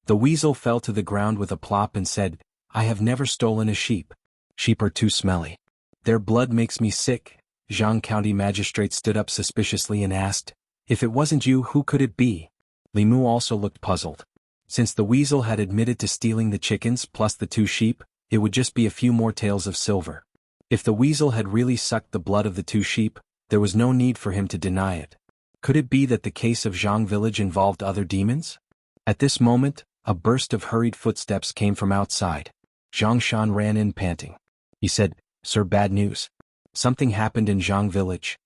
The weasel fell to the ground with a plop and said, "I have never stolen a sheep. Sheep are too smelly. Their blood makes me sick." Zhang County magistrate stood up suspiciously and asked, "If it wasn't you, who could it be?" Li Mu also looked puzzled. Since the weasel had admitted to stealing the chickens plus the 2 sheep, it would just be a few more taels of silver. If the weasel had really sucked the blood of the 2 sheep, there was no need for him to deny it. Could it be that the case of Zhang Village involved other demons? At this moment, a burst of hurried footsteps came from outside. Zhang Shan ran in panting. He said, "Sir, bad news. Something happened in Zhang Village."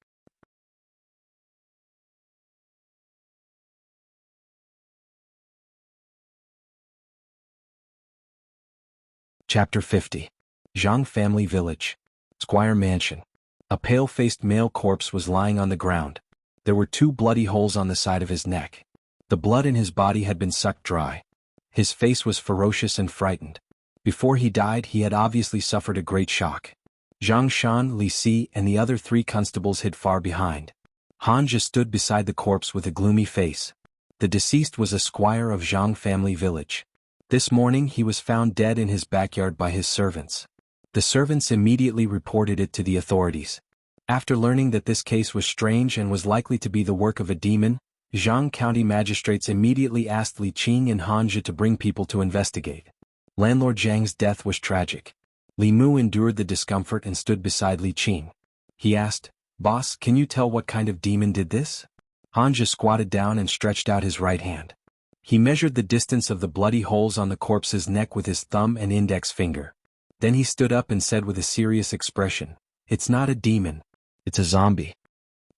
Chapter 50. Zhang Family Village. Squire Mansion. A pale-faced male corpse was lying on the ground. There were 2 bloody holes on the side of his neck. The blood in his body had been sucked dry. His face was ferocious and frightened. Before he died, he had obviously suffered a great shock. Zhang Shan, Li Si, and the other 3 constables hid far behind. Hanja stood beside the corpse with a gloomy face. The deceased was a squire of Zhang Family Village. This morning he was found dead in his backyard by his servants. The servants immediately reported it to the authorities. After learning that this case was strange and was likely to be the work of a demon, Zhang County magistrates immediately asked Li Qing and Hanja to bring people to investigate. Landlord Zhang's death was tragic. Li Mu endured the discomfort and stood beside Li Qing. He asked, "Boss, can you tell what kind of demon did this?" Hanja squatted down and stretched out his right hand. He measured the distance of the bloody holes on the corpse's neck with his thumb and index finger. Then he stood up and said with a serious expression, "It's not a demon. It's a zombie."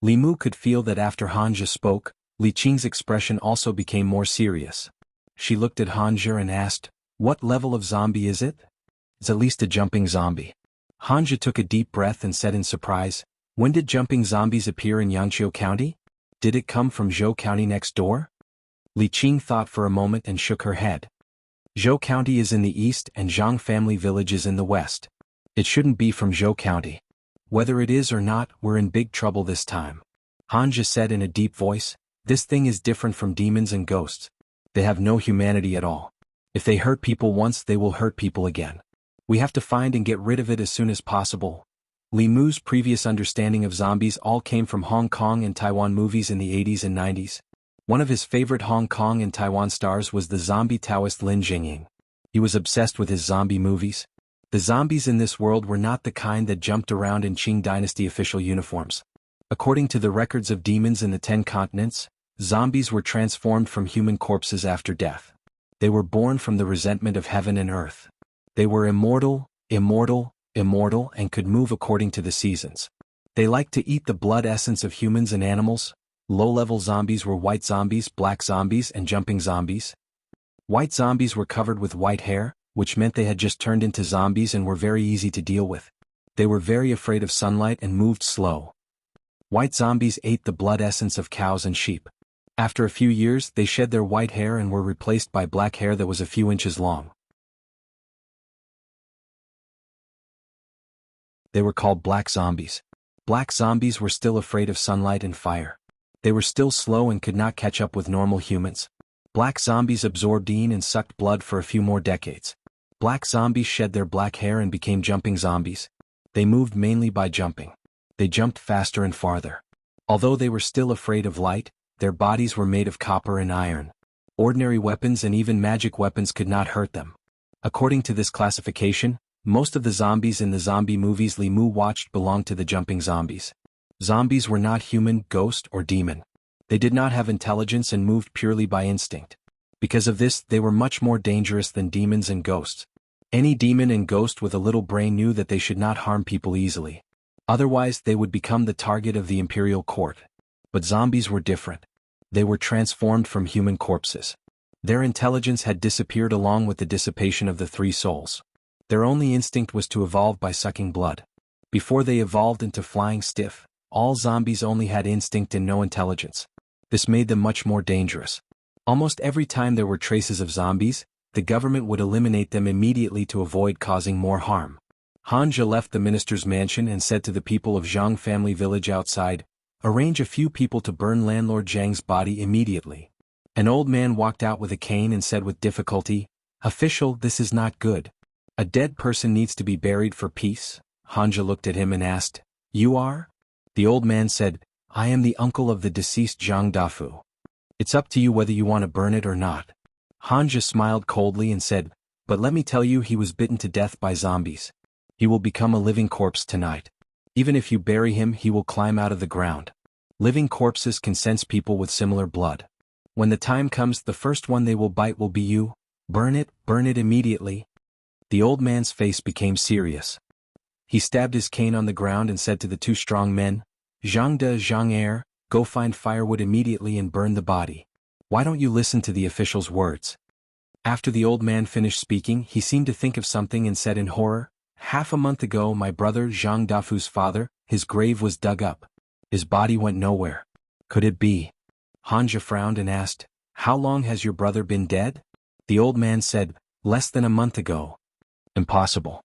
Li Mu could feel that after Hanja spoke, Li Qing's expression also became more serious. She looked at Hanja and asked, "What level of zombie is it?" "It's at least a jumping zombie." Hanja took a deep breath and said in surprise, "When did jumping zombies appear in Yangqiu County? Did it come from Zhou County next door?" Li Qing thought for a moment and shook her head. Zhou County is in the east and Zhang family village is in the west. It shouldn't be from Zhou County. Whether it is or not, we're in big trouble this time. Hanja said in a deep voice, "This thing is different from demons and ghosts. They have no humanity at all. If they hurt people once, they will hurt people again. We have to find and get rid of it as soon as possible." Li Mu's previous understanding of zombies all came from Hong Kong and Taiwan movies in the 80s and 90s. One of his favorite Hong Kong and Taiwan stars was the zombie Taoist Lin Jingying. He was obsessed with his zombie movies. The zombies in this world were not the kind that jumped around in Qing Dynasty official uniforms. According to the records of demons in the 10 continents, zombies were transformed from human corpses after death. They were born from the resentment of heaven and earth. They were immortal, and could move according to the seasons. They liked to eat the blood essence of humans and animals. Low-level zombies were white zombies, black zombies, and jumping zombies. White zombies were covered with white hair, which meant they had just turned into zombies and were very easy to deal with. They were very afraid of sunlight and moved slow. White zombies ate the blood essence of cows and sheep. After a few years, they shed their white hair and were replaced by black hair that was a few inches long. They were called black zombies. Black zombies were still afraid of sunlight and fire. They were still slow and could not catch up with normal humans. Black zombies absorbed EN and sucked blood for a few more decades. Black zombies shed their black hair and became jumping zombies. They moved mainly by jumping. They jumped faster and farther. Although they were still afraid of light, their bodies were made of copper and iron. Ordinary weapons and even magic weapons could not hurt them. According to this classification, most of the zombies in the zombie movies Li Mu watched belonged to the jumping zombies. Zombies were not human, ghost, or demon. They did not have intelligence and moved purely by instinct. Because of this, they were much more dangerous than demons and ghosts. Any demon and ghost with a little brain knew that they should not harm people easily. Otherwise, they would become the target of the imperial court. But zombies were different. They were transformed from human corpses. Their intelligence had disappeared along with the dissipation of the three souls. Their only instinct was to evolve by sucking blood. Before they evolved into flying stiff, all zombies only had instinct and no intelligence. This made them much more dangerous. Almost every time there were traces of zombies, the government would eliminate them immediately to avoid causing more harm. Hanja left the minister's mansion and said to the people of Zhang family village outside, "Arrange a few people to burn landlord Zhang's body immediately." An old man walked out with a cane and said with difficulty, "Official, this is not good. A dead person needs to be buried for peace." Hanja looked at him and asked, "You are?" The old man said, "I am the uncle of the deceased Zhang Dafu. It's up to you whether you want to burn it or not." Hanja smiled coldly and said, "But let me tell you, he was bitten to death by zombies. He will become a living corpse tonight. Even if you bury him, he will climb out of the ground. Living corpses can sense people with similar blood. When the time comes, the first one they will bite will be you. Burn it immediately." The old man's face became serious. He stabbed his cane on the ground and said to the two strong men, "Zhang De, Zhang Er, go find firewood immediately and burn the body. Why don't you listen to the official's words?" After the old man finished speaking, he seemed to think of something and said in horror, "Half a month ago my brother Zhang Dafu's father, his grave was dug up. His body went nowhere. Could it be?" Hanja frowned and asked, "How long has your brother been dead?" The old man said, "Less than a month ago." "Impossible."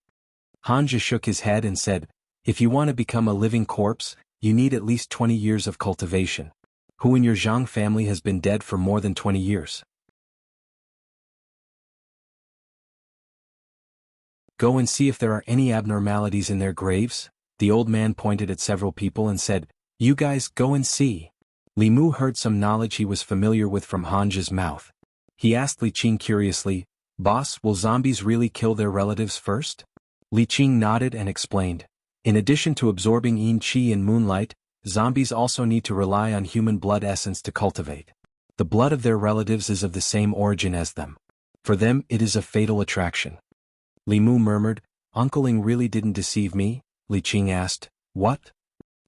Hanja shook his head and said, "If you want to become a living corpse, you need at least 20 years of cultivation. Who in your Zhang family has been dead for more than 20 years? Go and see if there are any abnormalities in their graves." The old man pointed at several people and said, "You guys go and see." Li Mu heard some knowledge he was familiar with from Hanja's mouth. He asked Li Qing curiously, "Boss, will zombies really kill their relatives first?" Li Qing nodded and explained, "In addition to absorbing yin qi and moonlight, zombies also need to rely on human blood essence to cultivate. The blood of their relatives is of the same origin as them. For them it is a fatal attraction. Li Mu murmured, Uncle Ing really didn't deceive me? Li Qing asked. What?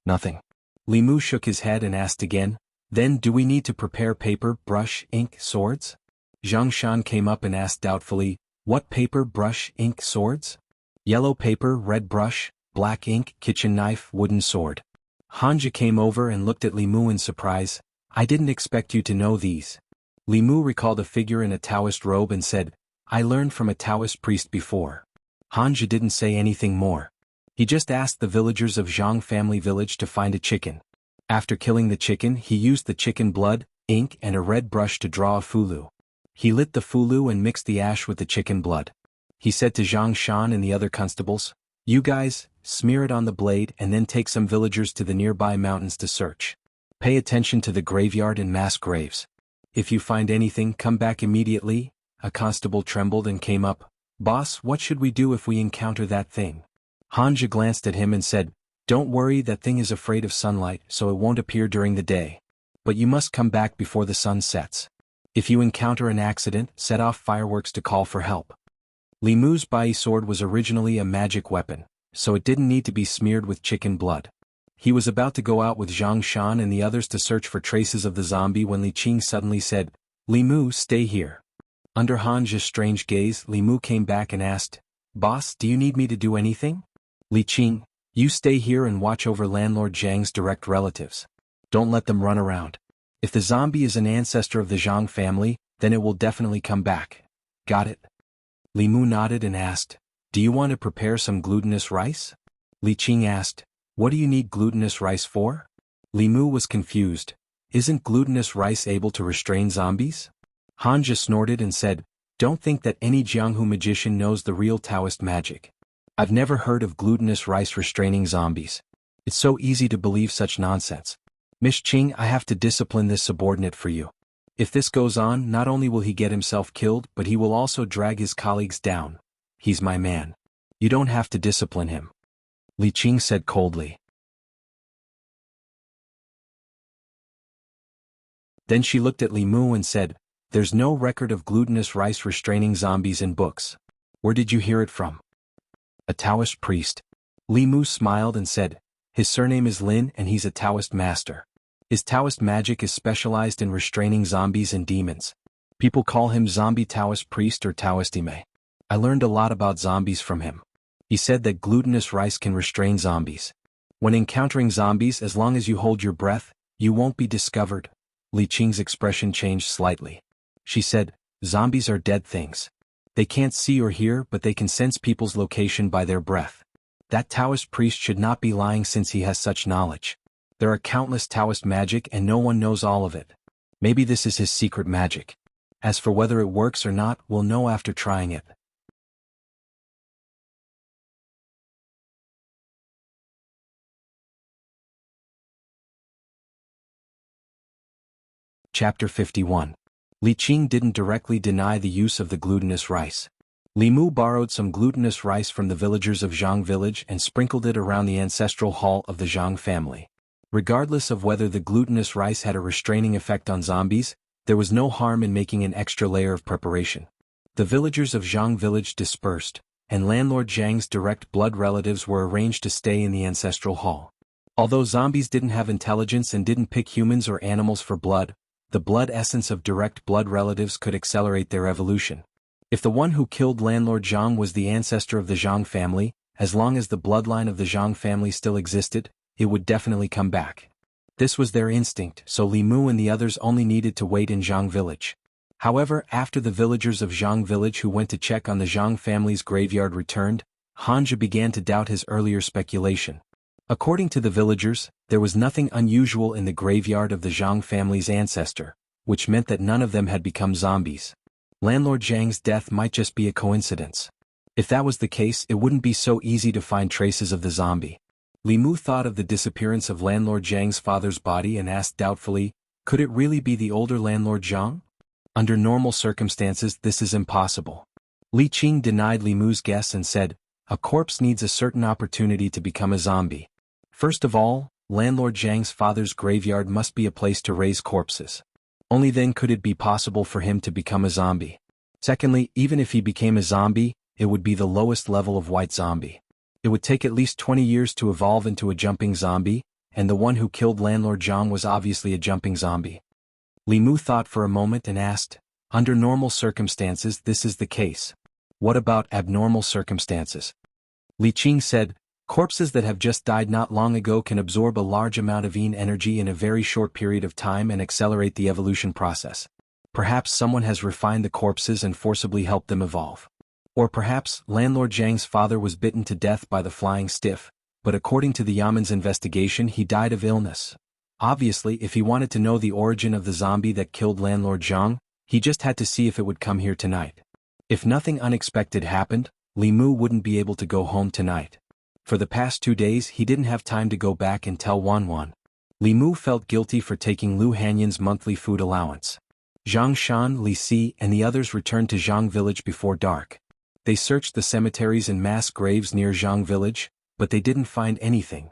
Nothing. Li Mu shook his head and asked again, then do we need to prepare paper, brush, ink, swords? Zhang Shan came up and asked doubtfully, what paper, brush, ink, swords? Yellow paper, red brush, black ink, kitchen knife, wooden sword. Hanja came over and looked at Li Mu in surprise. I didn't expect you to know these. Li Mu recalled a figure in a Taoist robe and said, I learned from a Taoist priest before. Hanja didn't say anything more. He just asked the villagers of Zhang family village to find a chicken. After killing the chicken, he used the chicken blood, ink and a red brush to draw a fulu. He lit the fulu and mixed the ash with the chicken blood. He said to Zhang Shan and the other constables, you guys, smear it on the blade and then take some villagers to the nearby mountains to search. Pay attention to the graveyard and mass graves. If you find anything, come back immediately. A constable trembled and came up. Boss, what should we do if we encounter that thing? Hanja glanced at him and said, don't worry, that thing is afraid of sunlight, so it won't appear during the day. But you must come back before the sun sets. If you encounter an accident, set off fireworks to call for help. Li Mu's Bai sword was originally a magic weapon, so it didn't need to be smeared with chicken blood. He was about to go out with Zhang Shan and the others to search for traces of the zombie when Li Qing suddenly said, Li Mu, stay here. Under Hanja's strange gaze, Li Mu came back and asked, Boss, do you need me to do anything? Li Qing, you stay here and watch over landlord Zhang's direct relatives. Don't let them run around. If the zombie is an ancestor of the Zhang family, then it will definitely come back. Got it? Li Mu nodded and asked, do you want to prepare some glutinous rice? Li Qing asked, what do you need glutinous rice for? Li Mu was confused. Isn't glutinous rice able to restrain zombies? Hanja snorted and said, don't think that any Jianghu magician knows the real Taoist magic. I've never heard of glutinous rice restraining zombies. It's so easy to believe such nonsense. Miss Qing, I have to discipline this subordinate for you. If this goes on, not only will he get himself killed, but he will also drag his colleagues down. He's my man. You don't have to discipline him. Li Qing said coldly. Then she looked at Li Mu and said, there's no record of glutinous rice restraining zombies in books. Where did you hear it from? A Taoist priest. Li Mu smiled and said, his surname is Lin and he's a Taoist master. His Taoist magic is specialized in restraining zombies and demons. People call him Zombie Taoist Priest or Taoist Ime. I learned a lot about zombies from him. He said that glutinous rice can restrain zombies. When encountering zombies, as long as you hold your breath, you won't be discovered. Li Qing's expression changed slightly. She said, zombies are dead things. They can't see or hear, but they can sense people's location by their breath. That Taoist priest should not be lying since he has such knowledge. There are countless Taoist magic and no one knows all of it. Maybe this is his secret magic. As for whether it works or not, we'll know after trying it. Chapter 51. Li Qing didn't directly deny the use of the glutinous rice. Li Mu borrowed some glutinous rice from the villagers of Zhang village and sprinkled it around the ancestral hall of the Zhang family. Regardless of whether the glutinous rice had a restraining effect on zombies, there was no harm in making an extra layer of preparation. The villagers of Zhang village dispersed, and landlord Zhang's direct blood relatives were arranged to stay in the ancestral hall. Although zombies didn't have intelligence and didn't pick humans or animals for blood, the blood essence of direct blood relatives could accelerate their evolution. If the one who killed landlord Zhang was the ancestor of the Zhang family, as long as the bloodline of the Zhang family still existed, it would definitely come back. This was their instinct, so Li Mu and the others only needed to wait in Zhang village. However, after the villagers of Zhang village who went to check on the Zhang family's graveyard returned, Hanja began to doubt his earlier speculation. According to the villagers, there was nothing unusual in the graveyard of the Zhang family's ancestor, which meant that none of them had become zombies. Landlord Zhang's death might just be a coincidence. If that was the case, it wouldn't be so easy to find traces of the zombie. Li Mu thought of the disappearance of landlord Zhang's father's body and asked doubtfully, could it really be the older landlord Zhang? Under normal circumstances, this is impossible. Li Qing denied Li Mu's guess and said, a corpse needs a certain opportunity to become a zombie. First of all, landlord Zhang's father's graveyard must be a place to raise corpses. Only then could it be possible for him to become a zombie. Secondly, even if he became a zombie, it would be the lowest level of white zombie. It would take at least 20 years to evolve into a jumping zombie, and the one who killed Landlord Zhang was obviously a jumping zombie. Li Mu thought for a moment and asked, under normal circumstances this is the case. What about abnormal circumstances? Li Qing said, corpses that have just died not long ago can absorb a large amount of yin energy in a very short period of time and accelerate the evolution process. Perhaps someone has refined the corpses and forcibly helped them evolve. Or perhaps Landlord Zhang's father was bitten to death by the flying stiff, but according to the Yaman's investigation he died of illness. Obviously, if he wanted to know the origin of the zombie that killed Landlord Zhang, he just had to see if it would come here tonight. If nothing unexpected happened, Li Mu wouldn't be able to go home tonight. For the past 2 days he didn't have time to go back and tell Wan. Li Mu felt guilty for taking Lu Hanyan's monthly food allowance. Zhang Shan, Li Si, and the others returned to Zhang village before dark. They searched the cemeteries and mass graves near Zhang village, but they didn't find anything.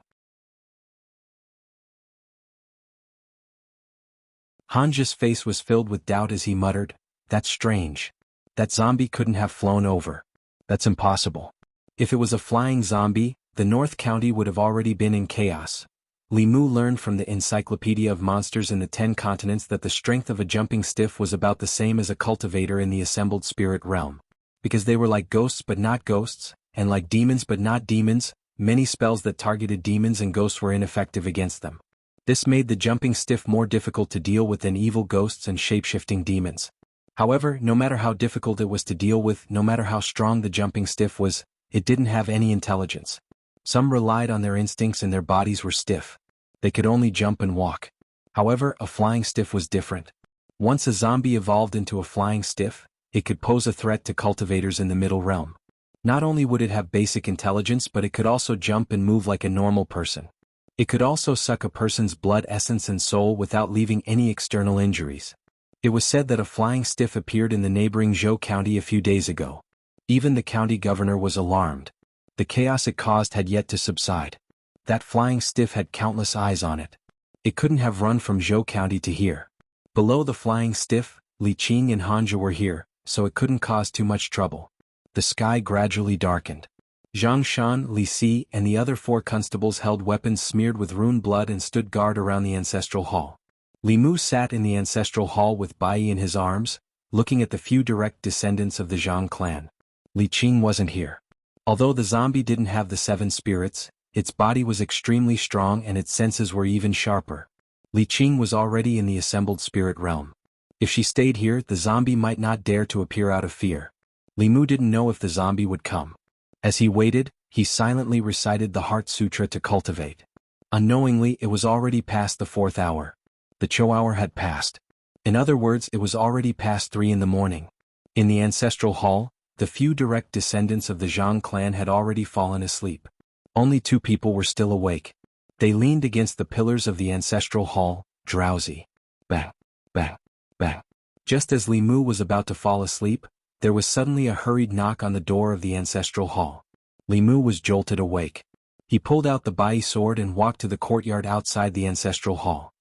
Hanja's face was filled with doubt as he muttered, that's strange. That zombie couldn't have flown over. That's impossible. If it was a flying zombie, the North County would have already been in chaos. Li Mu learned from the Encyclopedia of Monsters in the 10 Continents that the strength of a jumping stiff was about the same as a cultivator in the assembled spirit realm. Because they were like ghosts but not ghosts, and like demons but not demons, many spells that targeted demons and ghosts were ineffective against them. This made the jumping stiff more difficult to deal with than evil ghosts and shape-shifting demons. However, no matter how difficult it was to deal with, no matter how strong the jumping stiff was, it didn't have any intelligence. Some relied on their instincts and their bodies were stiff. They could only jump and walk. However, a flying stiff was different. Once a zombie evolved into a flying stiff, it could pose a threat to cultivators in the middle realm. Not only would it have basic intelligence, but it could also jump and move like a normal person. It could also suck a person's blood essence and soul without leaving any external injuries. It was said that a flying stiff appeared in the neighboring Zhou County a few days ago. Even the county governor was alarmed. The chaos it caused had yet to subside. That flying stiff had countless eyes on it. It couldn't have run from Zhou County to here. Below the flying stiff, Li Qing and Hanja were here, so it couldn't cause too much trouble. The sky gradually darkened. Zhang Shan, Li Si, and the other 4 constables held weapons smeared with rune blood and stood guard around the ancestral hall. Li Mu sat in the ancestral hall with Bai in his arms, looking at the few direct descendants of the Zhang clan. Li Qing wasn't here. Although the zombie didn't have the 7 spirits, its body was extremely strong and its senses were even sharper. Li Qing was already in the assembled spirit realm. If she stayed here, the zombie might not dare to appear out of fear. Li Mu didn't know if the zombie would come. As he waited, he silently recited the Heart Sutra to cultivate. Unknowingly, it was already past the 4th hour. The Chou hour had passed. In other words, it was already past 3 in the morning. In the ancestral hall, the few direct descendants of the Zhang clan had already fallen asleep. Only 2 people were still awake. They leaned against the pillars of the ancestral hall, drowsy. Bang, bang, bang. Just as Li Mu was about to fall asleep, there was suddenly a hurried knock on the door of the ancestral hall. Li Mu was jolted awake. He pulled out the Bai sword and walked to the courtyard outside the ancestral hall.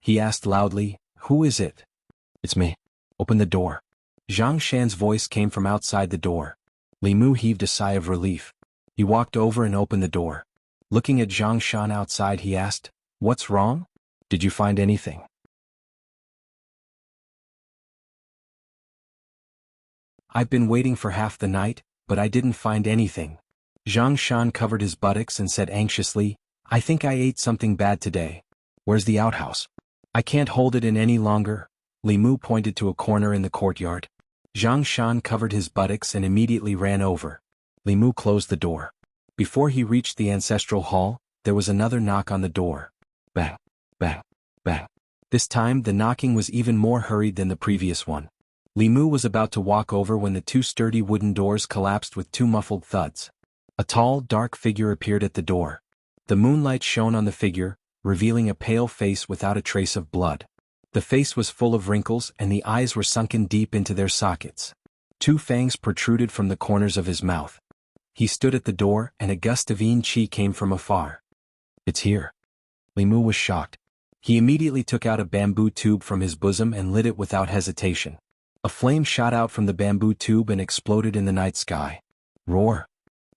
He asked loudly, "Who is it?" "It's me. Open the door." Zhang Shan's voice came from outside the door. Li Mu heaved a sigh of relief. He walked over and opened the door. Looking at Zhang Shan outside, he asked, "What's wrong? Did you find anything?" "I've been waiting for half the night, but I didn't find anything." Zhang Shan covered his buttocks and said anxiously, "I think I ate something bad today. Where's the outhouse? I can't hold it in any longer." Li Mu pointed to a corner in the courtyard. Zhang Shan covered his buttocks and immediately ran over. Li Mu closed the door. Before he reached the ancestral hall, there was another knock on the door. Bang, bang, bang. This time the knocking was even more hurried than the previous one. Li Mu was about to walk over when the 2 sturdy wooden doors collapsed with 2 muffled thuds. A tall, dark figure appeared at the door. The moonlight shone on the figure, revealing a pale face without a trace of blood. The face was full of wrinkles and the eyes were sunken deep into their sockets. 2 fangs protruded from the corners of his mouth. He stood at the door and a gust of yin qi came from afar. "It's here." Li Mu was shocked. He immediately took out a bamboo tube from his bosom and lit it without hesitation. A flame shot out from the bamboo tube and exploded in the night sky. Roar!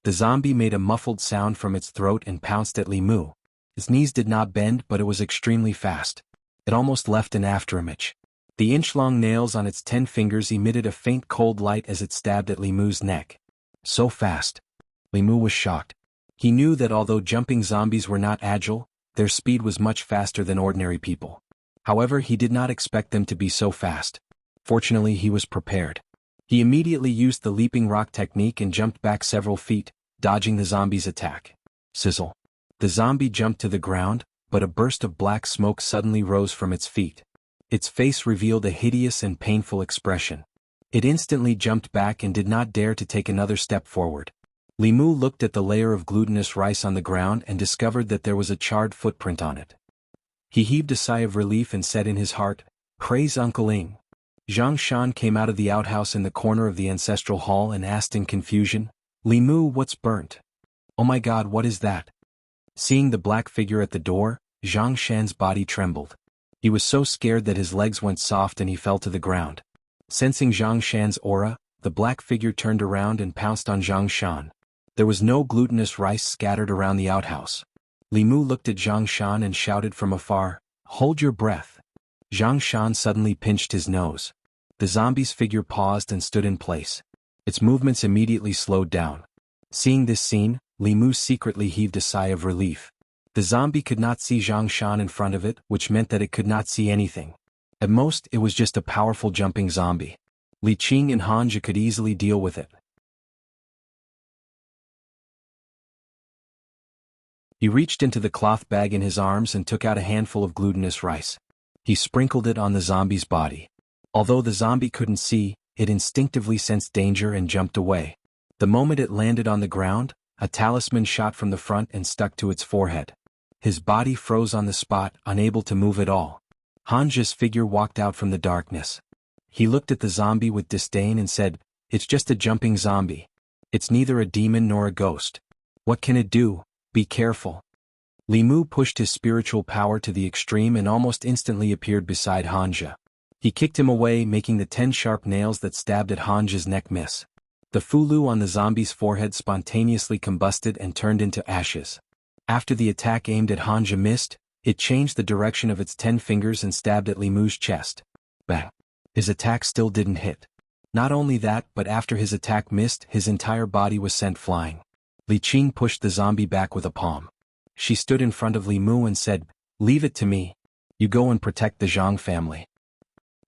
The zombie made a muffled sound from its throat and pounced at Li Mu. His knees did not bend, but it was extremely fast. It almost left an afterimage. The inch-long nails on its 10 fingers emitted a faint cold light as it stabbed at Li Mu's neck. So fast. Li Mu was shocked. He knew that although jumping zombies were not agile, their speed was much faster than ordinary people. However, he did not expect them to be so fast. Fortunately, he was prepared. He immediately used the leaping rock technique and jumped back several feet, dodging the zombie's attack. Sizzle. The zombie jumped to the ground, but a burst of black smoke suddenly rose from its feet. Its face revealed a hideous and painful expression. It instantly jumped back and did not dare to take another step forward. Li Mu looked at the layer of glutinous rice on the ground and discovered that there was a charred footprint on it. He heaved a sigh of relief and said in his heart, "Praise Uncle Ing." Zhang Shan came out of the outhouse in the corner of the ancestral hall and asked in confusion, "Li Mu, what's burnt? Oh my God, what is that?" Seeing the black figure at the door, Zhang Shan's body trembled. He was so scared that his legs went soft and he fell to the ground. Sensing Zhang Shan's aura, the black figure turned around and pounced on Zhang Shan. There was no glutinous rice scattered around the outhouse. Li Mu looked at Zhang Shan and shouted from afar, "Hold your breath." Zhang Shan suddenly pinched his nose. The zombie's figure paused and stood in place. Its movements immediately slowed down. Seeing this scene, Li Mu secretly heaved a sigh of relief. The zombie could not see Zhang Shan in front of it, which meant that it could not see anything. At most, it was just a powerful jumping zombie. Li Qing and Hanja could easily deal with it. He reached into the cloth bag in his arms and took out a handful of glutinous rice. He sprinkled it on the zombie's body. Although the zombie couldn't see, it instinctively sensed danger and jumped away. The moment it landed on the ground, a talisman shot from the front and stuck to its forehead. His body froze on the spot, unable to move at all. Hanja's figure walked out from the darkness. He looked at the zombie with disdain and said, "It's just a jumping zombie. It's neither a demon nor a ghost. What can it do? Be careful." Li Mu pushed his spiritual power to the extreme and almost instantly appeared beside Hanja. He kicked him away, making the 10 sharp nails that stabbed at Hanja's neck miss. The fulu on the zombie's forehead spontaneously combusted and turned into ashes. After the attack aimed at Hanja missed, it changed the direction of its 10 fingers and stabbed at Li Mu's chest. Bang! His attack still didn't hit. Not only that, but after his attack missed, his entire body was sent flying. Li Qing pushed the zombie back with a palm. She stood in front of Li Mu and said, "Leave it to me. You go and protect the Zhang family.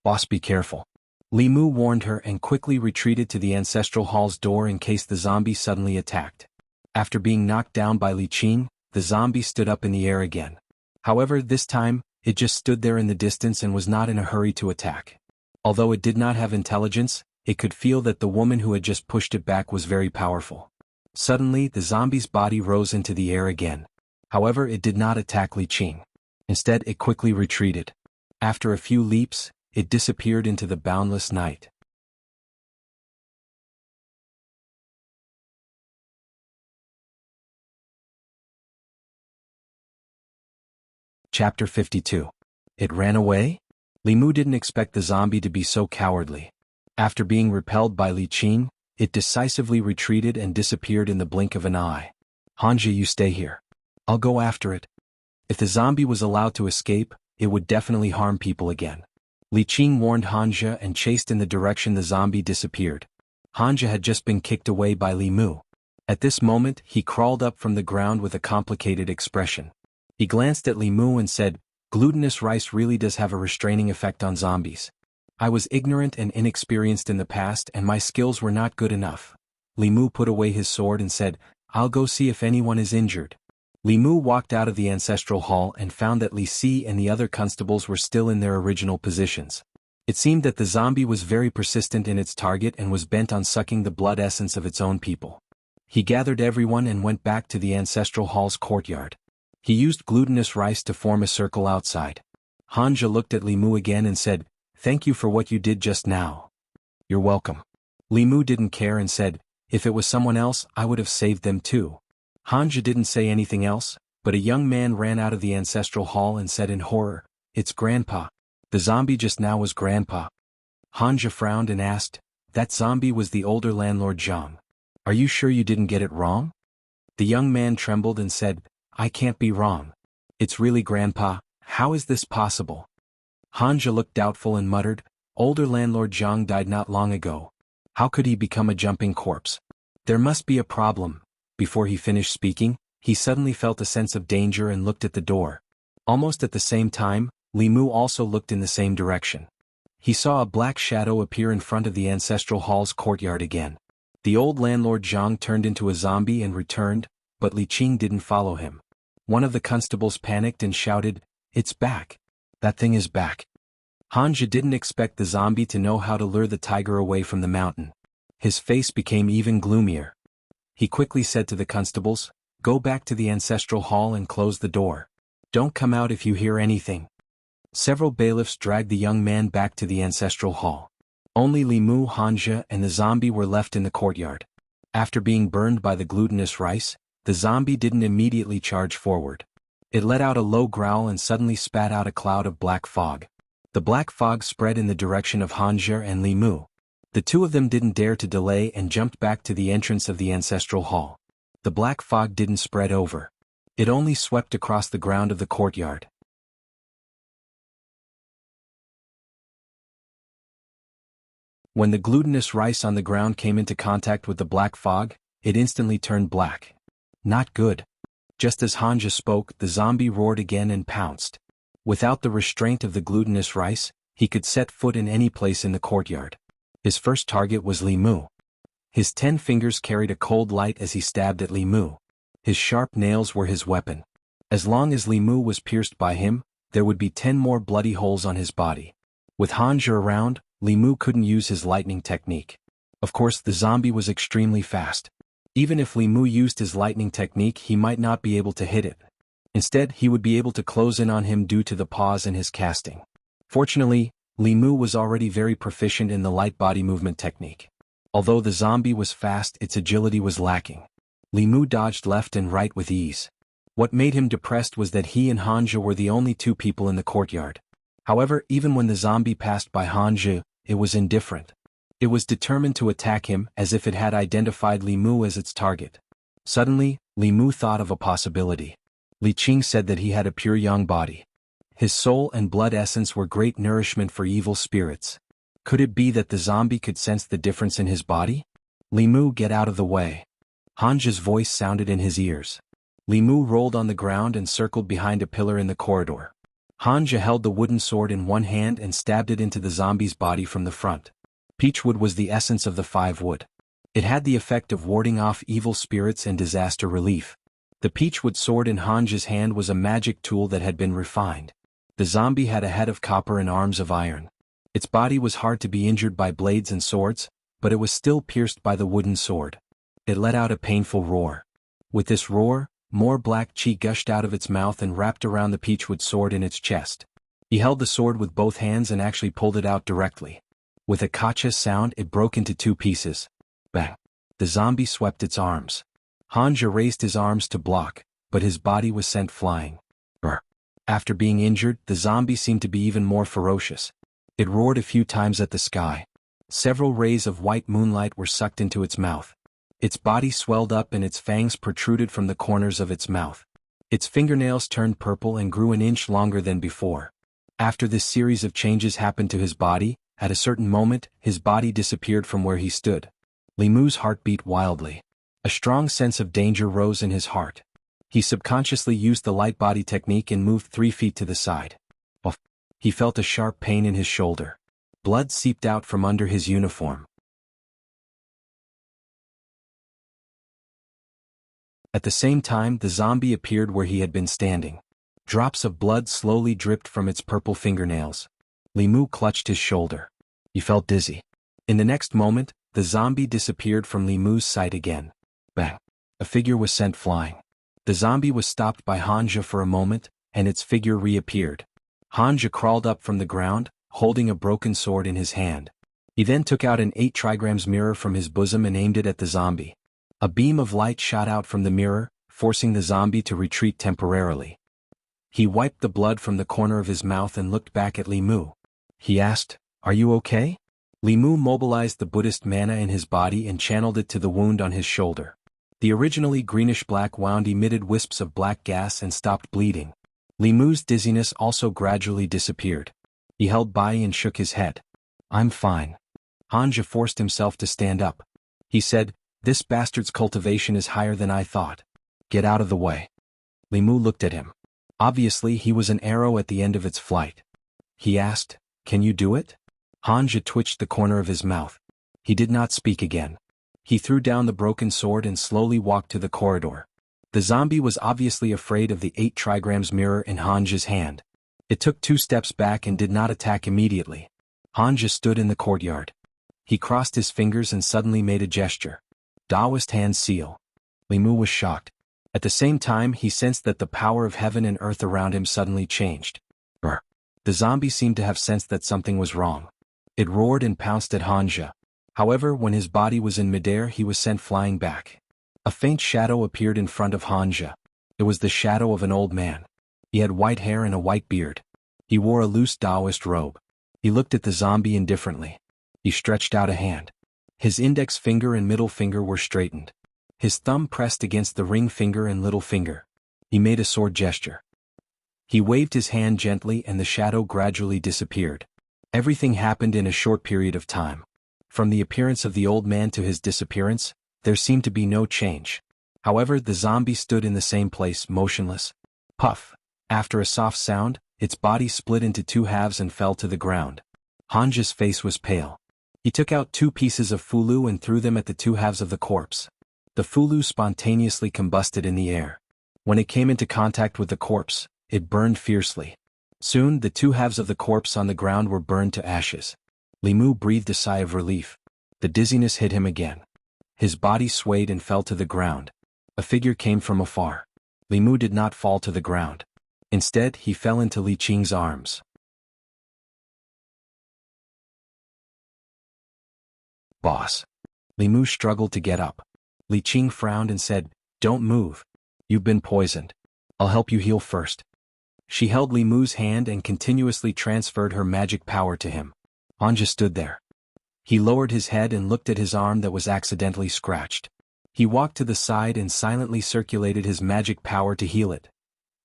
Boss, be careful." Li Mu warned her and quickly retreated to the ancestral hall's door in case the zombie suddenly attacked. After being knocked down by Li Qing, the zombie stood up in the air again. However, this time, it just stood there in the distance and was not in a hurry to attack. Although it did not have intelligence, it could feel that the woman who had just pushed it back was very powerful. Suddenly, the zombie's body rose into the air again. However, it did not attack Li Qing. Instead, it quickly retreated. After a few leaps, it disappeared into the boundless night. Chapter 52. It ran away? Li Mu didn't expect the zombie to be so cowardly. After being repelled by Li Qing, it decisively retreated and disappeared in the blink of an eye. "Hanja, you stay here. I'll go after it." If the zombie was allowed to escape, it would definitely harm people again. Li Qing warned Hanja and chased in the direction the zombie disappeared. Hanja had just been kicked away by Li Mu. At this moment, he crawled up from the ground with a complicated expression. He glanced at Li Mu and said, "Glutinous rice really does have a restraining effect on zombies. I was ignorant and inexperienced in the past and my skills were not good enough." Li Mu put away his sword and said, "I'll go see if anyone is injured." Li Mu walked out of the ancestral hall and found that Li Si and the other constables were still in their original positions. It seemed that the zombie was very persistent in its target and was bent on sucking the blood essence of its own people. He gathered everyone and went back to the ancestral hall's courtyard. He used glutinous rice to form a circle outside. Hanja looked at Li Mu again and said, "Thank you for what you did just now." "You're welcome." Li Mu didn't care and said, "If it was someone else, I would have saved them too." Hanja didn't say anything else, but a young man ran out of the ancestral hall and said in horror, it's Grandpa. The zombie just now was Grandpa. Hanja frowned and asked, that zombie was the older landlord Zhang. Are you sure you didn't get it wrong? The young man trembled and said, I can't be wrong. It's really Grandpa. How is this possible? Hanja looked doubtful and muttered, older landlord Zhang died not long ago. How could he become a jumping corpse? There must be a problem. Before he finished speaking, he suddenly felt a sense of danger and looked at the door. Almost at the same time, Li Mu also looked in the same direction. He saw a black shadow appear in front of the ancestral hall's courtyard again. The old landlord Zhang turned into a zombie and returned, but Li Qing didn't follow him. One of the constables panicked and shouted, it's back. That thing is back. Hanja didn't expect the zombie to know how to lure the tiger away from the mountain. His face became even gloomier. He quickly said to the constables, go back to the ancestral hall and close the door. Don't come out if you hear anything. Several bailiffs dragged the young man back to the ancestral hall. Only Li Mu, Hanja, and the zombie were left in the courtyard. After being burned by the glutinous rice, the zombie didn't immediately charge forward. It let out a low growl and suddenly spat out a cloud of black fog. The black fog spread in the direction of Hanja and Li Mu. The two of them didn't dare to delay and jumped back to the entrance of the ancestral hall. The black fog didn't spread over. It only swept across the ground of the courtyard. When the glutinous rice on the ground came into contact with the black fog, it instantly turned black. Not good. Just as Hanja spoke, the zombie roared again and pounced. Without the restraint of the glutinous rice, he could set foot in any place in the courtyard. His first target was Li Mu. His 10 fingers carried a cold light as he stabbed at Li Mu. His sharp nails were his weapon. As long as Li Mu was pierced by him, there would be 10 more bloody holes on his body. With Hanja around, Li Mu couldn't use his lightning technique. Of course, the zombie was extremely fast. Even if Li Mu used his lightning technique, he might not be able to hit it. Instead, he would be able to close in on him due to the pause in his casting. Fortunately, Li Mu was already very proficient in the light body movement technique. Although the zombie was fast, its agility was lacking. Li Mu dodged left and right with ease. What made him depressed was that he and Hanja were the only two people in the courtyard. However, even when the zombie passed by Hanja, it was indifferent. It was determined to attack him as if it had identified Li Mu as its target. Suddenly, Li Mu thought of a possibility. Li Qing said that he had a pure yang body. His soul and blood essence were great nourishment for evil spirits. Could it be that the zombie could sense the difference in his body? Li Mu, get out of the way. Hanja's voice sounded in his ears. Li Mu rolled on the ground and circled behind a pillar in the corridor. Hanja held the wooden sword in one hand and stabbed it into the zombie's body from the front. Peachwood was the essence of the 5 wood. It had the effect of warding off evil spirits and disaster relief. The peachwood sword in Hanja's hand was a magic tool that had been refined. The zombie had a head of copper and arms of iron. Its body was hard to be injured by blades and swords, but it was still pierced by the wooden sword. It let out a painful roar. With this roar, more black chi gushed out of its mouth and wrapped around the peachwood sword in its chest. He held the sword with both hands and actually pulled it out directly. With a kacha sound, it broke into 2 pieces. Bang! The zombie swept its arms. Hanja raised his arms to block, but his body was sent flying. Brr. After being injured, the zombie seemed to be even more ferocious. It roared a few times at the sky. Several rays of white moonlight were sucked into its mouth. Its body swelled up and its fangs protruded from the corners of its mouth. Its fingernails turned purple and grew an inch longer than before. After this series of changes happened to his body, at a certain moment, his body disappeared from where he stood. Li Mu's heart beat wildly. A strong sense of danger rose in his heart. He subconsciously used the light body technique and moved 3 feet to the side. He felt a sharp pain in his shoulder. Blood seeped out from under his uniform. At the same time, the zombie appeared where he had been standing. Drops of blood slowly dripped from its purple fingernails. Li Mu clutched his shoulder. He felt dizzy. In the next moment, the zombie disappeared from Li Mu's sight again. Bang! A figure was sent flying. The zombie was stopped by Hanja for a moment, and its figure reappeared. Hanja crawled up from the ground, holding a broken sword in his hand. He then took out an 8 trigrams mirror from his bosom and aimed it at the zombie. A beam of light shot out from the mirror, forcing the zombie to retreat temporarily. He wiped the blood from the corner of his mouth and looked back at Li Mu. He asked, "Are you okay?" Li Mu mobilized the Buddhist mana in his body and channeled it to the wound on his shoulder. The originally greenish-black wound emitted wisps of black gas and stopped bleeding. Li Mu's dizziness also gradually disappeared. He held Bai and shook his head. "I'm fine." Hanja forced himself to stand up. He said, "This bastard's cultivation is higher than I thought. Get out of the way." Li Mu looked at him. Obviously he was an arrow at the end of its flight. He asked, "Can you do it?" Hanja twitched the corner of his mouth. He did not speak again. He threw down the broken sword and slowly walked to the corridor. The zombie was obviously afraid of the 8 trigrams mirror in Hanja's hand. It took 2 steps back and did not attack immediately. Hanja stood in the courtyard. He crossed his fingers and suddenly made a gesture. Taoist hand seal. Li Mu was shocked. At the same time he sensed that the power of heaven and earth around him suddenly changed. The zombie seemed to have sensed that something was wrong. It roared and pounced at Hanja. However, when his body was in midair he was sent flying back. A faint shadow appeared in front of Hanja. It was the shadow of an old man. He had white hair and a white beard. He wore a loose Taoist robe. He looked at the zombie indifferently. He stretched out a hand. His index finger and middle finger were straightened. His thumb pressed against the ring finger and little finger. He made a sword gesture. He waved his hand gently and the shadow gradually disappeared. Everything happened in a short period of time. From the appearance of the old man to his disappearance, there seemed to be no change. However, the zombie stood in the same place, motionless. Puff. After a soft sound, its body split into 2 halves and fell to the ground. Hanja's face was pale. He took out 2 pieces of fulu and threw them at the 2 halves of the corpse. The fulu spontaneously combusted in the air. When it came into contact with the corpse, it burned fiercely. Soon, the 2 halves of the corpse on the ground were burned to ashes. Li Mu breathed a sigh of relief. The dizziness hit him again. His body swayed and fell to the ground. A figure came from afar. Li Mu did not fall to the ground. Instead, he fell into Li Qing's arms. "Boss." Li Mu struggled to get up. Li Qing frowned and said, "Don't move. You've been poisoned. I'll help you heal first." She held Li Mu's hand and continuously transferred her magic power to him. Hanja stood there. He lowered his head and looked at his arm that was accidentally scratched. He walked to the side and silently circulated his magic power to heal it.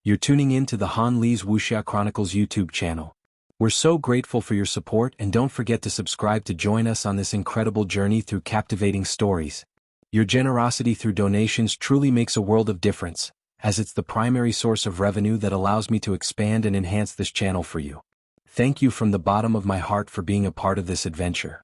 You're tuning in to the Han Li's Wuxia Chronicles YouTube channel. We're so grateful for your support and don't forget to subscribe to join us on this incredible journey through captivating stories. Your generosity through donations truly makes a world of difference, as it's the primary source of revenue that allows me to expand and enhance this channel for you. Thank you from the bottom of my heart for being a part of this adventure.